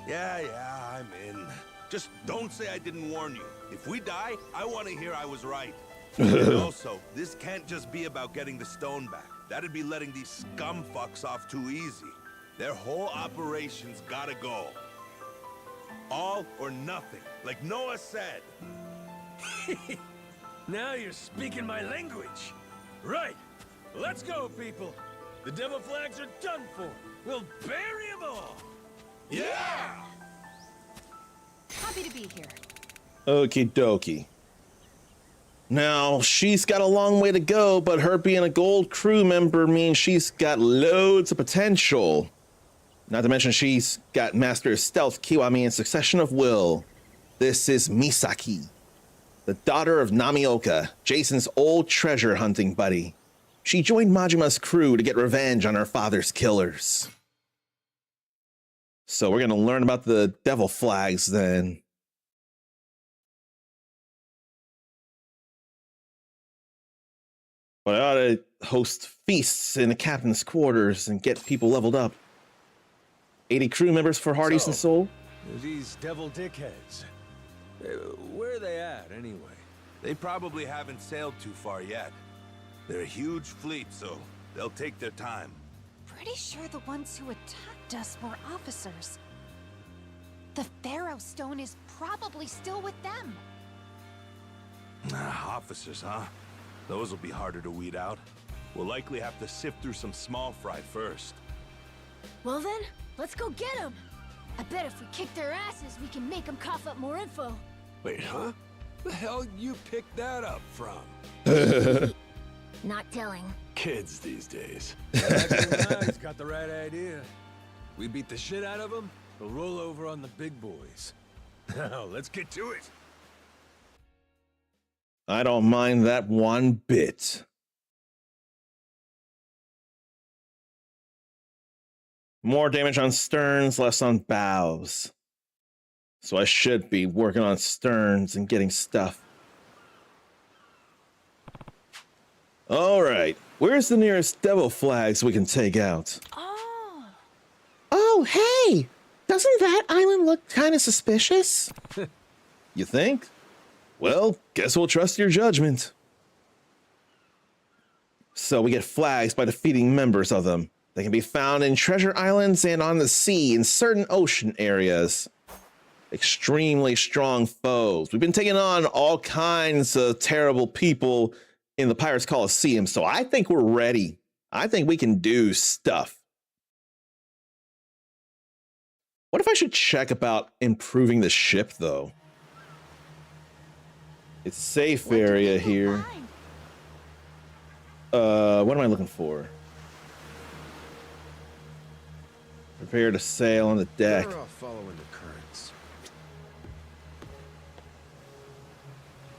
Yeah, I'm in. Just don't say I didn't warn you. If we die, I want to hear I was right. And also, this can't just be about getting the stone back. That'd be letting these scum fucks off too easy. Their whole operation's gotta go. All or nothing, like Noah said. Now you're speaking my language. Right. Let's go, people. The devil flags are done for. We'll bury them all. Yeah! Happy to be here. Okie dokie. Now, she's got a long way to go, but her being a gold crew member means she's got loads of potential. Not to mention she's got Master of Stealth, Kiwami, and Succession of Will. This is Misaki, the daughter of Namioka, Jason's old treasure hunting buddy. She joined Majima's crew to get revenge on her father's killers. So we're going to learn about the devil flags then. But I ought to host feasts in the captain's quarters and get people leveled up. 80 crew members for Hardy's and Soul. These devil dickheads. Where are they at, anyway? They probably haven't sailed too far yet. They're a huge fleet, so they'll take their time. Pretty sure the ones who attacked us were officers. The Pharaoh Stone is probably still with them. Officers, huh? Those will be harder to weed out. We'll likely have to sift through some small fry first. Well then, let's go get them. I bet if we kick their asses, we can make them cough up more info. Wait, huh? The hell you picked that up from? Not telling. Kids these days. He's got the right idea. We beat the shit out of them, they'll roll over on the big boys. Now, let's get to it. I don't mind that one bit. More damage on sterns, less on bows. So I should be working on sterns and getting stuff. All right, where's the nearest devil flags we can take out? Oh, hey! Doesn't that island look kind of suspicious? You think? Well, guess we'll trust your judgment. So we get flags by defeating members of them. They can be found in treasure islands and on the sea in certain ocean areas. extremely strong foes. We've been taking on all kinds of terrible people in the Pirates Coliseum, so I think we're ready. I think we can do stuff. What if I should check about improving the ship, though? It's a safe area here. What am I looking for? Prepare to sail on the deck. Better off following the currents.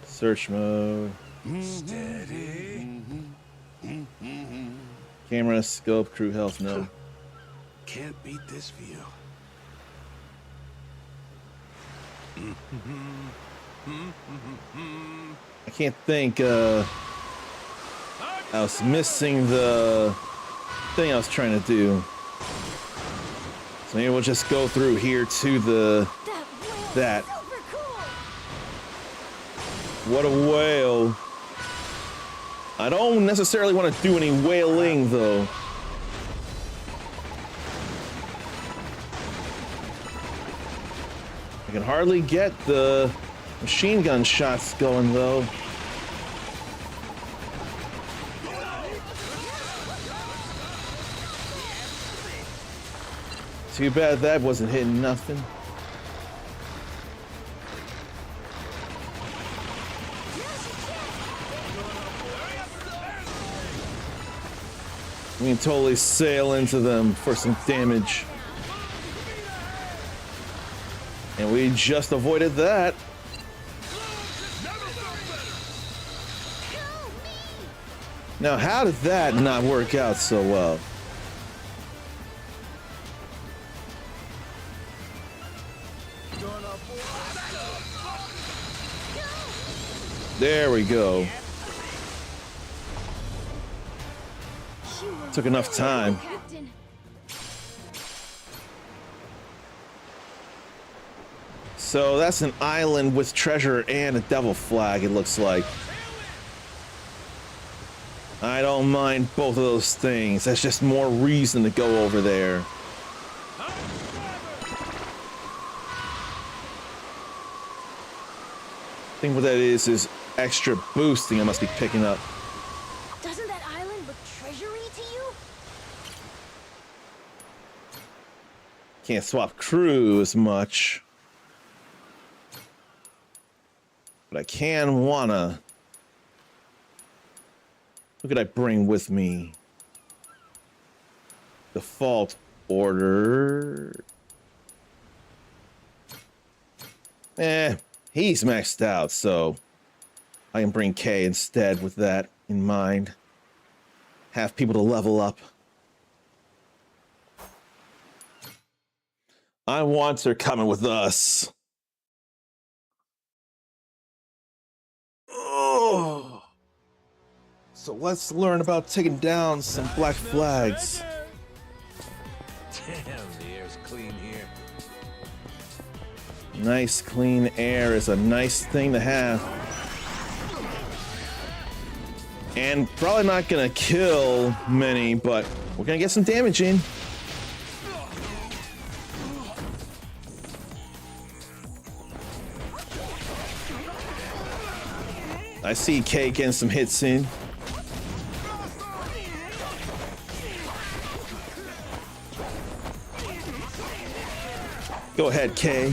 Search mode. Steady. Camera, scope, crew health, no. Can't beat this view. I can't think, I was missing the thing I was trying to do. So maybe we'll just go through here to that. What a whale. I don't necessarily want to do any whaling, though. I can hardly get the machine gun shots going, though. Too bad that wasn't hitting nothing. We can totally sail into them for some damage. And we just avoided that. Now, how did that not work out so well? There we go. Took enough time. So that's an island with treasure and a devil flag, it looks like. I don't mind both of those things. That's just more reason to go over there. I think what that is extra boosting I must be picking up. Doesn't that island look treasury to you? Can't swap crew as much. But I can wanna. Who could I bring with me? Default order. He's maxed out, so I can bring K instead with that in mind. Have people to level up. I want her coming with us. Oh. So let's learn about taking down some black flags. Damn, the air's clean here. Nice clean air is a nice thing to have. And probably not gonna kill many, but we're gonna get some damage in. I see K getting some hits in. Go ahead, K.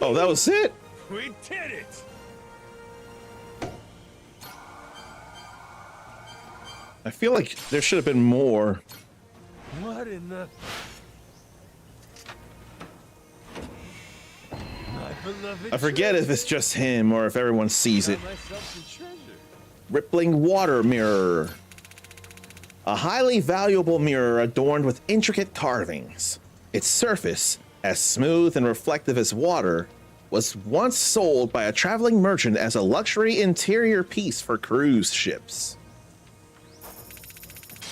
Oh, that was it? We did it! I feel like there should have been more. What in the... My beloved I forget if it's just him or if everyone sees it. Rippling water mirror. A highly valuable mirror adorned with intricate carvings. Its surface, as smooth and reflective as water, was once sold by a traveling merchant as a luxury interior piece for cruise ships.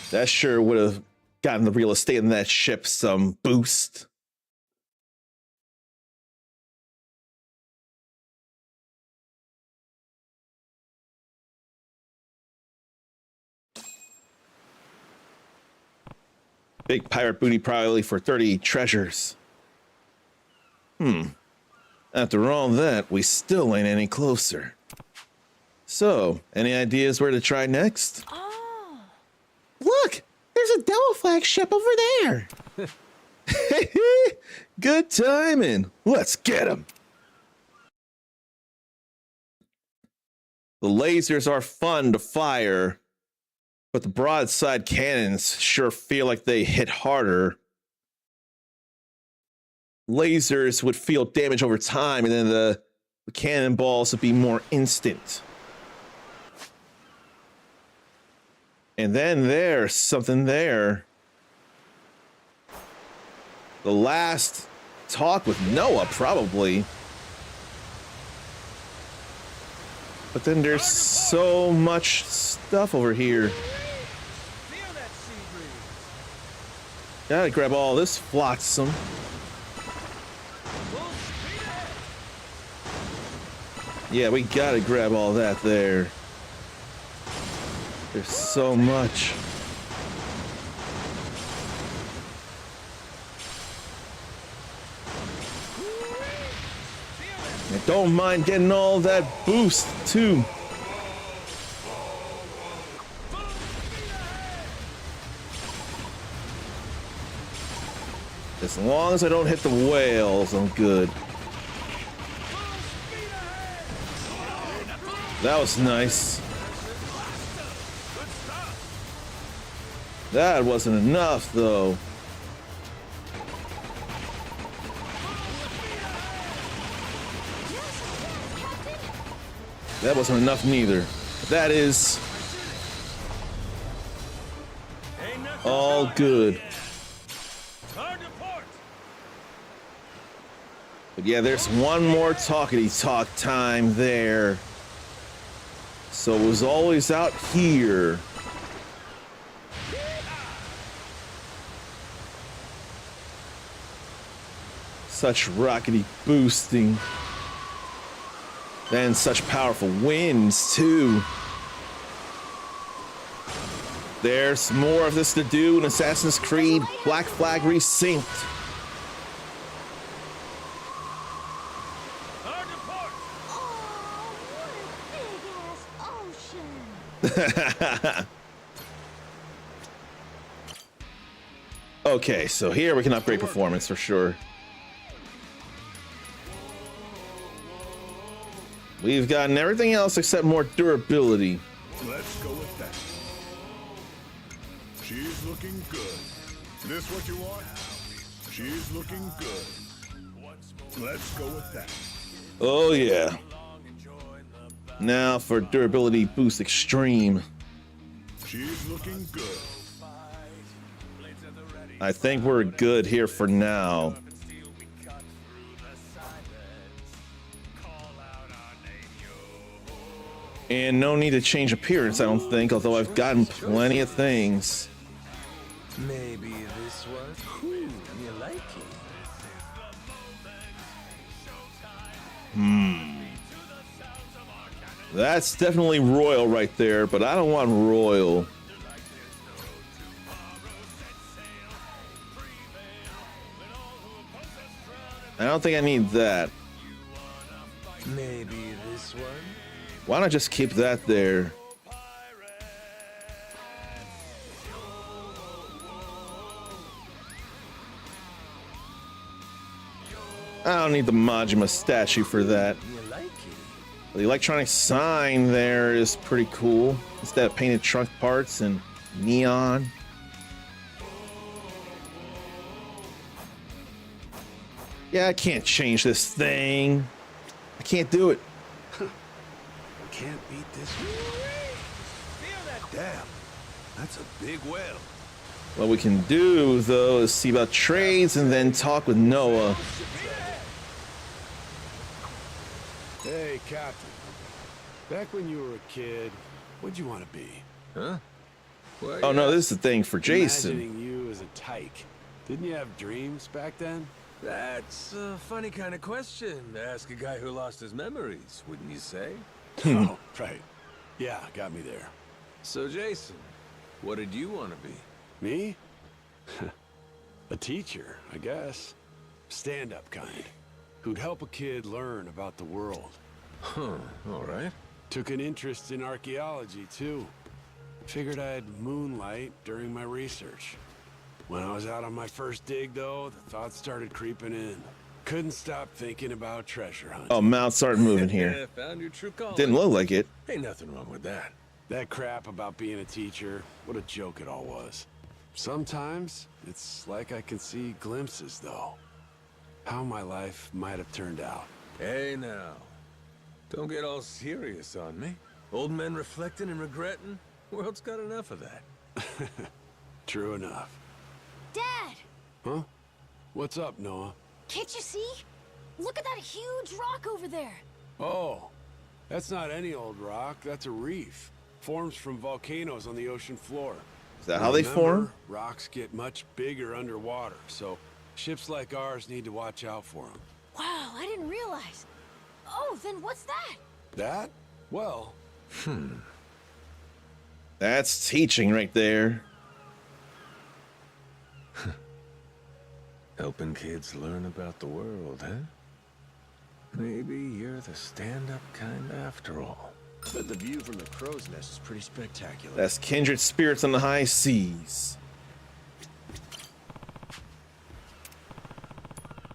That sure would have gotten the real estate in that ship some boost. Big pirate booty probably for 30 treasures. After all that, we still ain't any closer. So, any ideas where to try next? Oh. Look, there's a Devil Flag ship over there. Good timing. Let's get him. The lasers are fun to fire, but the broadside cannons sure feel like they hit harder. Lasers would feel damage over time, and then the cannonballs would be more instant. And then there's something there. The last talk with Noah, probably. But then there's so much stuff over here. Gotta grab all this flotsam. Yeah, we gotta grab all that there. There's so much. I don't mind getting all that boost, too. As long as I don't hit the whales, I'm good. That was nice. That wasn't enough, though. That wasn't enough neither. That is all good. But yeah, there's one more talkity-talk time there. So it was always out here. Such rockety boosting. Then such powerful winds, too. There's more of this to do in Assassin's Creed Black Flag Resynced. Okay, so here we can upgrade performance for sure. We've gotten everything else except more durability. Let's go with that. She's looking good. This what you want? She's looking good. Let's go with that. Oh yeah. Now for durability boost extreme. She's looking good. I think we're good here for now. And no need to change appearance, I don't think, although I've gotten plenty of things. Maybe this one? Ooh, you like it? That's definitely royal right there, but I don't want royal. I don't think I need that. Maybe this one? Why not just keep that there? I don't need the Majima statue for that. The electronic sign there is pretty cool. Instead of painted trunk parts and neon. Yeah, I can't change this thing. I can't do it. Can't beat this. Damn, that's a big whale. What we can do, though, is see about trades and then talk with Noah. Hey, Captain. Back when you were a kid, what'd you want to be? Huh? Oh no, this is the thing for Jason. Imagining you as a tyke. Didn't you have dreams back then? That's a funny kind of question to ask a guy who lost his memories, wouldn't you say? Oh, right. Yeah, got me there. So, Jason, what did you want to be? Me? A teacher, I guess. Stand-up kind. Who'd help a kid learn about the world. Huh, all right. Took an interest in archaeology, too. Figured I'd moonlight during my research. When I was out on my first dig, though, the thoughts started creeping in. Couldn't stop thinking about treasure hunting. Oh, mouth started moving here. Yeah, found your true calling. Didn't look like it. Ain't nothing wrong with that. That crap about being a teacher, what a joke it all was. Sometimes, it's like I can see glimpses, though. How my life might have turned out. Hey, now. Don't get all serious on me. Old men reflecting and regretting? World's got enough of that. True enough. Dad! Huh? What's up, Noah? Can't you see? Look at that huge rock over there. Oh, that's not any old rock. That's a reef. Forms from volcanoes on the ocean floor. Is that how they form? Rocks get much bigger underwater, so ships like ours need to watch out for them. Wow, I didn't realize. Oh, then what's that? That? Well... That's teaching right there. Helping kids learn about the world, huh? Maybe you're the stand-up kind after all. But the view from the crow's nest is pretty spectacular. That's kindred spirits on the high seas.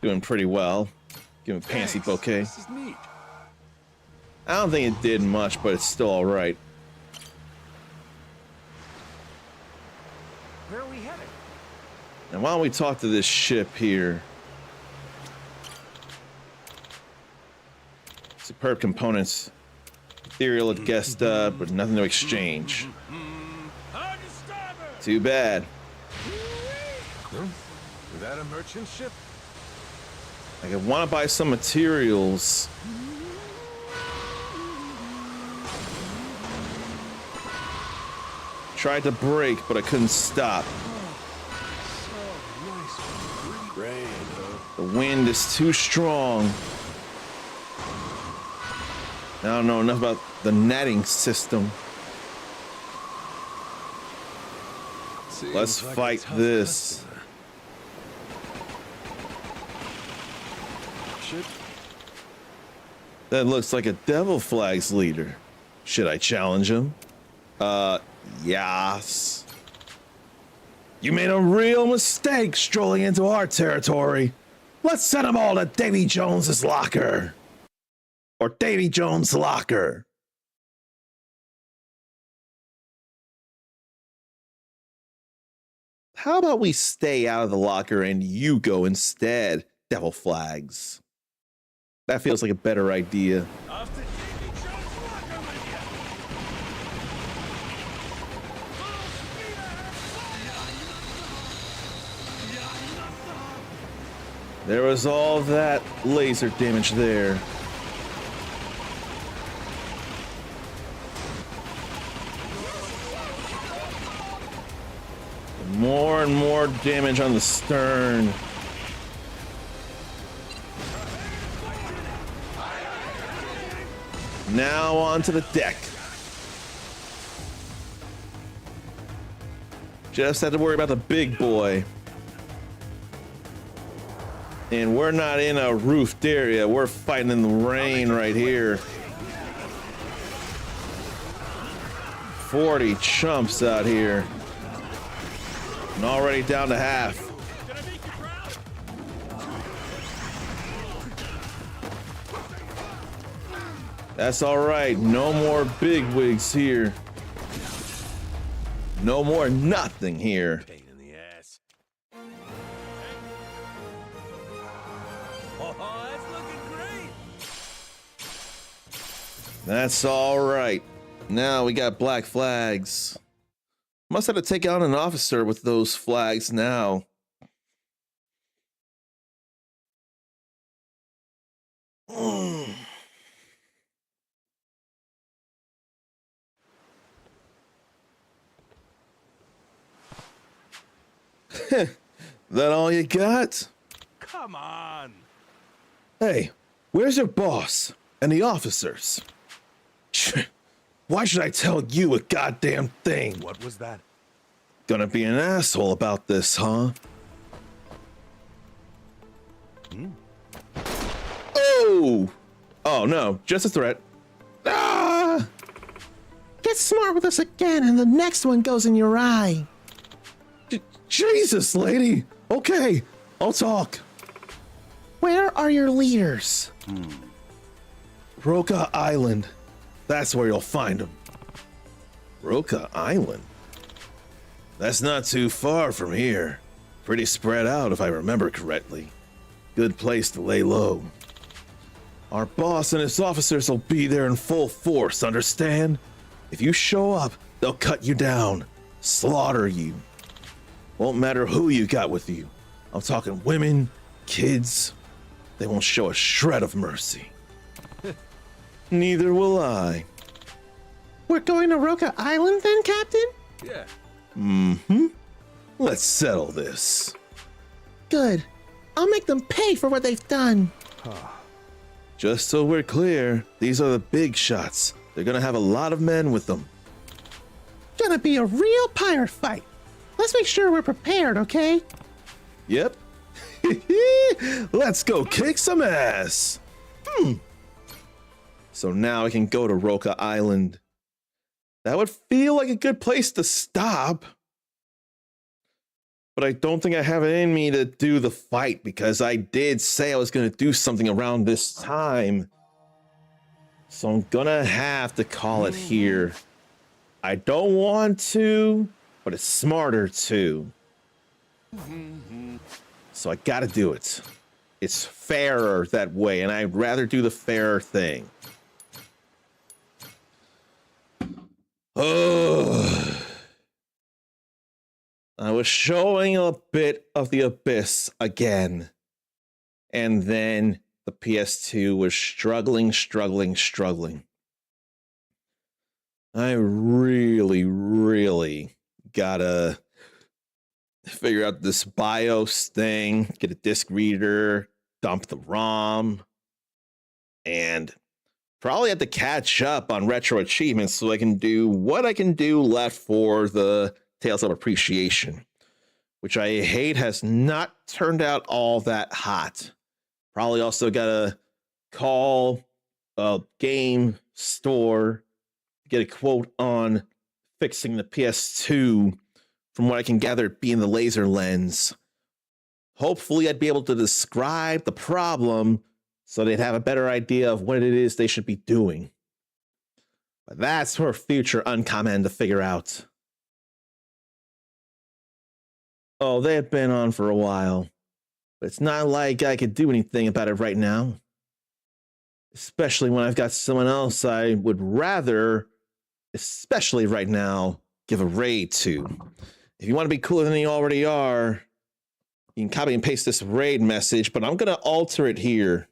Doing pretty well. Give him a pantsy bouquet. This is neat. I don't think it did much, but it's still alright. Where are we headed? And why don't we talk to this ship here? Superb components. Ethereal at guest but nothing to exchange. Too bad. Is that a merchant ship? I want to buy some materials. Tried to brake, but I couldn't stop. Rain, The wind is too strong. I don't know enough about the netting system. Let's fight this. That looks like a Devil Flags leader. Should I challenge him? Yes. You made a real mistake strolling into our territory. Let's send them all to Davy Jones's locker. Or Davy Jones' locker. How about we stay out of the locker and you go instead, Devil Flags? That feels like a better idea. There was all that laser damage there. More and more damage on the stern. Now onto the deck. Just have to worry about the big boy. And we're not in a roofed area. We're fighting in the rain right here. 40 chumps out here. And already down to half. That's all right. No more bigwigs here. No more nothing here. Pain in the ass. Oh, that's looking great. That's all right. Now we got black flags. Must have to take out an officer with those flags now. That all you got? Come on. Hey, where's your boss and the officers? Why should I tell you a goddamn thing? What was that? Gonna be an asshole about this, huh? Oh! Oh no, just a threat. Ah! Get smart with us again, and the next one goes in your eye. Jesus, lady! Okay, I'll talk. Where are your leaders? Roka Island. That's where you'll find them. Roka Island? That's not too far from here. Pretty spread out, if I remember correctly. Good place to lay low. Our boss and his officers will be there in full force, understand? If you show up, they'll cut you down, slaughter you. Won't matter who you got with you. I'm talking women, kids. They won't show a shred of mercy. Neither will I. We're going to Roka Island then, Captain? Yeah. Mm-hmm. Let's settle this. Good. I'll make them pay for what they've done. Just so we're clear, these are the big shots. They're gonna have a lot of men with them. Gonna be a real pirate fight. Let's make sure we're prepared, okay? Yep. Let's go kick some ass. So now I can go to Roka Island. That would feel like a good place to stop. But I don't think I have it in me to do the fight because I did say I was going to do something around this time. So I'm going to have to call it here. I don't want to, but it's smarter to. So I got to do it. It's fairer that way, and I'd rather do the fairer thing. Oh. I was showing a bit of the abyss again. And then the PS2 was struggling. I really gotta figure out this BIOS thing, get a disk reader, dump the ROM, and probably have to catch up on retro achievements so I can do what I can do left for the Tales of Appreciation, which I hate has not turned out all that hot. Probably also gotta call a game store to get a quote on fixing the PS2 from what I can gather being the laser lens. Hopefully I'd be able to describe the problem so they'd have a better idea of what it is they should be doing. But that's for future Uncommon to figure out. Oh, they have been on for a while, but it's not like I could do anything about it right now. Especially when I've got someone else I would rather, especially right now, give a raid to. If you want to be cooler than you already are, you can copy and paste this raid message, but I'm going to alter it here.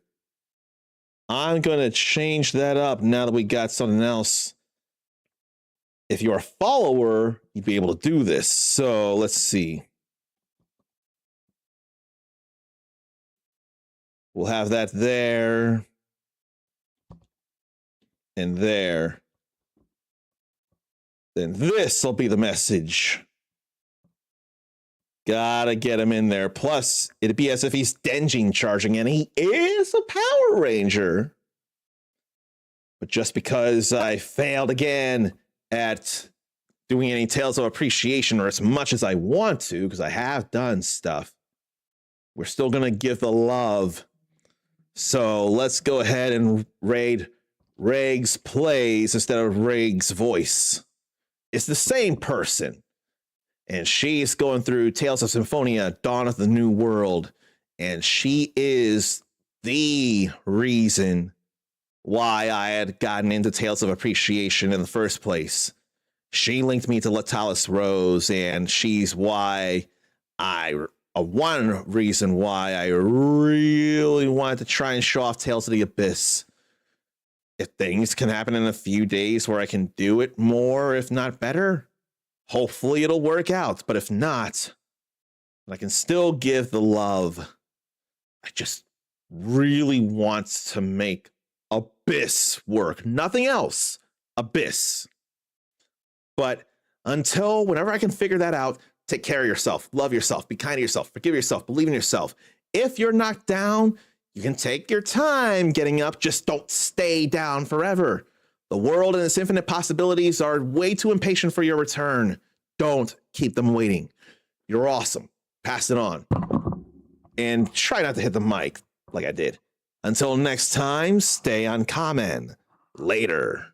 I'm going to change that up now that we got something else. If you're a follower, you'd be able to do this. So let's see. We'll have that there and there. Then this will be the message. Gotta get him in there. Plus, it'd be as if he's Denjin charging, and he is a Power Ranger. But just because I failed again at doing any Tales of Appreciation, or as much as I want to, because I have done stuff, we're still gonna give the love. So let's go ahead and raid Riggs Plays instead of Riggs Voice. It's the same person. And she's going through Tales of Symphonia, Dawn of the New World. And she is the reason why I had gotten into Tales of Appreciation in the first place. She linked me to Latalis Rose, and she's why one reason why I really wanted to try and show off Tales of the Abyss. If things can happen in a few days where I can do it more, if not better, hopefully it'll work out. But if not, I can still give the love. I just really want to make Abyss work. Nothing else. Abyss. But whenever I can figure that out, take care of yourself, love yourself, be kind to yourself, forgive yourself, believe in yourself. If you're knocked down, you can take your time getting up, just don't stay down forever. The world and its infinite possibilities are way too impatient for your return. Don't keep them waiting. You're awesome. Pass it on. And try not to hit the mic like I did. Until next time, stay uncommon. Later.